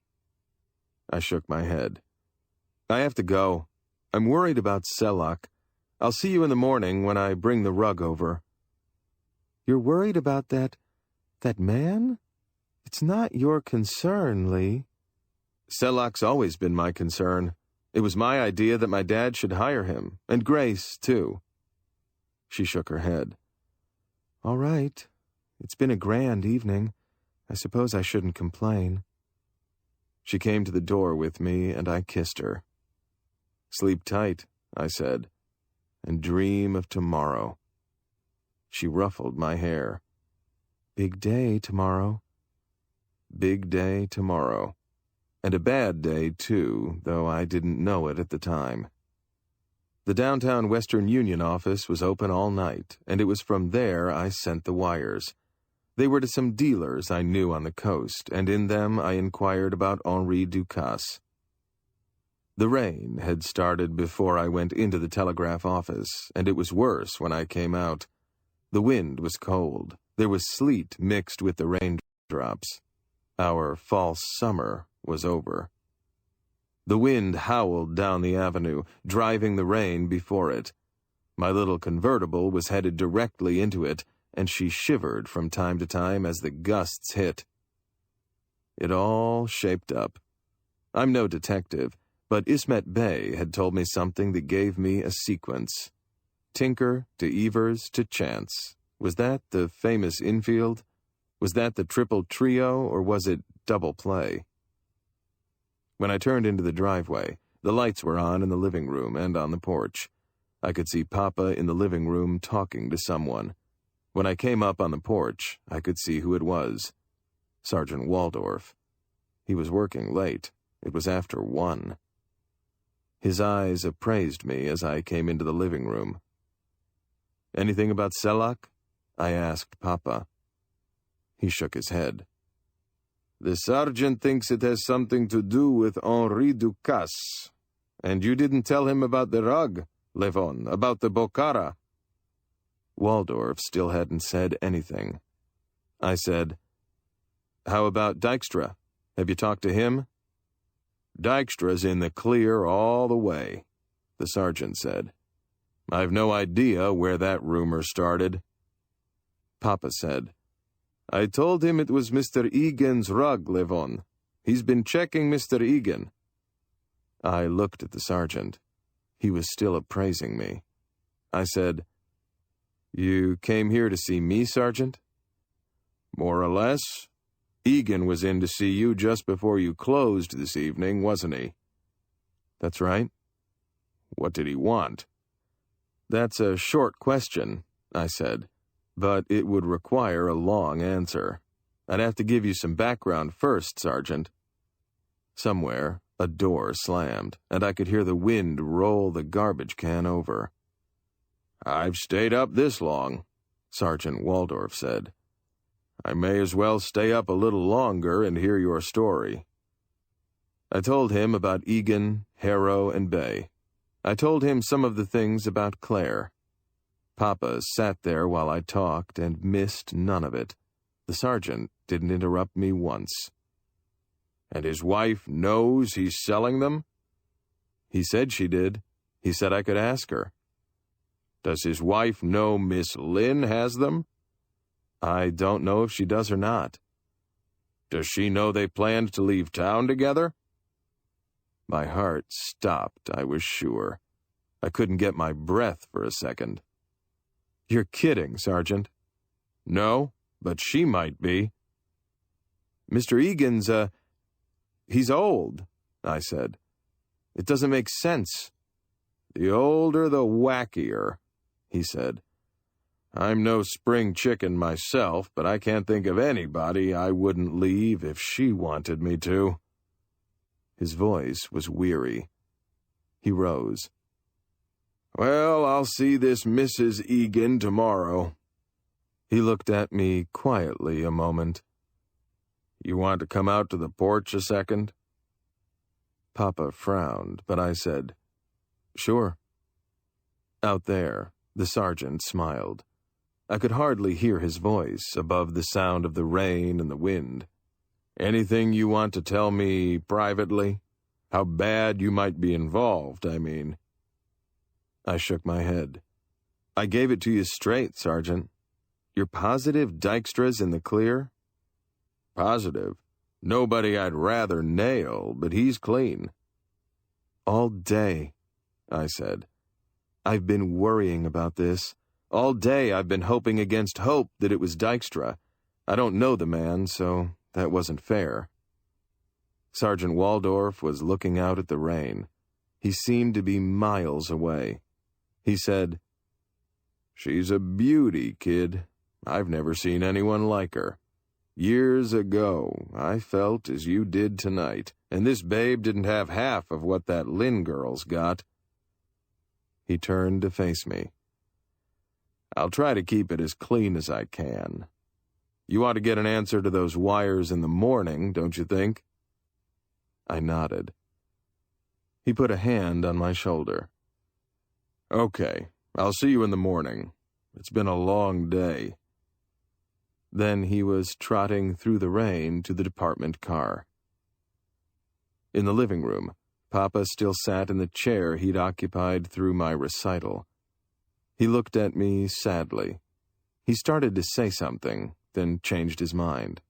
I shook my head. "I have to go. I'm worried about Selak. I'll see you in the morning when I bring the rug over." "You're worried about that man? It's not your concern, Lee." "Selak's always been my concern. It was my idea that my dad should hire him, and Grace, too." She shook her head. "All right. It's been a grand evening. I suppose I shouldn't complain." She came to the door with me, and I kissed her. "Sleep tight," I said, "and dream of tomorrow." She ruffled my hair. "Big day tomorrow. Big day tomorrow. And a bad day, too, though I didn't know it at the time. The downtown Western Union office was open all night, and it was from there I sent the wires. They were to some dealers I knew on the coast, and in them I inquired about Henri Ducasse. The rain had started before I went into the telegraph office, and it was worse when I came out. The wind was cold. There was sleet mixed with the raindrops. Our false summer was over. The wind howled down the avenue, driving the rain before it. My little convertible was headed directly into it, and she shivered from time to time as the gusts hit. It all shaped up. I'm no detective, but Ismet Bey had told me something that gave me a sequence. Tinker to Evers to Chance. Was that the famous infield? Was that the triple trio, or was it double play? When I turned into the driveway, the lights were on in the living room and on the porch. I could see Papa in the living room talking to someone. When I came up on the porch, I could see who it was. Sergeant Waldorf. He was working late. It was after 1. His eyes appraised me as I came into the living room. "Anything about Selak?" I asked Papa. He shook his head. "The sergeant thinks it has something to do with Henri Ducasse. And you didn't tell him about the rug, Levon, about the Bokhara." Waldorf still hadn't said anything. I said, "How about Dykstra? Have you talked to him?" "Dykstra's in the clear all the way," the sergeant said. "I've no idea where that rumor started." Papa said, "I told him it was Mr. Egan's rug, Levon. He's been checking Mr. Egan." I looked at the sergeant. He was still appraising me. I said, "You came here to see me, Sergeant?" "More or less. Egan was in to see you just before you closed this evening, wasn't he?" "That's right." "What did he want?" "That's a short question," I said, "but it would require a long answer. I'd have to give you some background first, Sergeant." Somewhere, a door slammed, and I could hear the wind roll the garbage can over. "I've stayed up this long," Sergeant Waldorf said. "I may as well stay up a little longer and hear your story." I told him about Egan, Harrow, and Bay. I told him some of the things about Claire. Papa sat there while I talked and missed none of it. The sergeant didn't interrupt me once. "And his wife knows he's selling them?" "He said she did. He said I could ask her." "Does his wife know Miss Lynn has them?" "I don't know if she does or not." "Does she know they planned to leave town together?" My heart stopped, I was sure. I couldn't get my breath for a second. "You're kidding, Sergeant." "No, but she might be." "Mr. Egan's, he's old," I said. "It doesn't make sense." "The older the wackier," he said. "I'm no spring chicken myself, but I can't think of anybody I wouldn't leave if she wanted me to." His voice was weary. He rose. "Well, I'll see this Mrs. Egan tomorrow." He looked at me quietly a moment. "You want to come out to the porch a second?" Papa frowned, but I said, "Sure." Out there, the sergeant smiled. I could hardly hear his voice above the sound of the rain and the wind. "Anything you want to tell me privately? How bad you might be involved, I mean." I shook my head. "I gave it to you straight, Sergeant. You're positive Dykstra's in the clear?" "Positive. Nobody I'd rather nail, but he's clean." "All day," I said. "I've been worrying about this. All day I've been hoping against hope that it was Dykstra. I don't know the man, so that wasn't fair." Sergeant Waldorf was looking out at the rain. He seemed to be miles away. He said, "She's a beauty, kid. I've never seen anyone like her. Years ago, I felt as you did tonight, and this babe didn't have half of what that Lynn girl's got." He turned to face me. "I'll try to keep it as clean as I can. You ought to get an answer to those wires in the morning, don't you think?" I nodded. He put a hand on my shoulder. "Okay, I'll see you in the morning. It's been a long day." Then he was trotting through the rain to the department car. In the living room, Papa still sat in the chair he'd occupied through my recital. He looked at me sadly. He started to say something, then changed his mind.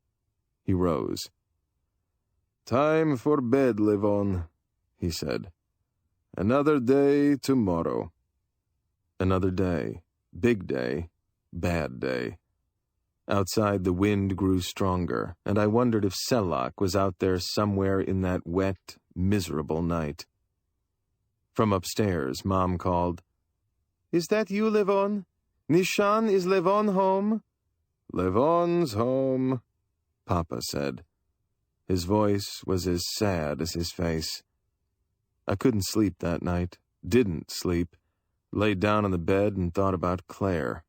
He rose. "Time for bed, Levon," he said. "Another day tomorrow." Another day, big day, bad day. Outside the wind grew stronger, and I wondered if Selak was out there somewhere in that wet, miserable night. From upstairs, Mom called, "Is that you, Levon? Nishan, is Levon home?" "Levon's home," Papa said. His voice was as sad as his face. I couldn't sleep that night, didn't sleep, laid down on the bed and thought about Claire.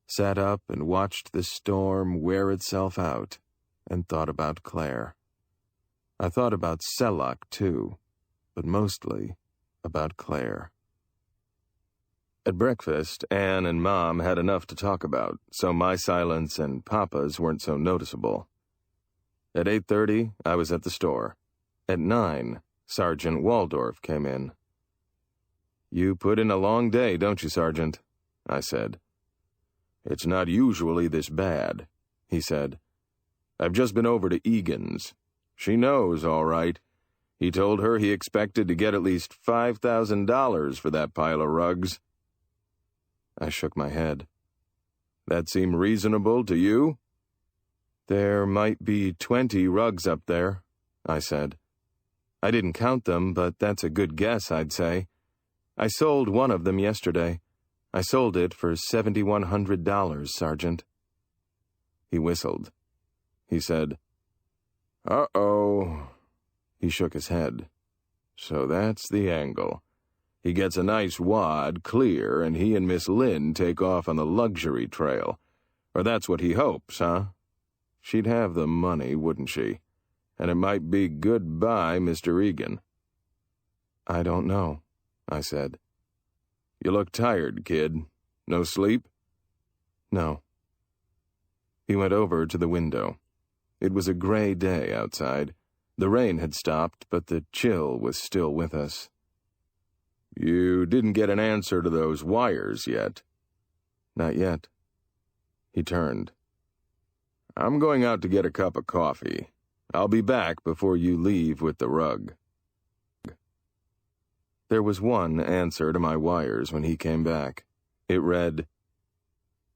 Sat up and watched the storm wear itself out, and thought about Claire. I thought about Selak, too, but mostly about Claire. At breakfast, Anne and Mom had enough to talk about, so my silence and Papa's weren't so noticeable. At 8:30, I was at the store. At 9, Sergeant Waldorf came in. "You put in a long day, don't you, Sergeant?" I said. "It's not usually this bad," he said. "I've just been over to Egan's. She knows, all right. He told her he expected to get at least $5,000 for that pile of rugs." I shook my head. "That seem reasonable to you?" "There might be 20 rugs up there," I said. "I didn't count them, but that's a good guess, I'd say. I sold one of them yesterday. I sold it for $7,100, Sergeant." He whistled. He said, "Uh-oh." He shook his head. "So that's the angle. He gets a nice wad, clear, and he and Miss Lynn take off on the luxury trail. Or that's what he hopes, huh? She'd have the money, wouldn't she? And it might be goodbye, Mr. Egan." "I don't know," I said. "You look tired, kid. No sleep?" "No." He went over to the window. It was a gray day outside. The rain had stopped, but the chill was still with us. "You didn't get an answer to those wires yet?" "Not yet." He turned. "I'm going out to get a cup of coffee. I'll be back before you leave with the rug." There was one answer to my wires when he came back. It read,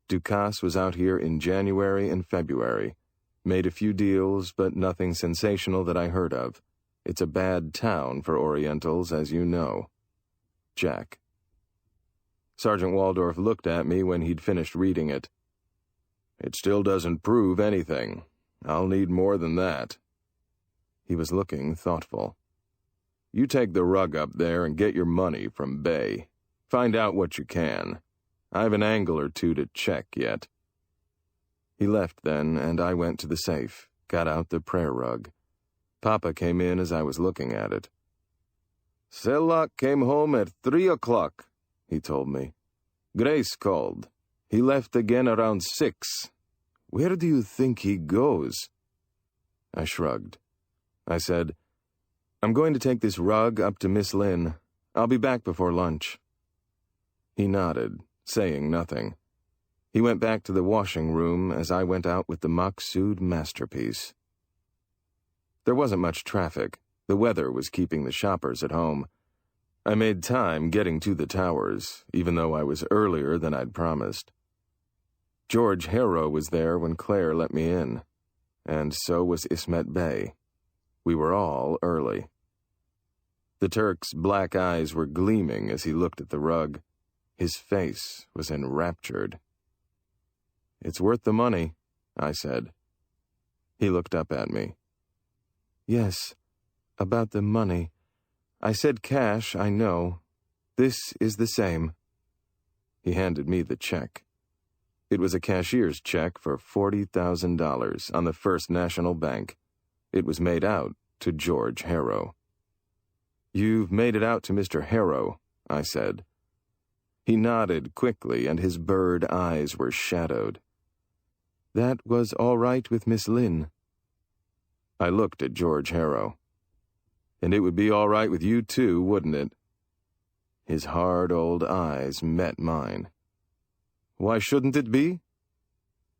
"Ducasse was out here in January and February. Made a few deals, but nothing sensational that I heard of. It's a bad town for Orientals, as you know. Jack." Sergeant Waldorf looked at me when he'd finished reading it. "It still doesn't prove anything. I'll need more than that." He was looking thoughtful. "You take the rug up there and get your money from Bay. Find out what you can. I have an angle or two to check yet." He left then, and I went to the safe, got out the prayer rug. Papa came in as I was looking at it. "Selak came home at 3 o'clock, he told me. "Grace called. He left again around 6. Where do you think he goes?" I shrugged. I said, "I'm going to take this rug up to Miss Lynn. I'll be back before lunch." He nodded, saying nothing. He went back to the washing room as I went out with the Maksud masterpiece. There wasn't much traffic. The weather was keeping the shoppers at home. I made time getting to the towers, even though I was earlier than I'd promised. George Harrow was there when Claire let me in, and so was Ismet Bey. We were all early. The Turk's black eyes were gleaming as he looked at the rug. His face was enraptured. "It's worth the money," I said. He looked up at me. Yes, about the money. I said cash, I know. This is the same. He handed me the check. It was a cashier's check for $40,000 on the First National Bank. It was made out to George Harrow. You've made it out to Mr. Harrow, I said. He nodded quickly, and his bird eyes were shadowed. That was all right with Miss Lynn. I looked at George Harrow. And it would be all right with you too, wouldn't it? His hard old eyes met mine. Why shouldn't it be?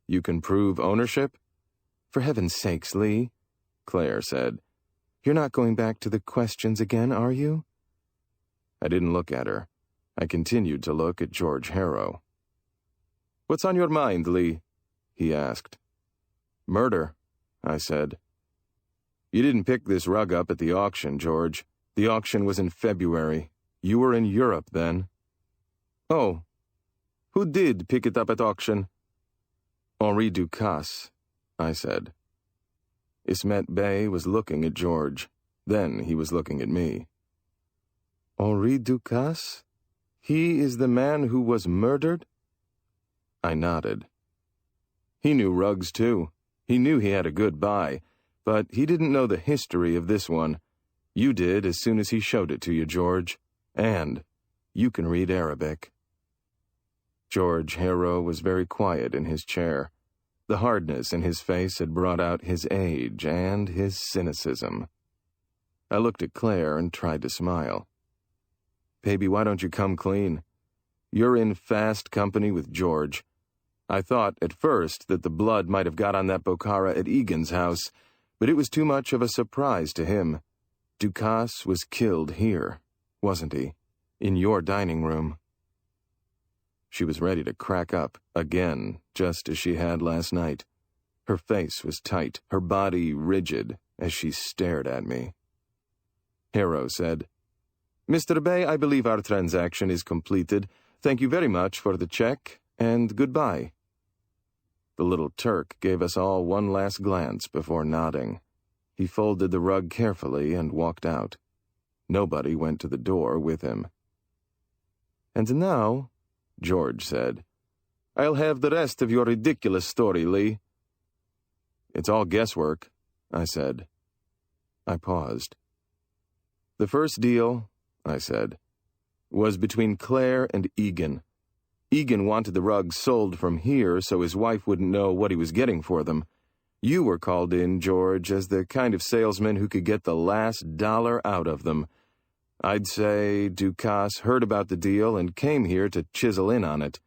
You can prove ownership? For heaven's sakes, Lee, Claire said. You're not going back to the questions again, are you? I didn't look at her. I continued to look at George Harrow. What's on your mind, Lee? He asked. Murder, I said. You didn't pick this rug up at the auction, George. The auction was in February. You were in Europe then. Oh, who did pick it up at auction? Henri Ducasse, I said. Ismet Bey was looking at George. Then he was looking at me. Henri Ducasse? He is the man who was murdered? I nodded. He knew rugs, too. He knew he had a good buy, but he didn't know the history of this one. You did as soon as he showed it to you, George. And you can read Arabic. George Harrow was very quiet in his chair. The hardness in his face had brought out his age and his cynicism. I looked at Claire and tried to smile. Baby, why don't you come clean? You're in fast company with George. I thought at first that the blood might have got on that Bokhara at Egan's house, but it was too much of a surprise to him. Ducasse was killed here, wasn't he? In your dining room. She was ready to crack up, again, just as she had last night. Her face was tight, her body rigid, as she stared at me. Harrow said, Mr. Bey, I believe our transaction is completed. Thank you very much for the check, and goodbye. The little Turk gave us all one last glance before nodding. He folded the rug carefully and walked out. Nobody went to the door with him. And now, George said, I'll have the rest of your ridiculous story, Lee. It's all guesswork, I said. I paused. The first deal, I said, was between Claire and Egan. Egan wanted the rugs sold from here so his wife wouldn't know what he was getting for them. You were called in, George, as the kind of salesman who could get the last dollar out of them. I'd say Ducasse heard about the deal and came here to chisel in on it.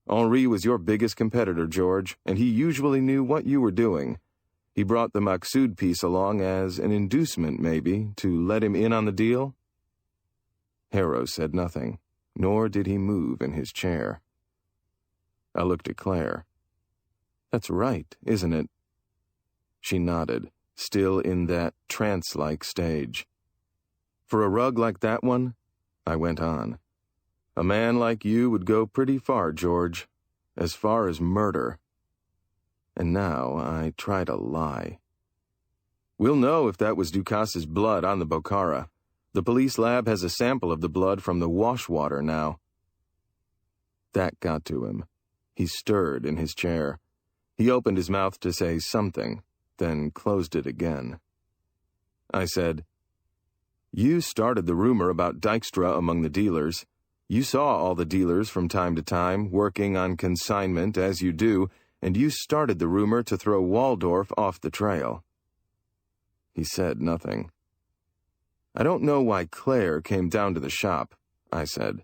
Henri was your biggest competitor, George, and he usually knew what you were doing. He brought the Maqsood piece along as an inducement, maybe, to let him in on the deal? Harrow said nothing, nor did he move in his chair. I looked at Claire. That's right, isn't it? She nodded, still in that trance-like stage. For a rug like that one, I went on, a man like you would go pretty far, George, as far as murder. And now I try to lie. We'll know if that was Ducasse's blood on the Bokhara. The police lab has a sample of the blood from the wash water now. That got to him. He stirred in his chair. He opened his mouth to say something, then closed it again. I said, You started the rumor about Dykstra among the dealers. You saw all the dealers from time to time, working on consignment as you do, and you started the rumor to throw Waldorf off the trail. He said nothing. I don't know why Claire came down to the shop, I said,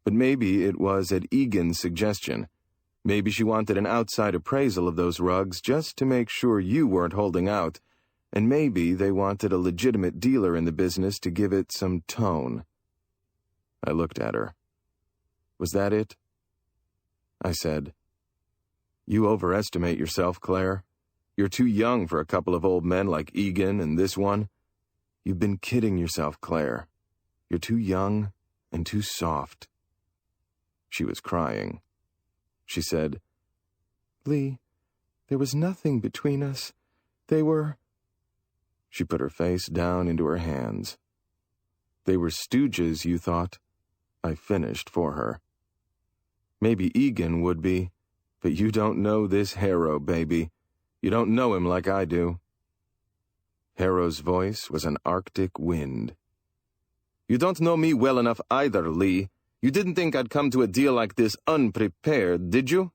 but maybe it was at Egan's suggestion. Maybe she wanted an outside appraisal of those rugs just to make sure you weren't holding out, and maybe they wanted a legitimate dealer in the business to give it some tone. I looked at her. Was that it? I said, You overestimate yourself, Claire. You're too young for a couple of old men like Egan and this one. You've been kidding yourself, Claire. You're too young and too soft. She was crying. She said, Lee, there was nothing between us. They were... She put her face down into her hands. They were stooges, you thought. I finished for her. Maybe Egan would be, but you don't know this Harrow, baby. You don't know him like I do. Harrow's voice was an Arctic wind. You don't know me well enough either, Lee. You didn't think I'd come to a deal like this unprepared, did you?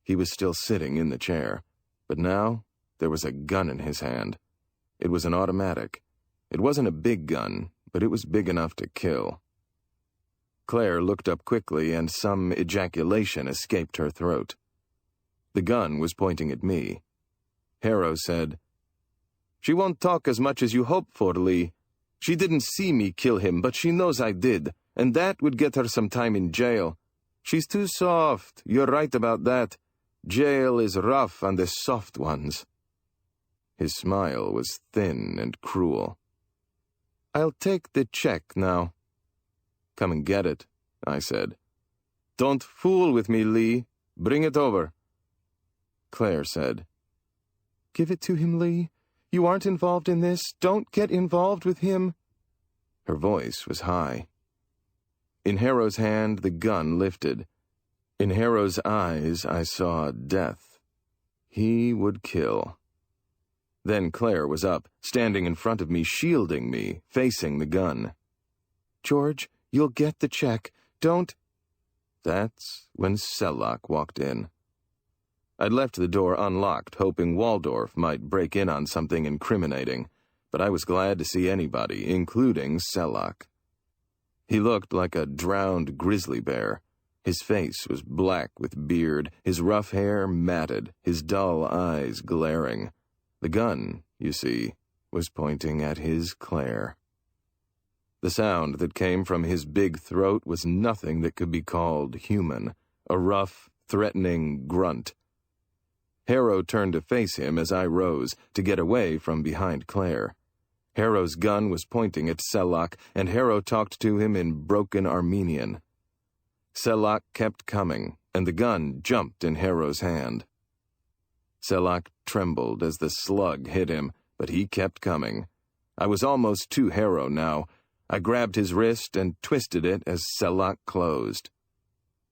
He was still sitting in the chair, but now there was a gun in his hand. It was an automatic. It wasn't a big gun, but it was big enough to kill. Claire looked up quickly, and some ejaculation escaped her throat. The gun was pointing at me. Harrow said, She won't talk as much as you hope for, Lee. She didn't see me kill him, but she knows I did, and that would get her some time in jail. She's too soft. You're right about that. Jail is rough on the soft ones. His smile was thin and cruel. I'll take the check now. Come and get it, I said. Don't fool with me, Lee. Bring it over. Claire said, Give it to him, Lee. You aren't involved in this. Don't get involved with him. Her voice was high. In Harrow's hand, the gun lifted. In Harrow's eyes, I saw death. He would kill. Then Claire was up, standing in front of me, shielding me, facing the gun. George, you'll get the check. Don't... That's when Sellock walked in. I'd left the door unlocked, hoping Waldorf might break in on something incriminating, but I was glad to see anybody, including Sellock. He looked like a drowned grizzly bear. His face was black with beard, his rough hair matted, his dull eyes glaring. The gun, you see, was pointing at his Claire. The sound that came from his big throat was nothing that could be called human, a rough, threatening grunt. Harrow turned to face him as I rose, to get away from behind Claire. Harrow's gun was pointing at Sellock, and Harrow talked to him in broken Armenian. Sellock kept coming, and the gun jumped in Harrow's hand. Sellock trembled as the slug hit him, but he kept coming. I was almost to Harrow now. I grabbed his wrist and twisted it as Sellock closed.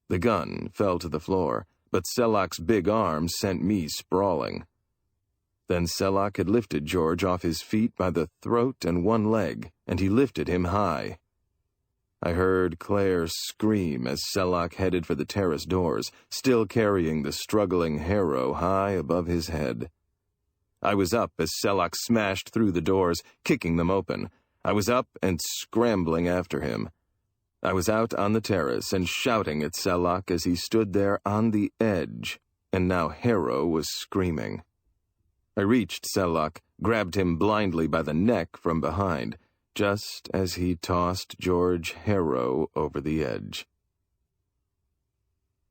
The gun fell to the floor, but Sellock's big arm sent me sprawling. Then Sellock had lifted George off his feet by the throat and one leg, and he lifted him high. I heard Claire scream as Sellock headed for the terrace doors, still carrying the struggling Harrow high above his head. I was up as Sellock smashed through the doors, kicking them open. I was up and scrambling after him. I was out on the terrace and shouting at Sellock as he stood there on the edge, and now Harrow was screaming. I reached Sellock, grabbed him blindly by the neck from behind, just as he tossed George Harrow over the edge.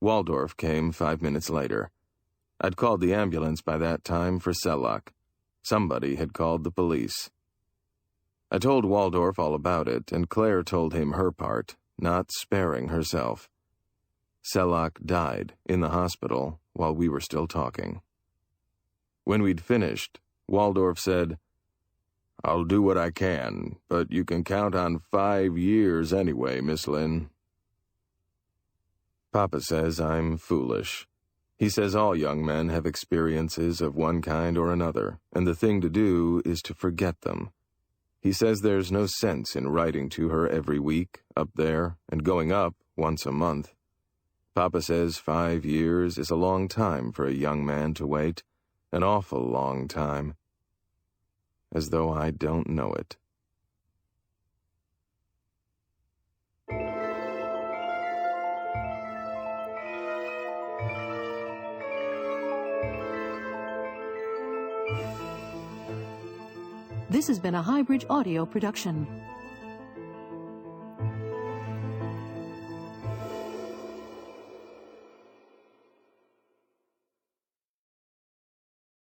Waldorf came 5 minutes later. I'd called the ambulance by that time for Sellock. Somebody had called the police. I told Waldorf all about it, and Claire told him her part, not sparing herself. Sellock died in the hospital while we were still talking. When we'd finished, Waldorf said, I'll do what I can, but you can count on 5 years anyway, Miss Lynn. Papa says I'm foolish. He says all young men have experiences of one kind or another, and the thing to do is to forget them. He says there's no sense in writing to her every week, up there, and going up once a month. Papa says 5 years is a long time for a young man to wait, an awful long time. As though I don't know it. This has been a Highbridge Audio production.